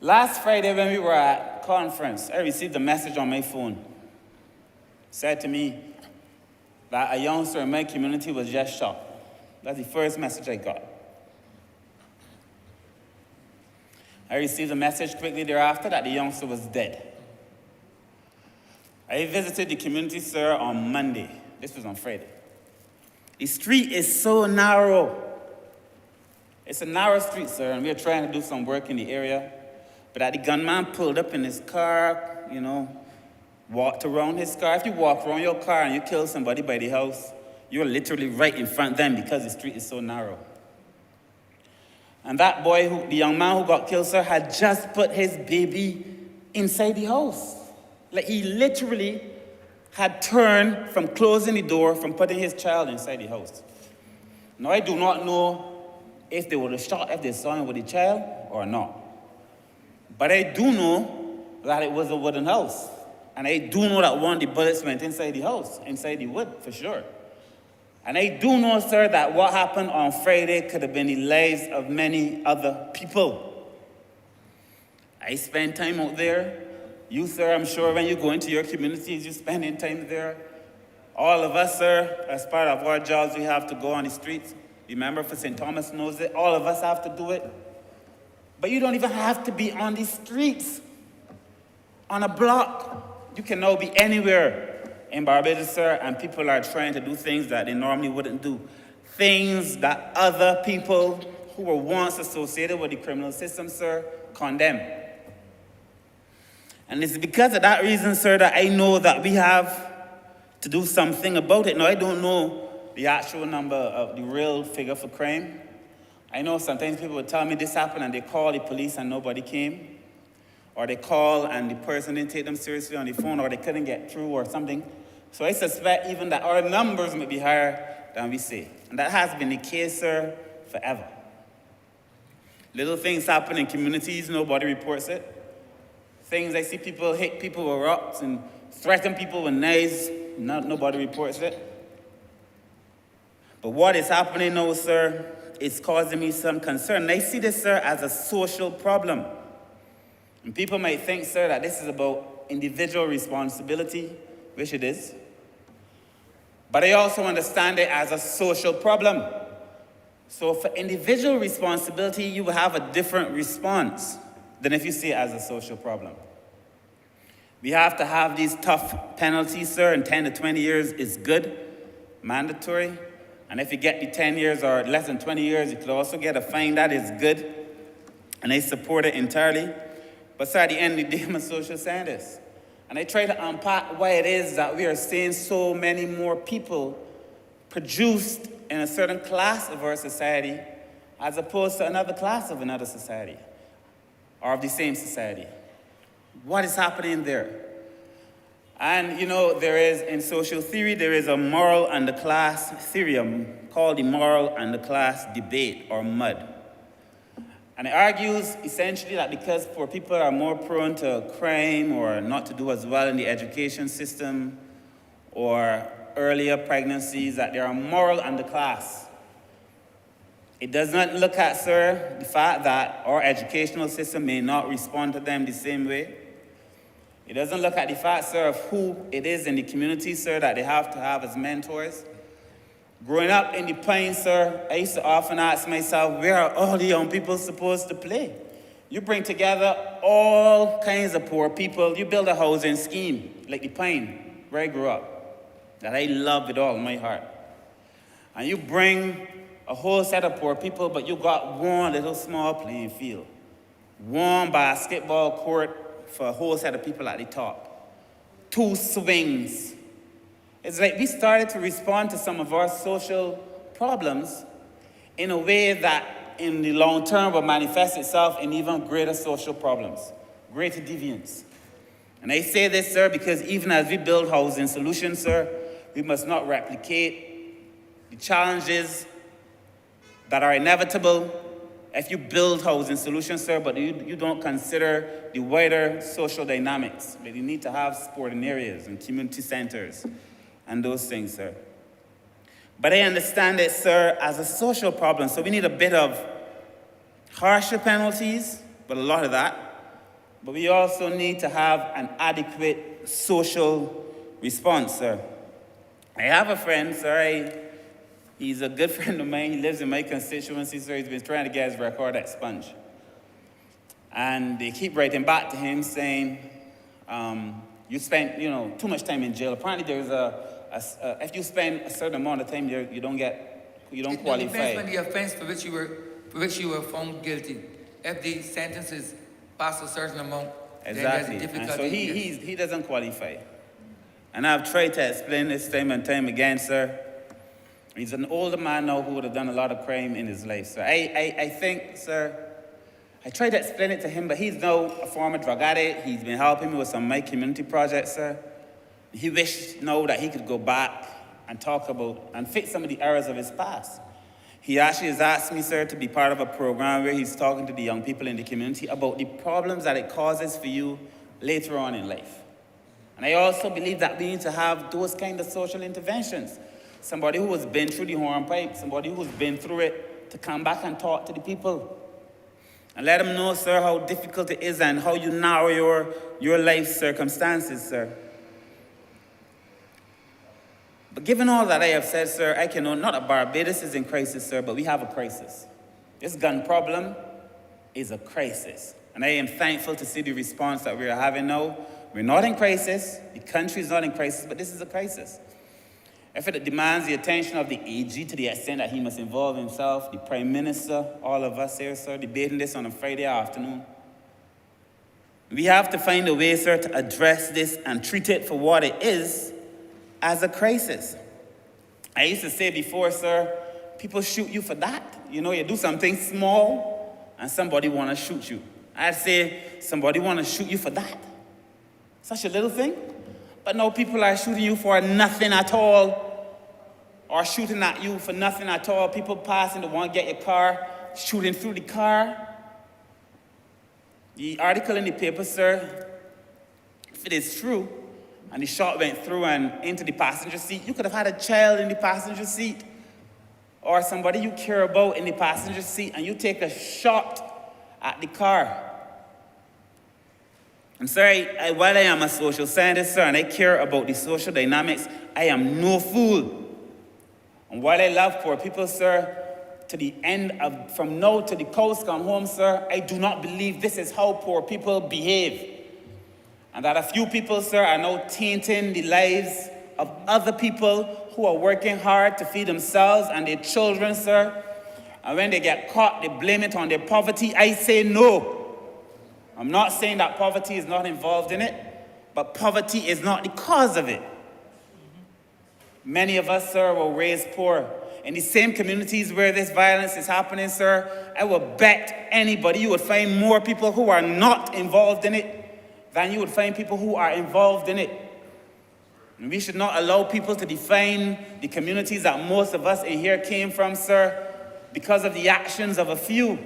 Last Friday when we were at conference, I received a message on my phone. It said to me, that a youngster in my community was just shot. That's the first message I got. I received a message quickly thereafter that the youngster was dead. I visited the community, sir, on Monday. This was on Friday. The street is so narrow. It's a narrow street, sir, and we are trying to do some work in the area. But that the gunman pulled up in his car, walked around his car. If you walk around your car and you kill somebody by the house, you're literally right in front of them because the street is so narrow. And that boy, the young man who got killed, sir, had just put his baby inside the house. Like he literally had turned from closing the door, from putting his child inside the house. Now, I do not know if they would have shot if they saw him with the child or not. But I do know that it was a wooden house. And I do know that one of the bullets went inside the house, inside the wood, for sure. And I do know, sir, that what happened on Friday could have been the lives of many other people. I spend time out there. You, sir, I'm sure when you go into your communities, you're spending time there. All of us, sir, as part of our jobs, we have to go on the streets. Remember, for St. Thomas knows it, all of us have to do it. But you don't even have to be on the streets, on a block. You can now be anywhere in Barbados, sir, and people are trying to do things that they normally wouldn't do. Things that other people who were once associated with the criminal system, sir, condemn. And it's because of that reason, sir, that I know that we have to do something about it. Now, I don't know the actual number of the real figure for crime. I know sometimes people would tell me this happened and they call the police and nobody came. Or they call and the person didn't take them seriously on the phone, or they couldn't get through or something. So I suspect even that our numbers may be higher than we say. And that has been the case, sir, forever. Little things happen in communities, nobody reports it. Things I see people hit people with rocks and threaten people with knives, nobody reports it. But what is happening now, sir, is causing me some concern. And I see this, sir, as a social problem. And people might think, sir, that this is about individual responsibility, which it is. But I also understand it as a social problem. So for individual responsibility, you will have a different response than if you see it as a social problem. We have to have these tough penalties, sir, and 10 to 20 years is good, mandatory. And if you get the 10 years or less than 20 years, you could also get a fine. That is good. And I support it entirely. But sir, at the end of the day, I'm a social scientist. And I try to unpack why it is that we are seeing so many more people produced in a certain class of our society as opposed to another class of another society or of the same society. What is happening there? And there is, in social theory, there is a moral and the class theory called the moral and the class debate, or MUD. And it argues essentially that because poor people are more prone to crime or not to do as well in the education system or earlier pregnancies, that there are moral underclass. It does not look at, sir, the fact that our educational system may not respond to them the same way. It doesn't look at the fact, sir, of who it is in the community, sir, that they have to have as mentors. Growing up in the plains, sir, I used to often ask myself, where are all the young people supposed to play? You bring together all kinds of poor people. You build a housing scheme, like the Pine, where I grew up, that I love with all my heart. And you bring a whole set of poor people, but you got one little small playing field, one basketball court for a whole set of people at the top, 2 swings. It's like we started to respond to some of our social problems in a way that in the long term will manifest itself in even greater social problems, greater deviance. And I say this, sir, because even as we build housing solutions, sir, we must not replicate the challenges that are inevitable if you build housing solutions, sir, but you don't consider the wider social dynamics. That you need to have sporting areas and community centers and those things, sir. But I understand it, sir, as a social problem. So we need a bit of harsher penalties, but a lot of that. But we also need to have an adequate social response, sir. I have a friend, sir. He's a good friend of mine. He lives in my constituency, sir. He's been trying to get his record expunged. And they keep writing back to him saying, you spent, too much time in jail. Apparently there's if you spend a certain amount of time there, you don't qualify. It depends on the offense for which you were found guilty. If the sentence is past a certain amount, Exactly. then there's a And difficulty. so he doesn't qualify. And I've tried to explain this time and time again, sir. He's an older man now who would have done a lot of crime in his life, sir. I think, sir, I tried to explain it to him, but he's now a former drug addict. He's been helping me with some of my community projects, sir. He wished now that he could go back and talk about and fix some of the errors of his past. He actually has asked me, sir, to be part of a program where he's talking to the young people in the community about the problems that it causes for you later on in life. And I also believe that we need to have those kind of social interventions. Somebody who has been through the hornpipe, somebody who's been through it, to come back and talk to the people. And let them know, sir, how difficult it is and how you narrow your life circumstances, sir. But given all that I have said, sir, I can know not that Barbados is in crisis, sir, but we have a crisis. This gun problem is a crisis. And I am thankful to see the response that we are having now. We're not in crisis, the country is not in crisis, but this is a crisis. If it demands the attention of the AG to the extent that he must involve himself, the Prime Minister, all of us here, sir, debating this on a Friday afternoon. We have to find a way, sir, to address this and treat it for what it is, as a crisis. I used to say before, sir, people shoot you for that. You do something small and somebody want to shoot you. I'd say somebody want to shoot you for that. Such a little thing. But now people are shooting you for nothing at all, or shooting at you for nothing at all. People passing to want to get your car, shooting through the car. The article in the paper, sir, if it is true, and the shot went through and into the passenger seat, you could have had a child in the passenger seat, or somebody you care about in the passenger seat, and you take a shot at the car. I'm sorry, while I am a social scientist, sir, and I care about the social dynamics, I am no fool. And while I love poor people, sir, to the end of, from now to the cows come home, sir, I do not believe this is how poor people behave. And that a few people, sir, are now tainting the lives of other people who are working hard to feed themselves and their children, sir. And when they get caught, they blame it on their poverty. I say no. I'm not saying that poverty is not involved in it, but poverty is not the cause of it. Many of us, sir, were raised poor. In the same communities where this violence is happening, sir, I will bet anybody you would find more people who are not involved in it than you would find people who are involved in it. And we should not allow people to define the communities that most of us in here came from, sir, because of the actions of a few.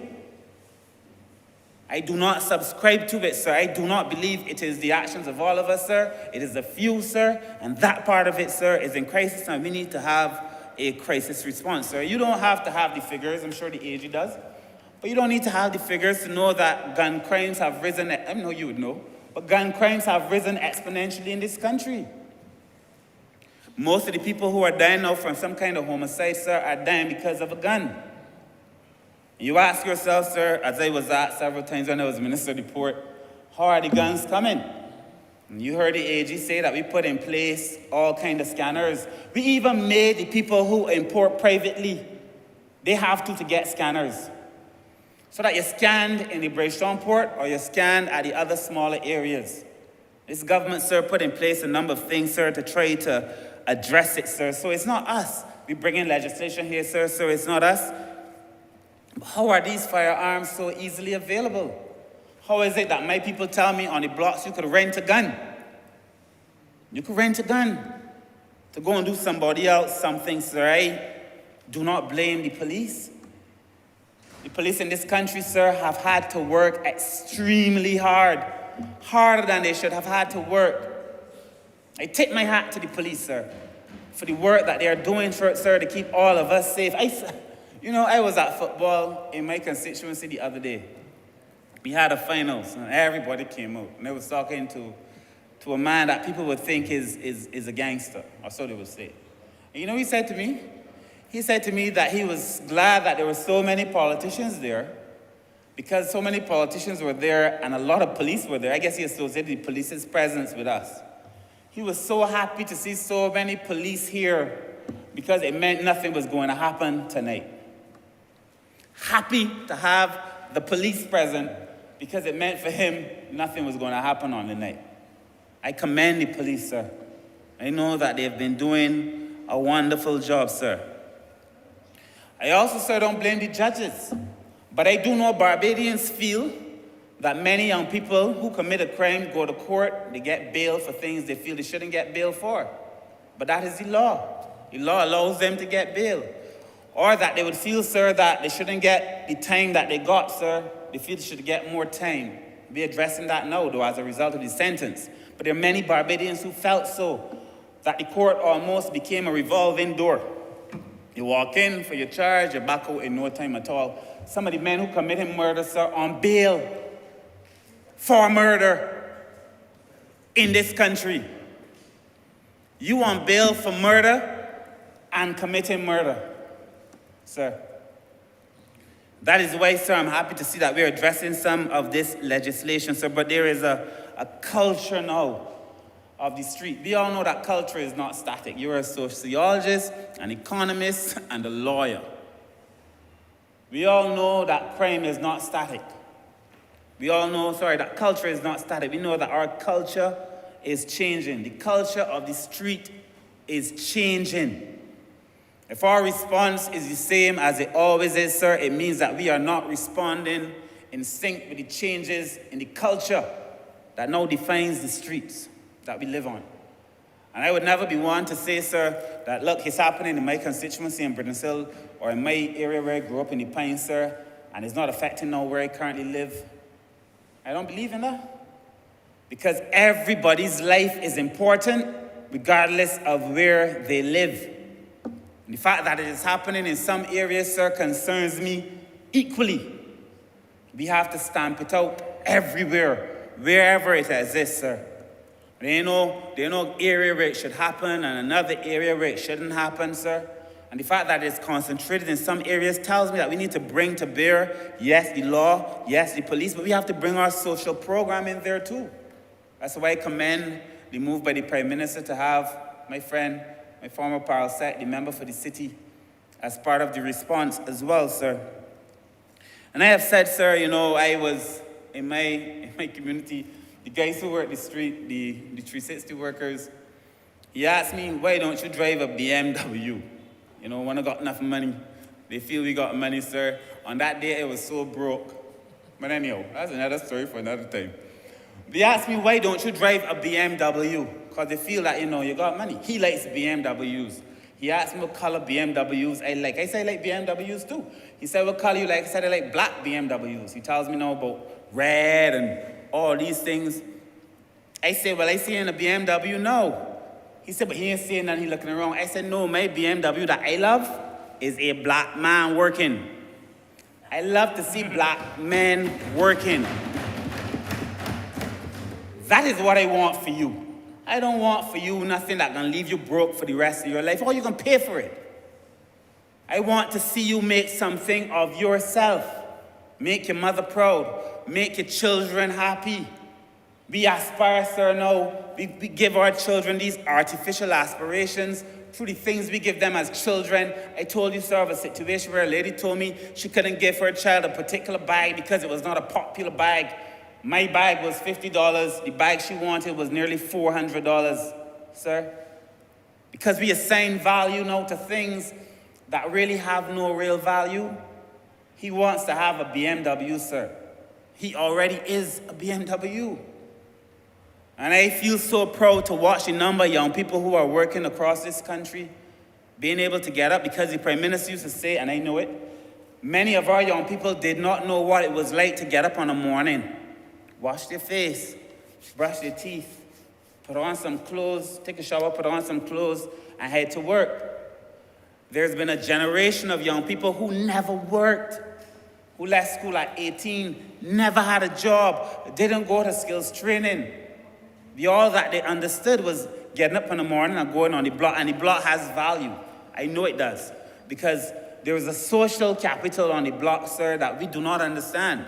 I do not subscribe to it, sir. I do not believe it is the actions of all of us, sir. It is a few, sir, and that part of it, sir, is in crisis, and we need to have a crisis response, sir. You don't have to have the figures. I'm sure the AG does. But you don't need to have the figures to know that gun crimes have risen. I know you would know. But gun crimes have risen exponentially in this country. Most of the people who are dying now from some kind of homicide, sir, are dying because of a gun. You ask yourself, sir, as I was asked several times when I was Minister of the Port, how are the guns coming? And you heard the AG say that we put in place all kind of scanners. We even made the people who import privately, they have to get scanners. So that you're scanned in the Bridgetown port or you're scanned at the other smaller areas. This government, sir, put in place a number of things, sir, to try to address it, sir. So it's not us. We bring in legislation here, sir, so it's not us. How are these firearms so easily available? How is it that my people tell me on the blocks you could rent a gun? You could rent a gun to go and do somebody else something, sir. I do not blame the police. The police in this country, sir, have had to work extremely hard, harder than they should have had to work. I tip my hat to the police, sir, for the work that they are doing, sir, to keep all of us safe. I was at football in my constituency the other day. We had a finals, and everybody came out. And I was talking to a man that people would think is a gangster, or so they would say. You know what he said to me? He said to me that he was glad that there were so many politicians there, because so many politicians were there and a lot of police were there. I guess he associated the police's presence with us. He was so happy to see so many police here because it meant nothing was going to happen tonight. Happy to have the police present because it meant for him nothing was going to happen on the night. I commend the police, sir. I know that they've been doing a wonderful job, sir. I also, sir, don't blame the judges. But I do know Barbadians feel that many young people who commit a crime go to court, they get bail for things they feel they shouldn't get bail for. But that is the law. The law allows them to get bail. Or that they would feel, sir, that they shouldn't get the time that they got, sir. They feel they should get more time. We're addressing that now, though, as a result of the sentence. But there are many Barbadians who felt so, that the court almost became a revolving door. You walk in for your charge, you're back out in no time at all. Some of the men who committed murder, sir, on bail for murder in this country. You on bail for murder and committing murder, sir. That is why, sir, I'm happy to see that we're addressing some of this legislation, sir, but there is a culture now of the street. We all know that culture is not static. You're a sociologist, an economist, and a lawyer. We all know that crime is not static. We all know, that culture is not static. We know that our culture is changing. The culture of the street is changing. If our response is the same as it always is, sir, it means that we are not responding in sync with the changes in the culture that now defines the streets that we live on. And I would never be one to say, sir, that look, it's happening in my constituency in Britain's Hill or in my area where I grew up in the Pines, sir, and it's not affecting now where I currently live. I don't believe in that. Because everybody's life is important regardless of where they live. And the fact that it is happening in some areas, sir, concerns me equally. We have to stamp it out everywhere, wherever it exists, sir. There ain't no area where it should happen and another area where it shouldn't happen, sir. And the fact that it's concentrated in some areas tells me that we need to bring to bear, yes, the law, yes, the police, but we have to bring our social program in there too. That's why I commend the move by the Prime Minister to have my friend, my former parasite, the member for the city, as part of the response as well, sir. And I have said, sir, I was in my community, the guys who work the street, the 360 workers, he asked me, why don't you drive a BMW? When I got enough money, they feel we got money, sir. On that day, I was so broke. But anyhow, that's another story for another time. They asked me, why don't you drive a BMW? Because they feel that, you got money. He likes BMWs. He asked me what color BMWs I like. I said, I like BMWs too. He said, what color you like? I said, I like black BMWs. He tells me now about red and all these things. I said, well, I see in a BMW, no. He said, but he ain't seeing nothing, he looking around. I said, no, my BMW that I love is a black man working. I love to see black men working. That is what I want for you. I don't want for you nothing that's gonna leave you broke for the rest of your life, or you can pay for it. I want to see you make something of yourself. Make your mother proud. Make your children happy. We aspire, sir, now. We give our children these artificial aspirations through the things we give them as children. I told you, sir, of a situation where a lady told me she couldn't give her child a particular bag because it was not a popular bag. My bag was $50. The bag she wanted was nearly $400, sir. Because we assign value now to things that really have no real value. He wants to have a BMW, sir. He already is a BMW. And I feel so proud to watch the number of young people who are working across this country being able to get up, because the Prime Minister used to say, and I know it, many of our young people did not know what it was like to get up in the morning, wash their face, brush their teeth, put on some clothes, take a shower, put on some clothes, and head to work. There's been a generation of young people who never worked, who left school at 18, never had a job, didn't go to skills training. All that they understood was getting up in the morning and going on the block, and the block has value. I know it does. Because there is a social capital on the block, sir, that we do not understand.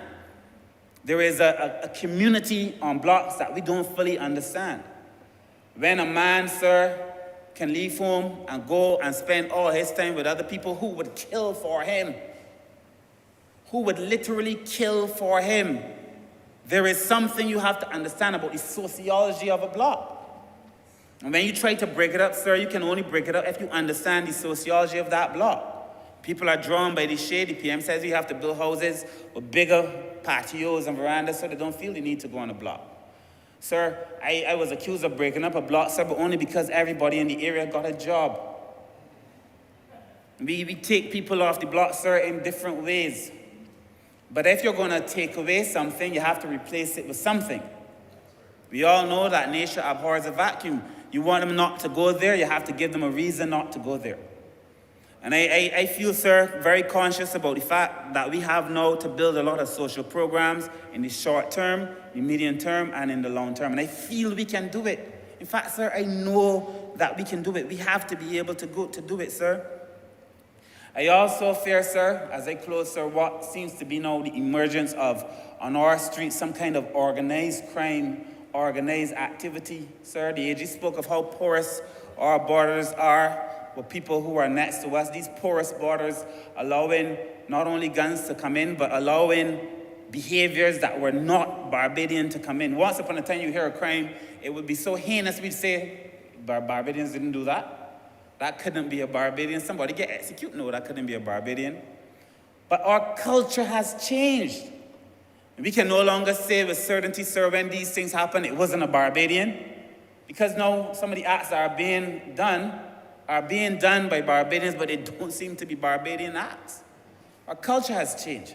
There is a community on blocks that we don't fully understand. When a man, sir, can leave home and go and spend all his time with other people who would kill for him, who would literally kill for him, there is something you have to understand about the sociology of a block. And when you try to break it up, sir, you can only break it up if you understand the sociology of that block. People are drawn by the shade. The PM says we have to build houses with bigger patios and verandas so they don't feel the need to go on a block. Sir, I was accused of breaking up a block, sir, but only because everybody in the area got a job. We take people off the block, sir, in different ways. But if you're going to take away something, you have to replace it with something. We all know that nature abhors a vacuum. You want them not to go there, you have to give them a reason not to go there. And I feel, sir, very conscious about the fact that we have now to build a lot of social programs in the short term, the medium term, and in the long term. And I feel we can do it. In fact, sir, I know that we can do it. We have to be able to go to do it, sir. I also fear, sir, as I close, sir, what seems to be now the emergence of, on our streets, some kind of organized crime, organized activity, sir. The AG spoke of how porous our borders are with people who are next to us. These porous borders allowing not only guns to come in, but allowing behaviors that were not Barbadian to come in. Once upon a time you hear a crime, it would be so heinous we'd say, Barbadians didn't do that. That couldn't be a Barbadian. Somebody get executed. No, that couldn't be a Barbadian. But our culture has changed. We can no longer say with certainty, sir, when these things happen, it wasn't a Barbadian. Because now some of the acts that are being done by Barbadians, but they don't seem to be Barbadian acts. Our culture has changed.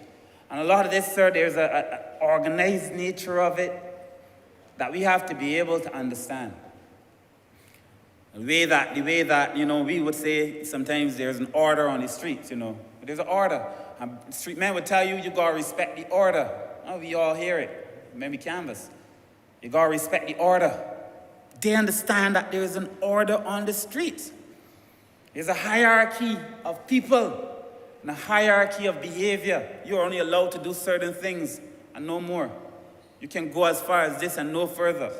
And a lot of this, sir, there's an organized nature of it that we have to be able to understand. The way that, you know, we would say sometimes there's an order on the streets, you know. There's an order. And street men would tell you, you gotta respect the order. Oh, we all hear it. Maybe canvas. You gotta respect the order. They understand that there is an order on the streets. There's a hierarchy of people and a hierarchy of behavior. You're only allowed to do certain things and no more. You can go as far as this and no further.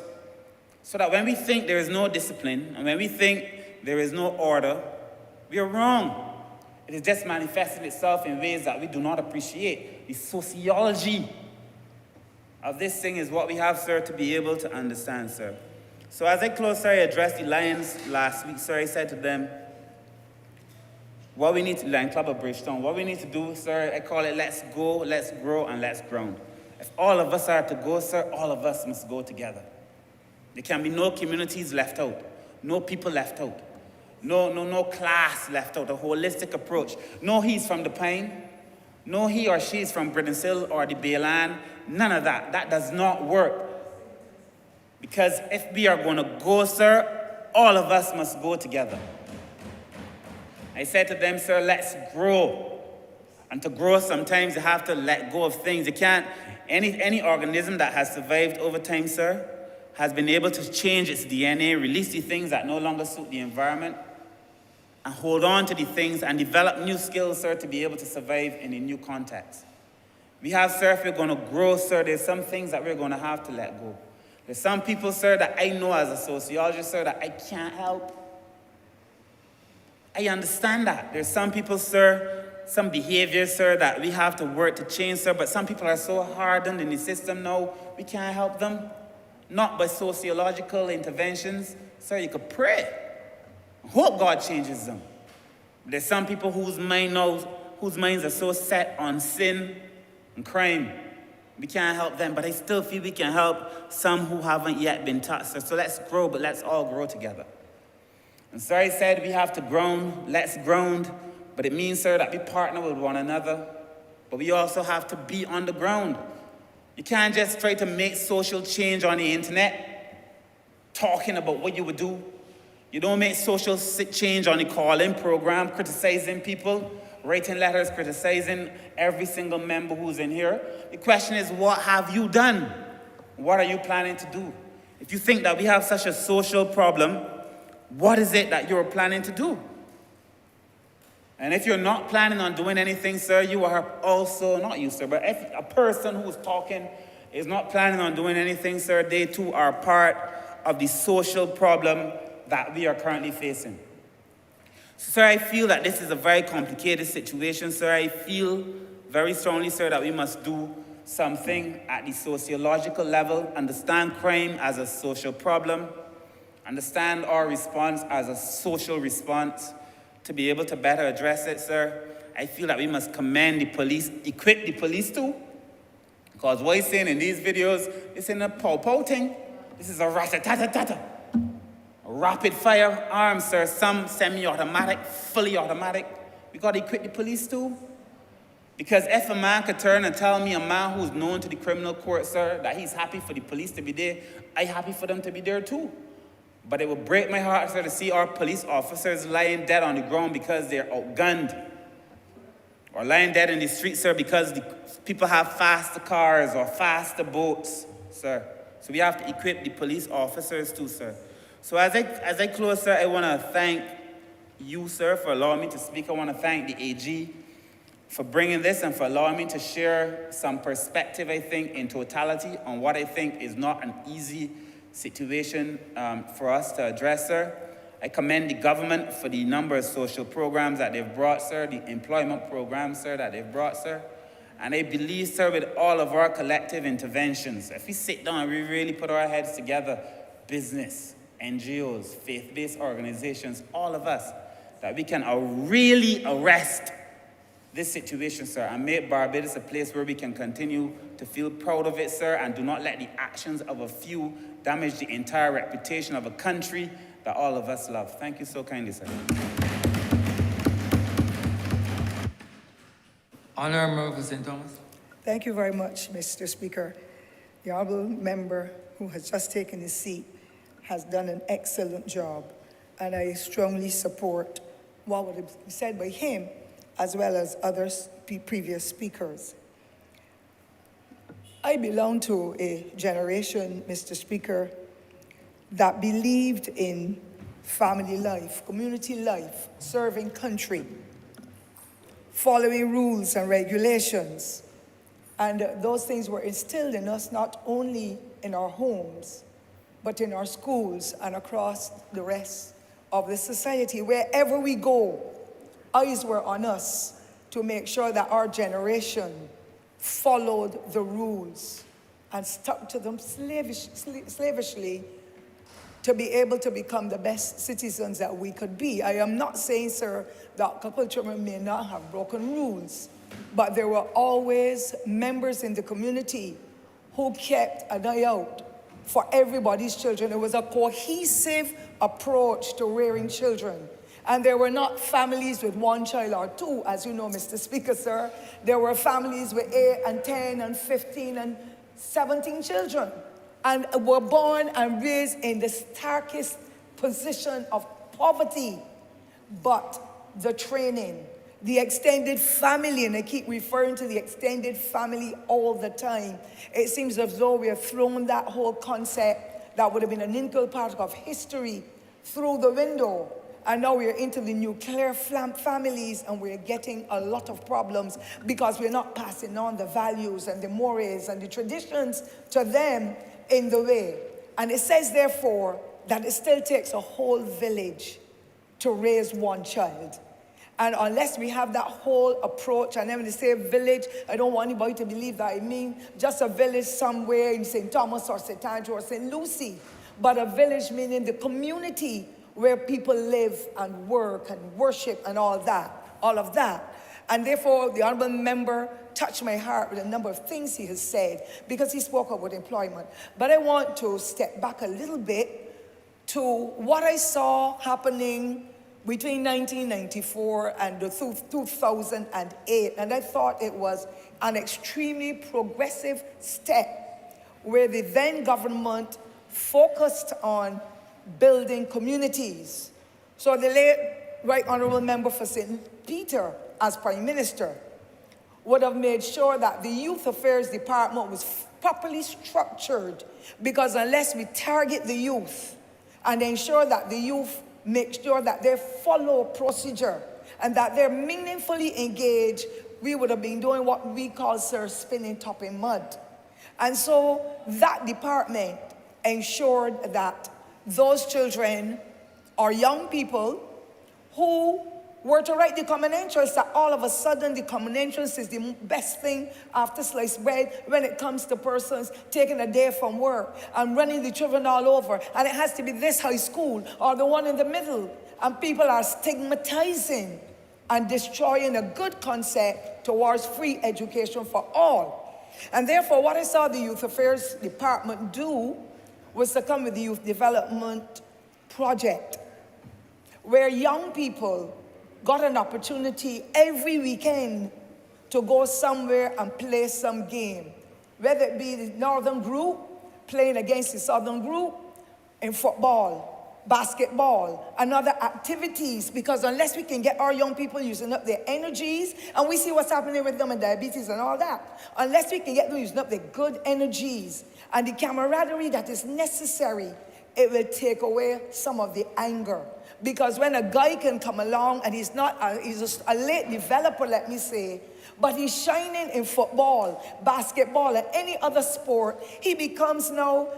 So that when we think there is no discipline and when we think there is no order, we are wrong. It is just manifesting itself in ways that we do not appreciate. The sociology of this thing is what we have, sir, to be able to understand, sir. So as I close, sir, I addressed the Lions last week, sir. I said to them, what we need to, Lion Club of Bridgetown, what we need to do, sir, I call it let's go, let's grow, and let's ground. If all of us are to go, sir, all of us must go together. There can be no communities left out, no people left out, no class left out, a holistic approach. No he's from the Pine, no he or she is from Britain's Hill or the Bayland, none of that. That does not work. Because if we are going to go, sir, all of us must go together. I said to them, sir, let's grow. And to grow, sometimes you have to let go of things. You can't, any organism that has survived over time, sir, has been able to change its DNA, release the things that no longer suit the environment, and hold on to the things and develop new skills, sir, to be able to survive in a new context. We have, sir, if we're going to grow, sir, there's some things that we're going to have to let go. There's some people, sir, that I know as a sociologist, sir, that I can't help. I understand that. There's some people, sir, some behaviors, sir, that we have to work to change, sir, but some people are so hardened in the system now, we can't help them. Not by sociological interventions. Sir, you could pray. Hope God changes them. There's some people whose minds are so set on sin and crime. We can't help them, but I still feel we can help some who haven't yet been touched. Sir. So let's grow, but let's all grow together. And sir, I said we have to ground, let's ground, but it means, sir, that we partner with one another, but we also have to be on the ground. You can't just try to make social change on the internet, talking about what you would do. You don't make social change on the call-in program, criticizing people, writing letters, criticizing every single member who's in here. The question is, what have you done? What are you planning to do? If you think that we have such a social problem, what is it that you're planning to do? And if you're not planning on doing anything, sir, you are also, not you, sir, but if a person who's talking is not planning on doing anything, sir, they too are part of the social problem that we are currently facing. So, sir, I feel that this is a very complicated situation, sir. I feel very strongly, sir, that we must do something at the sociological level, understand crime as a social problem, understand our response as a social response to be able to better address it, sir. I feel that we must commend the police, equip the police too, because what he's saying in these videos, it's in a pow-pow thing. This is a rat-a-tat-a-tat-a. Rapid firearms, sir, some semi-automatic, fully automatic. We got to equip the police too. Because if a man could turn and tell me, a man who's known to the criminal court, sir, that he's happy for the police to be there, I'm happy for them to be there too. But it would break my heart, sir, to see our police officers lying dead on the ground because they're outgunned. Or lying dead in the street, sir, because the people have faster cars or faster boats, sir. So we have to equip the police officers too, sir. So as I close, sir, I want to thank you, sir, for allowing me to speak. I want to thank the AG for bringing this and for allowing me to share some perspective, I think, in totality on what I think is not an easy situation for us to address, sir. I commend the government for the number of social programs that they've brought, sir, the employment programs, sir, that they've brought, sir. And I believe, sir, with all of our collective interventions, if we sit down and we really put our heads together, business, NGOs, faith-based organizations, all of us, that we can really arrest this situation, sir, and make Barbados a place where we can continue to feel proud of it, sir, and do not let the actions of a few damage the entire reputation of a country that all of us love. Thank you so kindly, sir. Honourable St. Thomas. Thank you very much, Mr. Speaker. The honourable member who has just taken his seat has done an excellent job, and I strongly support what would be said by him as well as others, previous speakers. I belong to a generation, Mr. Speaker, that believed in family life, community life, serving country, following rules and regulations. And those things were instilled in us not only in our homes, but in our schools and across the rest of the society. Wherever we go, eyes were on us to make sure that our generation followed the rules and stuck to them slavishly to be able to become the best citizens that we could be. I am not saying, sir, that couple children may not have broken rules, but there were always members in the community who kept an eye out for everybody's children. It was a cohesive approach to rearing children. And there were not families with one child or two, as you know, Mr. Speaker, sir. There were families with 8 and 10 and 15 and 17 children, and were born and raised in the starkest position of poverty. But the training, the extended family, and I keep referring to the extended family all the time, it seems as though we have thrown that whole concept that would have been an integral part of history through the window. And now we're into the nuclear families, and we're getting a lot of problems because we're not passing on the values and the mores and the traditions to them in the way. And it says, therefore, that it still takes a whole village to raise one child. And unless we have that whole approach, and then when they say village, I don't want anybody to believe that I mean just a village somewhere in St. Thomas or St. Andrew or St. Lucie, but a village meaning the community where people live and work and worship and all of that. And therefore, the honourable member touched my heart with a number of things he has said because he spoke about employment. But I want to step back a little bit to what I saw happening between 1994 and 2008. And I thought it was an extremely progressive step where the then government focused on building communities. So the late Right Honourable Member for St. Peter, as Prime Minister, would have made sure that the Youth Affairs Department was properly structured, because unless we target the youth and ensure that the youth make sure that they follow procedure and that they're meaningfully engaged, we would have been doing what we call, sir, spinning top in mud. And so that department ensured that those children or young people who were to write the common entrance, that all of a sudden the common entrance is the best thing after sliced bread when it comes to persons taking a day from work and running the children all over. And it has to be this high school or the one in the middle. And people are stigmatizing and destroying a good concept towards free education for all. And therefore, what I saw the Youth Affairs Department do was to come with the Youth Development Project, where young people got an opportunity every weekend to go somewhere and play some game, whether it be the northern group playing against the southern group in football, basketball, and other activities, because unless we can get our young people using up their energies, and we see what's happening with them and diabetes and all that, unless we can get them using up their good energies and the camaraderie that is necessary, it will take away some of the anger. Because when a guy can come along and he's a late developer, let me say, but he's shining in football, basketball, and any other sport, he becomes now,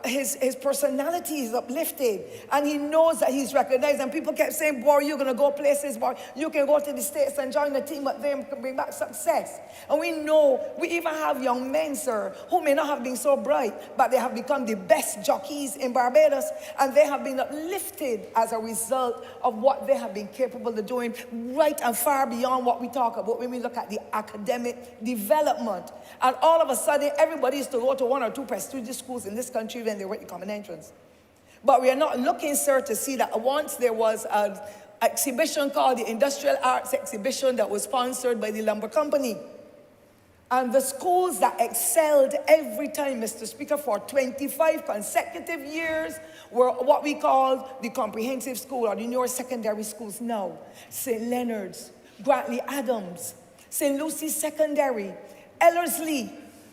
his personality is uplifted, and he knows that he's recognized. And people kept saying, boy, you're going to go places, boy, you can go to the States and join the team, but they can bring back success. And we know, we even have young men, sir, who may not have been so bright, but they have become the best jockeys in Barbados, and they have been uplifted as a result of what they have been capable of doing, right and far beyond what we talk about when we look at the academic development. And all of a sudden, everybody used to go to one or two prestigious schools in this country when they were at the common entrance. But we are not looking, sir, to see that once there was an exhibition called the Industrial Arts Exhibition that was sponsored by the lumber company. And the schools that excelled every time, Mr. Speaker, for 25 consecutive years were what we call the comprehensive school, or the newer secondary schools now. St. Leonard's, Grantley Adams, St. Lucy's Secondary, Ellerslie,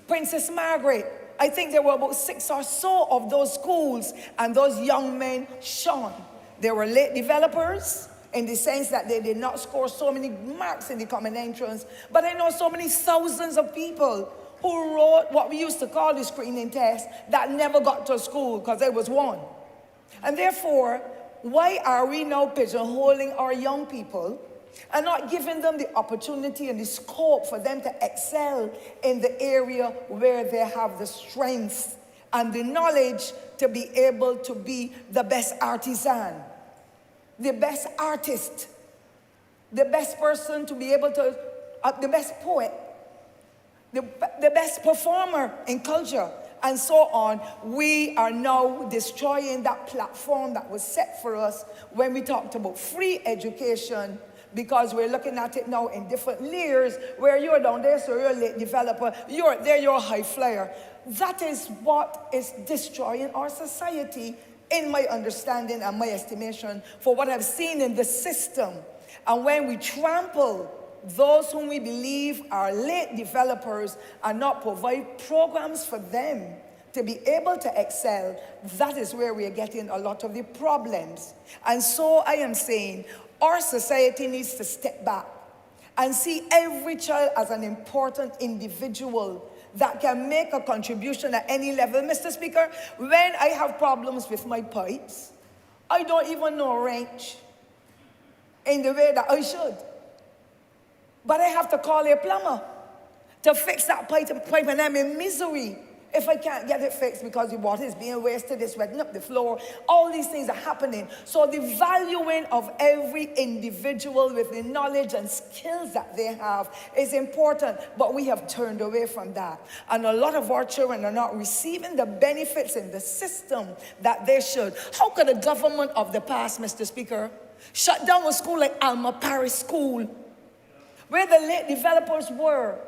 Princess Margaret. I think there were about 6 or so of those schools, and those young men shone. They were late developers in the sense that they did not score so many marks in the common entrance, but I know so many thousands of people who wrote what we used to call the screening test that never got to school because there was one. And therefore, why are we now pigeonholing our young people and not giving them the opportunity and the scope for them to excel in the area where they have the strength and the knowledge to be able to be the best artisan, the best artist, the best person to be able to, the best poet, the best performer in culture, and so on. We are now destroying that platform that was set for us when we talked about free education, because we're looking at it now in different layers, where you're down there, so you're a late developer, you're there, you're a high flyer. That is what is destroying our society, in my understanding and my estimation, for what I've seen in the system. And when we trample those whom we believe are late developers and not provide programs for them to be able to excel, that is where we are getting a lot of the problems. And so I am saying, our society needs to step back and see every child as an important individual that can make a contribution at any level. Mr. Speaker, when I have problems with my pipes, I don't even know wrench in the way that I should. But I have to call a plumber to fix that pipe, and I'm in misery if I can't get it fixed because the water is being wasted, it's wetting up the floor. All these things are happening. So the valuing of every individual with the knowledge and skills that they have is important, but we have turned away from that. And a lot of our children are not receiving the benefits in the system that they should. How could a government of the past, Mr. Speaker, shut down a school like Alma Parish School, where the late developers were,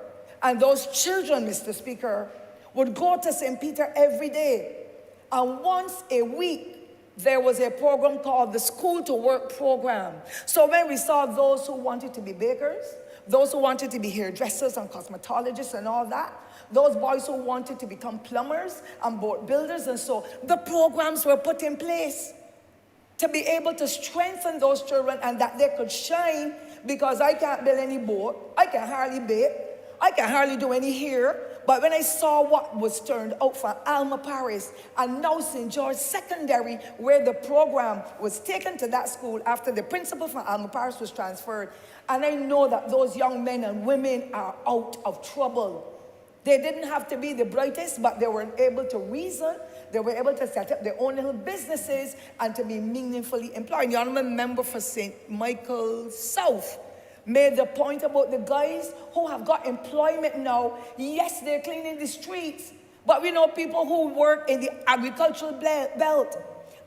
and those children, Mr. Speaker, would go to St. Peter every day. And once a week, there was a program called the School to Work program. So when we saw those who wanted to be bakers, those who wanted to be hairdressers and cosmetologists and all that, those boys who wanted to become plumbers and boat builders and so, the programs were put in place. to be able to strengthen those children and that they could shine, because I can't build any boat, I can hardly bake, I can hardly do any hair. But when I saw what was turned out for Alma Paris and now St. George Secondary, where the program was taken to that school after the principal from Alma Paris was transferred, and I know that those young men and women are out of trouble. They didn't have to be the brightest, but they were able to reason. They were able to set up their own little businesses and to be meaningfully employed. The honorable member for St. Michael South made the point about the guys who have got employment now. Yes, they're cleaning the streets, but we know people who work in the agricultural belt,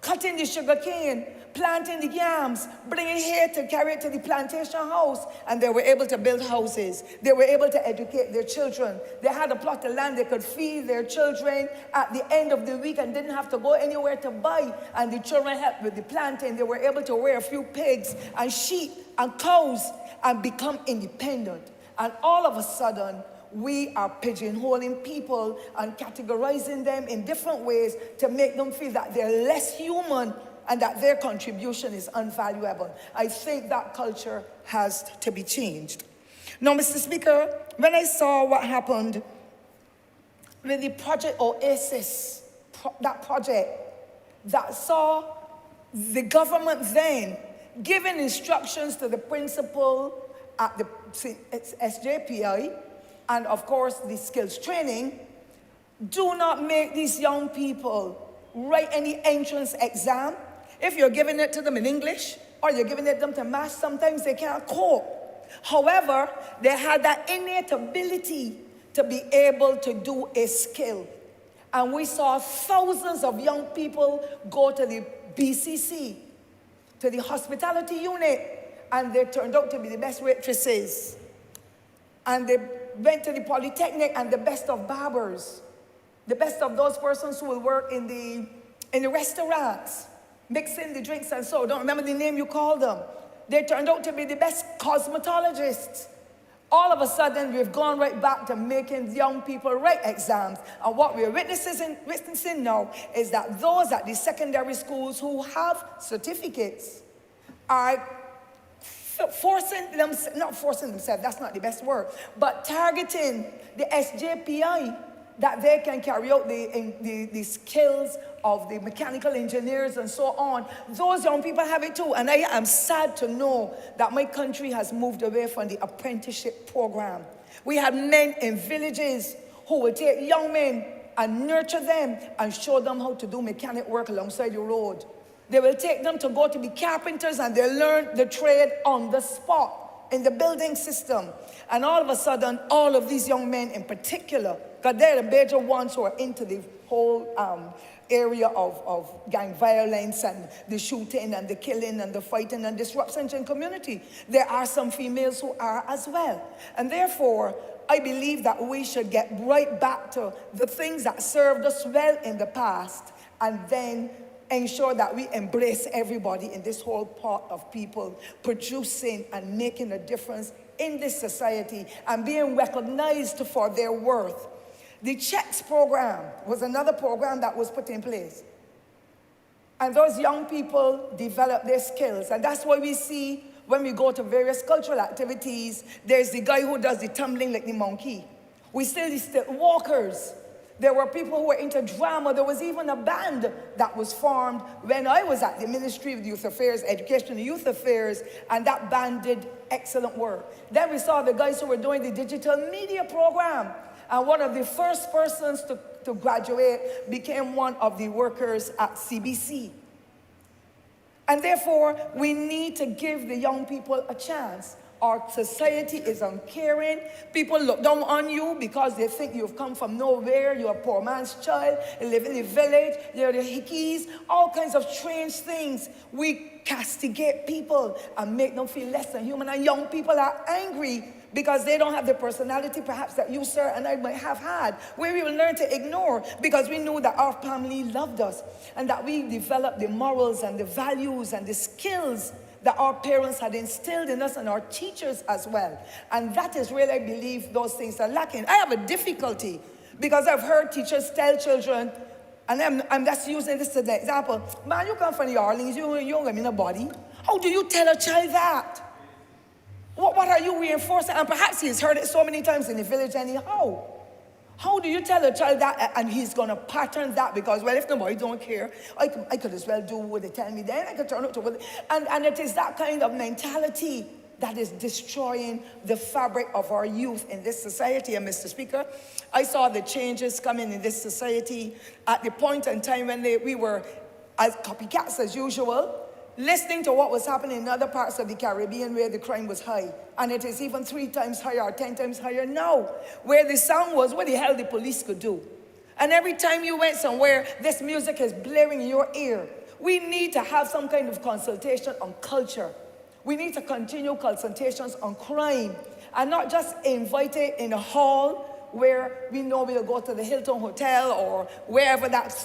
cutting the sugar cane, planting the yams, bringing hay to carry it to the plantation house, and they were able to build houses. They were able to educate their children. They had a plot of land they could feed their children at the end of the week and didn't have to go anywhere to buy, and the children helped with the planting. They were able to rear a few pigs and sheep and cows and become independent. And all of a sudden, we are pigeonholing people and categorizing them in different ways to make them feel that they're less human and that their contribution is unvaluable. I think that culture has to be changed. Now, Mr. Speaker, when I saw what happened with the Project Oasis, that project that saw the government then giving instructions to the principal at the SJPI, and of course the skills training, do not make these young people write any entrance exam. If you're giving it to them in English or you're giving it to them to math, sometimes they can't cope. However, they had that innate ability to be able to do a skill. And we saw thousands of young people go to the BCC, to the hospitality unit, and they turned out to be the best waitresses. And they went to the Polytechnic and the best of barbers, the best of those persons who will work in the restaurants, mixing the drinks and so, don't remember the name you called them. They turned out to be the best cosmetologists. All of a sudden, we've gone right back to making young people write exams. And what we're witnessing now is that those at the secondary schools who have certificates are not forcing themselves, that's not the best word, but targeting the SJPI, that they can carry out the skills of the mechanical engineers and so on. Those young people have it too. And I am sad to know that my country has moved away from the apprenticeship program. We have men in villages who will take young men and nurture them and show them how to do mechanic work alongside the road. They will take them to go to be carpenters and they learn the trade on the spot in the building system. And all of a sudden, all of these young men in particular, because they're the major ones who are into the whole area of gang violence and the shooting and the killing and the fighting and disruption in community. There are some females who are as well. And therefore, I believe that we should get right back to the things that served us well in the past and then ensure that we embrace everybody in this whole part of people producing and making a difference in this society and being recognized for their worth. The checks program was another program that was put in place. And those young people develop their skills. And that's why we see when we go to various cultural activities, there's the guy who does the tumbling like the monkey. We see the stilt walkers. There were people who were into drama. There was even a band that was formed when I was at the Ministry of Youth Affairs, Education and Youth Affairs, and that band did excellent work. Then we saw the guys who were doing the digital media program. And one of the first persons to graduate became one of the workers at CBC. And therefore, we need to give the young people a chance. Our society is uncaring. People look down on you because they think you've come from nowhere. You're a poor man's child. You live in the village. You're the hickeys. All kinds of strange things. We castigate people and make them feel less than human. And young people are angry because they don't have the personality perhaps that you, sir, and I might have had, where we will learn to ignore because we knew that our family loved us and that we developed the morals and the values and the skills that our parents had instilled in us and our teachers as well. And that is really, I believe, those things are lacking. I have a difficulty because I've heard teachers tell children, And I'm just using this as an example. Man, you come from the Orleans, you don't have a body. How do you tell a child that? What are you reinforcing? And perhaps he's heard it so many times in the village anyhow. How do you tell a child that and he's going to pattern that? Because, well, if nobody don't care, I could as well do what they tell me then. I could turn up to what and it is that kind of mentality that is destroying the fabric of our youth in this society. And Mr. Speaker, I saw the changes coming in this society at the point in time when we were as copycats as usual, listening to what was happening in other parts of the Caribbean where the crime was high. And it is even 3 times higher or 10 times higher now. Where the sound was, what the hell the police could do. And every time you went somewhere, this music is blaring in your ear. We need to have some kind of consultation on culture. We need to continue consultations on crime. And not just invite it in a hall where we know we'll go to the Hilton Hotel or wherever that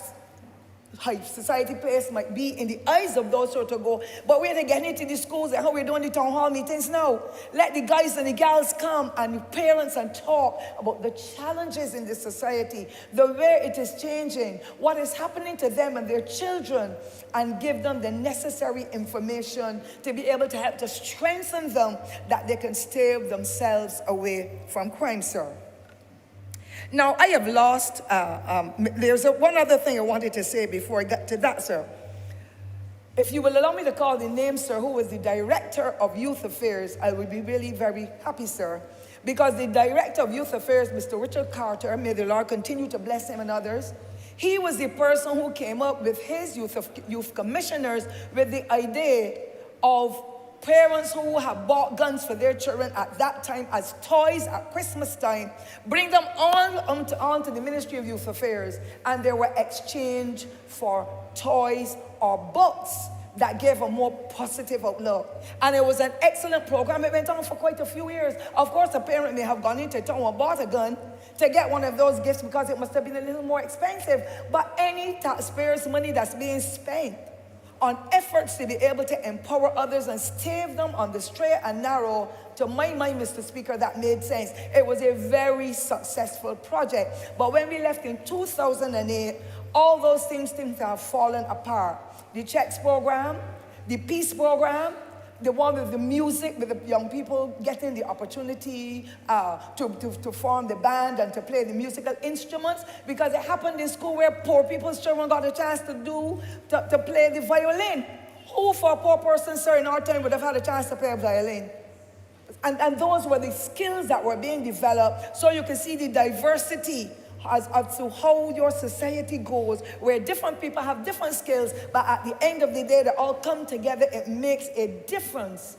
high society place might be in the eyes of those who to go, but we're getting into the schools and how we're doing the town hall meetings now. Let the guys and the gals come and the parents and talk about the challenges in this society, the way it is changing, what is happening to them and their children, and give them the necessary information to be able to help to strengthen them that they can stay themselves away from crime, sir. Now, I have lost, there's one other thing I wanted to say before I get to that, sir. If you will allow me to call the name, sir, who was the Director of Youth Affairs, I would be really very happy, sir. Because the Director of Youth Affairs, Mr. Richard Carter, may the Lord continue to bless him and others, he was the person who came up with his youth commissioners with the idea of parents who have bought guns for their children at that time as toys at Christmas time, bring them on to the Ministry of Youth Affairs, and they were exchanged for toys or books that gave a more positive outlook. And it was an excellent program. It went on for quite a few years. Of course, a parent may have gone into town and bought a gun to get one of those gifts because it must have been a little more expensive. But any taxpayer's money that's being spent on efforts to be able to empower others and stave them on the straight and narrow, to my mind, Mr. Speaker, that made sense. It was a very successful project. But when we left in 2008, all those things seem to have fallen apart. The checks program, the peace program, the one with the music, with the young people getting the opportunity to form the band and to play the musical instruments, because it happened in school where poor people's children got a chance to play the violin. Who for a poor person, sir, in our time would have had a chance to play a violin? And those were the skills that were being developed, so you can see the diversity as to how your society goes, where different people have different skills, but at the end of the day, they all come together. It makes a difference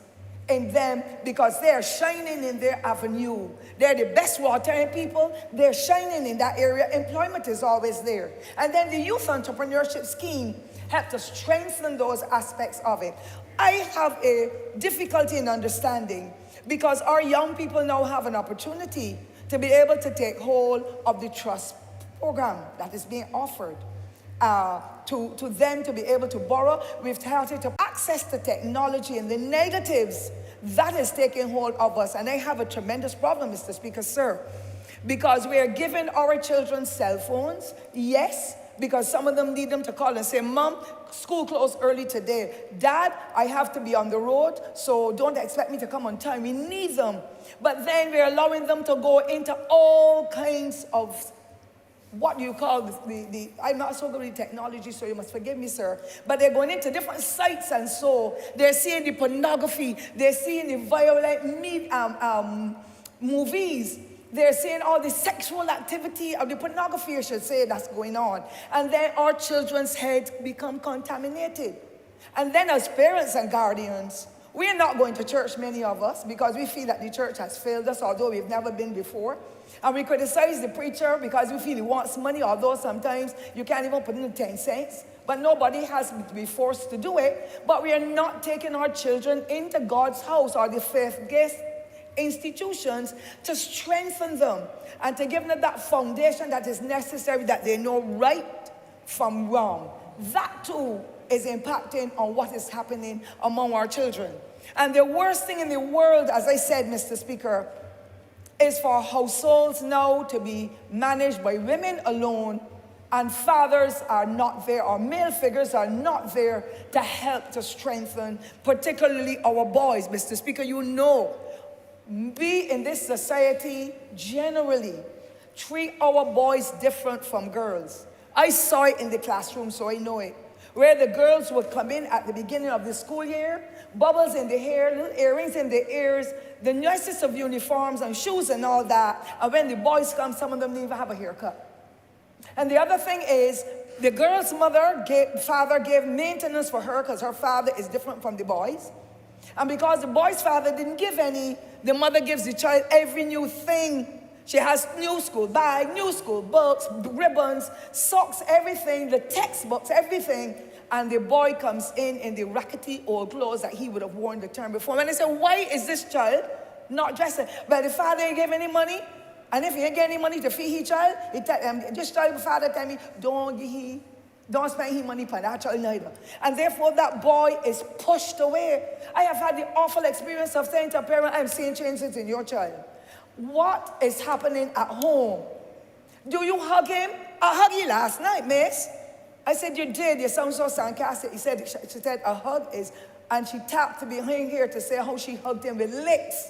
in them because they're shining in their avenue. They're the best watering people. They're shining in that area. Employment is always there. And then the youth entrepreneurship scheme helped to strengthen those aspects of it. I have a difficulty in understanding because our young people now have an opportunity to be able to take hold of the trust program that is being offered to them to be able to borrow. We've started to access the technology and the negatives that is taking hold of us. And I have a tremendous problem, Mr. Speaker, sir, because we are giving our children cell phones, yes, because some of them need them to call and say, Mom, school closed early today. Dad, I have to be on the road, so don't expect me to come on time. We need them. But then we're allowing them to go into all kinds of, what do you call the I'm not so good with technology, so you must forgive me, sir. But they're going into different sites, and so they're seeing the pornography, they're seeing the violent movies. They're seeing all the sexual activity of the pornography, I should say, that's going on. And then our children's heads become contaminated. And then as parents and guardians, we're not going to church, many of us, because we feel that the church has failed us, although we've never been before. And we criticize the preacher because we feel he wants money, although sometimes you can't even put in 10 cents. But nobody has to be forced to do it. But we are not taking our children into God's house or the faith-based institutions to strengthen them and to give them that foundation that is necessary, that they know right from wrong. That too is impacting on what is happening among our children. And the worst thing in the world, as I said, Mr. Speaker, is for households now to be managed by women alone And fathers are not there, or male figures are not there to help to strengthen, particularly our boys. Mr. Speaker, you know, we in this society generally treat our boys different from girls. I saw it in the classroom, so I know it. Where the girls would come in at the beginning of the school year, bubbles in the hair, little earrings in the ears, the nicest of uniforms and shoes and all that. And when the boys come, some of them didn't even have a haircut. And the other thing is, the girl's father gave maintenance for her because her father is different from the boys. And because the boy's father didn't give any, the mother gives the child every new thing. She has new school bag, new school books, ribbons, socks, everything, the textbooks, everything. And the boy comes in the rackety old clothes that he would have worn the term before. And they say, why is this child not dressed? But the father ain't give any money. And if he ain't get any money to feed his child, this child, father tell me, don't spend his money for that child neither. And therefore that boy is pushed away. I have had the awful experience of saying to a parent, I'm seeing changes in your child. What is happening at home? Do you hug him? I hugged you last night, miss. I said, you did. You sound so sarcastic. She said, a hug is, and she tapped behind here to say how she hugged him with licks.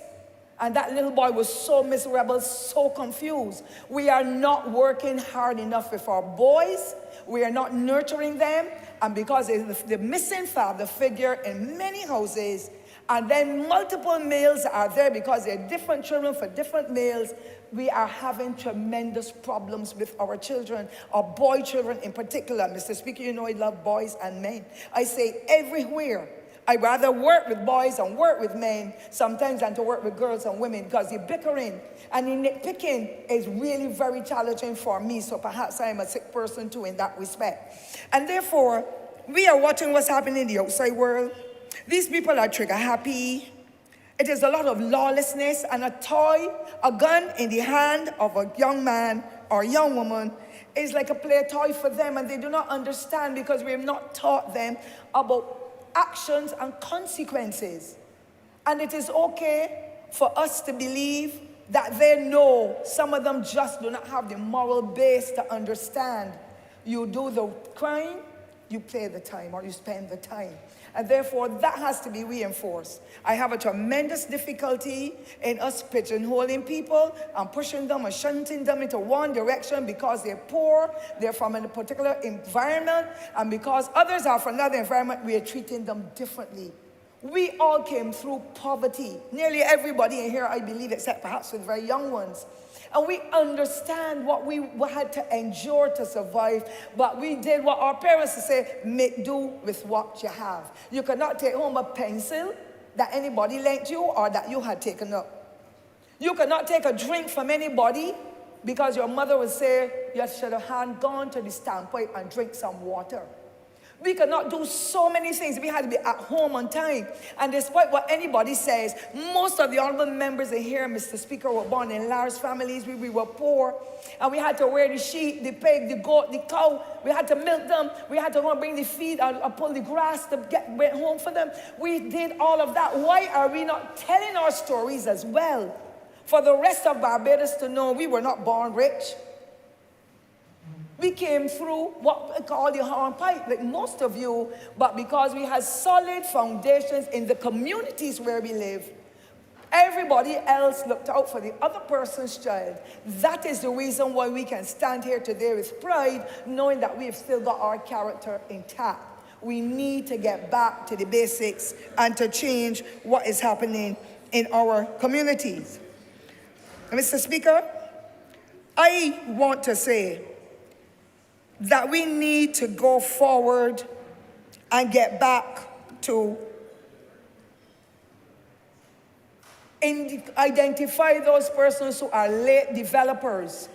And that little boy was so miserable, so confused. We are not working hard enough with our boys. We are not nurturing them. And because the missing father figure in many houses, and then multiple males are there because they're different children for different males, we are having tremendous problems with our children, our boy children in particular. Mr. Speaker, you know I love boys and men. I say everywhere, I rather work with boys and work with men sometimes than to work with girls and women, because the bickering and the nitpicking is really very challenging for me. So perhaps I am a sick person too in that respect. And therefore, we are watching what's happening in the outside world. These people are trigger happy. It is a lot of lawlessness, and a toy, a gun in the hand of a young man or young woman is like a play toy for them, and they do not understand because we have not taught them about actions and consequences. And it is okay for us to believe that they know. Some of them just do not have the moral base to understand. You do the crime, you play the time, or you spend the time. And therefore, that has to be reinforced. I have a tremendous difficulty in us pigeonholing people and pushing them and shunting them into one direction because they're poor, they're from a particular environment, and because others are from another environment, we are treating them differently. We all came through poverty. Nearly everybody in here, I believe, except perhaps the very young ones. And we understand what we had to endure to survive, but we did what our parents would say, make do with what you have. You cannot take home a pencil that anybody lent you or that you had taken up. You cannot take a drink from anybody because your mother would say, you should have gone to the standpipe and drink some water. We could not do so many things. We had to be at home on time. And despite what anybody says, most of the honorable members in here, Mr. Speaker, were born in large families. We were poor. And we had to wear the sheep, the pig, the goat, the cow. We had to milk them. We had to go and bring the feed and pull the grass to get home for them. We did all of that. Why are we not telling our stories as well? For the rest of Barbados to know we were not born rich. We came through what we call the hornpipe, like most of you, but because we had solid foundations in the communities where we live, everybody else looked out for the other person's child. That is the reason why we can stand here today with pride, knowing that we have still got our character intact. We need to get back to the basics and to change what is happening in our communities. And Mr. Speaker, I want to say that we need to go forward and get back to identify those persons who are late developers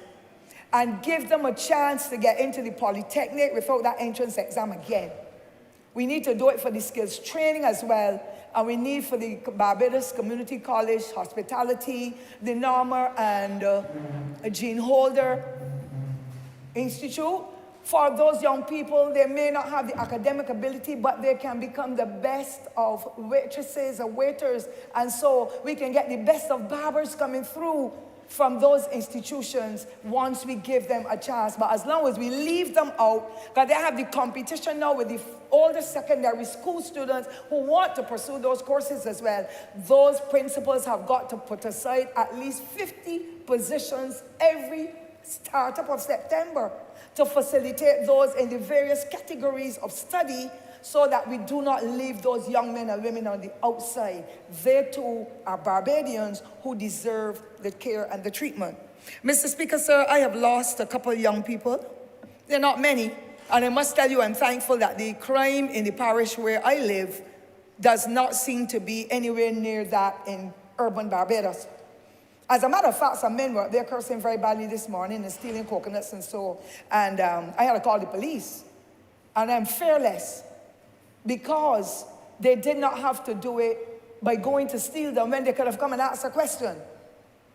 and give them a chance to get into the polytechnic without that entrance exam again. We need to do it for the skills training as well, and we need for the Barbados Community College Hospitality, the Norma and Jean Holder Institute. For those young people, they may not have the academic ability, but they can become the best of waitresses or waiters. And so we can get the best of barbers coming through from those institutions once we give them a chance. But as long as we leave them out, because they have the competition now with the older secondary school students who want to pursue those courses as well, those principals have got to put aside at least 50 positions every startup of September to facilitate those in the various categories of study, so that we do not leave those young men and women on the outside. They too are Barbadians who deserve the care and the treatment. Mr. Speaker, sir, I have lost a couple of young people. They're not many, and I must tell you I'm thankful that the crime in the parish where I live does not seem to be anywhere near that in urban Barbados. As a matter of fact, some men were there cursing very badly this morning and stealing coconuts and so, and I had to call the police. And I'm fearless, because they did not have to do it by going to steal them when they could have come and asked a question.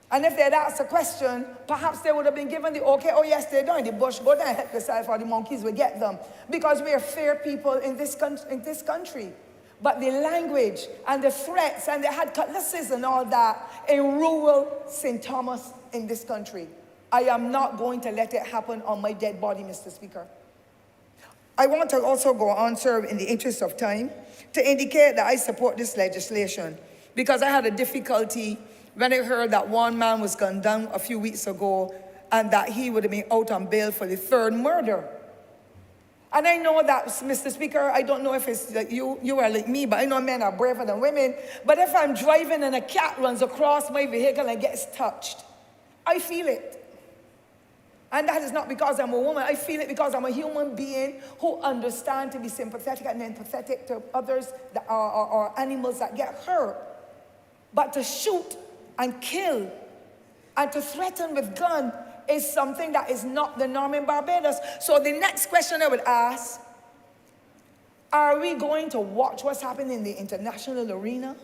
And if they had asked a question, perhaps they would have been given the okay, oh yes, they're down in the bush, go down and help yourself or the monkeys will get them. Because we are fair people in this country. But the language and the threats, and they had cutlasses and all that in rural St. Thomas in this country. I am not going to let it happen on my dead body, Mr. Speaker. I want to also go on, sir, in the interest of time, to indicate that I support this legislation, because I had a difficulty when I heard that one man was gunned down a few weeks ago and that he would have been out on bail for the third murder. And I know that, Mr. Speaker, I don't know if it's like you are like me, but I know men are braver than women. But if I'm driving and a cat runs across my vehicle and gets touched, I feel it. And that is not because I'm a woman. I feel it because I'm a human being who understands to be sympathetic and empathetic to others that or animals that get hurt. But to shoot and kill and to threaten with gun is something that is not the norm in Barbados. So the next question I would ask, are we going to watch what's happening in the international arena,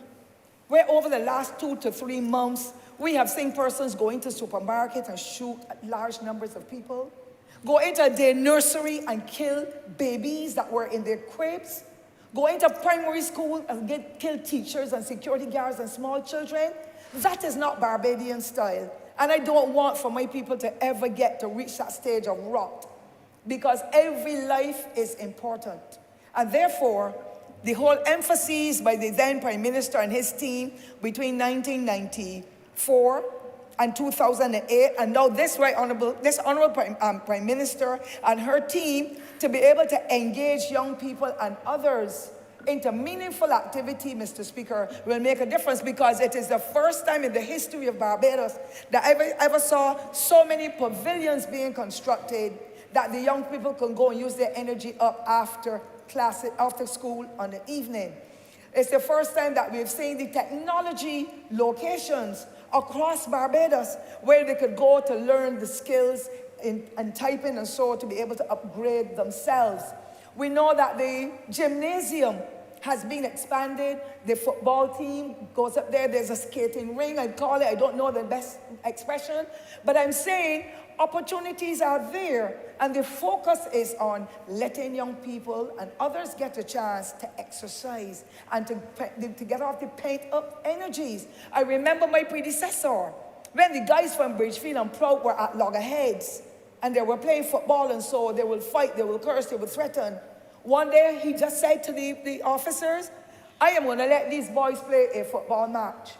where over the last 2 to 3 months, we have seen persons go into supermarkets and shoot at large numbers of people, go into their nursery and kill babies that were in their cribs, go into primary school and kill teachers and security guards and small children? That is not Barbadian style. And I don't want for my people to ever get to reach that stage of rot, because every life is important. And therefore, the whole emphasis by the then Prime Minister and his team between 1994 and 2008, and now this honorable Prime Minister and her team, to be able to engage young people and others into meaningful activity, Mr. Speaker, will make a difference, because it is the first time in the history of Barbados that I ever saw so many pavilions being constructed that the young people can go and use their energy up after class, after school on the evening. It's the first time that we've seen the technology locations across Barbados where they could go to learn the skills in typing and so to be able to upgrade themselves. We know that the gymnasium has been expanded. The football team goes up there. There's a skating ring, I call it. I don't know the best expression. But I'm saying opportunities are there. And the focus is on letting young people and others get a chance to exercise and to get off the pent-up energies. I remember my predecessor, when the guys from Bridgefield and Prout were at loggerheads, and they were playing football, and so they will fight, they will curse, they will threaten. One day, he just said to the officers, I am going to let these boys play a football match.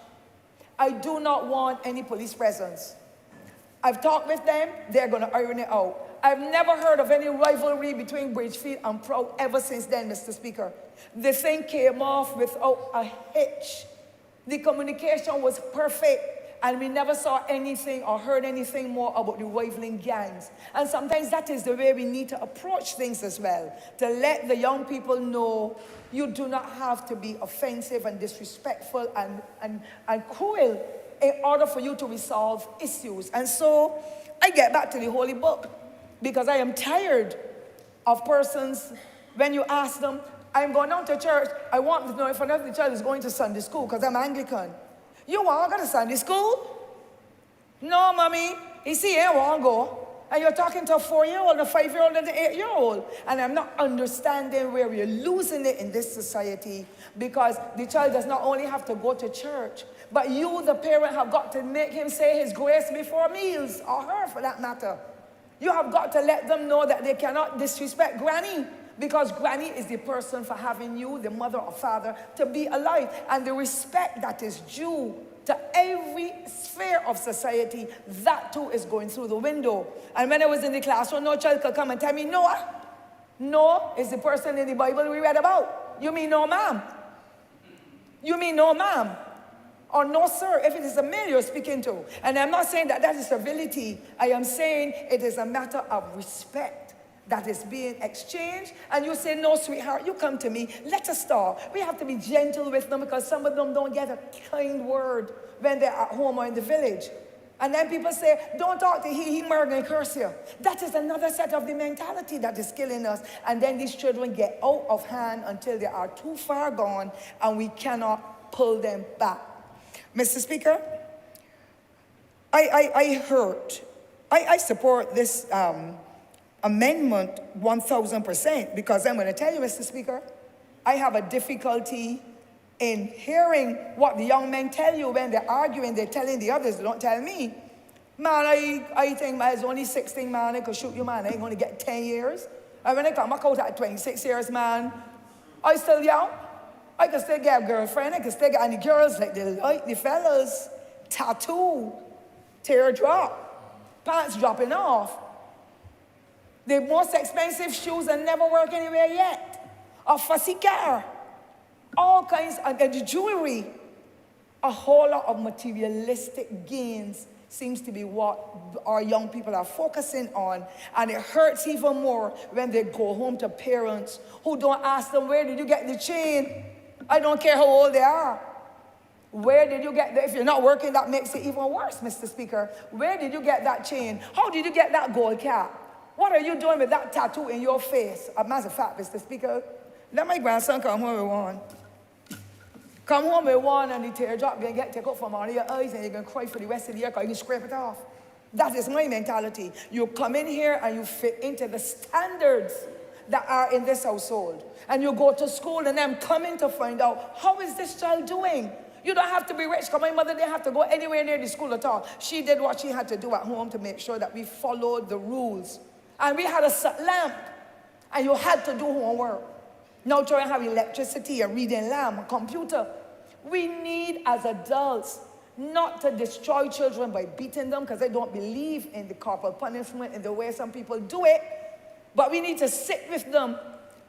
I do not want any police presence. I've talked with them, they're going to iron it out. I've never heard of any rivalry between Bridgefield and Prout ever since then, Mr. Speaker. The thing came off without a hitch. The communication was perfect. And we never saw anything or heard anything more about the rivaling gangs. And sometimes that is the way we need to approach things as well, to let the young people know you do not have to be offensive and disrespectful and cruel in order for you to resolve issues. And so I get back to the Holy Book, because I am tired of persons, when you ask them, I'm going down to church, I want to know if another child is going to Sunday school, because I'm Anglican. You want to go to Sunday school? No, mommy. You see, I want to go. And you're talking to a 4-year-old, a 5-year-old, and an 8-year-old. And I'm not understanding where we're losing it in this society, because the child does not only have to go to church, but you, the parent, have got to make him say his grace before meals, or her for that matter. You have got to let them know that they cannot disrespect granny, because granny is the person for having you, the mother or father, to be alive. And the respect that is due to every sphere of society, that too is going through the window. And when I was in the classroom, no child could come and tell me, Noah, no is the person in the Bible we read about. You mean no, ma'am? You mean no, ma'am? Or no, sir, if it is a male you're speaking to. And I'm not saying that that is civility. I am saying it is a matter of respect that is being exchanged. And you say, no, sweetheart, you come to me. Let us talk. We have to be gentle with them, because some of them don't get a kind word when they're at home or in the village. And then people say, don't talk to he murder and curse you. That is another set of the mentality that is killing us. And then these children get out of hand until they are too far gone and we cannot pull them back. Mr. Speaker, I support this amendment 1,000%, because I'm going to tell you, Mr. Speaker, I have a difficulty in hearing what the young men tell you when they're arguing. They're telling the others, they don't tell me. Man, I think man, it's only 16, man, I could shoot you, man, I ain't going to get 10 years. And when I come back out at 26 years, man, I still young. I can still get a girlfriend, I can still get any girls like the fellas, tattoo, teardrop, pants dropping off. The most expensive shoes that never work anywhere yet. A fussy car. All kinds of the jewelry. A whole lot of materialistic gains seems to be what our young people are focusing on. And it hurts even more when they go home to parents who don't ask them, where did you get the chain? I don't care how old they are. Where did you get that? If you're not working, that makes it even worse, Mr. Speaker. Where did you get that chain? How did you get that gold cap? What are you doing with that tattoo in your face? As a matter of fact, Mr. Speaker, let my grandson come home with one. Come home with one and the teardrop going to get taken out from all your eyes and you're going to cry for the rest of the year because you can scrape it off. That is my mentality. You come in here and you fit into the standards that are in this household. And you go to school and I'm coming to find out, how is this child doing? You don't have to be rich, because my mother didn't have to go anywhere near the school at all. She did what she had to do at home to make sure that we followed the rules. And we had a lamp, and you had to do homework. Now children have electricity, a reading lamp, a computer. We need, as adults, not to destroy children by beating them, because I don't believe in the corporal punishment in the way some people do it. But we need to sit with them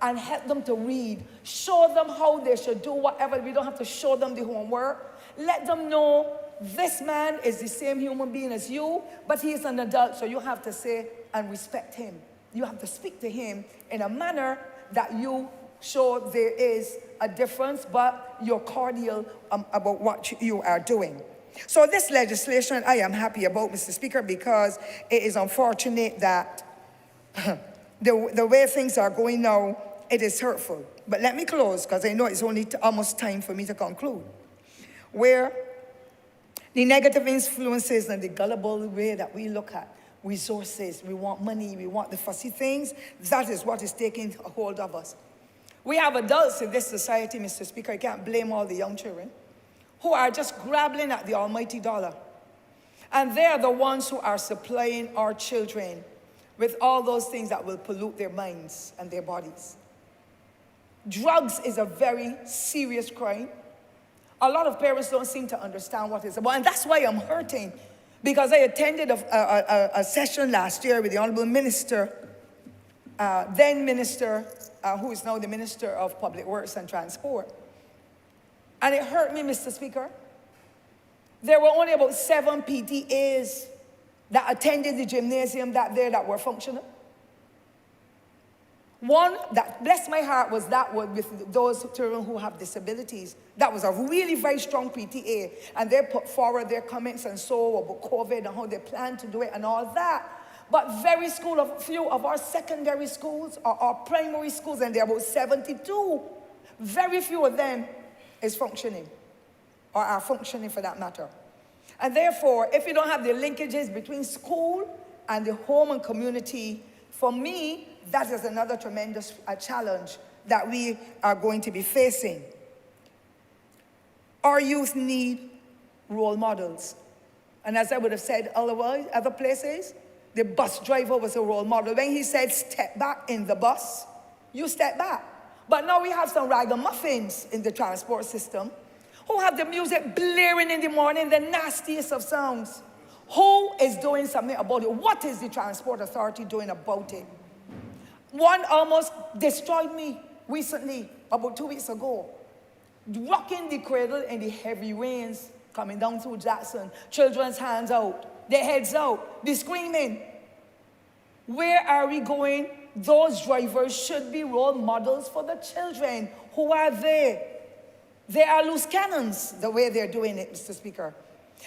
and help them to read. Show them how they should do whatever. We don't have to show them the homework. Let them know this man is the same human being as you, but he is an adult, so you have to say and respect him. You have to speak to him in a manner that you show there is a difference, but you're cordial about what you are doing. So this legislation I am happy about, Mr. Speaker, because it is unfortunate that the way things are going now, it is hurtful. But let me close, because I know it's only almost time for me to conclude. Where the negative influences and the gullible way that we look at resources, we want money, we want the fussy things, that is what is taking a hold of us. We have adults in this society, Mr. Speaker, I can't blame all the young children, who are just grabbing at the almighty dollar. And they're the ones who are supplying our children with all those things that will pollute their minds and their bodies. Drugs is a very serious crime. A lot of parents don't seem to understand what it's about, and that's why I'm hurting, because I attended a session last year with the Honourable Minister, then Minister, who is now the Minister of Public Works and Transport. And it hurt me, Mr. Speaker. There were only about 7 PTAs that attended the gymnasium that were functional. One that blessed my heart was that one with those children who have disabilities. That was a really very strong PTA, and they put forward their comments and so about COVID and how they plan to do it and all that. But very few of our secondary schools or our primary schools, and there are about 72, very few of them is functioning, or are functioning for that matter. And therefore, if you don't have the linkages between school and the home and community, for me, that is another tremendous challenge that we are going to be facing. Our youth need role models. And as I would have said other places, the bus driver was a role model. When he said, step back in the bus, you step back. But now we have some ragamuffins in the transport system who have the music blaring in the morning, the nastiest of sounds. Who is doing something about it? What is the Transport Authority doing about it? One almost destroyed me recently, about 2 weeks ago. Rocking the cradle in the heavy rains coming down through Jackson. Children's hands out, their heads out, they're screaming. Where are we going? Those drivers should be role models for the children who are there. They are loose cannons the way they're doing it, Mr. Speaker.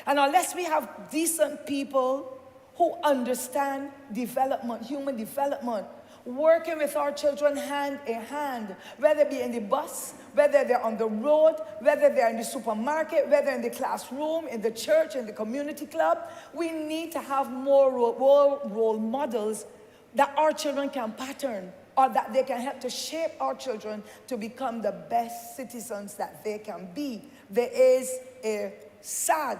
And unless we have decent people who understand development, human development, working with our children hand in hand, whether it be in the bus, whether they're on the road, whether they're in the supermarket, whether in the classroom, in the church, in the community club, we need to have more role models that our children can pattern, or that they can help to shape our children to become the best citizens that they can be. There is a sad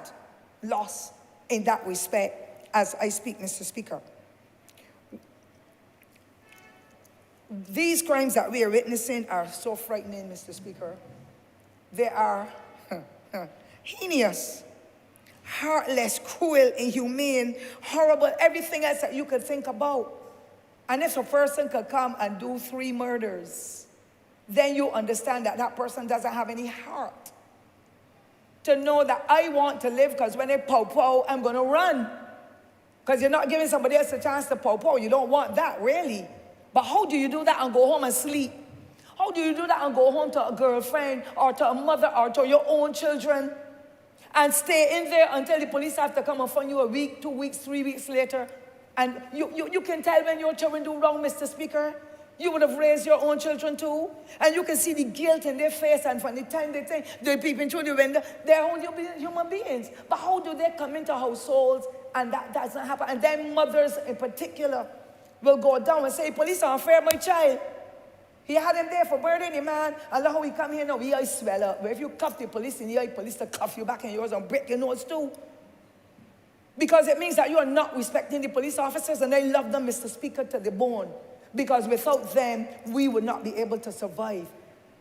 loss in that respect as I speak, Mr. Speaker. These crimes that we are witnessing are so frightening, Mr. Speaker. They are heinous, heartless, cruel, inhumane, horrible, everything else that you could think about. And if a person could come and do 3 murders, then you understand that that person doesn't have any heart. To know that I want to live, because when they pow, I'm going to run. Because you're not giving somebody else a chance to pow. You don't want that, really. But how do you do that and go home and sleep? How do you do that and go home to a girlfriend or to a mother or to your own children and stay in there until the police have to come and find you a week, 2 weeks, 3 weeks later? And you can tell when your children do wrong, Mr. Speaker. You would have raised your own children too. And you can see the guilt in their face, and from the time they think they're peeping through the window, they're only human beings. But how do they come into households and that doesn't happen? And then mothers in particular will go down and say, police are unfair, my child. He had him there for murdering the man, and look how he come here now, he eyes swell up. But if you cuff the police in the eye, police to cuff you back in yours and break your nose too. Because it means that you are not respecting the police officers, and I love them, Mr. Speaker, to the bone. Because without them, we would not be able to survive.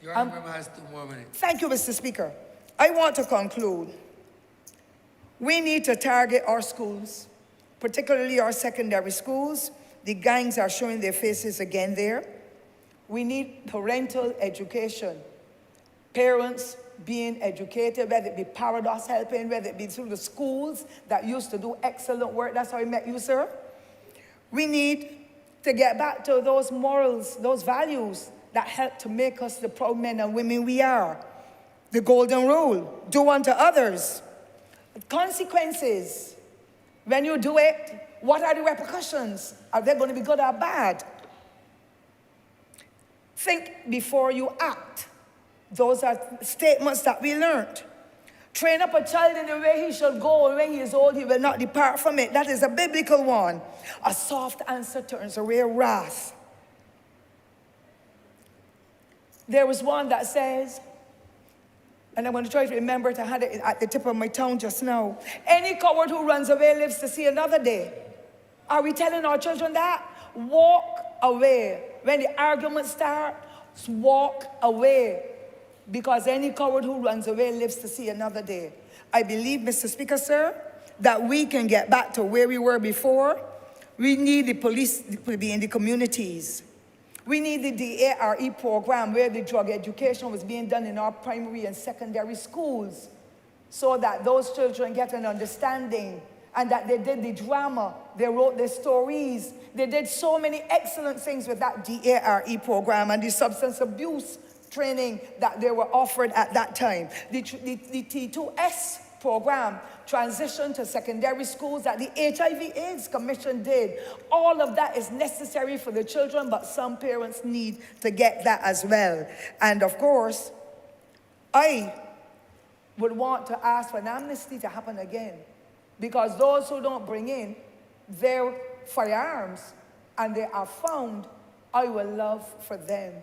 Your Honourable has 2 more minutes. Thank you, Mr. Speaker. I want to conclude. We need to target our schools, particularly our secondary schools. The gangs are showing their faces again there. We need parental education. Parents being educated, whether it be Barbados helping, whether it be through the schools that used to do excellent work. That's how I met you, sir. We need to get back to those morals, those values that help to make us the proud men and women we are. The golden rule, do unto others. Consequences. When you do it, what are the repercussions? Are they going to be good or bad? Think before you act. Those are statements that we learned. Train up a child in the way he should go, and when he is old, he will not depart from it. That is a biblical one. A soft answer turns away wrath. There was one that says, and I'm going to try to remember it, I had it at the tip of my tongue just now. Any coward who runs away lives to see another day. Are we telling our children that? Walk away. When the arguments start, walk away. Because any coward who runs away lives to see another day. I believe, Mr. Speaker, sir, that we can get back to where we were before. We need the police to be in the communities. We need the DARE program where the drug education was being done in our primary and secondary schools so that those children get an understanding and that they did the drama, they wrote their stories. They did so many excellent things with that DARE program and the substance abuse training that they were offered at that time. The T2S program, transition to secondary schools that the HIV/AIDS Commission did. All of that is necessary for the children, but some parents need to get that as well. And of course, I would want to ask for an amnesty to happen again, because those who don't bring in their firearms and they are found, I would love for them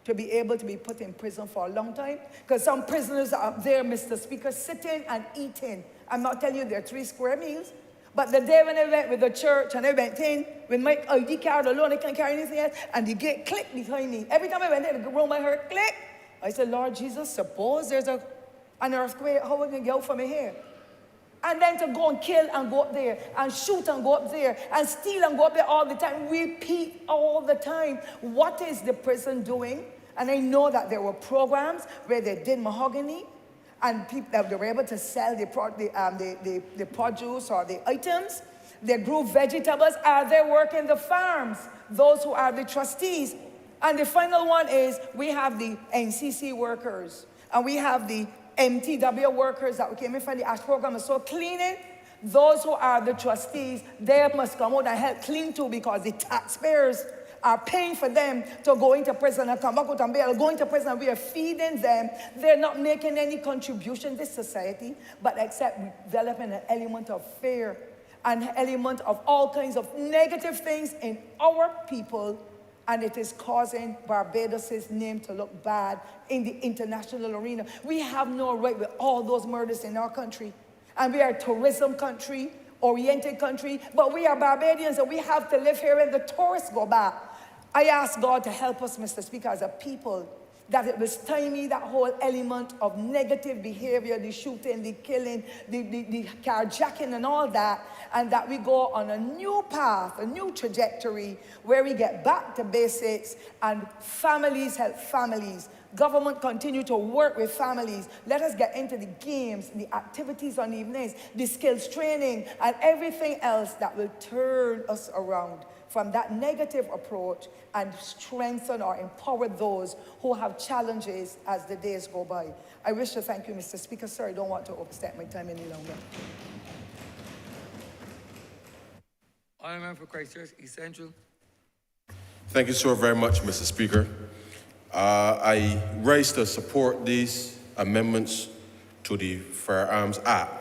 to be able to be put in prison for a long time. Because some prisoners are up there, Mr. Speaker, sitting and eating. I'm not telling you they're 3 square meals. But the day when I went with the church and I went in, with my ID card alone, I can't carry anything else, and the gate clicked behind me. Every time I went in the room, I heard click. I said, Lord Jesus, suppose there's an earthquake, how am I going to get out from here? And then to go and kill and go up there, and shoot and go up there, and steal and go up there all the time, repeat all the time. What is the prison doing? And I know that there were programs where they did mahogany, and people that they were able to sell the produce or the items. They grew vegetables. Are they working the farms? Those who are the trustees. And the final one is we have the NCC workers, and we have the MTW workers that came in from the ASH program. So cleaning, those who are the trustees, they must come out and help clean too, because the taxpayers are paying for them to go into prison and come back out and bail, go into prison, and we are feeding them. They're not making any contribution to this society, but except developing an element of fear, an element of all kinds of negative things in our people, and it is causing Barbados' name to look bad in the international arena. We have no right with all those murders in our country, and we are a tourism country, oriented country, but we are Barbadians, and we have to live here when the tourists go back. I ask God to help us, Mr. Speaker, as a people, that it will stymie that whole element of negative behavior, the shooting, the killing, the carjacking and all that, and that we go on a new path, a new trajectory, where we get back to basics, and families help families. Government continue to work with families. Let us get into the games, the activities on evenings, the skills training, and everything else that will turn us around from that negative approach and strengthen or empower those who have challenges as the days go by. I wish to thank you, Mr. Speaker. Sir, I don't want to overstep my time any longer. Honourable for Christchurch, East Central. Thank you so very much, Mr. Speaker. I rise to support these amendments to the Firearms Act.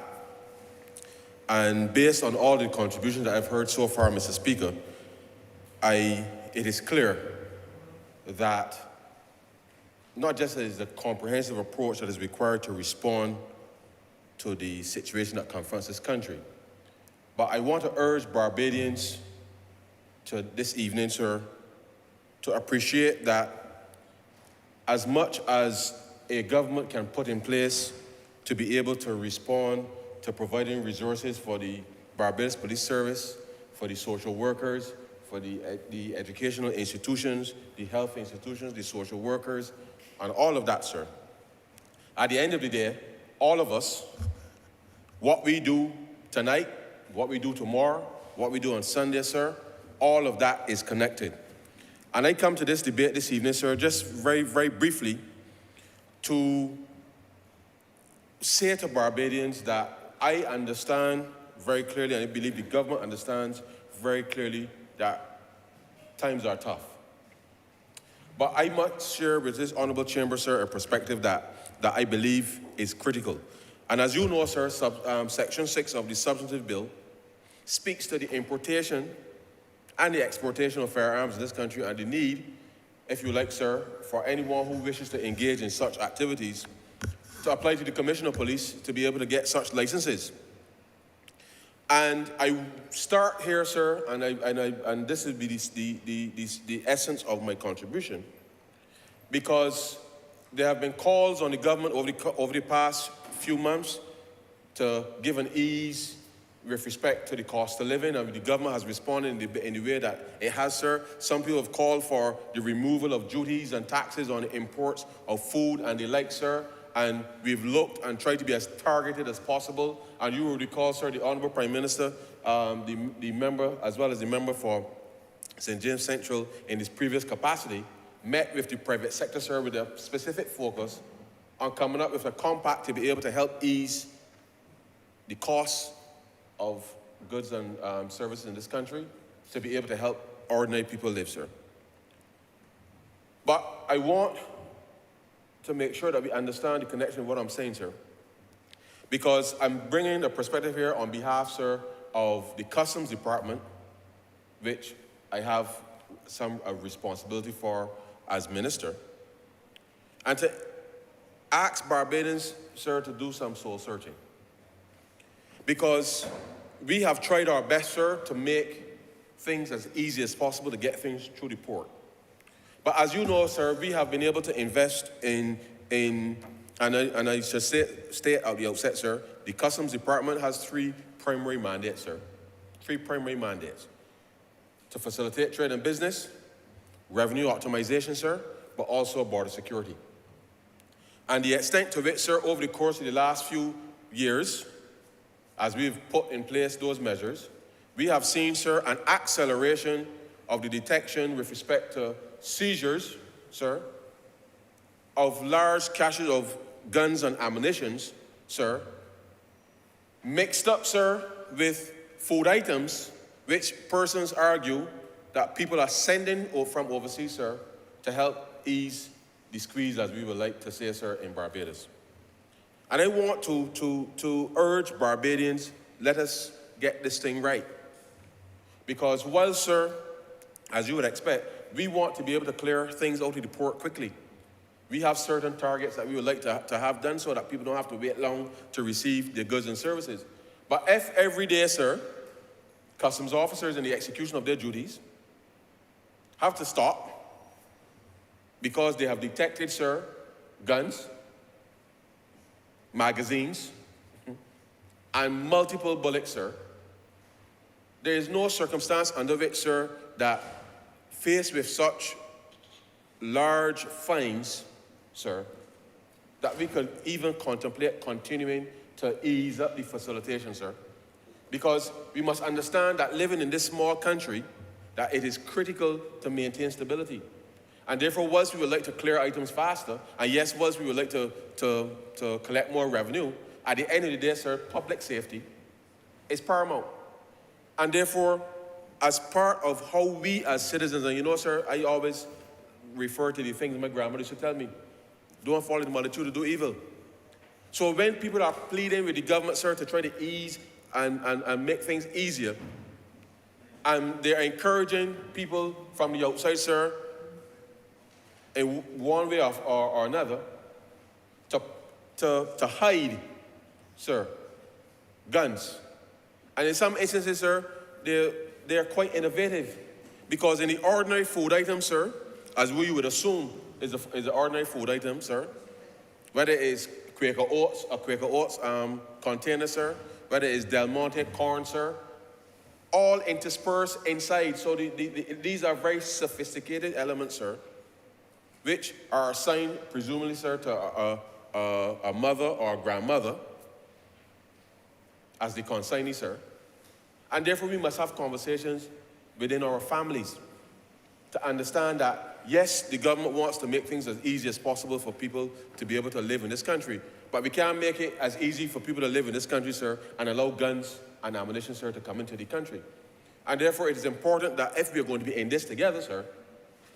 And based on all the contributions that I've heard so far, Mr. Speaker, it is clear that not just is the comprehensive approach that is required to respond to the situation that confronts this country, but I want to urge Barbadians to this evening, sir, to appreciate that as much as a government can put in place to be able to respond to providing resources for the Barbados Police Service, for the social workers, for the educational institutions, the health institutions, the social workers, and all of that, sir. At the end of the day, all of us, what we do tonight, what we do tomorrow, what we do on Sunday, sir, all of that is connected. And I come to this debate this evening, sir, just very, very briefly to say to Barbadians that I understand very clearly, and I believe the government understands very clearly, that times are tough. But I must share with this honourable chamber, sir, a perspective that I believe is critical. And as you know, sir, Section 6 of the substantive bill speaks to the importation and the exportation of firearms in this country, and the need, if you like, sir, for anyone who wishes to engage in such activities to apply to the Commissioner of Police to be able to get such licenses. And I start here, sir, and this will be the essence of my contribution, because there have been calls on the government over the past few months to give an ease with respect to the cost of living, and the government has responded in the way that it has, sir. Some people have called for the removal of duties and taxes on the imports of food and the like, sir. And we've looked and tried to be as targeted as possible. And you will recall, sir, the Honourable Prime Minister, the member, as well as the member for St. James Central in his previous capacity, met with the private sector, sir, with a specific focus on coming up with a compact to be able to help ease the costs of goods and services in this country, to be able to help ordinary people live, sir. But I want to make sure that we understand the connection of what I'm saying, sir. Because I'm bringing a perspective here on behalf, sir, of the Customs Department which I have some responsibility for as minister, and to ask Barbadians, sir, to do some soul searching. Because we have tried our best, sir, to make things as easy as possible to get things through the port. But as you know, sir, we have been able to invest in and I should state at the outset, sir, the Customs Department has 3 primary mandates, sir. 3 primary mandates. To facilitate trade and business, revenue optimization, sir, but also border security. And the extent to which, sir, over the course of the last few years, as we've put in place those measures, we have seen, sir, an acceleration of the detection with respect to seizures, sir, of large caches of guns and ammunitions, sir, mixed up, sir, with food items, which persons argue that people are sending from overseas, sir, to help ease the squeeze, as we would like to say, sir, in Barbados. And I want to urge Barbadians, let us get this thing right. Because while, sir, as you would expect, we want to be able to clear things out of the port quickly. We have certain targets that we would like to have done so that people don't have to wait long to receive their goods and services. But if every day, sir, customs officers in the execution of their duties have to stop because they have detected, sir, guns, magazines, and multiple bullets, sir, there is no circumstance under which, sir, that faced with such large fines, sir, that we could even contemplate continuing to ease up the facilitation, sir. Because we must understand that living in this small country, that it is critical to maintain stability. And therefore, whilst we would like to clear items faster, and yes, whilst we would like to collect more revenue, at the end of the day, sir, public safety is paramount. And therefore, as part of how we as citizens, and you know, sir, I always refer to the things my grandmother used to tell me, don't follow the multitude to do evil. So when people are pleading with the government, sir, to try to ease and make things easier, and they're encouraging people from the outside, sir, in one way or another, to hide, sir, guns. And in some instances, sir, they're quite innovative. Because in the ordinary food item, sir, as we would assume is the ordinary food item, sir, whether it's Quaker Oats, a Quaker Oats container, sir, whether it's Del Monte corn, sir, all interspersed inside. So these are very sophisticated elements, sir, which are assigned, presumably, sir, to a mother or a grandmother as the consignee, sir. And therefore, we must have conversations within our families to understand that, yes, the government wants to make things as easy as possible for people to be able to live in this country. But we can't make it as easy for people to live in this country, sir, and allow guns and ammunition, sir, to come into the country. And therefore, it is important that if we're going to be in this together, sir,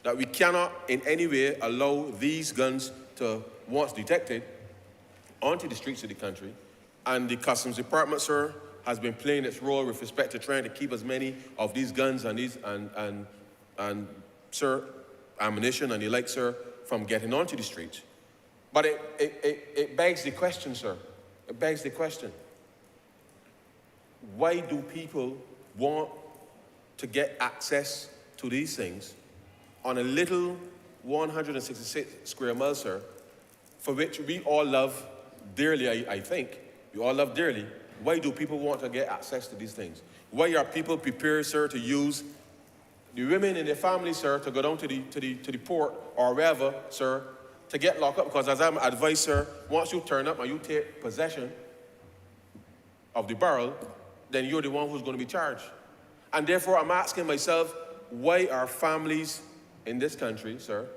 that we cannot in any way allow these guns to, once detected, onto the streets of the country. And the Customs Department, sir, has been playing its role with respect to trying to keep as many of these guns and these sir, ammunition and the like, sir, from getting onto the streets. But it begs the question, sir. It begs the question. Why do people want to get access to these things on a little 166 square miles, sir, for which we all love dearly, I think. We all love dearly. Why do people want to get access to these things? Why are people prepared, sir, to use the women in their families, sir, to go down to the port or wherever, sir, to get locked up? Because as I'm advised, sir, once you turn up and you take possession of the barrel, then you're the one who's going to be charged. And therefore, I'm asking myself, why are families in this country, sir,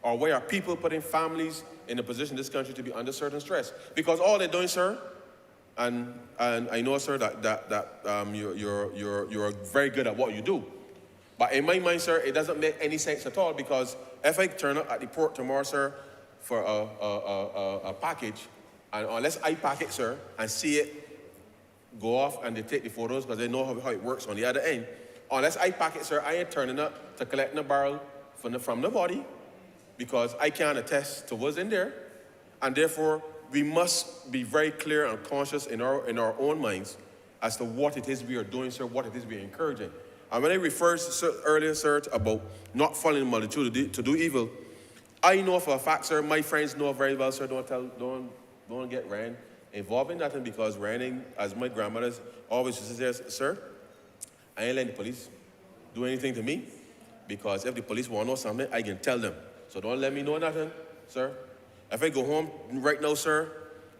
or why are people putting families in a position in this country to be under certain stress? Because all they're doing, sir, and I know, sir, that you're very good at what you do. But in my mind, sir, it doesn't make any sense at all, because if I turn up at the port tomorrow, sir, for a package, and unless I pack it, sir, and see it go off and they take the photos because they know how it works on the other end. Unless I pack it, sir, I ain't turning up to collect the barrel from the body because I can't attest to what's in there. And therefore, we must be very clear and conscious in our own minds as to what it is we are doing, sir, what it is we are encouraging. And when I referred earlier, sir, about not following the multitude to do evil, I know for a fact, sir, my friends know very well, sir, don't get ran involved in nothing because ranning, as my grandmother always used to say, sir, I ain't letting the police do anything to me because if the police want to know something, I can tell them. So don't let me know nothing, sir. If I go home right now, sir,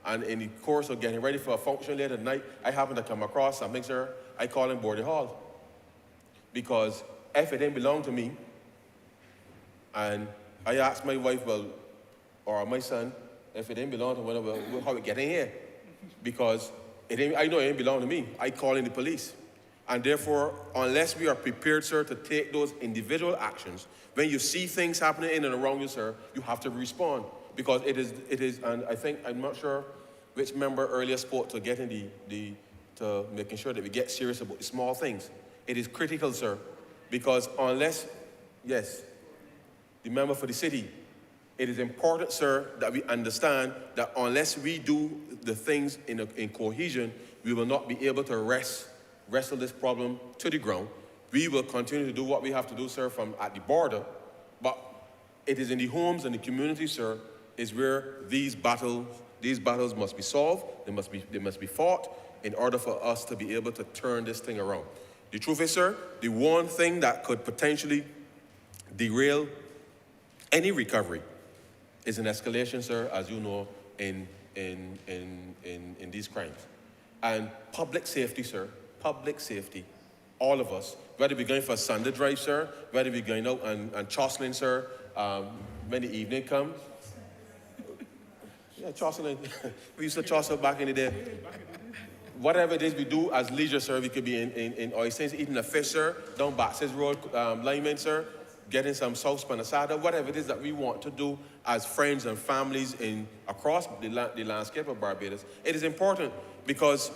and in the course of getting ready for a function later tonight, I happen to come across something, sir, I call in Border Hall. Because if it didn't belong to me, and I asked my wife, well, or my son, if it didn't belong to me, well, how it get in here? Because I know it didn't belong to me. I call in the police. And therefore, unless we are prepared, sir, to take those individual actions, when you see things happening in and around you, sir, you have to respond. Because it is, and I think, I'm not sure which member earlier spoke to getting to making sure that we get serious about the small things. It is critical, sir, because unless, yes, the member for the city, it is important, sir, that we understand that unless we do the things in cohesion, we will not be able to wrestle this problem to the ground. We will continue to do what we have to do, sir, from at the border, but it is in the homes and the communities, sir, is where these battles must be solved, they must be fought in order for us to be able to turn this thing around. The truth is, sir, the one thing that could potentially derail any recovery is an escalation, sir, as you know, in these crimes. And public safety, sir, public safety, all of us, whether we're going for a Sunday drive, sir, whether we're going out and jostling, sir, when the evening comes. Yeah, jostling. We used to jostle back in the day. Whatever it is we do as leisure, sir, we could be in oysters, eating a fish, sir, down Baxter's Road, Lyman, sir, getting some sauce panasada, whatever it is that we want to do as friends and families across the landscape of Barbados. It is important because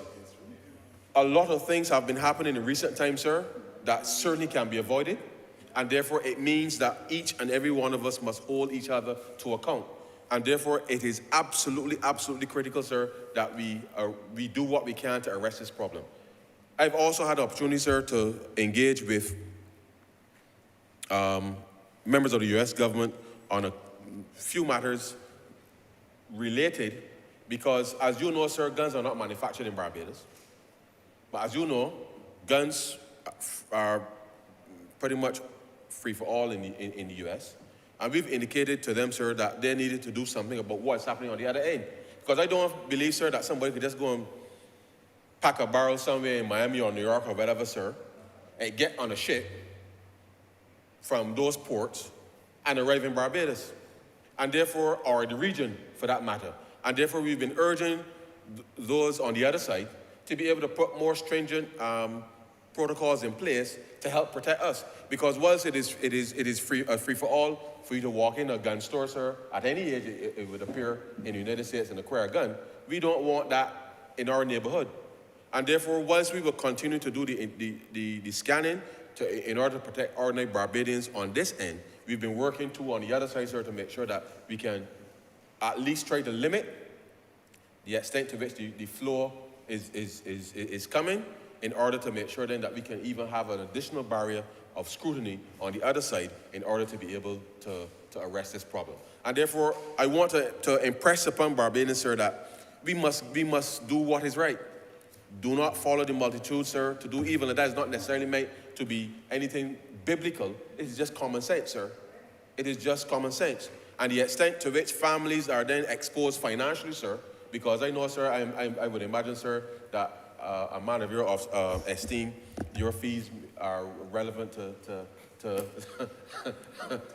a lot of things have been happening in recent times, sir, that certainly can be avoided. And therefore, it means that each and every one of us must hold each other to account. And therefore, it is absolutely, absolutely critical, sir, that we do what we can to arrest this problem. I've also had the opportunity, sir, to engage with members of the U.S. government on a few matters related, because as you know, sir, guns are not manufactured in Barbados. But as you know, guns are pretty much free for all in the U.S. And we've indicated to them, sir, that they needed to do something about what's happening on the other end. Because I don't believe, sir, that somebody could just go and pack a barrel somewhere in Miami or New York or wherever, sir, and get on a ship from those ports and arrive in Barbados. And therefore, or the region, for that matter. And therefore, we've been urging those on the other side to be able to put more stringent protocols in place to help protect us. Because whilst it is free for all for you to walk in a gun store, sir, at any age it would appear in the United States and acquire a gun, we don't want that in our neighborhood. And therefore, whilst we will continue to do the scanning in order to protect ordinary Barbadians on this end, we've been working on the other side, sir, to make sure that we can at least try to limit the extent to which the flow is coming, in order to make sure then that we can even have an additional barrier of scrutiny on the other side in order to be able to arrest this problem. And therefore, I want to impress upon Barbadians, sir, that we must do what is right. Do not follow the multitude, sir, to do evil. And that is not necessarily meant to be anything biblical. It is just common sense, sir. It is just common sense. And the extent to which families are then exposed financially, sir, because I know, sir, I would imagine, sir, that a man of your esteem, your fees are relevant to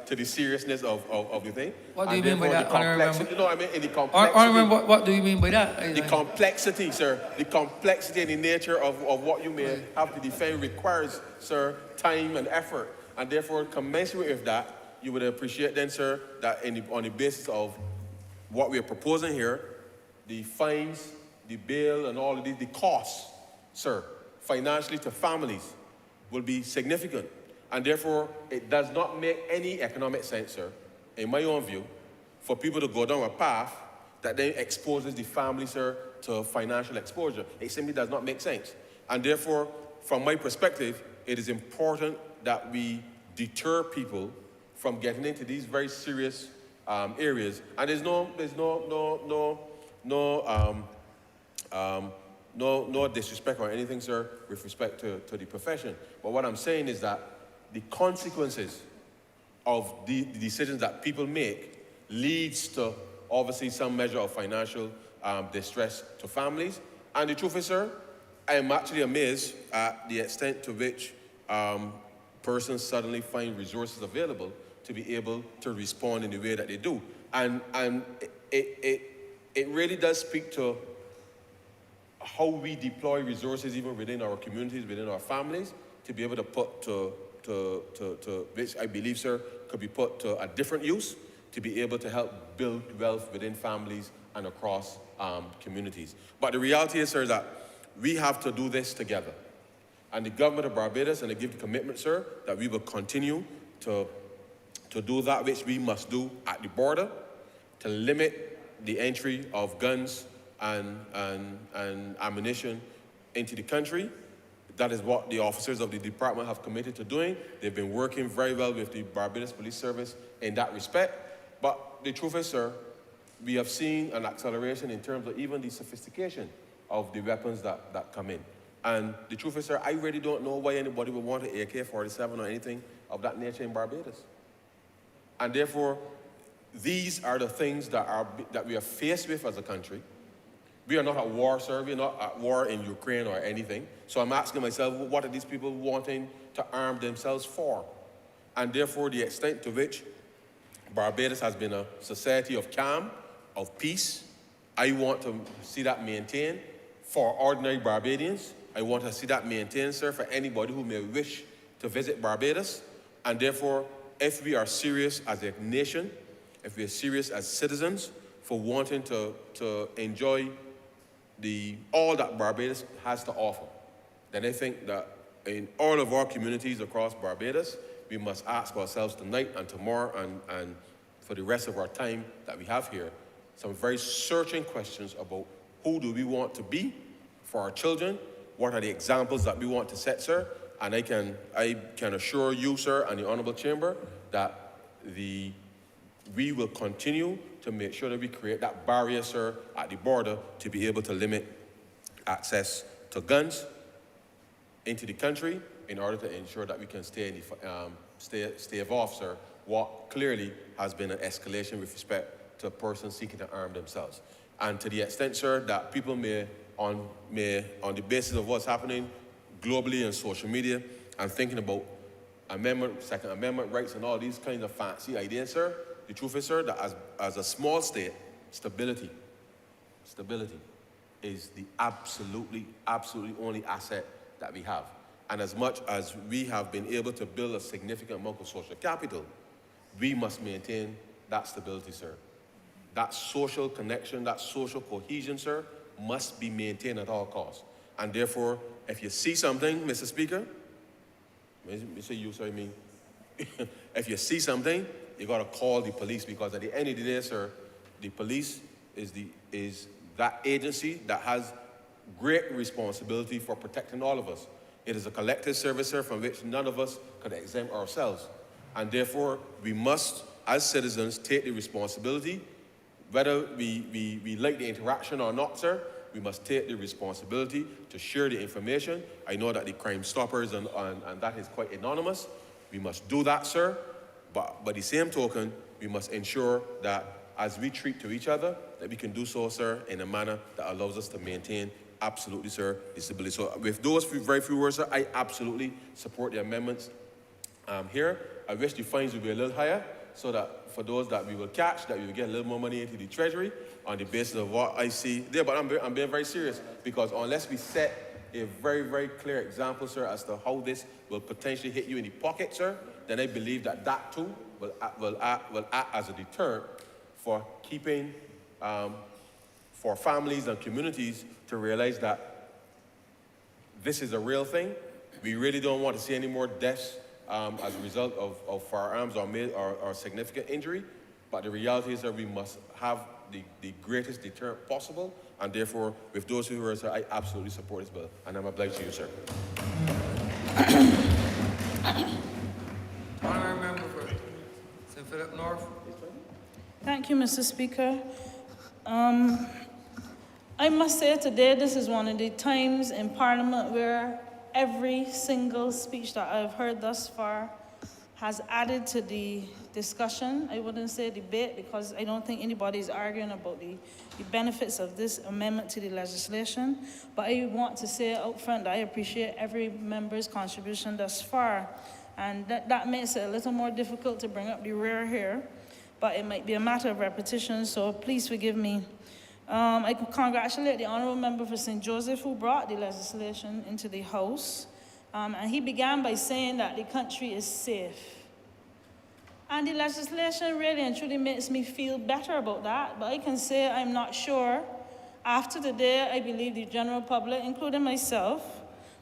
the seriousness of the thing. What do you mean by that, Honourable? You know what I mean? In the complexity. Honourable, what do you mean by that? The complexity, sir. The complexity and the nature of what you may have to defend requires, sir, time and effort. And therefore, commensurate with that, you would appreciate then, sir, that on the basis of what we are proposing here, the fines, the bail, and all of these, the costs sir, financially to families will be significant. And therefore, it does not make any economic sense, sir, in my own view, for people to go down a path that then exposes the family, sir, to financial exposure. It simply does not make sense. And therefore, from my perspective, it is important that we deter people from getting into these very serious areas. And there's no disrespect or anything, sir, with respect to the profession. But what I'm saying is that the consequences of the decisions that people make leads to obviously some measure of financial distress to families. And the truth is, sir, I am actually amazed at the extent to which persons suddenly find resources available to be able to respond in the way that they do. And it really does speak to how we deploy resources even within our communities, within our families, to be able to put to which I believe, sir, could be put to a different use, to be able to help build wealth within families and across communities. But the reality is, sir, that we have to do this together. And the government of Barbados, and I give the commitment, sir, that we will continue to do that which we must do at the border, to limit the entry of guns and ammunition into the country. That is what the officers of the department have committed to doing. They've been working very well with the Barbados Police Service in that respect. But the truth is, sir, we have seen an acceleration in terms of even the sophistication of the weapons that come in. And the truth is, sir, I really don't know why anybody would want an AK-47 or anything of that nature in Barbados. And therefore, these are the things that we are faced with as a country. We are not at war, sir. We are not at war in Ukraine or anything. So I'm asking myself, what are these people wanting to arm themselves for? And therefore, the extent to which Barbados has been a society of calm, of peace, I want to see that maintained for ordinary Barbadians. I want to see that maintained, sir, for anybody who may wish to visit Barbados. And therefore, if we are serious as a nation, if we are serious as citizens for wanting to enjoy all that Barbados has to offer, then I think that in all of our communities across Barbados, we must ask ourselves tonight and tomorrow and for the rest of our time that we have here, some very searching questions about who do we want to be for our children, what are the examples that we want to set, sir, and I can assure you, sir, and the Honourable Chamber that we will continue to make sure that we create that barrier, sir, at the border to be able to limit access to guns into the country in order to ensure that we can stave off, sir, what clearly has been an escalation with respect to persons seeking to arm themselves. And to the extent, sir, that people may, on the basis of what's happening globally and social media, and thinking about amendment, Second Amendment rights and all these kinds of fancy ideas, sir, the truth is, sir, that as a small state, stability is the absolutely only asset that we have. And as much as we have been able to build a significant amount of social capital, we must maintain that stability, sir. That social connection, that social cohesion, sir, must be maintained at all costs. And therefore, if you see something, Mr. Speaker, Mr. You, sir, I mean, if you see something, you got to call the police, because at the end of the day, sir, the police is that agency that has great responsibility for protecting all of us. It is a collective service, sir, from which none of us could exempt ourselves. And therefore, we must, as citizens, take the responsibility. Whether we like the interaction or not, sir, we must take the responsibility to share the information. I know that the Crime Stoppers and that is quite anonymous. We must do that, sir. But by the same token, we must ensure that as we treat to each other, that we can do so, sir, in a manner that allows us to maintain absolutely, sir, the stability. So with those very few words, sir, I absolutely support the amendments here. I wish the fines would be a little higher, so that for those that we will catch, that we will get a little more money into the treasury on the basis of what I see there. But I'm being very serious, because unless we set a very, very clear example, sir, as to how this will potentially hit you in the pocket, sir, then I believe that that too will act as a deterrent for keeping, for families and communities to realize that this is a real thing. We really don't want to see any more deaths as a result of firearms or significant injury. But the reality is that we must have the greatest deterrent possible. And therefore, with those who are here, I absolutely support this bill. And I'm obliged to you, sir. Honourable member for St. Philip North. Thank you, Mr. Speaker. I must say today, this is one of the times in Parliament where every single speech that I've heard thus far has added to the discussion. I wouldn't say debate, because I don't think anybody is arguing about the benefits of this amendment to the legislation. But I want to say up front that I appreciate every member's contribution thus far. And that makes it a little more difficult to bring up the rear here, but it might be a matter of repetition, so please forgive me. I congratulate the Honourable Member for St. Joseph who brought the legislation into the House. And he began by saying that the country is safe. And the legislation really and truly makes me feel better about that, but I can say I'm not sure. After today, I believe the general public, including myself,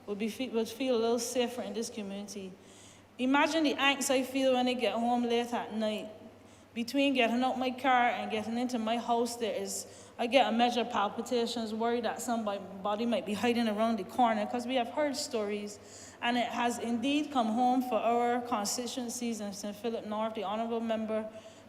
would feel a little safer in this community. Imagine the angst I feel when I get home late at night. Between getting out my car and getting into my house, I get a measure of palpitations, worried that somebody might be hiding around the corner, because we have heard stories, and it has indeed come home for our constituencies in St. Philip North. The Honourable Member,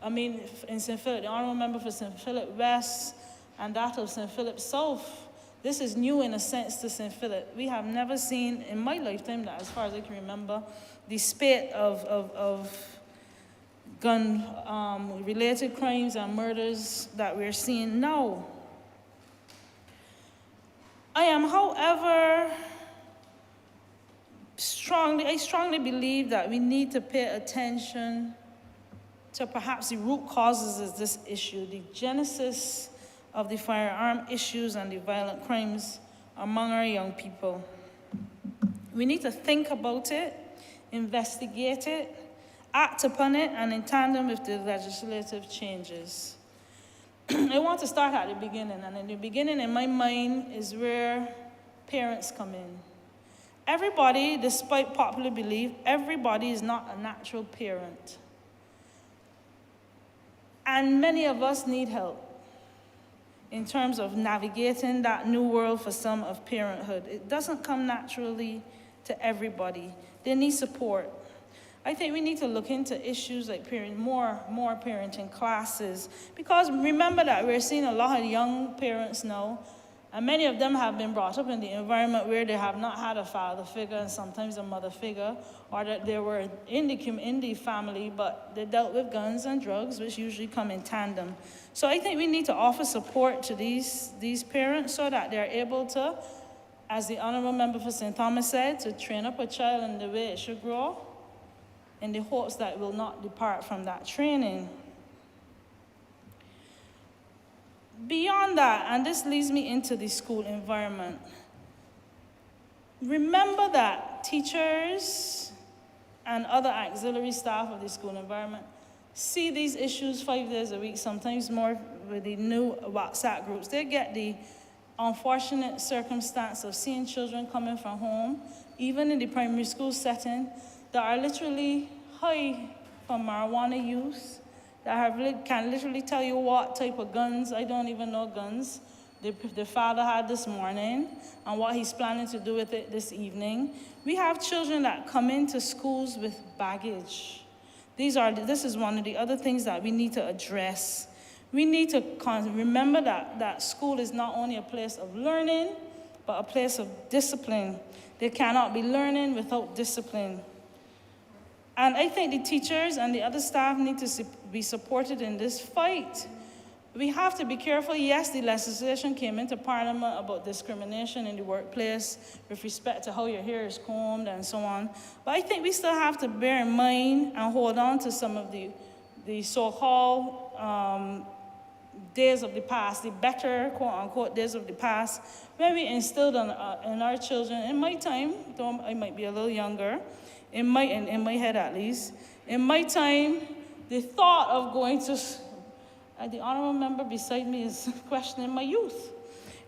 in St. Philip, the Honourable Member for St. Philip West, and that of St. Philip South. This is new in a sense to St. Philip. We have never seen in my lifetime, that as far as I can remember, the spate of gun-related crimes and murders that we're seeing now. I am, however, I strongly believe that we need to pay attention to perhaps the root causes of this issue, the genesis of the firearm issues and the violent crimes among our young people. We need to think about it, investigate it, act upon it, and in tandem with the legislative changes. I want to start at the beginning, and in the beginning in my mind is where parents come in. Everybody, despite popular belief, everybody is not a natural parent. And many of us need help in terms of navigating that new world for some of parenthood. It doesn't come naturally to everybody. They need support. I think we need to look into issues like more parenting classes, because remember that we're seeing a lot of young parents now, and many of them have been brought up in the environment where they have not had a father figure and sometimes a mother figure, or that they were in the family, but they dealt with guns and drugs, which usually come in tandem. So I think we need to offer support to these parents so that they're able to, as the Honourable Member for St. Thomas said, to train up a child in the way it should grow, in the hopes that it will not depart from that training. Beyond that, and this leads me into the school environment, remember that teachers and other auxiliary staff of the school environment see these issues 5 days a week, sometimes more with the new WhatsApp groups. They get the unfortunate circumstance of seeing children coming from home, even in the primary school setting, that are literally high from marijuana use, that can literally tell you what type of guns, I don't even know guns, the father had this morning and what he's planning to do with it this evening. We have children that come into schools with baggage. This is one of the other things that we need to address. We need to remember that school is not only a place of learning, but a place of discipline. They cannot be learning without discipline. And I think the teachers and the other staff need to be supported in this fight. We have to be careful. Yes, the legislation came into Parliament about discrimination in the workplace with respect to how your hair is combed and so on. But I think we still have to bear in mind and hold on to some of the so-called days of the past, the better, quote-unquote, days of the past, when we instilled in our children, in my time, though I might be a little younger, in my head at least, in my time, the thought of going to, the Honourable Member beside me is questioning my youth.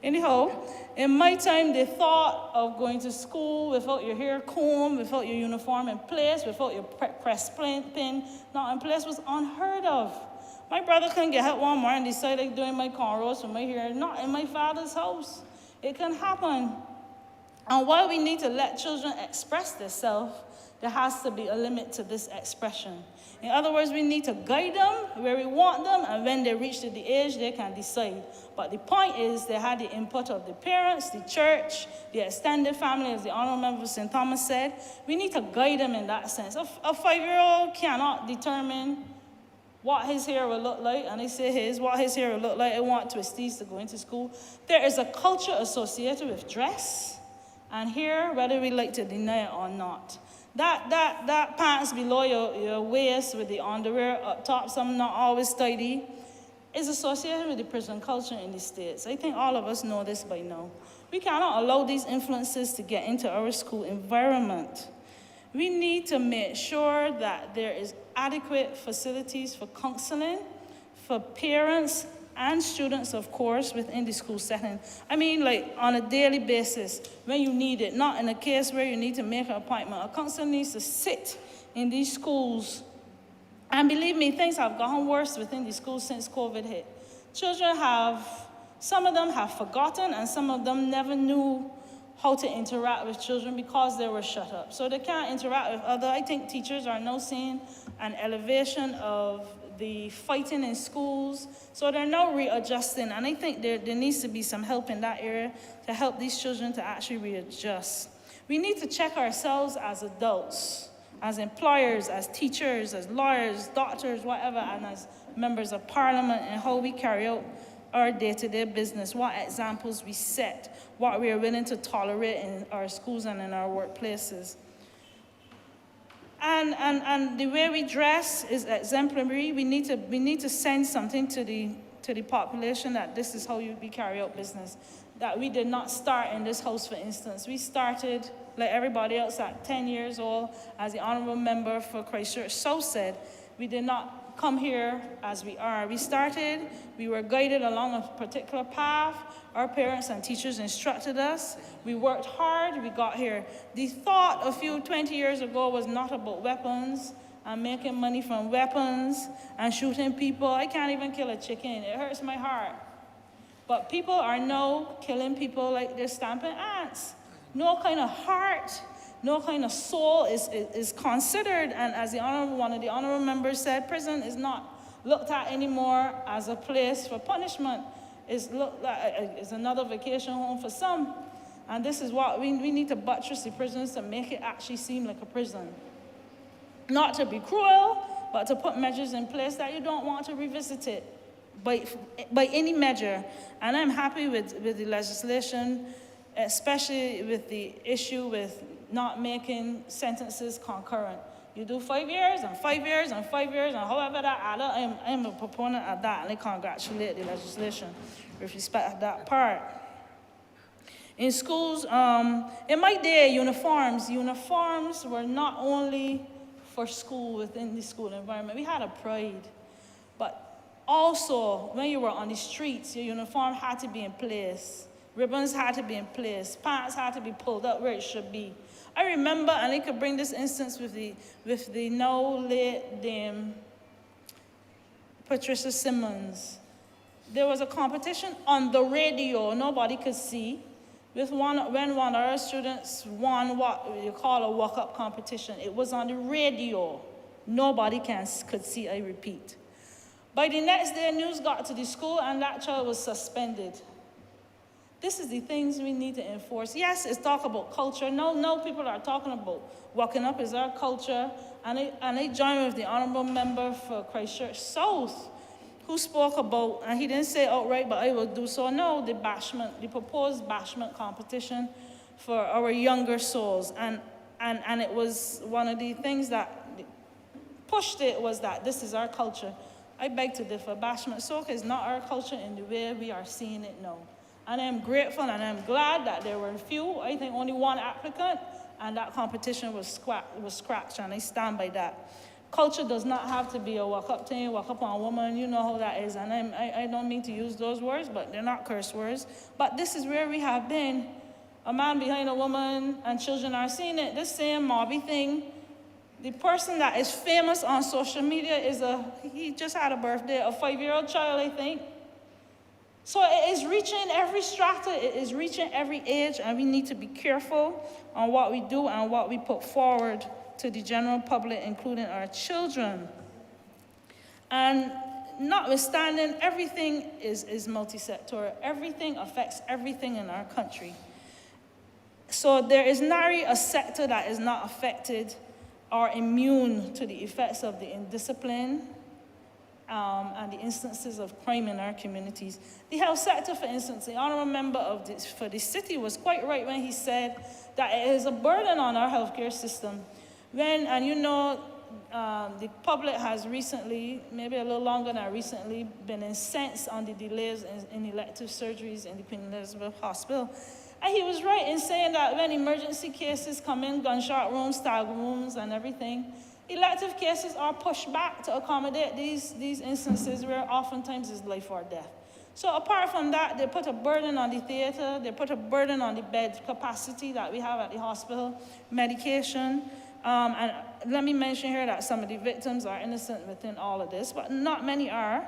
Anyhow, in my time, they thought of going to school without your hair combed, without your uniform in place, without your press pin not in place was unheard of. My brother couldn't get up one morning and decide like doing my cornrows for my hair, not in my father's house. It can happen. And while we need to let children express themselves, there has to be a limit to this expression. In other words, we need to guide them where we want them, and when they reach to the age, they can decide. But the point is, they had the input of the parents, the church, the extended family, as the Honourable Member St. Thomas said. We need to guide them in that sense. A 5-year-old cannot determine what his hair will look like, and I say what his hair will look like. I want twisties to go into school. There is a culture associated with dress and hair, whether we like to deny it or not. That pants below your waist with the underwear up top, some not always tidy, is associated with the prison culture in the States. I think all of us know this by now. We cannot allow these influences to get into our school environment. We need to make sure that there is adequate facilities for counseling, for parents and students, of course, within the school setting. I mean, like, on a daily basis, when you need it, not in a case where you need to make an appointment. A counselor needs to sit in these schools. And believe me, things have gotten worse within the schools since COVID hit. Children some of them have forgotten, and some of them never knew how to interact with children because they were shut up. So they can't interact with others. I think teachers are now seeing an elevation of the fighting in schools, so they're now readjusting, and I think there needs to be some help in that area to help these children to actually readjust. We need to check ourselves as adults, as employers, as teachers, as lawyers, doctors, whatever, and as members of parliament, and how we carry out our day-to-day business, what examples we set, what we are willing to tolerate in our schools and in our workplaces. And the way we dress is exemplary. We need to send something to the population that this is how we carry out business. That we did not start in this house, for instance. We started, like everybody else, at 10 years old, as the Honourable Member for Christchurch South said. We did not come here as we are. We were guided along a particular path. Our parents and teachers instructed us. We worked hard, we got here. The thought 20 years ago was not about weapons and making money from weapons and shooting people. I can't even kill a chicken, it hurts my heart. But people are now killing people like they're stamping ants. No kind of heart, no kind of soul is considered, and as one of the honourable members said, prison is not looked at anymore as a place for punishment. It's looked at as another vacation home for some, and this is what we need to buttress the prisons to make it actually seem like a prison. Not to be cruel, but to put measures in place that you don't want to revisit it by any measure. And I'm happy with the legislation, especially with the issue with not making sentences concurrent. You do 5 years and 5 years and 5 years, and however that adds up, I'm a proponent of that, and I congratulate the legislation with respect to that part. In schools, in my day, uniforms were not only for school within the school environment. We had a pride, but also when you were on the streets, your uniform had to be in place. Ribbons had to be in place. Pants had to be pulled up where it should be. I remember, and I could bring this instance with the now late Dame Patricia Simmons. There was a competition on the radio, nobody could see, when one of our students won what you call a walk-up competition. It was on the radio. Nobody could see, I repeat. By the next day, news got to the school, and that child was suspended. This is the things we need to enforce. Yes, it's talk about culture. No, people are talking about walking up is our culture. And I join with the Honourable Member for Christchurch South, who spoke about, and he didn't say outright, but I will do so now, the proposed bashment competition for our younger souls. And it was one of the things that pushed it was that this is our culture. I beg to differ. Bashment soca is not our culture in the way we are seeing it now. And I'm grateful and I'm glad that there were few, I think only one applicant, and that competition was scratched, and I stand by that. Culture does not have to be a walk-up thing, walk up on a woman, you know how that is. And I don't mean to use those words, but they're not curse words. But this is where we have been. A man behind a woman, and children are seeing it. This same mobby thing. The person that is famous on social media he just had a birthday, a 5-year-old child, I think. So it is reaching every strata, it is reaching every age, and we need to be careful on what we do and what we put forward to the general public, including our children. And notwithstanding, everything is multi-sectoral. Everything affects everything in our country. So there is nary a sector that is not affected or immune to the effects of the indiscipline and the instances of crime in our communities. The health sector, for instance, the honourable member for the city was quite right when he said that it is a burden on our healthcare system. The public has recently, maybe a little longer than recently, been incensed on the delays in elective surgeries in the Queen Elizabeth Hospital. And he was right in saying that when emergency cases come in, gunshot wounds, stab wounds, and everything, elective cases are pushed back to accommodate these instances where oftentimes it's life or death. So apart from that, they put a burden on the theater, they put a burden on the bed capacity that we have at the hospital, medication. And let me mention here that some of the victims are innocent within all of this, but not many are.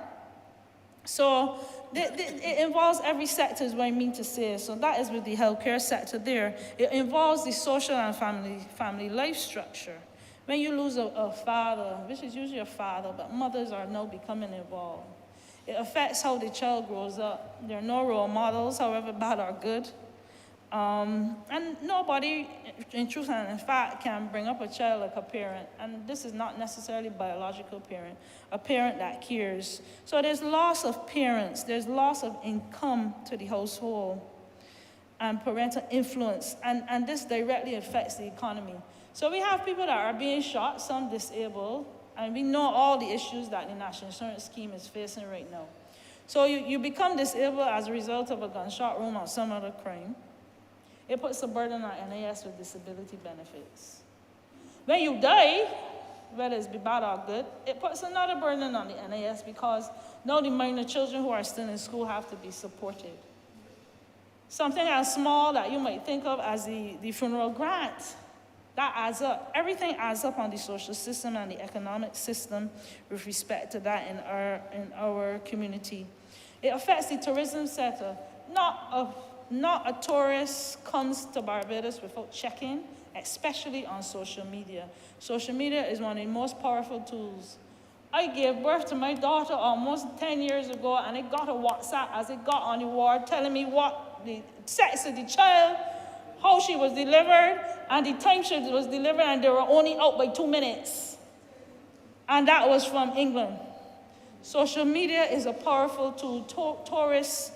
So it involves every sector is what I mean to say. So that is with the healthcare sector there. It involves the social and family life structure. When you lose a father, which is usually a father, but mothers are now becoming involved. It affects how the child grows up. There are no role models, however bad or good. And nobody, in truth and in fact, can bring up a child like a parent. And this is not necessarily a biological parent, a parent that cares. So there's loss of parents, there's loss of income to the household and parental influence. And this directly affects the economy. So we have people that are being shot, some disabled, and we know all the issues that the National Insurance Scheme is facing right now. So you become disabled as a result of a gunshot wound or some other crime. It puts a burden on NAS with disability benefits. When you die, whether it's bad or good, it puts another burden on the NAS because now the minor children who are still in school have to be supported. Something as small that you might think of as the funeral grant, that adds up. Everything adds up on the social system and the economic system with respect to that in our community. It affects the tourism sector. Not a tourist comes to Barbados without checking, especially on social media. Social media is one of the most powerful tools. I gave birth to my daughter almost 10 years ago, and I got a WhatsApp as it got on the ward telling me what the sex of the child, how she was delivered, and the time she was delivered, and they were only out by 2 minutes. And that was from England. Social media is a powerful tool. Tourists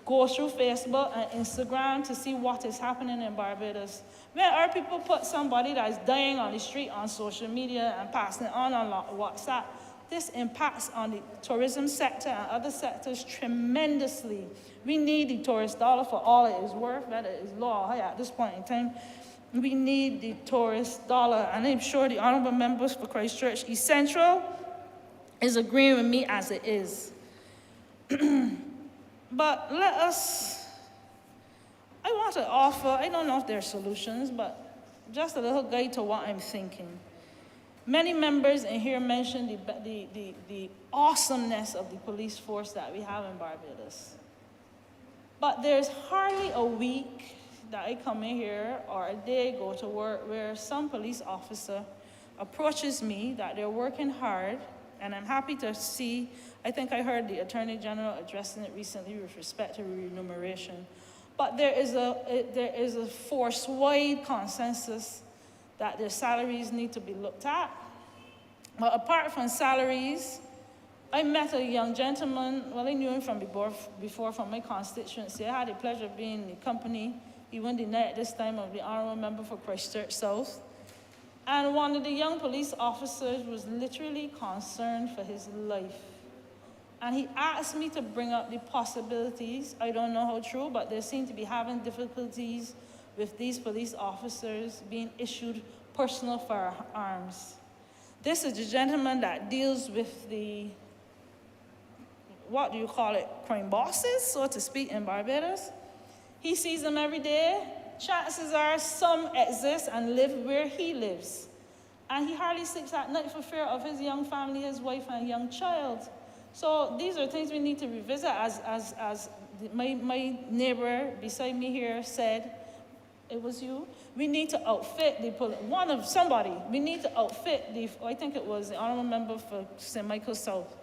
go through Facebook and Instagram to see what is happening in Barbados. When our people put somebody that's dying on the street on social media and passing it on WhatsApp, this impacts on the tourism sector and other sectors tremendously. We need the tourist dollar for all it is worth, whether it is low or high at this point in time. We need the tourist dollar, and I'm sure the honourable members for Christchurch East Central is agreeing with me as it is. But I want to offer, I don't know if there are solutions, but just a little guide to what I'm thinking. Many members in here mentioned the awesomeness of the police force that we have in Barbados. But there's hardly a week that I come in here or a day go to work where some police officer approaches me that they're working hard, and I'm happy to see, I think I heard the Attorney General addressing it recently with respect to remuneration. But there is a force-wide consensus that their salaries need to be looked at. But apart from salaries, I met a young gentleman, well, I knew him from before from my constituency. I had the pleasure of being in the company, even the night at this time of the Honourable Member for Christchurch South. And one of the young police officers was literally concerned for his life. And he asked me to bring up the possibilities. I don't know how true, but they seem to be having difficulties with these police officers being issued personal firearms. This is the gentleman that deals with the, what do you call it, crime bosses, so to speak, in Barbados. He sees them every day. Chances are some exist and live where he lives. And he hardly sleeps at night for fear of his young family, his wife and young child. So these are things we need to revisit. As my neighbor beside me here said, it was you. We need to outfit the we need to outfit the, I think it was the Honourable Member for St. Michael South.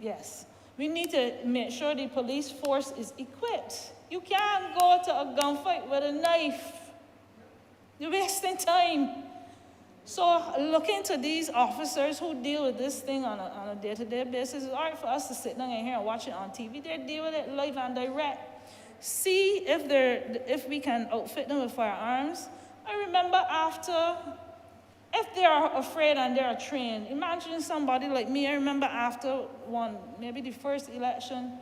Yes. We need to make sure the police force is equipped. You can't go to a gunfight with a knife. You're wasting time. So look into these officers who deal with this thing on a day-to-day basis. It's all right for us to sit down in here and watch it on TV. They deal with it live and direct. See if we can outfit them with firearms. I remember if they are afraid and they are trained, imagine somebody like me. I remember after maybe the first election,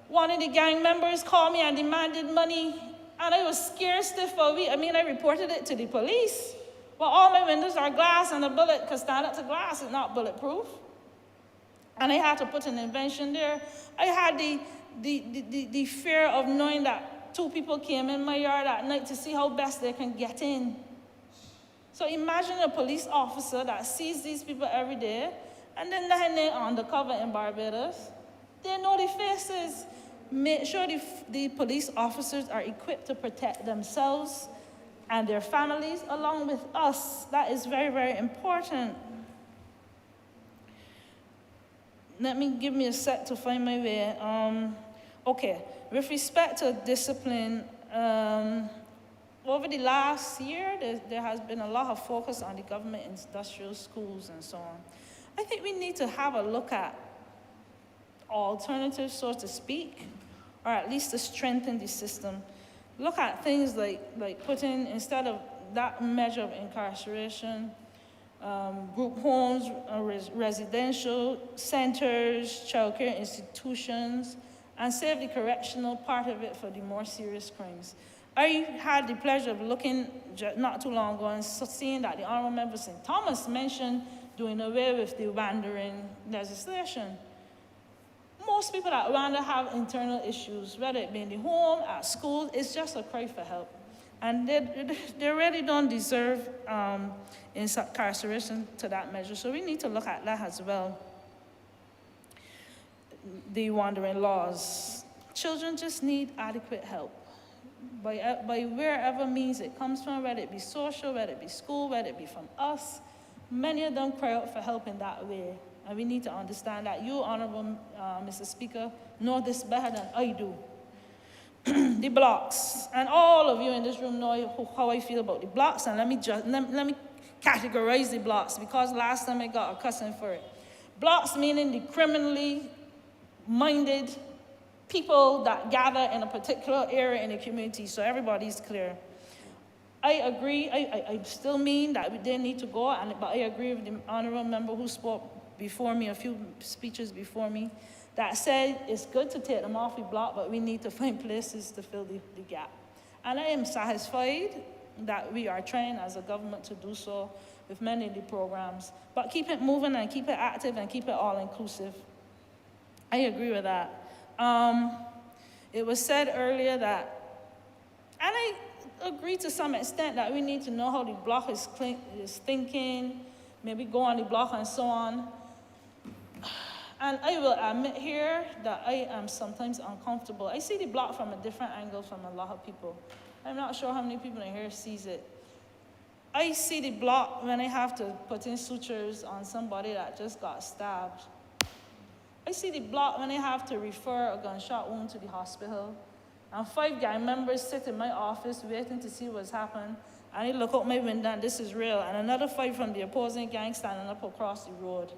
one of the gang members called me and demanded money, and I was scared stiff for a week. I reported it to the police. Well, all my windows are glass, and a bullet could stand up to glass. It's not bulletproof. And I had to put an invention there. I had the fear of knowing that two people came in my yard at night to see how best they can get in. So imagine a police officer that sees these people every day, and then they're undercover in Barbados. They know the faces. Make sure the police officers are equipped to protect themselves and their families along with us. That is very, very important. Give me a sec to find my way. Okay, with respect to discipline, over the last year, there has been a lot of focus on the government industrial schools and so on. I think we need to have a look at alternatives, so to speak, or at least to strengthen the system. Look at things like putting, instead of that measure of incarceration, group homes, residential centers, childcare institutions, and save the correctional part of it for the more serious crimes. I had the pleasure of looking not too long ago and seeing that the Honourable Member St. Thomas mentioned doing away with the wandering legislation. Most people that wander have internal issues, whether it be in the home, at school. It's just a cry for help. And they really don't deserve incarceration to that measure. So we need to look at that as well. The wandering laws. Children just need adequate help. By wherever means it comes from, whether it be social, whether it be school, whether it be from us. Many of them cry out for help in that way. And we need to understand that. You, Honourable Mr. Speaker, know this better than I do. The blocks. And all of you in this room know how I feel about the blocks. And let me categorize the blocks, because last time I got a cussing for it. Blocks meaning the criminally minded people that gather in a particular area in the community, so everybody's clear. I agree, I still mean that they need to go, but I agree with the Honourable Member who spoke before me, a few speeches before me, that said it's good to take them off the block, but we need to find places to fill the gap. And I am satisfied that we are trying as a government to do so with many of the programs, but keep it moving and keep it active and keep it all inclusive. I agree with that. It was said earlier that, and I agree to some extent, that we need to know how the block is thinking, maybe go on the block and so on. And I will admit here that I am sometimes uncomfortable. I see the block from a different angle from a lot of people. I'm not sure how many people in here sees it. I see the block when I have to put in sutures on somebody that just got stabbed. I see the block when I have to refer a gunshot wound to the hospital. And 5 gang members sit in my office waiting to see what's happened. And I look out my window and this is real. And another 5 from the opposing gang standing up across the road.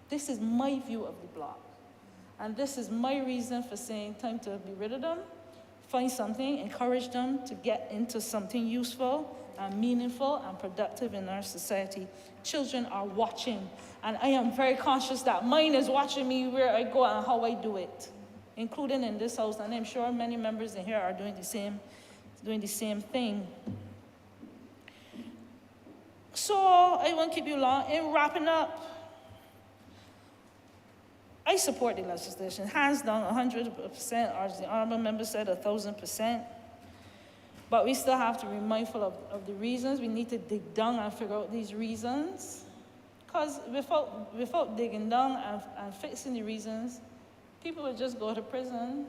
This is my view of the block. And this is my reason for saying time to be rid of them, find something, encourage them to get into something useful and meaningful and productive in our society. Children are watching, and I am very conscious that mine is watching me where I go and how I do it, including in this house, and I'm sure many members in here are doing the same thing. So I won't keep you long. In wrapping up, I support the legislation, hands down, 100%, as the honourable member said, 1,000%. But we still have to be mindful of the reasons. We need to dig down and figure out these reasons. Because without digging down and fixing the reasons, people would just go to prison,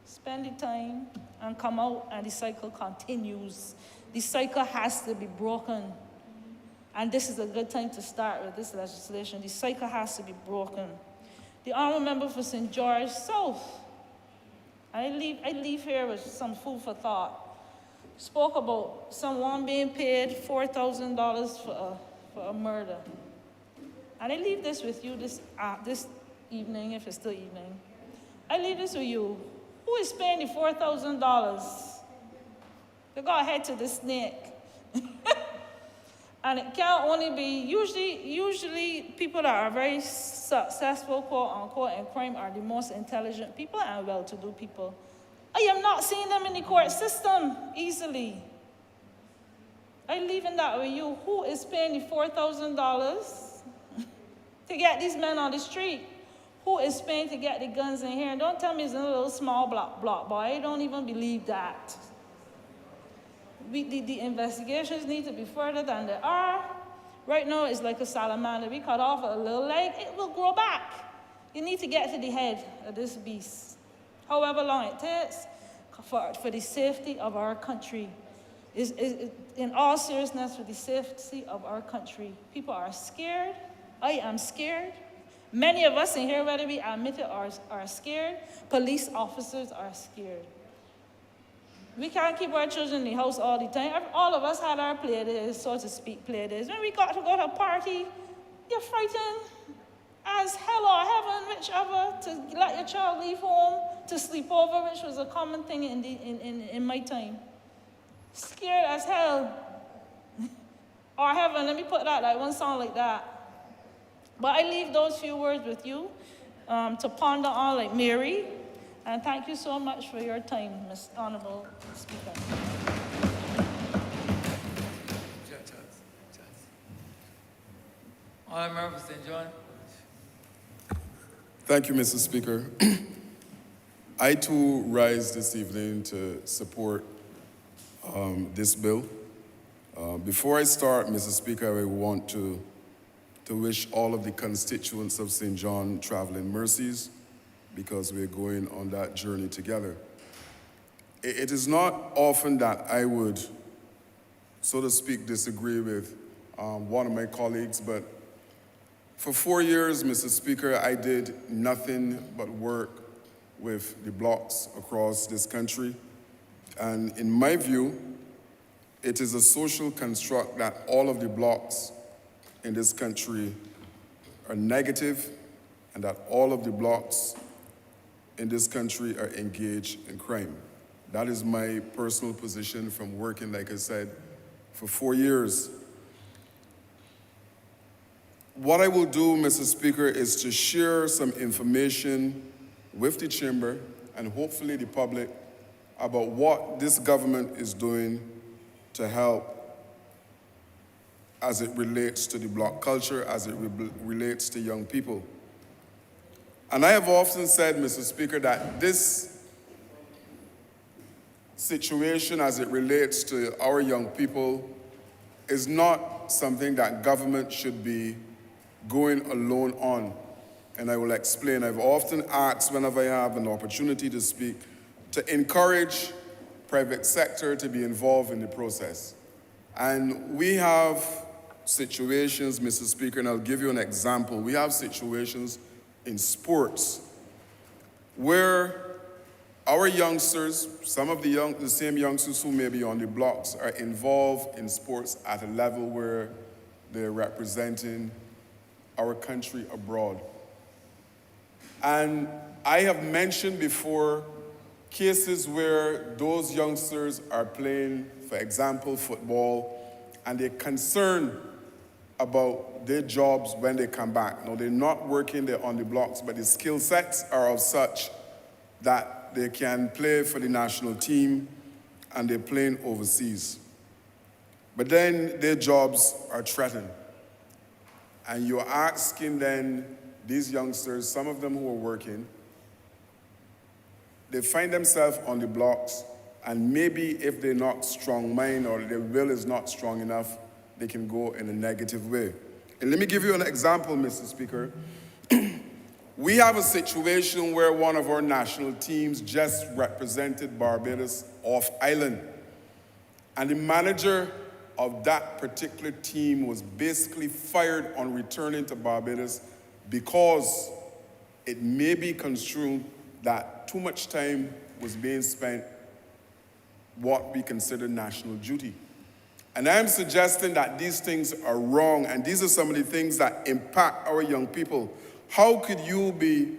spend the time, and come out, and the cycle continues. The cycle has to be broken. And this is a good time to start with this legislation. The cycle has to be broken. The honourable member for St. George South, I leave here with some food for thought. Spoke about someone being paid $4,000 for a murder. And I leave this with you this evening, if it's still evening. I leave this with you. Who is paying the $4,000? They got head to the snake. And it can't only be, usually people that are very successful, quote unquote, in crime are the most intelligent people and well-to-do people. I am not seeing them in the court system easily. I'm leaving that with you. Who is paying the $4,000 to get these men on the street? Who is paying to get the guns in here? And don't tell me it's in a little small block, boy. I don't even believe that. The investigations need to be further than they are. Right now, it's like a salamander. We cut off a little leg, it will grow back. You need to get to the head of this beast. However long it takes, for the safety of our country. In all seriousness, for the safety of our country. People are scared. I am scared. Many of us in here, whether we admit it, are scared. Police officers are scared. We can't keep our children in the house all the time. All of us had our play days, so to speak, play days. When we got to go to a party, you're frightened as hell or heaven, whichever, to let your child leave home to sleep over, which was a common thing in my time. Scared as hell. Or heaven, let me put that, like one song like that. But I leave those few words with you to ponder on like Mary. And thank you so much for your time, Mr. Honourable Speaker. Honourable St. John. Thank you, Mr. Speaker. I too rise this evening to support this bill. Before I start, Mr. Speaker, I want to wish all of the constituents of St. John traveling mercies, because we're going on that journey together. It is not often that I would, so to speak, disagree with one of my colleagues, but for 4 years, Mr. Speaker, I did nothing but work with the blocks across this country. And in my view, it is a social construct that all of the blocks in this country are negative, and that all of the blocks in this country are engaged in crime. That is my personal position from working, like I said, for 4 years. What I will do, Mr. Speaker, is to share some information with the chamber and hopefully the public about what this government is doing to help as it relates to the block culture, as it relates to young people. And I have often said, Mr. Speaker, that this situation as it relates to our young people is not something that government should be going alone on. And I will explain. I've often asked, whenever I have an opportunity to speak, to encourage private sector to be involved in the process. And we have situations, Mr. Speaker, and I'll give you an example. We have situations in sports where our youngsters, some of the same youngsters who may be on the blocks, are involved in sports at a level where they're representing our country abroad. And I have mentioned before cases where those youngsters are playing, for example, football, and they're concerned about their jobs when they come back. Now, they're not working there on the blocks, but the skill sets are of such that they can play for the national team, and they're playing overseas. but then their jobs are threatened. And you're asking then these youngsters, some of them who are working, they find themselves on the blocks, and maybe if they're not strong-minded or their will is not strong enough, they can go in a negative way. And let me give you an example, Mr. Speaker. We have a situation where one of our national teams just represented Barbados off island. And the manager of that particular team was basically fired on returning to Barbados because it may be construed that too much time was being spent what we consider national duty. And I'm suggesting that these things are wrong, and these are some of the things that impact our young people. How could you be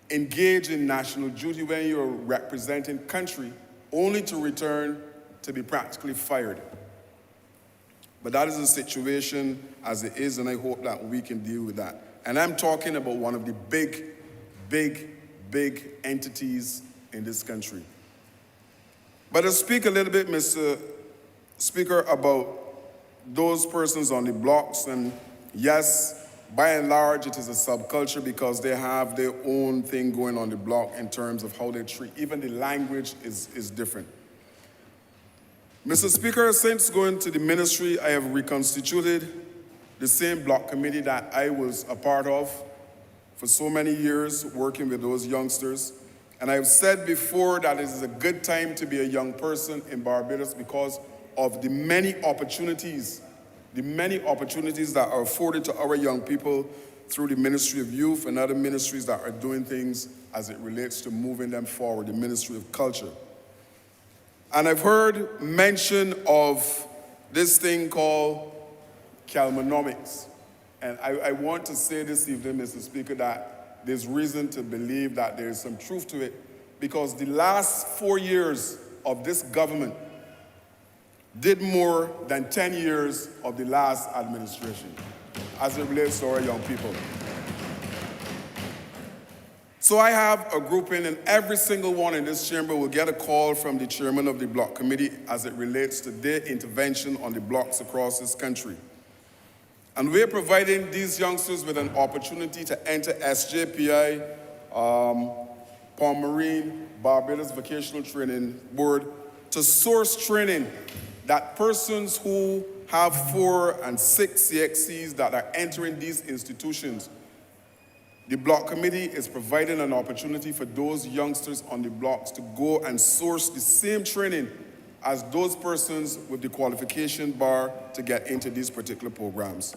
engaged in national duty when you're representing country only to return to be practically fired? But that is the situation as it is, and I hope that we can deal with that. And I'm talking about one of the big entities in this country. But to speak a little bit, Mr. Speaker, about those persons on the blocks, and yes, by and large, it is a subculture because they have their own thing going on the block in terms of how they treat. Even the language is different. Mr. Speaker, since going to the ministry, I have reconstituted the same block committee that I was a part of for so many years, working with those youngsters. And I've said before that it is a good time to be a young person in Barbados because of the many opportunities that are afforded to our young people through the Ministry of Youth and other ministries that are doing things as it relates to moving them forward, the Ministry of Culture. And I've heard mention of this thing called Calmanomics. And I want to say this evening, Mr. Speaker, that there's reason to believe that there's some truth to it, because the last 4 years of this government did more than 10 years of the last administration as it relates to our young people. So I have a grouping, and every single one in this chamber will get a call from the chairman of the block committee as it relates to their intervention on the blocks across this country. And we're providing these youngsters with an opportunity to enter SJPI, Palm Marine, Barbados Vocational Training Board, to source training that persons who have 4 and 6 CXCs that are entering these institutions. The block committee is providing an opportunity for those youngsters on the blocks to go and source the same training as those persons with the qualification bar to get into these particular programs.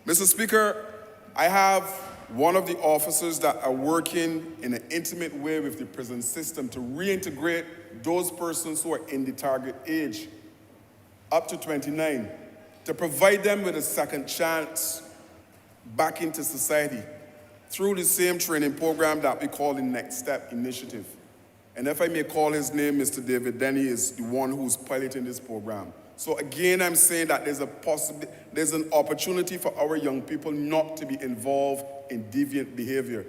Mr. Speaker, I have one of the officers that are working in an intimate way with the prison system to reintegrate those persons who are in the target age up to 29, to provide them with a second chance back into society through the same training program that we call the Next Step Initiative. And if I may call his name, Mr. David Denny is the one who's piloting this program. So again, I'm saying that there's an opportunity for our young people not to be involved in deviant behavior.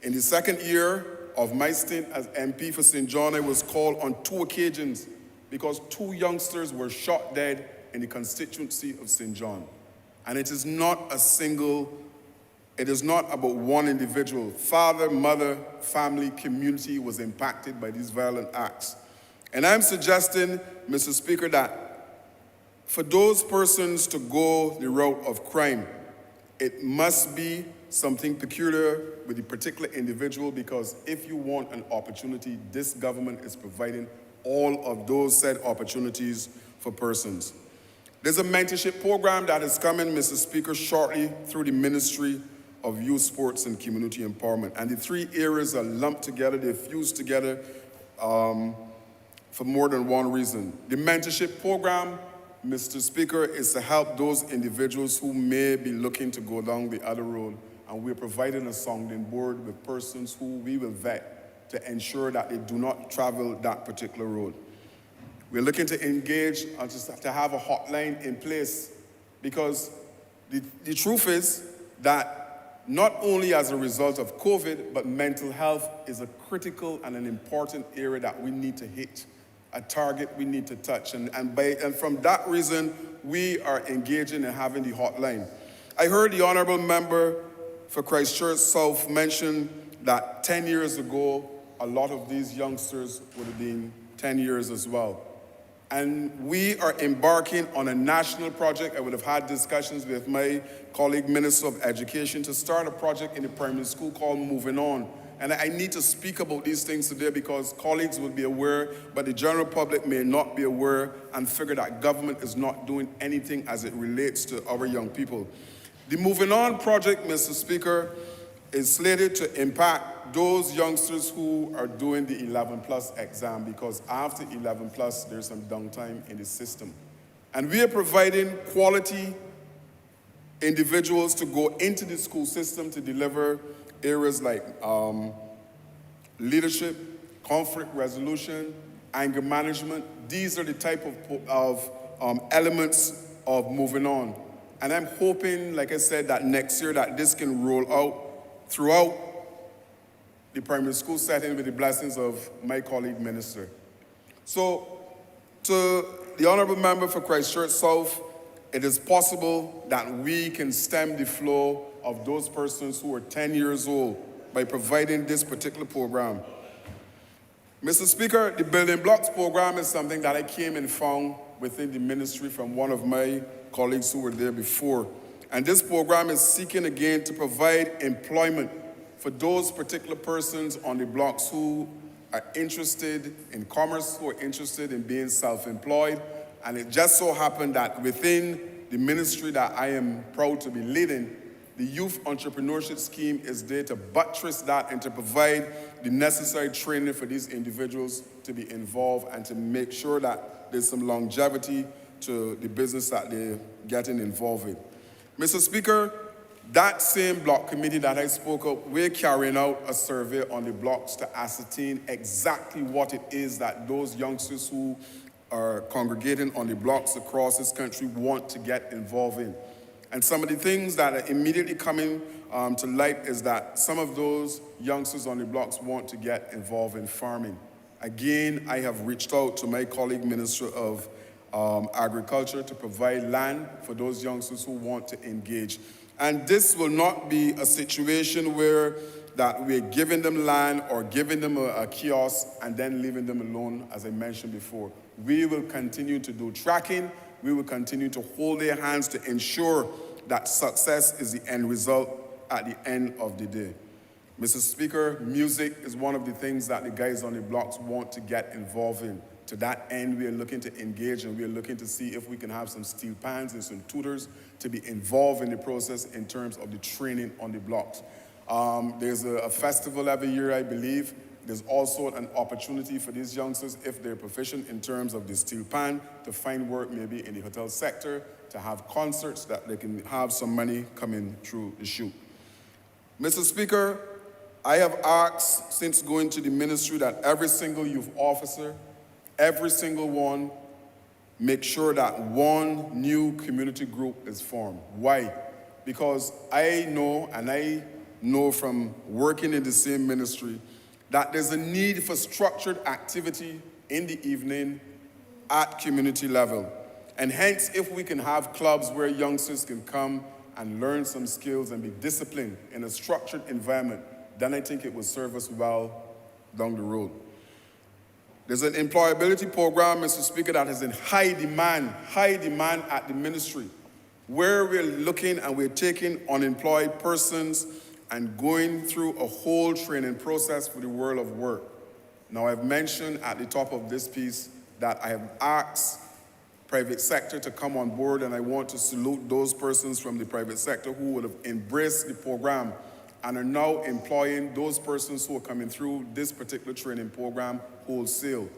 In the second year of my stint as MP for St. John, I was called on 2 occasions because 2 youngsters were shot dead in the constituency of St. John. And it is not about one individual. Father, mother, family, community was impacted by these violent acts. And I'm suggesting, Mr. Speaker, that for those persons to go the route of crime, it must be something peculiar with the particular individual, because if you want an opportunity, this government is providing all of those said opportunities for persons. There's a mentorship program that is coming, Mr. Speaker, shortly through the Ministry of Youth, Sports, and Community Empowerment. And the 3 areas are lumped together, they're fused together for more than one reason. The mentorship program, Mr. Speaker, is to help those individuals who may be looking to go down the other road. And we're providing a sounding board with persons who we will vet to ensure that they do not travel that particular road. We're looking to engage and to have a hotline in place, because the truth is that not only as a result of COVID, but mental health is a critical and an important area that we need to hit a target we need to touch. And from that reason, we are engaging in having the hotline. I heard the Honourable Member for Christchurch South mention that 10 years ago, a lot of these youngsters would have been 10 years as well. And we are embarking on a national project. I would have had discussions with my colleague Minister of Education to start a project in the primary school called Moving On. And I need to speak about these things today because colleagues will be aware, but the general public may not be aware and figure that government is not doing anything as it relates to our young people. The Moving On project, Mr. Speaker, is slated to impact those youngsters who are doing the 11+ exam, because after 11+, there's some downtime in the system. And we are providing quality individuals to go into the school system to deliver areas like leadership, conflict resolution, anger management. These are the type of elements of Moving On. And I'm hoping, like I said, that next year that this can roll out throughout the primary school setting with the blessings of my colleague minister. So, to the Honourable Member for Christchurch South, it is possible that we can stem the flow of those persons who are 10 years old by providing this particular program. Mr. Speaker, the Building Blocks program is something that I came and found within the ministry from one of my colleagues who were there before. And this program is seeking again to provide employment for those particular persons on the blocks who are interested in commerce, who are interested in being self-employed. And it just so happened that within the ministry that I am proud to be leading, the Youth Entrepreneurship Scheme is there to buttress that and to provide the necessary training for these individuals to be involved and to make sure that there's some longevity to the business that they're getting involved in. Mr. Speaker, that same block committee that I spoke of, we're carrying out a survey on the blocks to ascertain exactly what it is that those youngsters who are congregating on the blocks across this country want to get involved in. And some of the things that are immediately coming to light is that some of those youngsters on the blocks want to get involved in farming. Again, I have reached out to my colleague Minister of Agriculture to provide land for those youngsters who want to engage. And this will not be a situation where that we're giving them land or giving them a kiosk and then leaving them alone, as I mentioned before. We will continue to do tracking. We will continue to hold their hands to ensure that success is the end result at the end of the day. Mr. Speaker, music is one of the things that the guys on the blocks want to get involved in. To that end, we are looking to engage and we are looking to see if we can have some steel pans and some tutors to be involved in the process in terms of the training on the blocks. There's a festival every year, I believe. There's also an opportunity for these youngsters, if they're proficient in terms of the steel pan, to find work maybe in the hotel sector, to have concerts that they can have some money coming through the shoot. Mr. Speaker, I have asked since going to the ministry that every single youth officer, every single one, make sure that one new community group is formed. Why? Because I know from working in the same ministry that there's a need for structured activity in the evening at community level. And hence, if we can have clubs where youngsters can come and learn some skills and be disciplined in a structured environment, then I think it will serve us well down the road. There's an employability program, Mr. Speaker, that is in high demand at the ministry, where we're looking and we're taking unemployed persons and going through a whole training process for the world of work. Now, I've mentioned at the top of this piece that I have asked private sector to come on board, and I want to salute those persons from the private sector who would have embraced the program and are now employing those persons who are coming through this particular training program wholesale.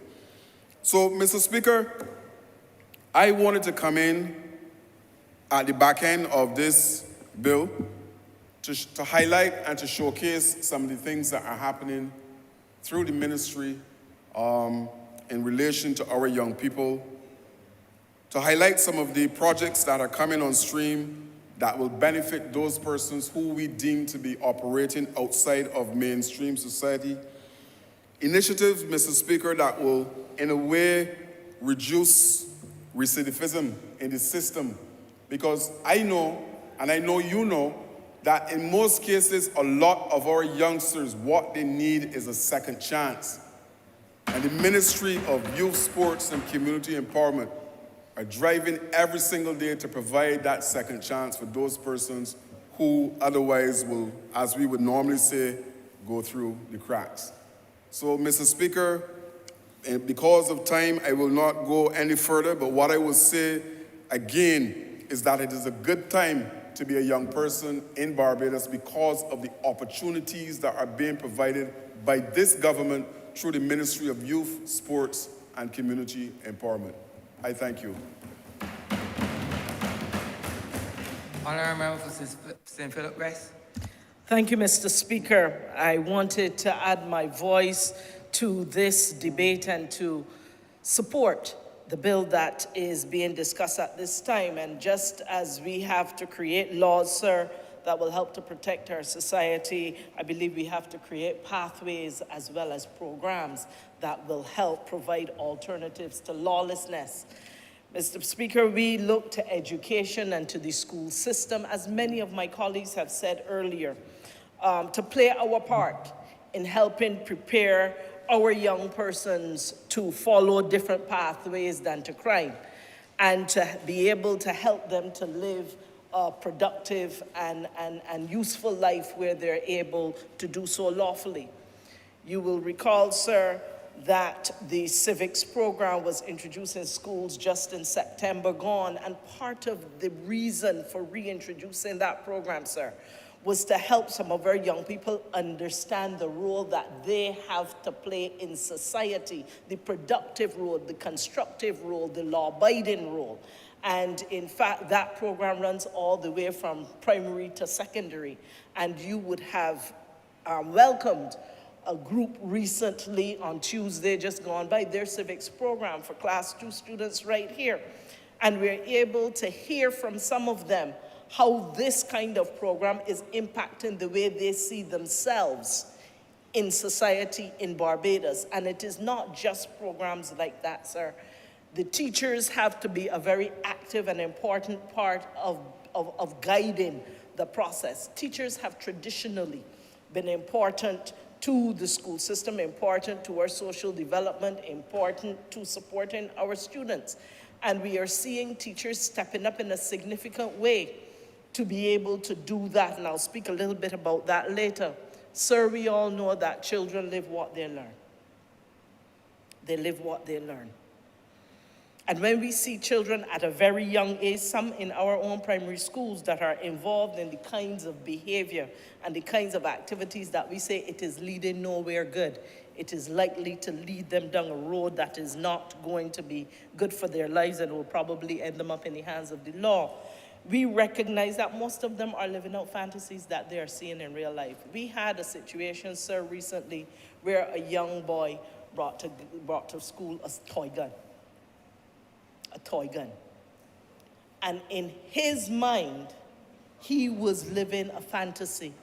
So, Mr. Speaker, I wanted to come in at the back end of this bill to highlight and to showcase some of the things that are happening through the ministry in relation to our young people, to highlight some of the projects that are coming on stream that will benefit those persons who we deem to be operating outside of mainstream society. Initiatives, Mr. Speaker, that will in a way, reduce recidivism in the system. Because I know, and I know you know, that in most cases, a lot of our youngsters, what they need is a second chance. And the Ministry of Youth, Sports, and Community Empowerment are driving every single day to provide that second chance for those persons who otherwise will, as we would normally say, go through the cracks. So, Mr. Speaker, because of time, I will not go any further, but what I will say again is that it is a good time to be a young person in Barbados because of the opportunities that are being provided by this government through the Ministry of Youth, Sports, and Community Empowerment. I thank you. Honourable Member for St. Philip West. Thank you, Mr. Speaker. I wanted to add my voice to this debate and to support the bill that is being discussed at this time. And just as we have to create laws, sir, that will help to protect our society, I believe we have to create pathways as well as programs that will help provide alternatives to lawlessness. Mr. Speaker, we look to education and to the school system, as many of my colleagues have said earlier, to play our part in helping prepare our young persons to follow different pathways than to crime, and to be able to help them to live a productive and useful life where they're able to do so lawfully. You will recall, sir, that the civics program was introduced in schools just in September gone, and part of the reason for reintroducing that program, sir, was to help some of our young people understand the role that they have to play in society, the productive role, the constructive role, the law-abiding role. And in fact, that program runs all the way from primary to secondary. And you would have welcomed a group recently on Tuesday, just gone by, their civics program for class 2 students right here. And we're able to hear from some of them how this kind of program is impacting the way they see themselves in society in Barbados. And it is not just programs like that, sir. The teachers have to be a very active and important part of guiding the process. Teachers have traditionally been important to the school system, important to our social development, important to supporting our students. And we are seeing teachers stepping up in a significant way to be able to do that, and I'll speak a little bit about that later. Sir, we all know that children live what they learn. They live what they learn. And when we see children at a very young age, some in our own primary schools that are involved in the kinds of behavior and the kinds of activities that we say it is leading nowhere good, it is likely to lead them down a road that is not going to be good for their lives and will probably end them up in the hands of the law. We recognize that most of them are living out fantasies that they are seeing in real life. We had a situation, sir, recently where a young boy brought to school a toy gun. A toy gun. And in his mind, he was living a fantasy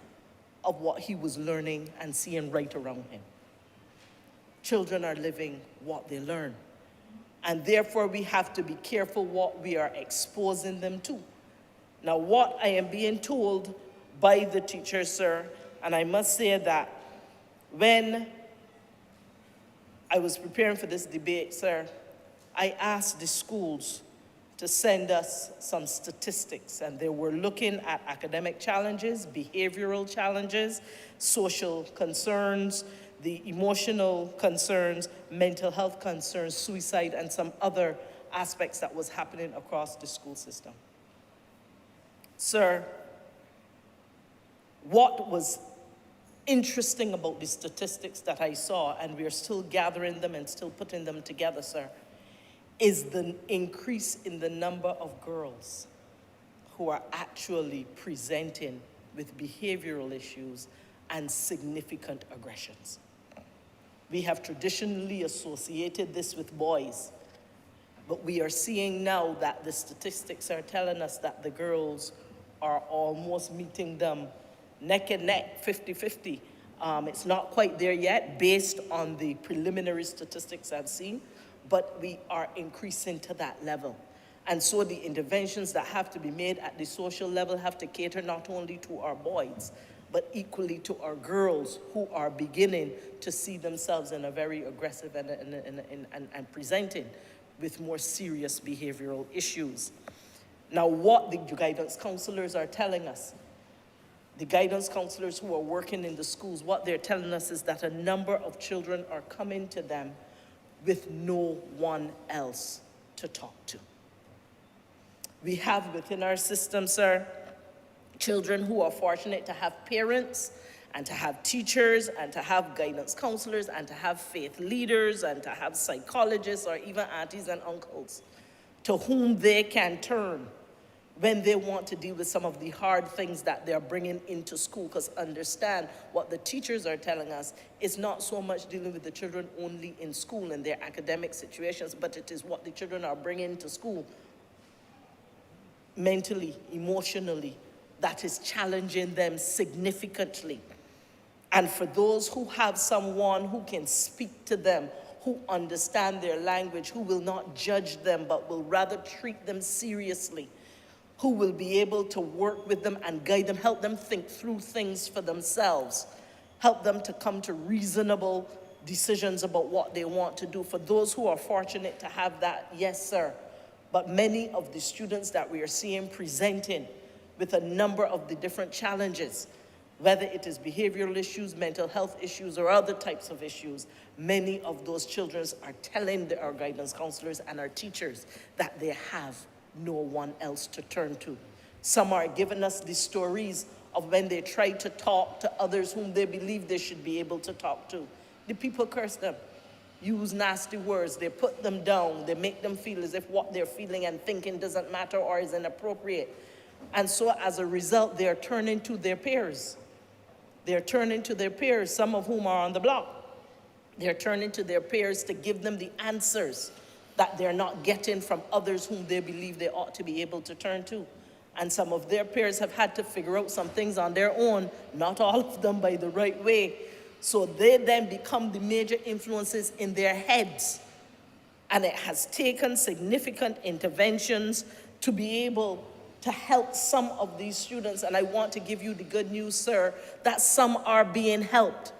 of what he was learning and seeing right around him. Children are living what they learn. And therefore, we have to be careful what we are exposing them to. Now, what I am being told by the teachers, sir, and I must say that when I was preparing for this debate, sir, I asked the schools to send us some statistics, and they were looking at academic challenges, behavioral challenges, social concerns, the emotional concerns, mental health concerns, suicide, and some other aspects that was happening across the school system. Sir, what was interesting about the statistics that I saw, and we are still gathering them and still putting them together, sir, is the increase in the number of girls who are actually presenting with behavioral issues and significant aggressions. We have traditionally associated this with boys, but we are seeing now that the statistics are telling us that the girls are almost meeting them neck and neck, 50-50. It's not quite there yet based on the preliminary statistics I've seen, but we are increasing to that level. And so the interventions that have to be made at the social level have to cater not only to our boys, but equally to our girls who are beginning to see themselves in a very aggressive and presenting with more serious behavioral issues. Now, what the guidance counselors are telling us, the guidance counselors who are working in the schools, what they're telling us is that a number of children are coming to them with no one else to talk to. We have within our system, sir, children who are fortunate to have parents and to have teachers and to have guidance counselors and to have faith leaders and to have psychologists or even aunties and uncles to whom they can turn when they want to deal with some of the hard things that they're bringing into school. Because understand, what the teachers are telling us is not so much dealing with the children only in school and their academic situations, but it is what the children are bringing to school mentally, emotionally, that is challenging them significantly. And for those who have someone who can speak to them, who understand their language, who will not judge them, but will rather treat them seriously, who will be able to work with them and guide them, help them think through things for themselves, help them to come to reasonable decisions about what they want to do. For those who are fortunate to have that, yes, sir. But many of the students that we are seeing presenting with a number of the different challenges, whether it is behavioral issues, mental health issues, or other types of issues, many of those children are telling our guidance counselors and our teachers that they have no one else to turn to. Some are giving us the stories of when they try to talk to others whom they believe they should be able to talk to. The people curse them, use nasty words, they put them down, they make them feel as if what they're feeling and thinking doesn't matter or is inappropriate. And so as a result, they're turning to their peers. They're turning to their peers, some of whom are on the block. They're turning to their peers to give them the answers that they're not getting from others whom they believe they ought to be able to turn to. And some of their peers have had to figure out some things on their own, not all of them by the right way. So they then become the major influences in their heads. And it has taken significant interventions to be able to help some of these students. And I want to give you the good news, sir, that some are being helped.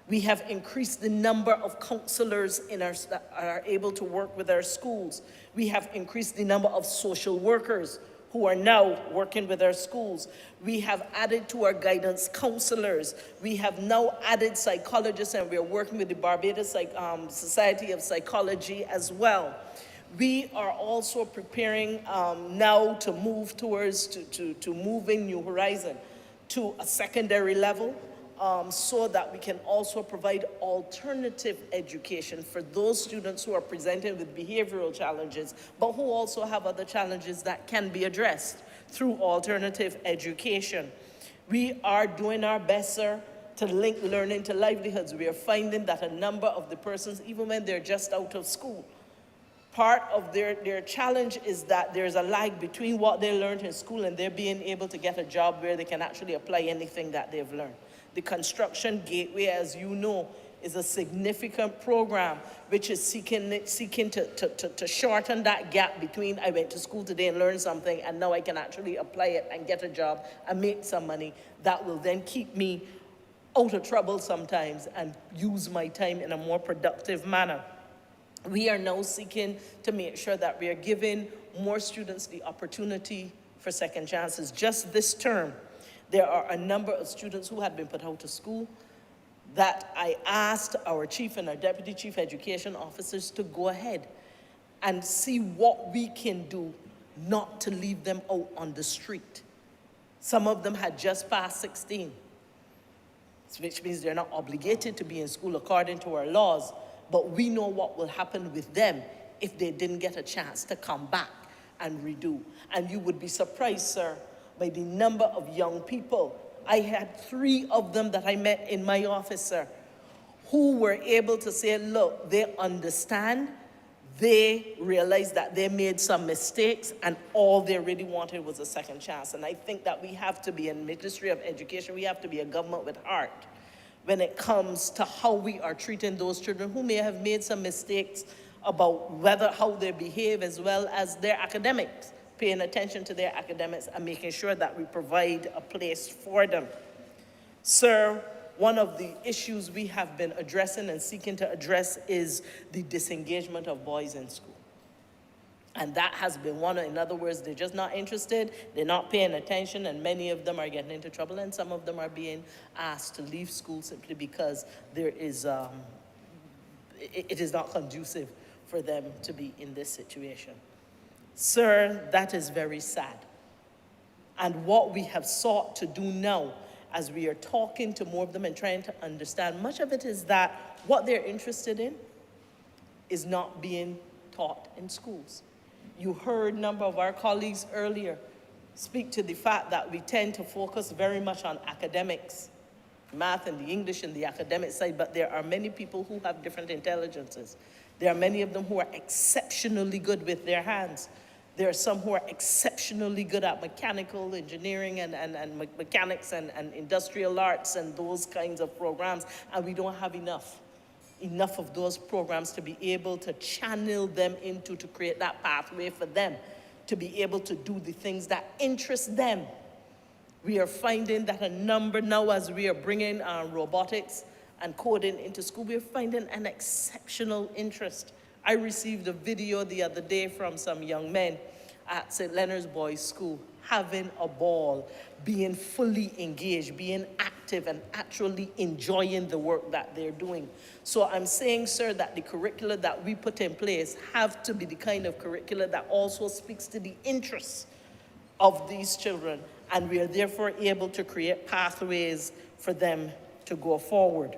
We have increased the number of counselors that are able to work with our schools. We have increased the number of social workers who are now working with our schools. We have added to our guidance counselors. We have now added psychologists, and we're working with the Barbados Society of Psychology as well. We are also preparing now to move towards, to moving New Horizon to a secondary level, so that we can also provide alternative education for those students who are presenting with behavioral challenges, but who also have other challenges that can be addressed through alternative education. We are doing our best, sir, to link learning to livelihoods. We are finding that a number of the persons, even when they're just out of school, part of their challenge is that there's a lag between what they learned in school and they're being able to get a job where they can actually apply anything that they've learned. The Construction Gateway, as you know, is a significant program which is seeking to shorten that gap between I went to school today and learned something and now I can actually apply it and get a job and make some money. That will then keep me out of trouble sometimes and use my time in a more productive manner. We are now seeking to make sure that we are giving more students the opportunity for second chances. Just this term, there are a number of students who had been put out of school that I asked our chief and our deputy chief education officers to go ahead and see what we can do not to leave them out on the street. Some of them had just passed 16, which means they're not obligated to be in school according to our laws, but we know what will happen with them if they didn't get a chance to come back and redo. And you would be surprised, sir, by the number of young people. I had 3 of them that I met in my office, sir, who were able to say, look, they understand, they realized that they made some mistakes, and all they really wanted was a second chance. And I think that we have to be, in Ministry of Education, we have to be a government with heart when it comes to how we are treating those children who may have made some mistakes about how they behave as well as their academics, paying attention to their academics and making sure that we provide a place for them. Sir, one of the issues we have been addressing and seeking to address is the disengagement of boys in school. And that has been one, in other words, they're just not interested, they're not paying attention, and many of them are getting into trouble, and some of them are being asked to leave school simply because there is, it is not conducive for them to be in this situation. Sir, that is very sad. And what we have sought to do now, as we are talking to more of them and trying to understand, much of it is that what they're interested in is not being taught in schools. You heard a number of our colleagues earlier speak to the fact that we tend to focus very much on academics, math and the English and the academic side, but there are many people who have different intelligences. There are many of them who are exceptionally good with their hands. There are some who are exceptionally good at mechanical engineering and mechanics and industrial arts and those kinds of programs, and we don't have enough of those programs to be able to channel them into, to create that pathway for them to be able to do the things that interest them. We are finding that a number now, as we are bringing robotics and coding into school, we're finding an exceptional interest. I received a video the other day from some young men at St. Leonard's Boys School having a ball, being fully engaged, being active and actually enjoying the work that they're doing. So I'm saying, sir, that the curricula that we put in place have to be the kind of curricula that also speaks to the interests of these children, and we are therefore able to create pathways for them to go forward.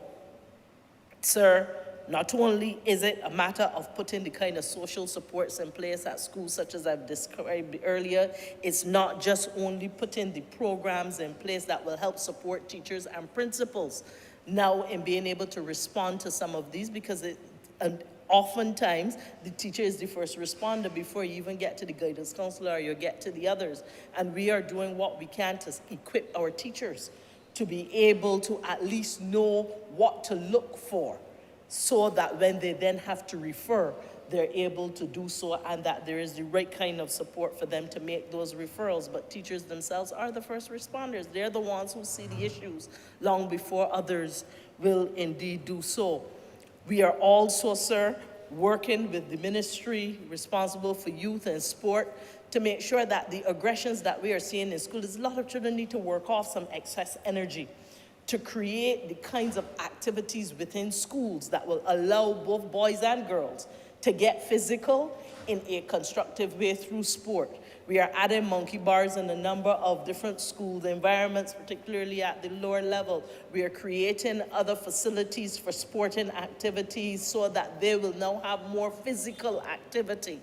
Sir, not only is it a matter of putting the kind of social supports in place at schools such as I've described earlier, it's not just only putting the programs in place that will help support teachers and principals now in being able to respond to some of these, because oftentimes the teacher is the first responder before you even get to the guidance counselor or you get to the others. And we are doing what we can to equip our teachers to be able to at least know what to look for, so that when they then have to refer, they're able to do so, and that there is the right kind of support for them to make those referrals. But teachers themselves are the first responders. They're the ones who see the issues long before others will indeed do so. We are also, sir, working with the ministry responsible for youth and sport to make sure that the aggressions that we are seeing in schools, a lot of children need to work off some excess energy to create the kinds of activities within schools that will allow both boys and girls to get physical in a constructive way through sport. We are adding monkey bars in a number of different school environments, particularly at the lower level. We are creating other facilities for sporting activities so that they will now have more physical activity.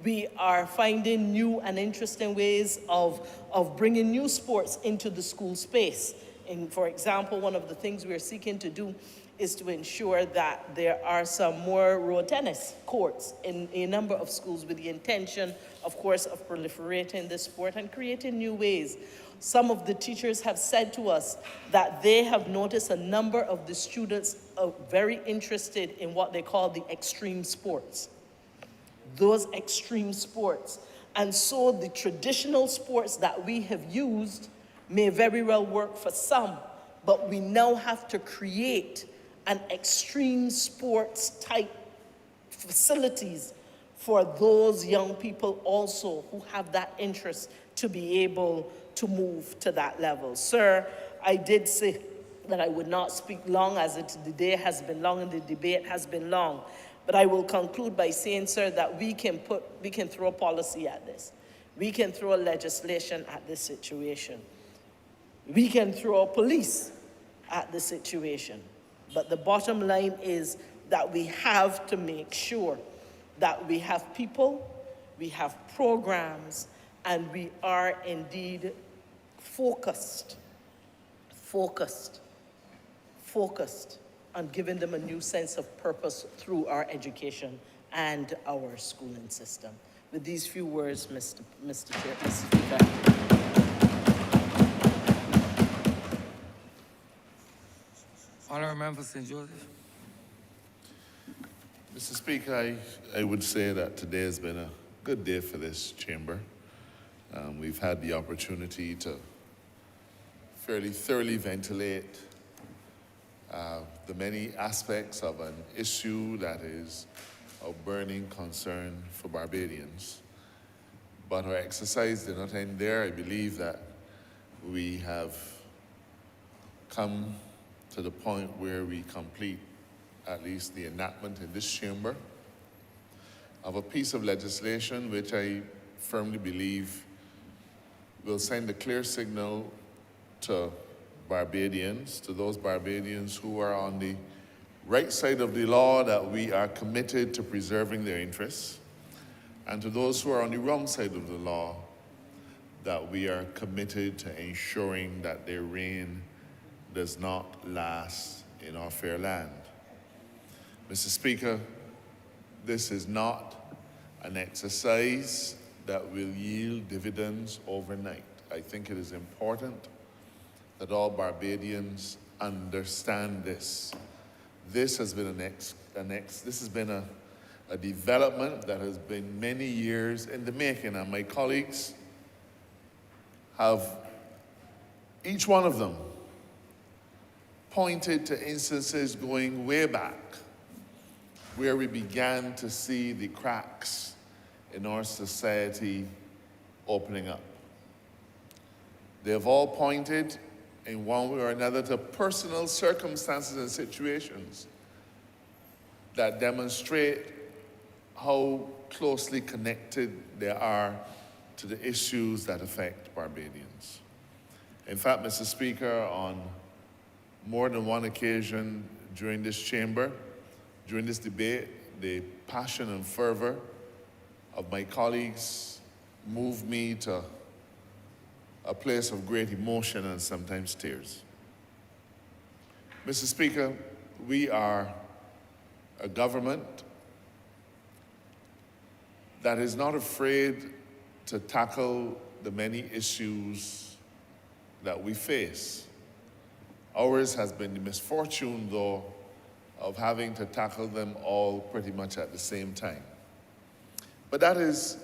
We are finding new and interesting ways of bringing new sports into the school space. And for example, one of the things we're seeking to do is to ensure that there are some more road tennis courts in a number of schools, with the intention, of course, of proliferating this sport and creating new ways. Some of the teachers have said to us that they have noticed a number of the students are very interested in what they call the extreme sports. Those extreme sports. And so the traditional sports that we have used may very well work for some, but we now have to create an extreme sports type facilities for those young people also who have that interest to be able to move to that level. Sir, I did say that I would not speak long, as the day has been long and the debate has been long, but I will conclude by saying, sir, that we can throw policy at this. We can throw legislation at this situation. We can throw police at the situation. But the bottom line is that we have to make sure that we have people, we have programs, and we are indeed focused on giving them a new sense of purpose through our education and our schooling system. With these few words, Mr. Chair, Mr. Speaker. Honourable Member for St. Joseph. Mr. Speaker, I would say that today has been a good day for this chamber. We've had the opportunity to fairly thoroughly ventilate the many aspects of an issue that is of burning concern for Barbadians. But our exercise did not end there. I believe that we have come to the point where we complete at least the enactment in this chamber of a piece of legislation which I firmly believe will send a clear signal to Barbadians, to those Barbadians who are on the right side of the law, that we are committed to preserving their interests, and to those who are on the wrong side of the law, that we are committed to ensuring that their reign does not last in our fair land. Mr. Speaker, this is not an exercise that will yield dividends overnight. I think it is important that all Barbadians understand this. This has been a development that has been many years in the making, and my colleagues have, each one of them, pointed to instances going way back where we began to see the cracks in our society opening up. They have all pointed in one way or another to personal circumstances and situations that demonstrate how closely connected they are to the issues that affect Barbadians. In fact, Mr. Speaker, on more than one occasion during this chamber, during this debate, the passion and fervor of my colleagues moved me to a place of great emotion and sometimes tears. Mr. Speaker, we are a government that is not afraid to tackle the many issues that we face. Ours has been the misfortune, though, of having to tackle them all pretty much at the same time. But that is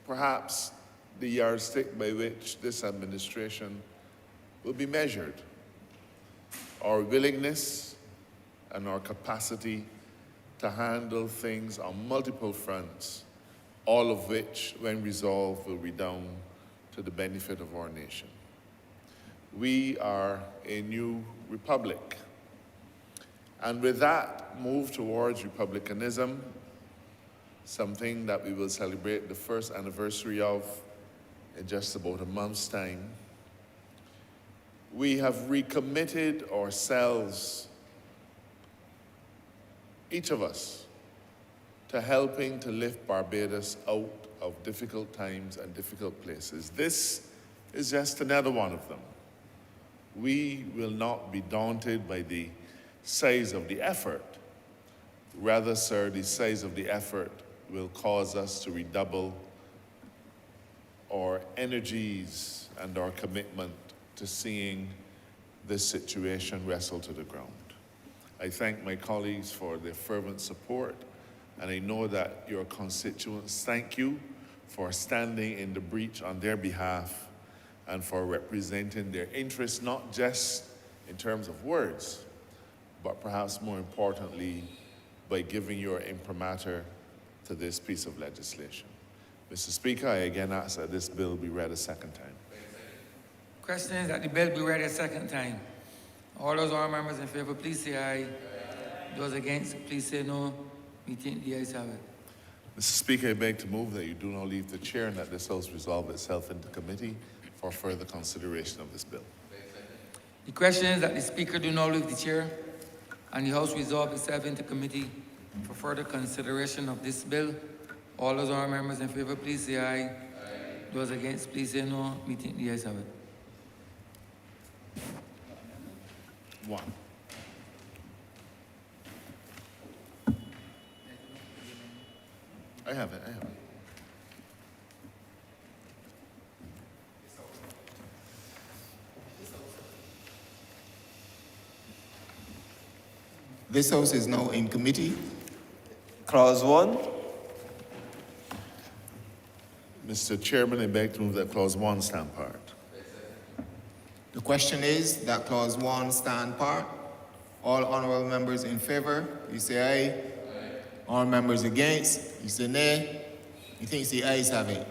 perhaps the yardstick by which this administration will be measured. Our willingness and our capacity to handle things on multiple fronts, all of which, when resolved, will redound to the benefit of our nation. We are a new republic, and with that move towards republicanism, something that we will celebrate the first anniversary of in just about a month's time, we have recommitted ourselves, each of us, to helping to lift Barbados out of difficult times and difficult places. This is just another one of them. We will not be daunted by the size of the effort. Rather, sir, the size of the effort will cause us to redouble our energies and our commitment to seeing this situation wrestle to the ground. I thank my colleagues for their fervent support, and I know that your constituents thank you for standing in the breach on their behalf and for representing their interests, not just in terms of words, but perhaps more importantly, by giving your imprimatur to this piece of legislation. Mr. Speaker, I again ask that this bill be read a second time. Question is that the bill be read a second time. All those honourable members in favour, please say aye. Those against, please say no. We think the ayes have it. Mr. Speaker, I beg to move that you do not leave the chair and that this House resolve itself into committee for further consideration of this bill. The question is that the Speaker do not leave the chair and the House resolve itself into committee for further consideration of this bill. All those honourable members in favour, please say aye. Those against, please say no. We think the ayes have it. One. I have it. This House is now in committee Clause 1. Mr. Chairman, I beg to move that clause 1 stand part. The question is that clause 1 stand part. All honourable members in favour, please say aye. All members against, please say nay. Methinks the ayes have it.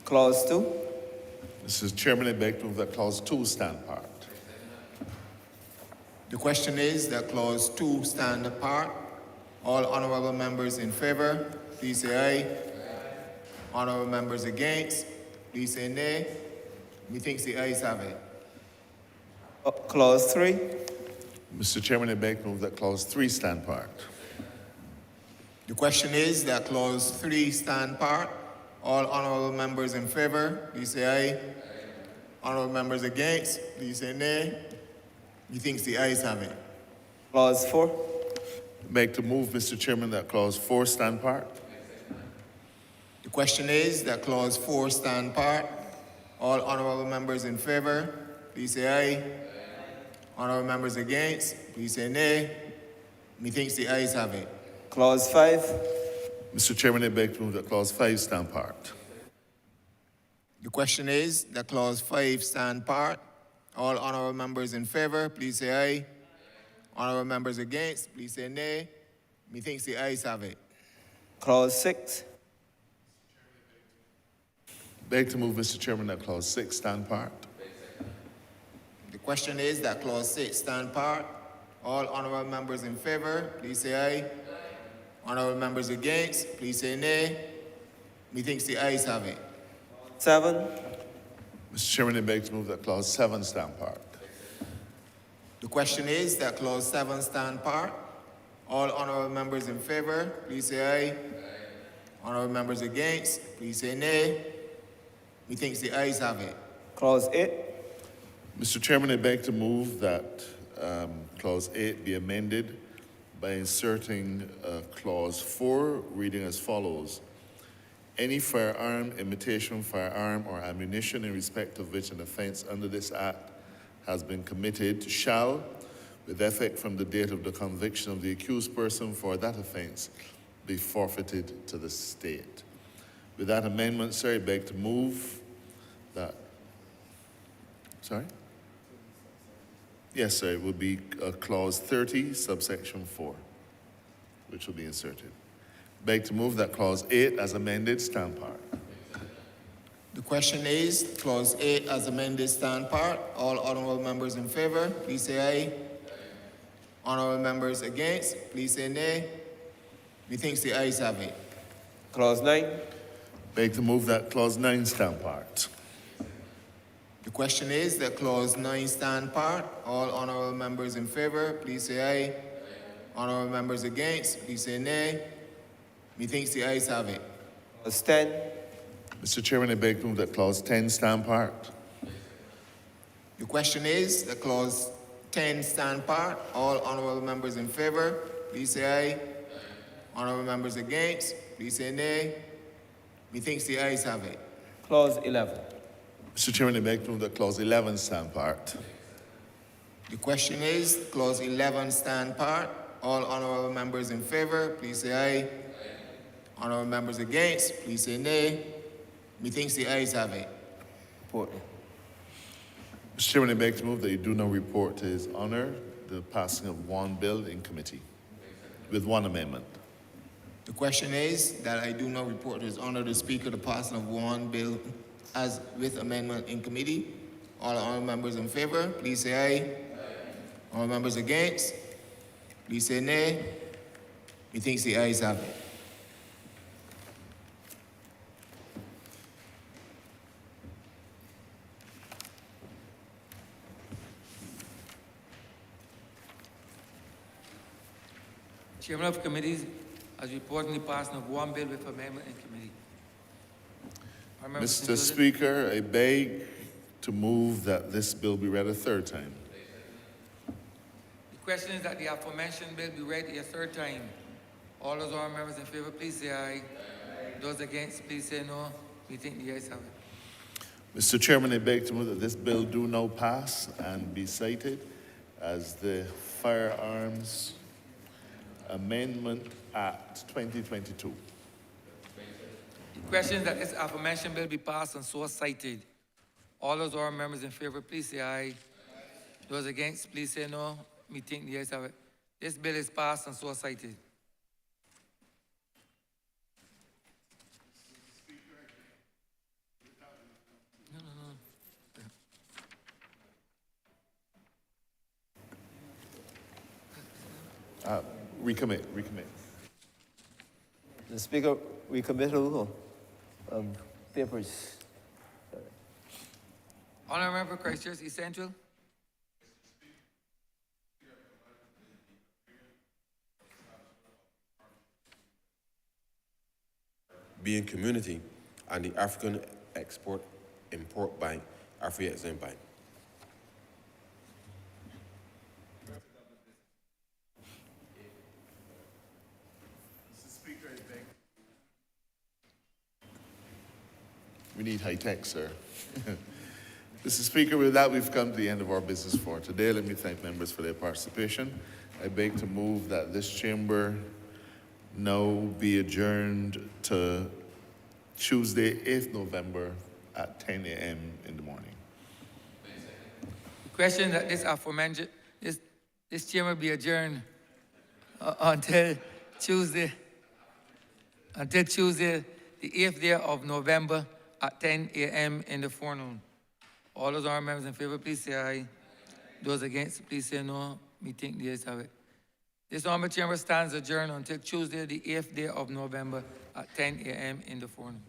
Clause 2. Mr. Chairman, I beg to move that clause 2 stand part. The question is that clause 2 stand apart. All honourable members in favour, please say aye. Honourable members against, please say nay. Methinks the ayes have it. Clause 3. Mr. Chairman, I beg to move that clause 3 stand part. The question is that clause 3 stand part. All honourable members in favour, please say aye. Honourable members against, please say nay. Methinks the ayes have it. Clause 4. I beg to move, Mr. Chairman, that clause 4 stand part. The question is that clause 4 stand part. All honourable members in favour, please say aye. Honourable members against, please say nay. Methinks the ayes have it. Clause 5. Mr. Chairman, I beg to move that clause 5 stand part. The question is that clause 5 stand part. All honourable members in favour, please say aye. Honourable members against, please say nay. Methinks the ayes have it. Clause 6. Beg to move, Mr. Chairman, that clause 6 stand part. The question is that clause 6 stand part. All honourable members in favour, please say aye. Honourable members against, please say nay. Methinks the ayes have it. 7. Mr. Chairman, I beg to move that clause 7 stand part. The question is that clause 7 stand part. All honourable members in favour, please say aye. Honourable members against, please say nay. Methinks the ayes have it. Clause 8. Mr. Chairman, I beg to move that clause 8 be amended by inserting clause 4, reading as follows. Any firearm, imitation firearm, or ammunition in respect of which an offence under this Act has been committed shall, with effect from the date of the conviction of the accused person for that offence, be forfeited to the state. With that amendment, sir, I beg to move that. Sorry? Yes, sir, it would be clause 30, subsection 4, which will be inserted. Beg to move that clause 8 as amended stand part. The question is clause 8 as amended stand part. All honourable members in favour, please say aye. Honourable members against, please say nay. Methinks the ayes have it. Clause 9. Beg to move that clause 9 stand part. The question is that clause 9 stand part. All honourable members in favour, please say aye. Honourable members against, please say nay. Methinks the ayes have it. Clause 10. Mr. Chairman, I beg to move that clause 10 stand part. The question is that clause 10 stand part. All honourable members in favour, please say aye. Honourable members against, please say nay. Methinks the ayes have it. Clause 11. Mr. Chairman, I beg to move that clause 11 stand part. The question is clause 11 stand part. All honourable members in favour, please say aye. Honourable members against, please say nay. Methinks the ayes have it. Report. Mr. Chairman, I beg to move that you do not report to His Honour the passing of one bill in committee with one amendment. The question is that I do not report to His Honour the Speaker the passing of one bill as with amendment in committee. All honourable members in favour, please say aye. All members against, please say nay. Methinks the ayes have it. Chairman of committees has reported the passing of one bill with amendment in committee. Mr. Speaker, I beg to move that this bill be read a third time. The question is that the aforementioned bill be read a third time. All those honourable members in favour, please say aye. Those against, please say no. We think the ayes have it. Mr. Chairman, I beg to move that this bill do now pass and be cited as the Firearms Amendment Act 2022. Question that this aforementioned bill be passed and so cited. All those who are members in favor, please say aye. Those against, please say no. Me think the ayes have it. This bill is passed and so cited. Recommit. The Speaker, recommittal of papers. Honourable Member Christchurch East Central. Being Community and the African Export-Import Bank, AfriExim Bank. We need high tech, sir. Mr. Speaker, with that, we've come to the end of our business for today. Let me thank members for their participation. I beg to move that this chamber now be adjourned to Tuesday, 8th November at 10 a.m. in the morning. Question that this aforementioned, this chamber be adjourned until Tuesday, the 8th day of November at 10 a.m. in the forenoon. All those are members in favor, please say aye. Those against, please say no. Me think the ayes have it. This honorable chamber stands adjourned until Tuesday, the 8th day of November at 10 a.m. in the forenoon.